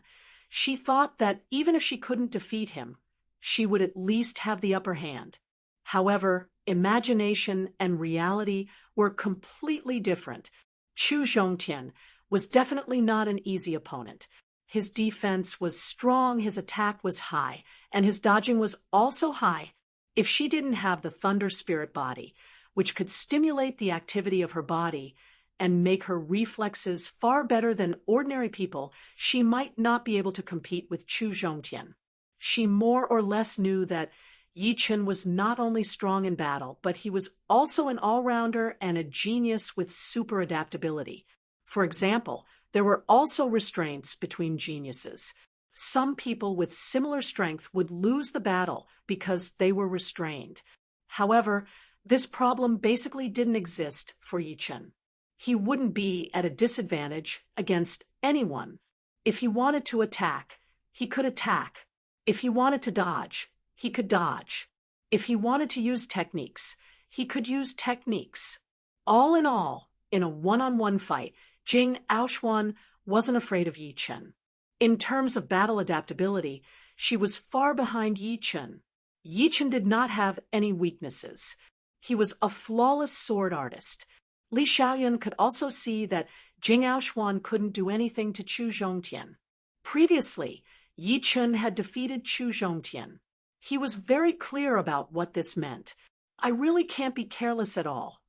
she thought that even if she couldn't defeat him, she would at least have the upper hand. However, imagination and reality were completely different. Chu Zhongtian was definitely not an easy opponent. His defense was strong, his attack was high, and his dodging was also high. If she didn't have the Thunder Spirit body, which could stimulate the activity of her body and make her reflexes far better than ordinary people, she might not be able to compete with Chu Zhongtian. She more or less knew that Yi Chen was not only strong in battle, but he was also an all-rounder and a genius with super adaptability. For example, there were also restraints between geniuses. Some people with similar strength would lose the battle because they were restrained. However, this problem basically didn't exist for Yi Chen. He wouldn't be at a disadvantage against anyone. If he wanted to attack, he could attack. If he wanted to dodge, he could dodge. If he wanted to use techniques, he could use techniques. All, in a one-on-one fight, Jing Aoxuan wasn't afraid of Yi Chen. In terms of battle adaptability, she was far behind Yi Chen. Yi Chen did not have any weaknesses. He was a flawless sword artist. Li Xiaoyun could also see that Jing Aoxuan couldn't do anything to Chu Zhongtian. Previously, Yi Chen had defeated Chu Zhongtian. He was very clear about what this meant. I really can't be careless at all.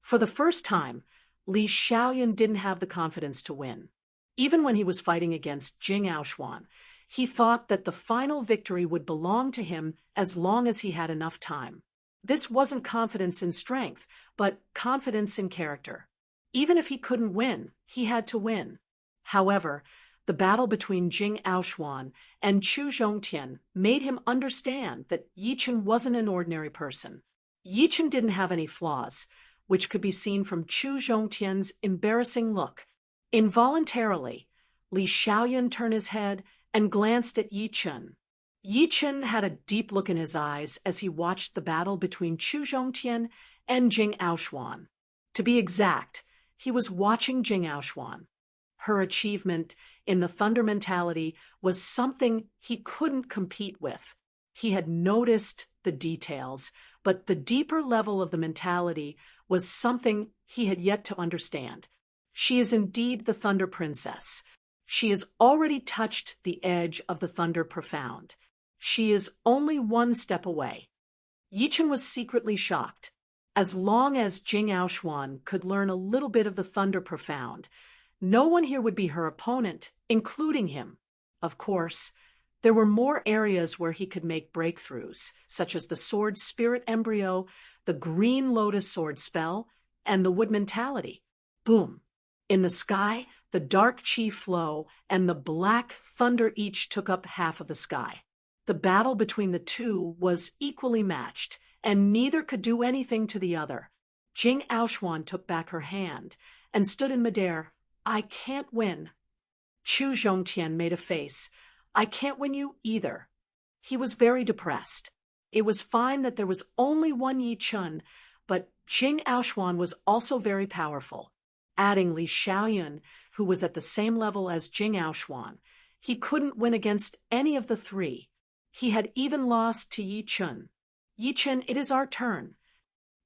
For the first time, Li Xiaoyun didn't have the confidence to win. Even when he was fighting against Jing Aoxuan, he thought that the final victory would belong to him as long as he had enough time. This wasn't confidence in strength, but confidence in character. Even if he couldn't win, he had to win. However, the battle between Jing Aoxuan and Chu Zhongtian made him understand that Yi Chen wasn't an ordinary person. Yi Chen didn't have any flaws, which could be seen from Chu Zhongtian's embarrassing look. Involuntarily, Li Xiaoyun turned his head and glanced at Yi Chen. Yi Chen had a deep look in his eyes as he watched the battle between Chu Zhongtian and Jing Aoxuan. To be exact, he was watching Jing Aoxuan. Her achievement in the thunder mentality was something he couldn't compete with. He had noticed the details, but the deeper level of the mentality was something he had yet to understand. She is indeed the Thunder Princess. She has already touched the edge of the Thunder Profound. She is only one step away. Yi Chen was secretly shocked. As long as Jing Aoxuan could learn a little bit of the Thunder Profound, no one here would be her opponent, including him. Of course, there were more areas where he could make breakthroughs, such as the Sword Spirit Embryo, the Green Lotus Sword Spell, and the Wood Mentality. Boom! In the sky, the Dark Chi Flow and the Black Thunder each took up half of the sky. The battle between the two was equally matched, and neither could do anything to the other. Jing Aoxuan took back her hand and stood in midair. I can't win. Chu Zhongtian made a face. I can't win you either. He was very depressed. It was fine that there was only one Yi Chen, but Jing Aoxuan was also very powerful. Adding Li Xiaoyun, who was at the same level as Jing Aoxuan, he couldn't win against any of the three. He had even lost to Yi Chen. Yi Chen, it is our turn.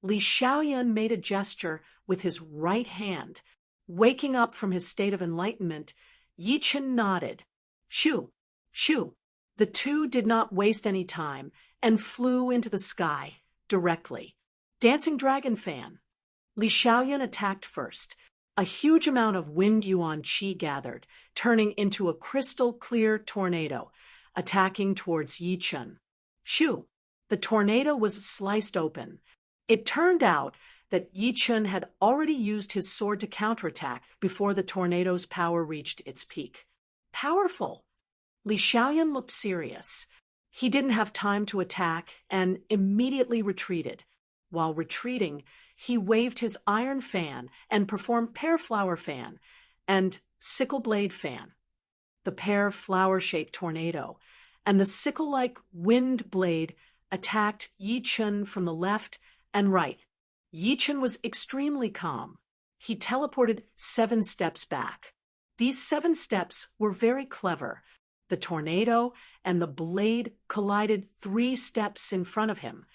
Li Xiaoyun made a gesture with his right hand. Waking up from his state of enlightenment, Yi Chen nodded. Shoo! Shoo! The two did not waste any time and flew into the sky directly. Dancing Dragon Fan. Li Xiaoyun attacked first. A huge amount of wind yuan qi gathered, turning into a crystal-clear tornado, attacking towards Yi Chen. Shoo! The tornado was sliced open. It turned out that Yi Chen had already used his sword to counterattack before the tornado's power reached its peak. Powerful! Li Xiaoyun looked serious. He didn't have time to attack and immediately retreated. While retreating, he waved his iron fan and performed pear flower fan and sickle blade fan. the pear flower-shaped tornado, and the sickle-like wind blade attacked Yi Chun from the left and right. Yi Chun was extremely calm. He teleported 7 steps back. These 7 steps were very clever. The tornado and the blade collided 3 steps in front of him,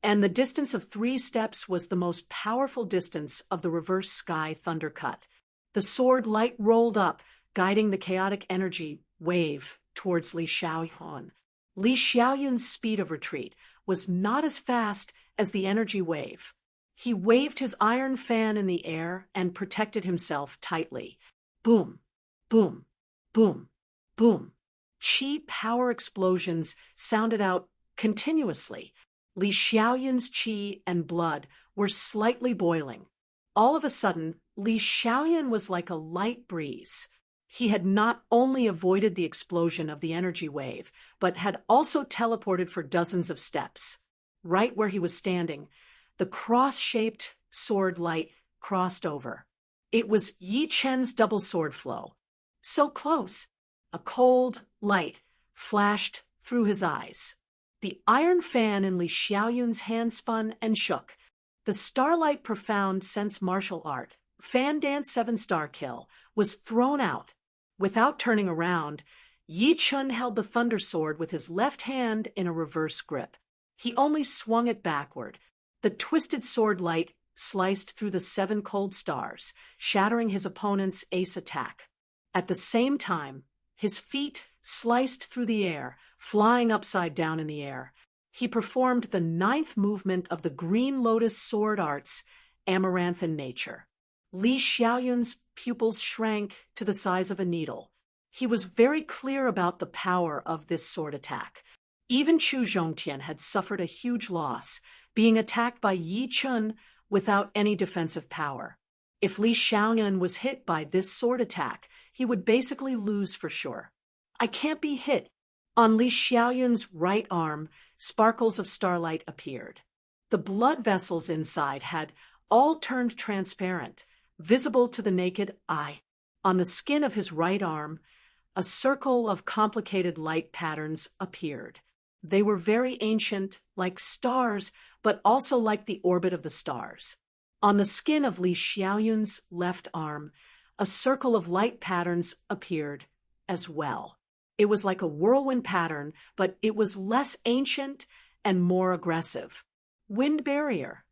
and the distance of 3 steps was the most powerful distance of the reverse sky thundercut. The sword light rolled up, guiding the chaotic energy wave towards Li Xiaoyun. Li Xiaoyun's speed of retreat was not as fast as the energy wave. He waved his iron fan in the air and protected himself tightly. Boom, boom, boom, boom. Qi power explosions sounded out continuously. Li Xiaoyun's qi and blood were slightly boiling. All of a sudden, Li Xiaoyun was like a light breeze. He had not only avoided the explosion of the energy wave, but had also teleported for dozens of steps. Right where he was standing, the cross-shaped sword light crossed over. It was Yi Chen's double sword flow. So close, a cold light flashed through his eyes. The iron fan in Li Xiaoyun's hand spun and shook. The Starlight Profound Sense martial art, Fan Dance 7-star kill, was thrown out. Without turning around, Yi Chun held the Thunder Sword with his left hand in a reverse grip. He only swung it backward. The twisted sword light sliced through the 7 cold stars, shattering his opponent's ace attack. At the same time, his feet sliced through the air, flying upside down in the air. He performed the 9th movement of the Green Lotus sword arts, Amaranthan Nature. Li Xiaoyun's pupils shrank to the size of a needle. He was very clear about the power of this sword attack. Even Chu Zhongtian had suffered a huge loss, being attacked by Yi Chun without any defensive power. If Li Xiaoyun was hit by this sword attack, he would basically lose for sure. I can't be hit. On Li Xiaoyun's right arm, sparkles of starlight appeared. The blood vessels inside had all turned transparent, visible to the naked eye. On the skin of his right arm, a circle of complicated light patterns appeared. They were very ancient, like stars, but also like the orbit of the stars. On the skin of Li Xiaoyun's left arm, a circle of light patterns appeared as well. It was like a whirlwind pattern, but it was less ancient and more aggressive. Wind barrier.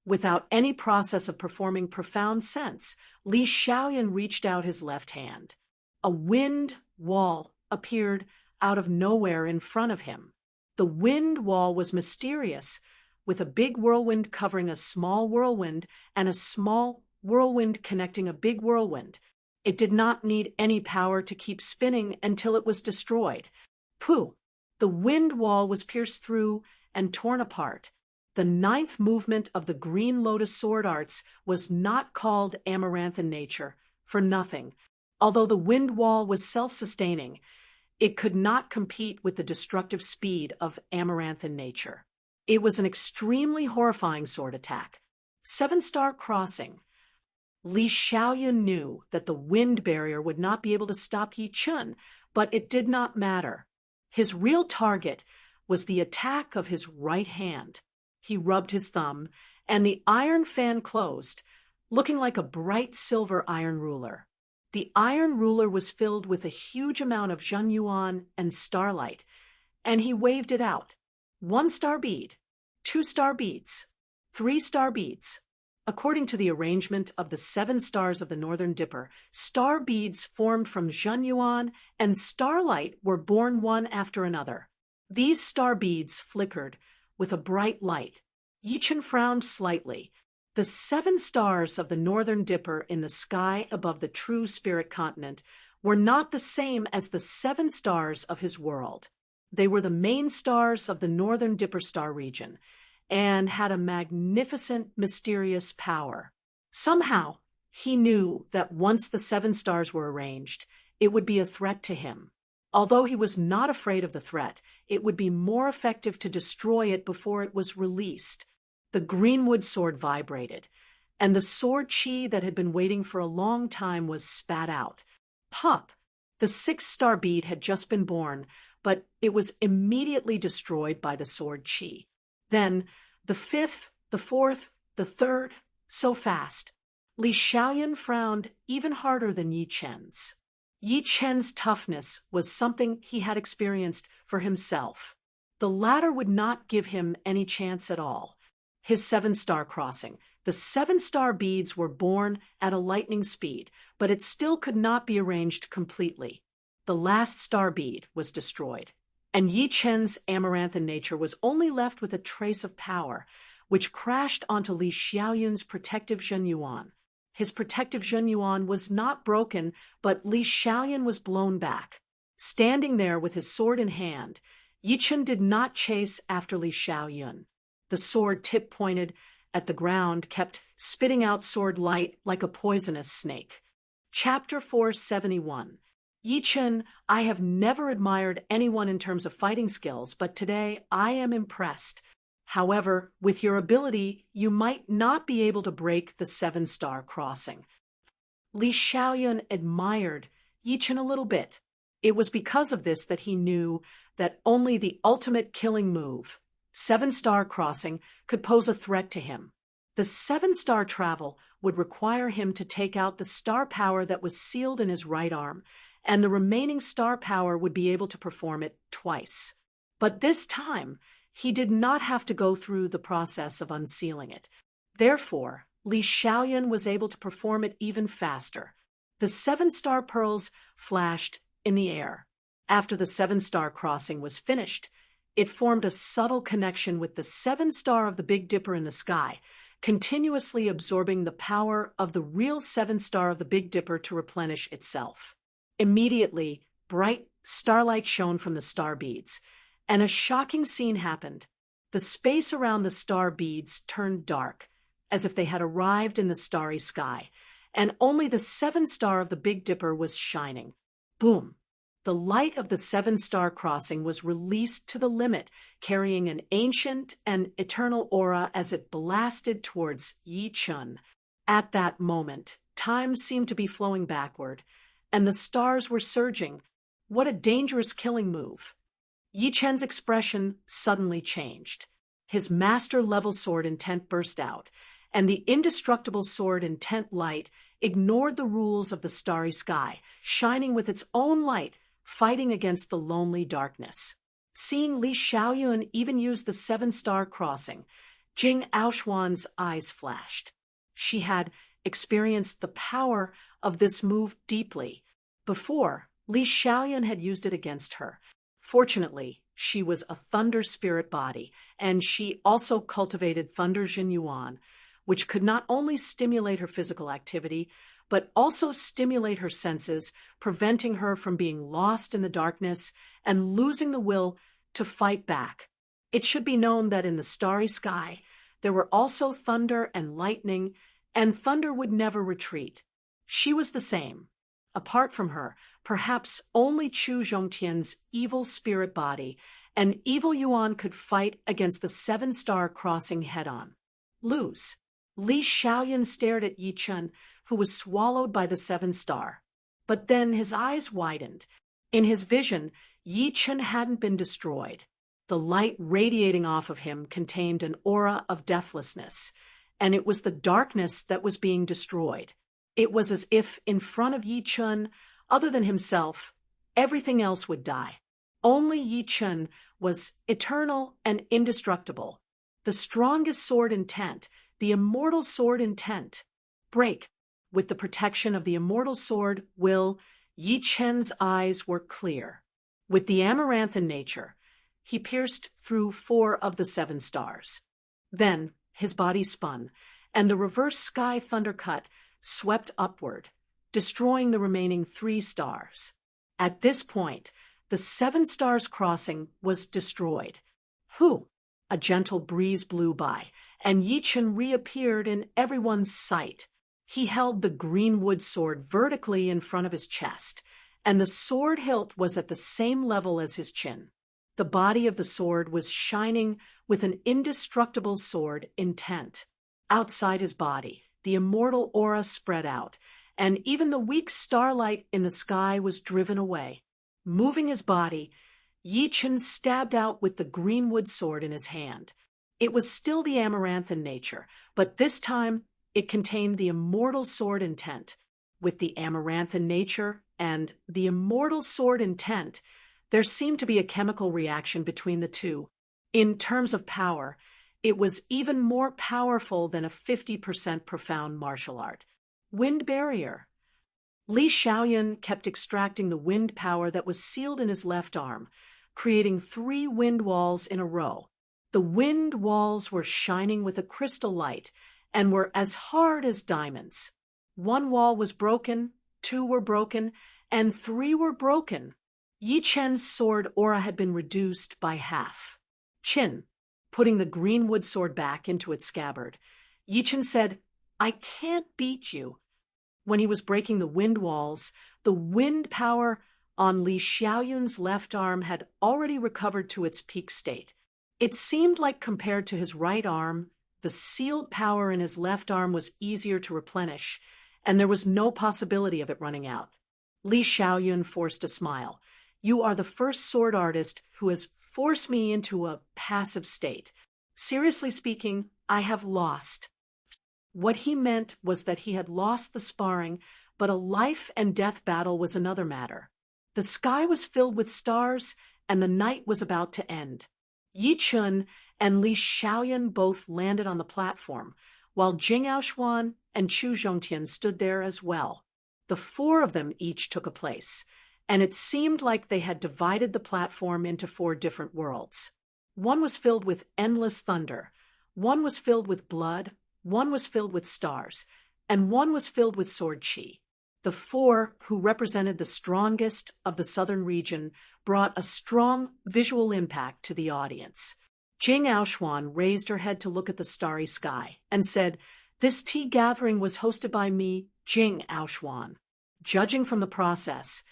Without any process of performing profound sense, Li Xiaoyun reached out his left hand. A wind wall appeared out of nowhere in front of him. The wind wall was mysterious, with a big whirlwind covering a small whirlwind and a small whirlwind connecting a big whirlwind. It did not need any power to keep spinning until it was destroyed. Pooh! The wind wall was pierced through and torn apart. The 9th movement of the Green Lotus sword arts was not called Amaranthan Nature for nothing. Although the wind wall was self-sustaining, it could not compete with the destructive speed of Amaranthan Nature. It was an extremely horrifying sword attack. 7-star crossing. Li Xiaoyun knew that the wind barrier would not be able to stop Yi Chun, but it did not matter. His real target was the attack of his right hand. He rubbed his thumb, and the iron fan closed, looking like a bright silver iron ruler. The iron ruler was filled with a huge amount of Zhenyuan and starlight, and he waved it out. 1-star bead, 2-star beads, 3-star beads. According to the arrangement of the 7 stars of the Northern Dipper, star beads formed from Zhenyuan and starlight were born one after another. These star beads flickered with a bright light. Yi Chun frowned slightly. The 7 stars of the Northern Dipper in the sky above the true spirit continent were not the same as the 7 stars of his world. They were the main stars of the Northern Dipper star region, and had a magnificent, mysterious power. Somehow, he knew that once the 7 stars were arranged, it would be a threat to him. Although he was not afraid of the threat, it would be more effective to destroy it before it was released. The greenwood sword vibrated, and the sword chi that had been waiting for a long time was spat out. Pop! The The sixth-star bead had just been born, but it was immediately destroyed by the sword Qi. Then, the fifth, the fourth, the third, so fast. Li Xiaoyan frowned even harder than Yi Chen's. Yi Chen's toughness was something he had experienced for himself. The latter would not give him any chance at all. His seven-star crossing. The seven-star beads were born at a lightning speed, but it still could not be arranged completely. The last star bead was destroyed, and Yi Chen's amaranthan nature was only left with a trace of power, which crashed onto Li Xiaoyun's protective Zhenyuan. His protective Zhenyuan was not broken, but Li Xiaoyun was blown back. Standing there with his sword in hand, Yi Chen did not chase after Li Xiaoyun. The sword, tip-pointed at the ground, kept spitting out sword light like a poisonous snake. Chapter 471. Yi Chen, I have never admired anyone in terms of fighting skills, but today I am impressed. However, with your ability, you might not be able to break the seven-star crossing. Li Xiaoyun admired Yi Chen a little bit. It was because of this that he knew that only the ultimate killing move, seven-star crossing, could pose a threat to him. The seven-star travel would require him to take out the star power that was sealed in his right arm, and the remaining star power would be able to perform it twice. But this time, he did not have to go through the process of unsealing it. Therefore, Li Xiaoyan was able to perform it even faster. The seven-star pearls flashed in the air. After the seven-star crossing was finished, it formed a subtle connection with the seven-star of the Big Dipper in the sky, continuously absorbing the power of the real seven-star of the Big Dipper to replenish itself. Immediately, bright starlight shone from the star beads, and a shocking scene happened. The space around the star beads turned dark, as if they had arrived in the starry sky, and only the seven-star of the Big Dipper was shining. Boom! The light of the seven-star crossing was released to the limit, carrying an ancient and eternal aura as it blasted towards Yi Chen. At that moment, time seemed to be flowing backward, and the stars were surging. What a dangerous killing move! Yi Chen's expression suddenly changed. His master-level sword intent burst out, and the indestructible sword intent light ignored the rules of the starry sky, shining with its own light, fighting against the lonely darkness. Seeing Li Xiaoyun even use the seven-star crossing, Jing Aoshuan's eyes flashed. She had experienced the power of this move deeply. Before, Li Xiaoyun had used it against her. Fortunately, she was a thunder spirit body, and she also cultivated Thunder Zhenyuan, which could not only stimulate her physical activity, but also stimulate her senses, preventing her from being lost in the darkness and losing the will to fight back. It should be known that in the starry sky, there were also thunder and lightning, and thunder would never retreat. She was the same. Apart from her, perhaps only Chu Zhongtian's evil spirit body and evil Yuan could fight against the seven-star crossing head-on. Lose. Li Xiaoyan stared at Yi Chen, who was swallowed by the seven-star. But then his eyes widened. In his vision, Yi Chen hadn't been destroyed. The light radiating off of him contained an aura of deathlessness, and it was the darkness that was being destroyed. It was as if in front of Yi Chen, other than himself, everything else would die. Only Yi Chen was eternal and indestructible. The strongest sword intent, the immortal sword intent. Break. With the protection of the immortal sword, will, Yi Chen's eyes were clear. With the amaranthan nature, he pierced through 4 of the 7 stars. Then his body spun, and the reverse sky thundercut swept upward, destroying the remaining 3 stars. At this point, the 7 stars crossing was destroyed. Whew! A gentle breeze blew by, and Yi Chen reappeared in everyone's sight. He held the greenwood sword vertically in front of his chest, and the sword hilt was at the same level as his chin. The body of the sword was shining with an indestructible sword intent. Outside his body, the immortal aura spread out, and even the weak starlight in the sky was driven away. Moving his body, Yi Chen stabbed out with the greenwood sword in his hand. It was still the amaranth in nature, but this time it contained the immortal sword intent. With the amaranth in nature and the immortal sword intent, there seemed to be a chemical reaction between the two. In terms of power, it was even more powerful than a 50% profound martial art. Wind barrier. Li Xiaoyun kept extracting the wind power that was sealed in his left arm, creating 3 wind walls in a row. The wind walls were shining with a crystal light and were as hard as diamonds. 1 wall was broken, 2 were broken, and 3 were broken. Yi Chen's sword aura had been reduced by half. Qin, putting the greenwood sword back into its scabbard, Yi Chen said, "I can't beat you." When he was breaking the wind walls, the wind power on Li Xiaoyun's left arm had already recovered to its peak state. It seemed like compared to his right arm, the sealed power in his left arm was easier to replenish, and there was no possibility of it running out. Li Xiaoyun forced a smile. "You are the first sword artist who has forced me into a passive state. Seriously speaking, I have lost." What he meant was that he had lost the sparring, but a life and death battle was another matter. The sky was filled with stars, and the night was about to end. Yi Chen and Li Xiaoyun both landed on the platform, while Jing Aoxuan and Chu Zhongtian stood there as well. The 4 of them each took a place, and it seemed like they had divided the platform into 4 different worlds. One was filled with endless thunder, one was filled with blood, one was filled with stars, and one was filled with sword chi. The 4 who represented the strongest of the southern region brought a strong visual impact to the audience. Jing Aoxuan raised her head to look at the starry sky and said, "This tea gathering was hosted by me, Jing Aoxuan. Judging from the process,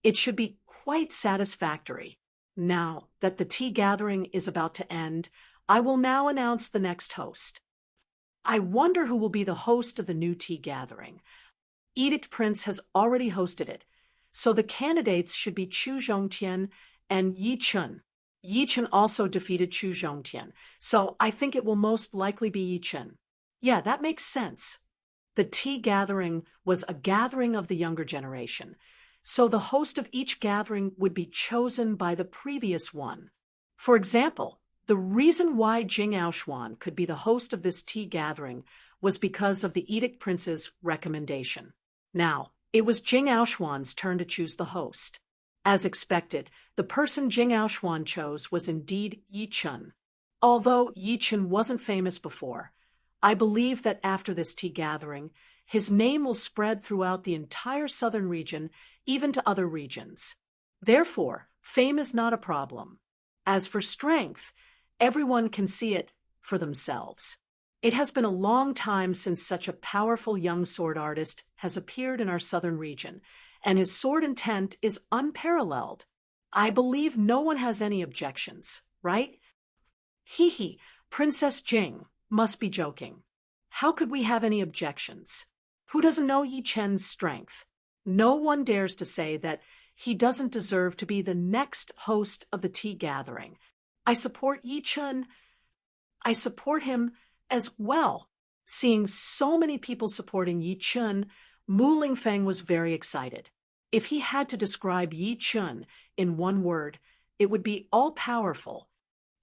it should be quite satisfactory. Now that the tea gathering is about to end, I will now announce the next host. I wonder who will be the host of the new tea gathering. Edict Prince has already hosted it, so the candidates should be Chu Zhongtian and Yi Chen. Yi Chen also defeated Chu Zhongtian, so I think it will most likely be Yi Chen." Yeah, that makes sense. The tea gathering was a gathering of the younger generation, so the host of each gathering would be chosen by the previous one. For example, the reason why Jing Aoxuan could be the host of this tea gathering was because of the Edict Prince's recommendation. Now, it was Jing Aoxuan's turn to choose the host. As expected, the person Jing Aoxuan chose was indeed Yi Chen. Although Yi Chen wasn't famous before, I believe that after this tea gathering, his name will spread throughout the entire southern region, even to other regions. Therefore, fame is not a problem. As for strength, everyone can see it for themselves. It has been a long time since such a powerful young sword artist has appeared in our southern region, and his sword intent is unparalleled. I believe no one has any objections, right? Hee, Princess Jing must be joking. How could we have any objections? Who doesn't know Yi Chen's strength? No one dares to say that he doesn't deserve to be the next host of the tea gathering. I support Yi Chen. I support him as well. Seeing so many people supporting Yi Chen, Mu Lingfeng was very excited. If he had to describe Yi Chen in one word, it would be all-powerful.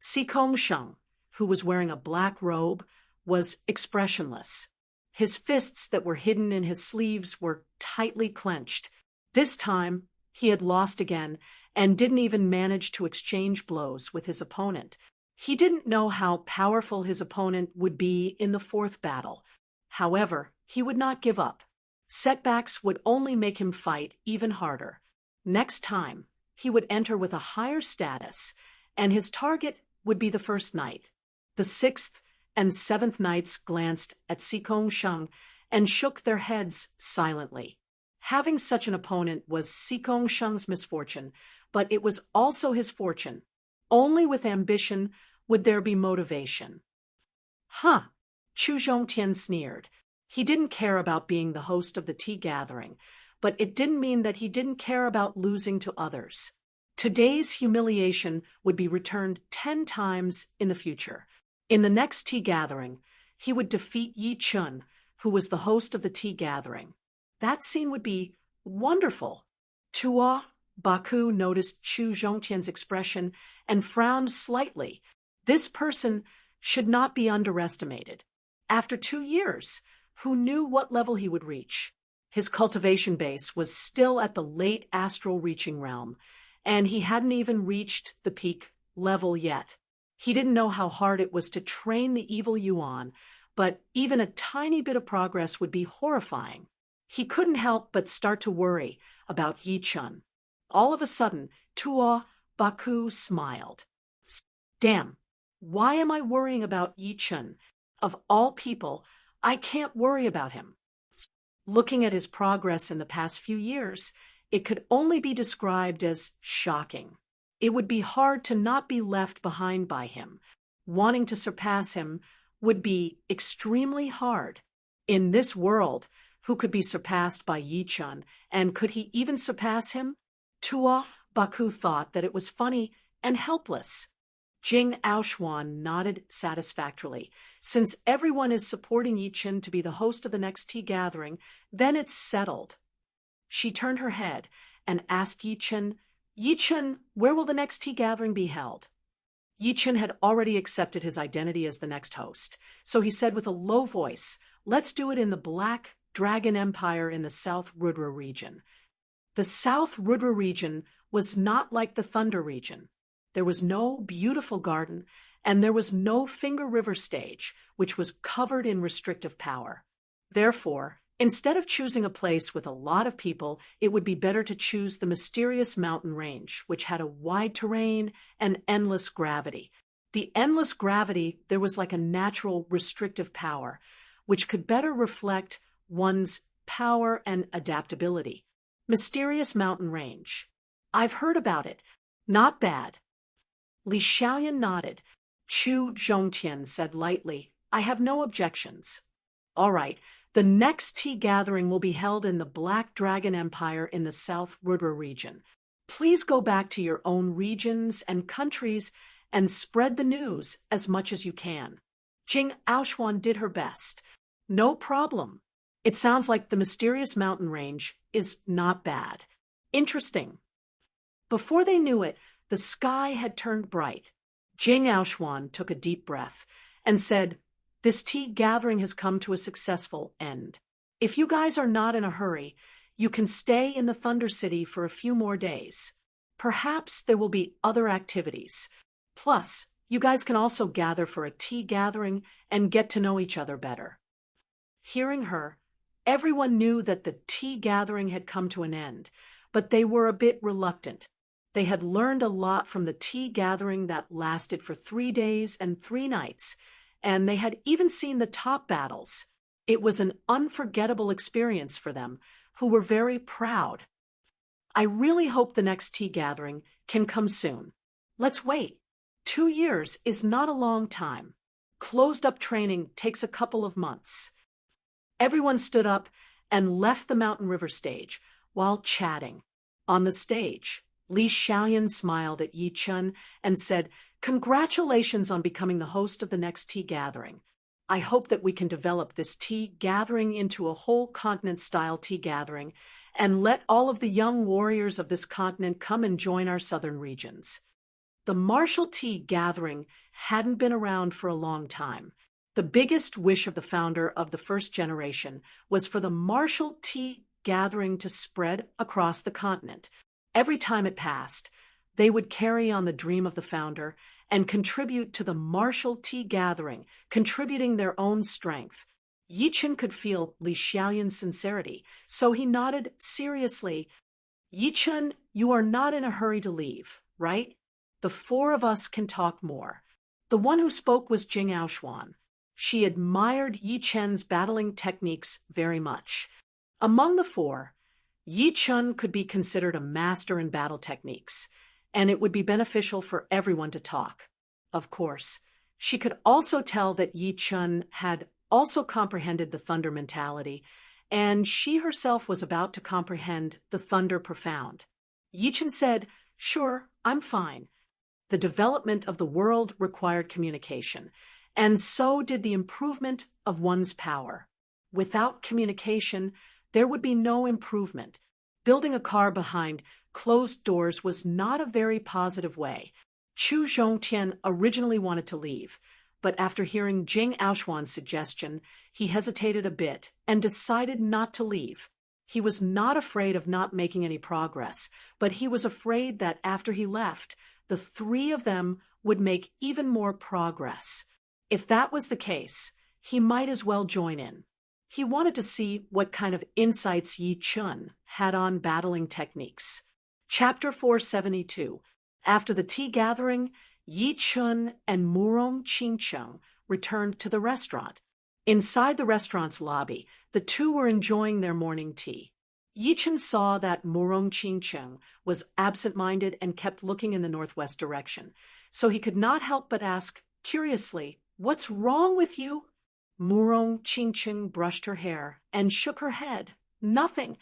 Si Kongsheng, who was wearing a black robe, was expressionless. His fists that were hidden in his sleeves were tightly clenched. This time, he had lost again and didn't even manage to exchange blows with his opponent. He didn't know how powerful his opponent would be in the 4th battle. However, he would not give up. Setbacks would only make him fight even harder. Next time, he would enter with a higher status, and his target would be the first knight. The 6th and 7th knights glanced at Si Kongsheng and shook their heads silently. Having such an opponent was Si Kongsheng's misfortune, but it was also his fortune. Only with ambition would there be motivation. Huh, Chu Zhongtian sneered. He didn't care about being the host of the tea gathering, but it didn't mean that he didn't care about losing to others. Today's humiliation would be returned 10 times in the future. In the next tea gathering, he would defeat Yi Chun, who was the host of the tea gathering. That scene would be wonderful. Tua Baku noticed Chu Zhongtian's expression and frowned slightly. This person should not be underestimated. After 2 years, who knew what level he would reach? His cultivation base was still at the late astral reaching realm, and he hadn't even reached the peak level yet. He didn't know how hard it was to train the evil Yuan, but even a tiny bit of progress would be horrifying. He couldn't help but start to worry about Yi Chun. All of a sudden, Tua Baku smiled. Damn, why am I worrying about Yi Chun? Of all people, I can't worry about him. Looking at his progress in the past few years, it could only be described as shocking. It would be hard to not be left behind by him. Wanting to surpass him would be extremely hard. In this world, who could be surpassed by Yi Chun, and could he even surpass him? Tua Baku thought that it was funny and helpless. Jing Aoshuan nodded satisfactorily. Since everyone is supporting Yi Chun to be the host of the next tea gathering, then it's settled. She turned her head and asked Yi Chun, where will the next tea gathering be held? Yi Chun had already accepted his identity as the next host, so he said with a low voice, let's do it in the Black Dragon Empire in the South Rudra region. The South Rudra region was not like the Thunder region. There was no beautiful garden, and there was no Finger River stage, which was covered in restrictive power. Therefore, instead of choosing a place with a lot of people, it would be better to choose the mysterious mountain range, which had a wide terrain and endless gravity. The endless gravity, there was like a natural restrictive power, which could better reflect one's power and adaptability. Mysterious mountain range. I've heard about it. Not bad. Li Xiaoyan nodded. Chu Zhongtian said lightly, I have no objections. All right, the next tea gathering will be held in the Black Dragon Empire in the South Rudra region. Please go back to your own regions and countries and spread the news as much as you can. Jing Aoshuan did her best. No problem. It sounds like the mysterious mountain range is not bad. Interesting. Before they knew it, the sky had turned bright. Jing Aoshuan took a deep breath and said, this tea gathering has come to a successful end. If you guys are not in a hurry, you can stay in the Thunder City for a few more days. Perhaps there will be other activities. Plus, you guys can also gather for a tea gathering and get to know each other better. Hearing her, everyone knew that the tea gathering had come to an end, but they were a bit reluctant. They had learned a lot from the tea gathering that lasted for 3 days and 3 nights, and they had even seen the top battles. It was an unforgettable experience for them, who were very proud. I really hope the next tea gathering can come soon. Let's wait. 2 years is not a long time. Closed-up training takes a couple of months. Everyone stood up and left the Mountain River stage while chatting. On the stage, Li Xiaoyan smiled at Yi Chun and said, congratulations on becoming the host of the next tea gathering. I hope that we can develop this tea gathering into a whole continent-style tea gathering and let all of the young warriors of this continent come and join our southern regions. The martial tea gathering hadn't been around for a long time. The biggest wish of the founder of the first generation was for the martial tea gathering to spread across the continent. Every time it passed, they would carry on the dream of the founder and contribute to the martial tea gathering, contributing their own strength. Yi Chun could feel Li Xiaoyan's sincerity, so he nodded seriously. Yi Chun, you are not in a hurry to leave, right? The 4 of us can talk more. The one who spoke was Jing Aoshuan. She admired Yi Chun's battling techniques very much. Among the 4, Yi Chun could be considered a master in battle techniques, and it would be beneficial for everyone to talk. Of course, she could also tell that Yi Chun had also comprehended the thunder mentality, and she herself was about to comprehend the thunder profound. Yichen said, "Sure, I'm fine." The development of the world required communication, and so did the improvement of one's power. Without communication, there would be no improvement. Building a car behind closed doors was not a very positive way. Chu Zhongtian originally wanted to leave, but after hearing Jing Aoshuan's suggestion, he hesitated a bit and decided not to leave. He was not afraid of not making any progress, but he was afraid that after he left, the three of them would make even more progress. If that was the case, he might as well join in. He wanted to see what kind of insights Yi Chun had on battling techniques. Chapter 472. After the tea gathering, Yi Chun and Murong Qingcheng returned to the restaurant. Inside the restaurant's lobby, the two were enjoying their morning tea. Yi Chun saw that Murong Qingcheng was absent-minded and kept looking in the northwest direction, so he could not help but ask, curiously, "What's wrong with you?" Murong Qingcheng brushed her hair and shook her head. Nothing.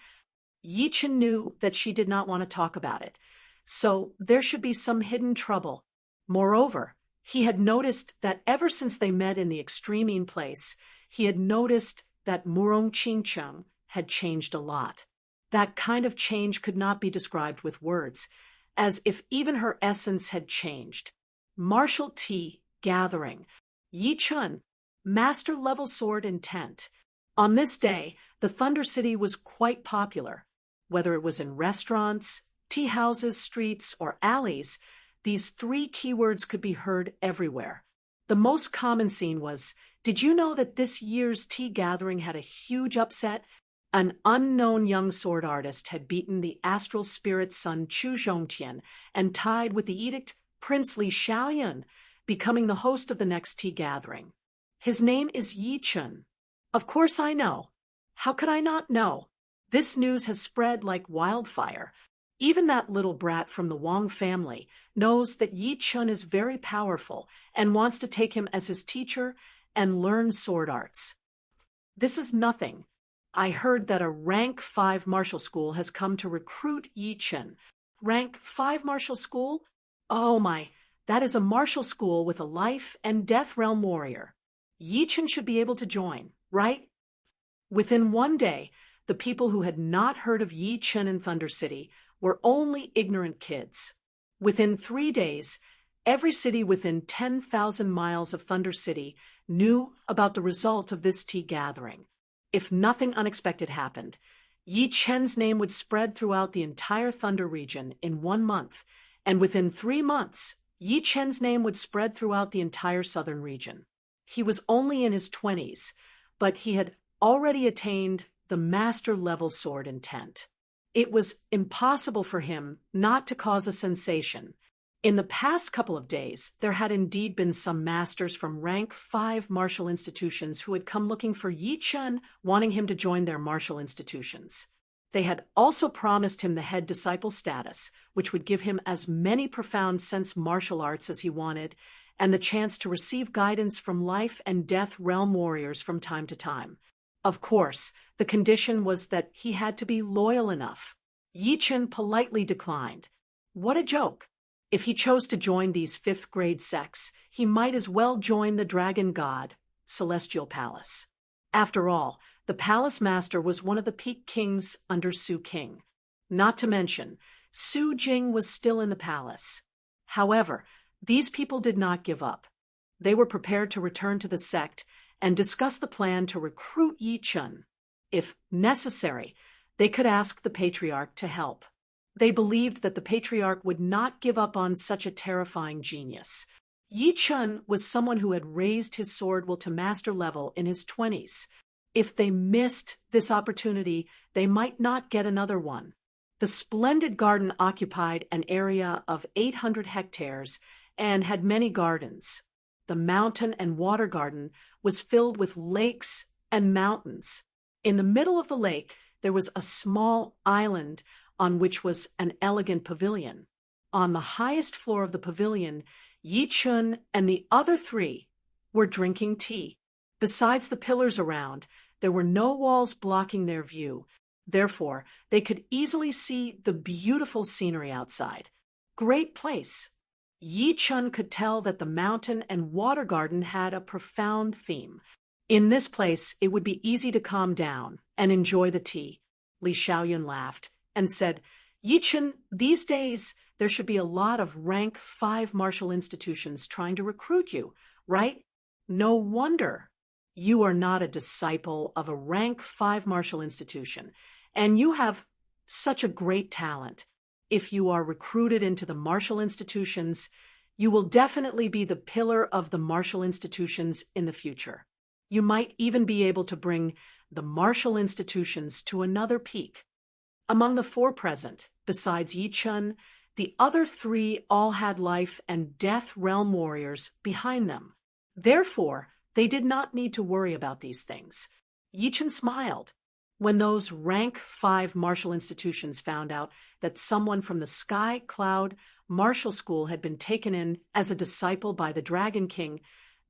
Yi Chun knew that she did not want to talk about it, so there should be some hidden trouble. Moreover, he had noticed that ever since they met in the extreme place, he had noticed that Murong Qingcheng had changed a lot. That kind of change could not be described with words, as if even her essence had changed. Martial tea gathering. Yi Chun, master-level sword intent. On this day, the Thunder City was quite popular. Whether it was in restaurants, tea houses, streets, or alleys, these three keywords could be heard everywhere. The most common scene was, "Did you know that this year's tea gathering had a huge upset? An unknown young sword artist had beaten the astral spirit son Chu Zhongtian and tied with the edict Prince Li Xiaoyun, becoming the host of the next tea gathering. His name is Yi Chun." Of course I know. How could I not know? This news has spread like wildfire. Even that little brat from the Wang family knows that Yi Chun is very powerful and wants to take him as his teacher and learn sword arts. This is nothing. I heard that a rank 5 martial school has come to recruit Yi Chun. Rank 5 martial school? Oh my, that is a martial school with a life and death realm warrior. Yi Chun should be able to join, right? Within one day, the people who had not heard of Yi Chun in Thunder City were only ignorant kids. Within 3 days, every city within 10,000 miles of Thunder City knew about the result of this tea gathering. If nothing unexpected happened, Yi Chen's name would spread throughout the entire Thunder region in 1 month, and within 3 months, Yi Chen's name would spread throughout the entire southern region. He was only in his 20s, but he had already attained the master-level sword intent. It was impossible for him not to cause a sensation. In the past couple of days, there had indeed been some masters from rank 5 martial institutions who had come looking for Yi Chun, wanting him to join their martial institutions. They had also promised him the head disciple status, which would give him as many profound sense martial arts as he wanted, and the chance to receive guidance from life and death realm warriors from time to time. Of course, the condition was that he had to be loyal enough. Yi Chun politely declined. What a joke! If he chose to join these 5th-grade sects, he might as well join the Dragon God, Celestial Palace. After all, the Palace Master was one of the Peak Kings under Su King. Not to mention, Su Jing was still in the palace. However, these people did not give up. They were prepared to return to the sect and discuss the plan to recruit Yi Chun. If necessary, they could ask the Patriarch to help. They believed that the Patriarch would not give up on such a terrifying genius. Yi Chun was someone who had raised his sword will to master level in his 20s. If they missed this opportunity, they might not get another one. The splendid garden occupied an area of 800 hectares and had many gardens. The mountain and water garden was filled with lakes and mountains. In the middle of the lake, there was a small island on which was an elegant pavilion. On the highest floor of the pavilion, Yi Chun and the other 3 were drinking tea. Besides the pillars around, there were no walls blocking their view. Therefore, they could easily see the beautiful scenery outside. Great place. Yi Chun could tell that the mountain and water garden had a profound theme. In this place, it would be easy to calm down and enjoy the tea. Li Xiaoyun laughed and said, Yi Chun, these days, there should be a lot of rank 5 martial institutions trying to recruit you, right? No wonder. You are not a disciple of a rank 5 martial institution, and you have such a great talent. If you are recruited into the martial institutions, you will definitely be the pillar of the martial institutions in the future. You might even be able to bring the martial institutions to another peak. Among the 4 present, besides Yi Chun, the other 3 all had life and death realm warriors behind them. Therefore, they did not need to worry about these things. Yi Chun smiled. When those rank 5 martial institutions found out that someone from the Sky Cloud Martial School had been taken in as a disciple by the Dragon King,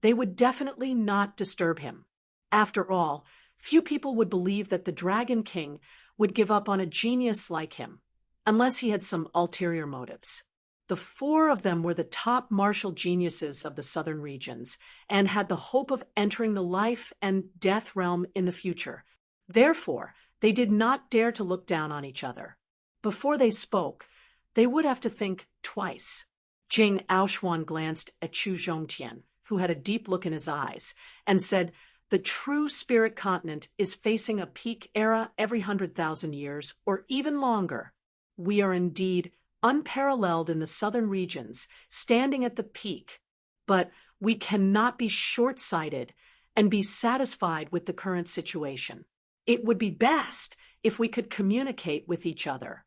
they would definitely not disturb him. After all, few people would believe that the Dragon King would give up on a genius like him, unless he had some ulterior motives. The 4 of them were the top martial geniuses of the southern regions and had the hope of entering the life and death realm in the future. Therefore, they did not dare to look down on each other. Before they spoke, they would have to think twice. Jing Aoshuan glanced at Chu Zhongtian, who had a deep look in his eyes, and said, The true spirit continent is facing a peak era every 100,000 years, or even longer. We are indeed unparalleled in the southern regions, standing at the peak, but we cannot be short-sighted and be satisfied with the current situation. It would be best if we could communicate with each other.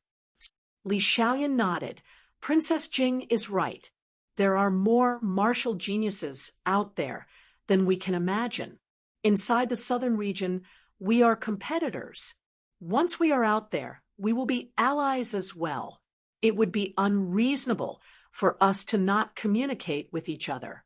Li Xiaoyan nodded. Princess Jing is right. There are more martial geniuses out there than we can imagine. Inside the southern region, we are competitors. Once we are out there, we will be allies as well. It would be unreasonable for us to not communicate with each other.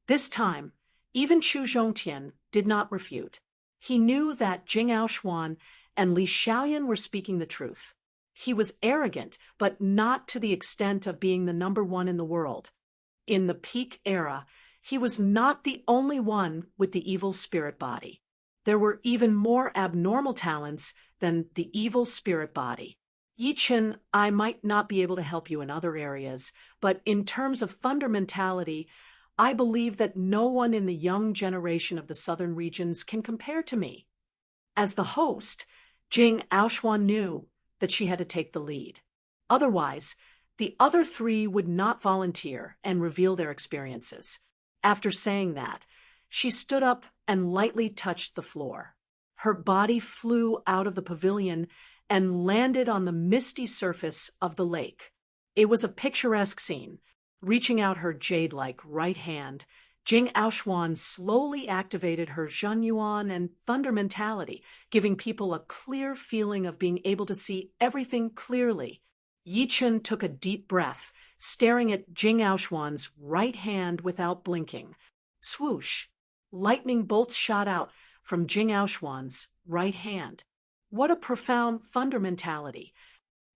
This time, even Chu Zhongtian did not refute. He knew that Jing Aoshuan and Li Xiaoyan were speaking the truth. He was arrogant, but not to the extent of being the number 1 in the world. In the peak era, he was not the only one with the evil spirit body. There were even more abnormal talents than the evil spirit body. Yi Chun, I might not be able to help you in other areas, but in terms of thunder mentality, I believe that no one in the young generation of the southern regions can compare to me. As the host, Jing Aoshuan knew that she had to take the lead. Otherwise, the other 3 would not volunteer and reveal their experiences. After saying that, she stood up and lightly touched the floor. Her body flew out of the pavilion and landed on the misty surface of the lake. It was a picturesque scene. Reaching out her jade-like right hand, Jing Aoshuan slowly activated her Zhenyuan and thunder mentality, giving people a clear feeling of being able to see everything clearly. Yi Chun took a deep breath, staring at Jing Aoshuan's right hand without blinking. Swoosh! Lightning bolts shot out from Jing Aoshuan's right hand. What a profound thunder mentality!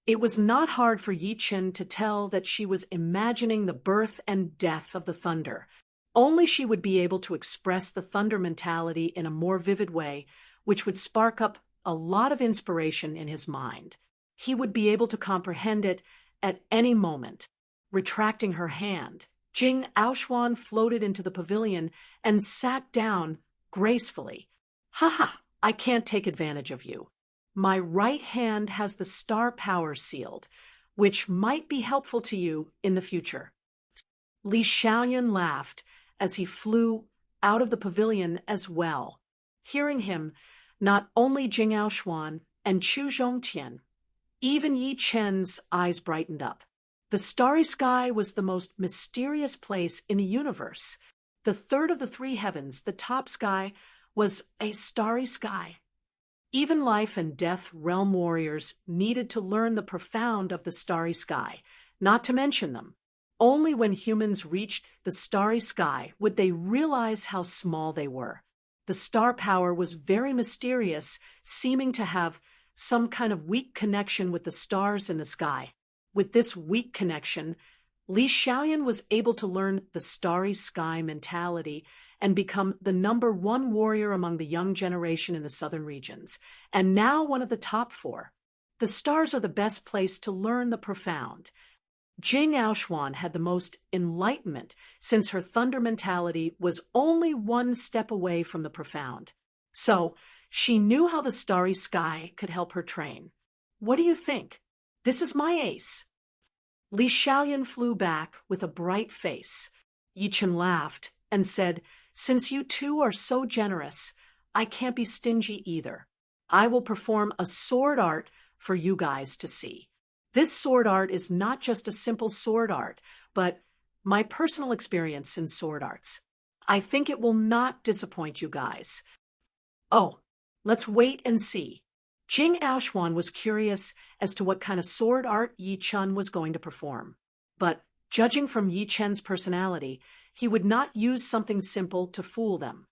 It was not hard for Yi Chun to tell that she was imagining the birth and death of the thunder. Only she would be able to express the thunder mentality in a more vivid way, which would spark up a lot of inspiration in his mind. He would be able to comprehend it at any moment. Retracting her hand, Jing Aoshuan floated into the pavilion and sat down gracefully. "Haha, I can't take advantage of you. My right hand has the star power sealed, which might be helpful to you in the future." Li Xiaoyan laughed as he flew out of the pavilion as well. Hearing him, not only Jing Aoshuan and Chu Zhongtian, even Yi Chen's eyes brightened up. The starry sky was the most mysterious place in the universe. The third of the 3 heavens, the top sky, was a starry sky. Even life and death realm warriors needed to learn the profound of the starry sky, not to mention them. Only when humans reached the starry sky would they realize how small they were. The star power was very mysterious, seeming to have some kind of weak connection with the stars in the sky. With this weak connection, Li Xiaoyan was able to learn the starry sky mentality and become the #1 warrior among the young generation in the southern regions, and now one of the top 4. The stars are the best place to learn the profound. Jing Aoshuan had the most enlightenment, since her thunder mentality was only 1 step away from the profound. So, she knew how the starry sky could help her train. What do you think? This is my ace. Li Xiaoyan flew back with a bright face. Yichen laughed and said, "Since you two are so generous, I can't be stingy either. I will perform a sword art for you guys to see. This sword art is not just a simple sword art, but my personal experience in sword arts. I think it will not disappoint you guys. Oh, let's wait and see." Jing Aoshuan was curious as to what kind of sword art Yi Chen was going to perform. But judging from Yi Chen's personality, he would not use something simple to fool them.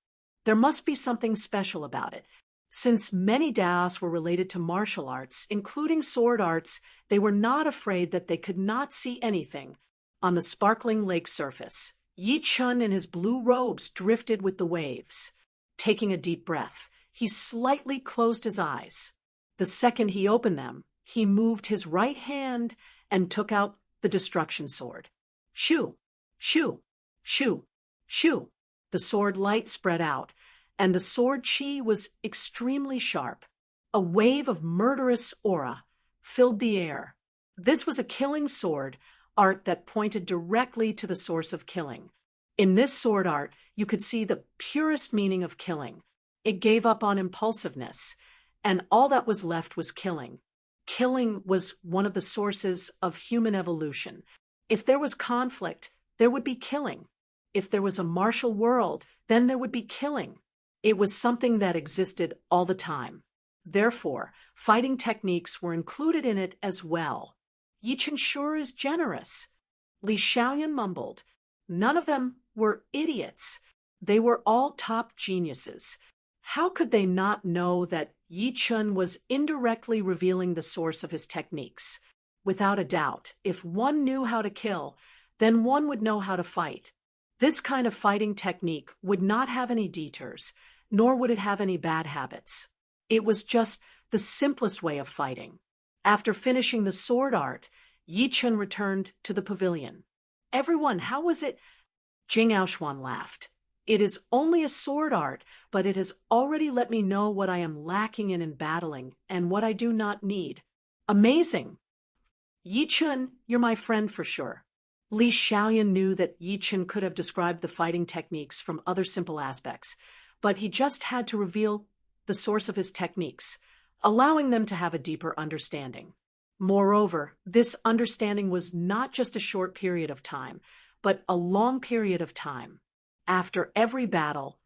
There must be something special about it. Since many Daos were related to martial arts, including sword arts, they were not afraid that they could not see anything. On the sparkling lake surface, Yi Chen in his blue robes drifted with the waves. Taking a deep breath, he slightly closed his eyes. The second he opened them, he moved his right hand and took out the destruction sword. Shoo! Shoo! Shoo! Shoo! The sword light spread out, and the sword chi was extremely sharp. A wave of murderous aura filled the air. This was a killing sword, art that pointed directly to the source of killing. In this sword art, you could see the purest meaning of killing. It gave up on impulsiveness, and all that was left was killing. Killing was one of the sources of human evolution. If there was conflict, there would be killing. If there was a martial world, then there would be killing. It was something that existed all the time. Therefore, fighting techniques were included in it as well. Yichen sure is generous. Li Xiaoyan mumbled. None of them were idiots. They were all top geniuses. How could they not know that Yi Chen was indirectly revealing the source of his techniques? Without a doubt, if one knew how to kill, then one would know how to fight. This kind of fighting technique would not have any detours, nor would it have any bad habits. It was just the simplest way of fighting. After finishing the sword art, Yi Chen returned to the pavilion. "Everyone, how was it?" Jing Aoshuan laughed. "It is only a sword art, but it has already let me know what I am lacking in battling and what I do not need. Amazing! Yi Chen, you're my friend for sure." Li Xiaoyan knew that Yi Chen could have described the fighting techniques from other simple aspects, but he just had to reveal the source of his techniques, allowing them to have a deeper understanding. Moreover, this understanding was not just a short period of time, but a long period of time. After every battle,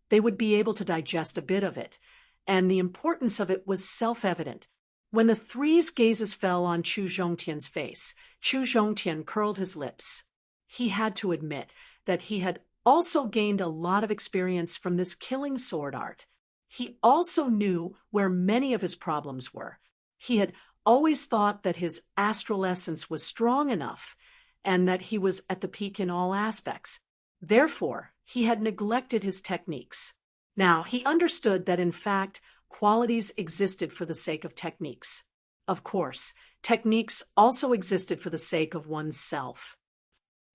they would be able to digest a bit of it, and the importance of it was self-evident. When the three's gazes fell on Chu Zhongtian's face, Chu Zhongtian curled his lips. He had to admit that he had also gained a lot of experience from this killing sword art. He also knew where many of his problems were. He had always thought that his astral essence was strong enough and that he was at the peak in all aspects. Therefore, he had neglected his techniques. Now, he understood that in fact, qualities existed for the sake of techniques. Of course, techniques also existed for the sake of one's self.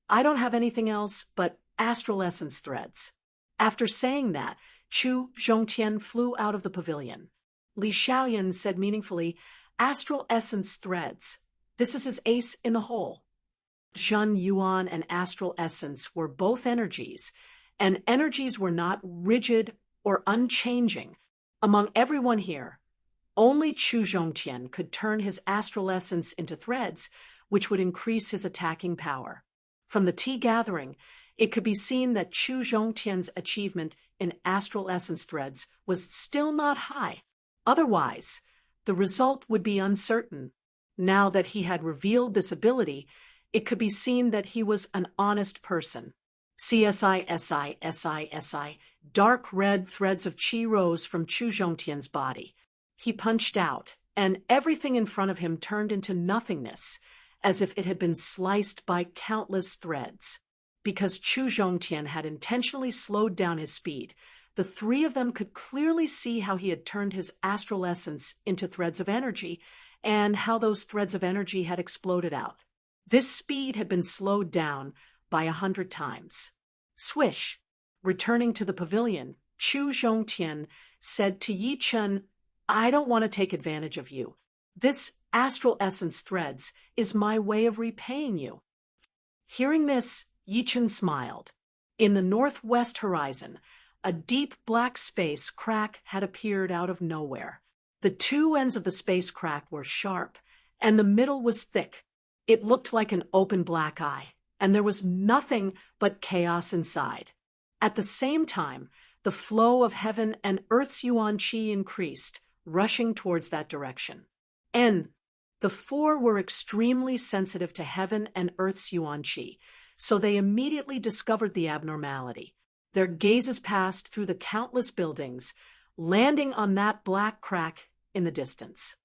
"I don't have anything else but astral essence threads." After saying that, Chu Zhongtian flew out of the pavilion. Li Xiaoyan said meaningfully, "Astral essence threads. This is his ace in the hole." Zhen Yuan and astral essence were both energies, and energies were not rigid or unchanging. Among everyone here, only Chu Zhongtian could turn his astral essence into threads, which would increase his attacking power. From the tea gathering, it could be seen that Chu Zhongtian's achievement in astral essence threads was still not high. Otherwise, the result would be uncertain. Now that he had revealed this ability, it could be seen that he was an honest person. CSI, SI, SI, SI, Dark red threads of qi rose from Chu Zhongtian's body. He punched out, and everything in front of him turned into nothingness, as if it had been sliced by countless threads. Because Chu Zhongtian had intentionally slowed down his speed, the three of them could clearly see how he had turned his astral essence into threads of energy, and how those threads of energy had exploded out. This speed had been slowed down by 100 times. Swish! Returning to the pavilion, Chu Zhongtian said to Yi Chen, "I don't want to take advantage of you. This astral essence threads is my way of repaying you." Hearing this, Yi Chen smiled. In the northwest horizon, a deep black space crack had appeared out of nowhere. The two ends of the space crack were sharp, and the middle was thick. It looked like an open black eye, and there was nothing but chaos inside. At the same time, the flow of heaven and earth's yuan qi increased, rushing towards that direction. The four were extremely sensitive to heaven and earth's yuan qi, so they immediately discovered the abnormality. Their gazes passed through the countless buildings, landing on that black crack in the distance.